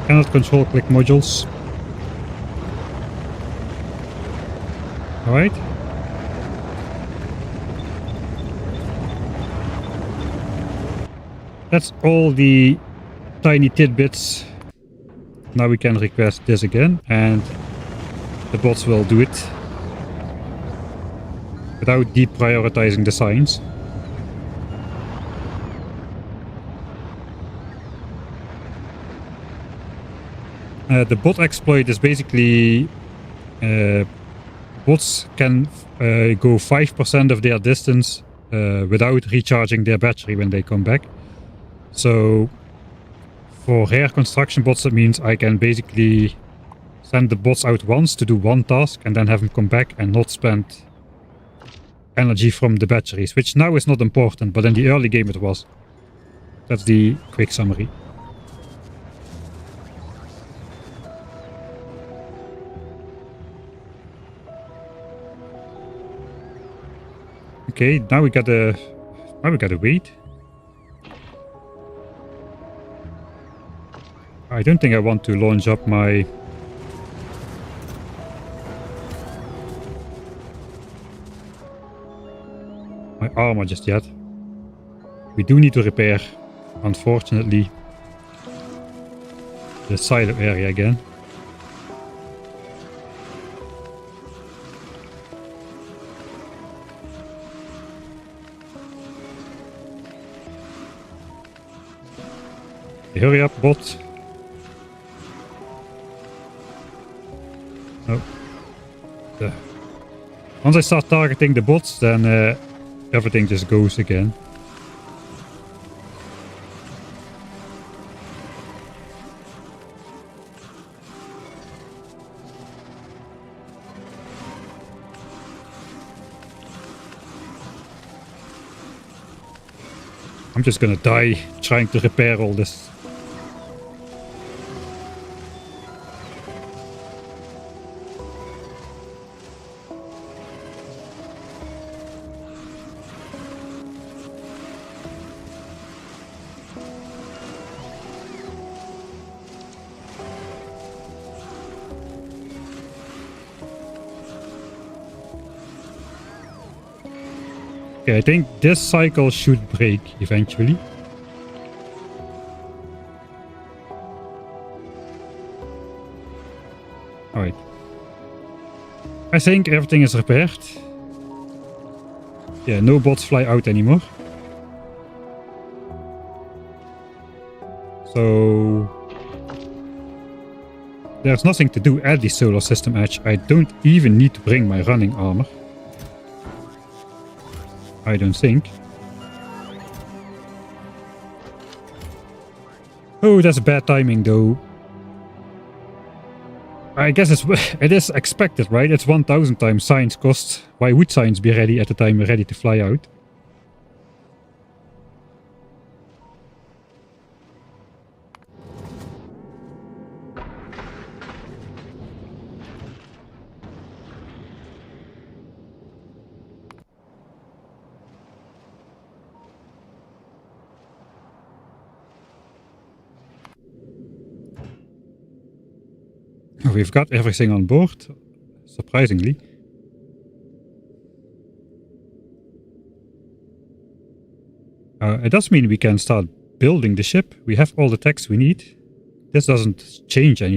Speaker 1: Cannot control click modules. Alright. That's all the tiny tidbits. Now we can request this again and the bots will do it without deprioritizing the signs. The bot exploit is basically bots can go 5% of their distance without recharging their battery when they come back. So for rare construction bots, that means I can basically send the bots out once to do one task and then have them come back and not spend energy from the batteries, which now is not important, but in the early game it was. That's the quick summary. Okay, now we gotta wait. I don't think I want to launch up my armor just yet. We do need to repair, unfortunately, the silo area again. Hurry up, bot. Oh. Once I start targeting the bots, then everything just goes again. I'm just gonna die trying to repair all this. Okay, I think this cycle should break eventually. Alright. I think everything is repaired. Yeah, no bots fly out anymore. So there's nothing to do at the solar system edge. I don't even need to bring my running armor. I don't think. Oh, that's bad timing though. I guess it is expected, right? It's 1000 times science cost. Why would science be ready at the time we're ready to fly out? We've got everything on board, surprisingly. It does mean we can start building the ship. We have all the techs we need. This doesn't change anything.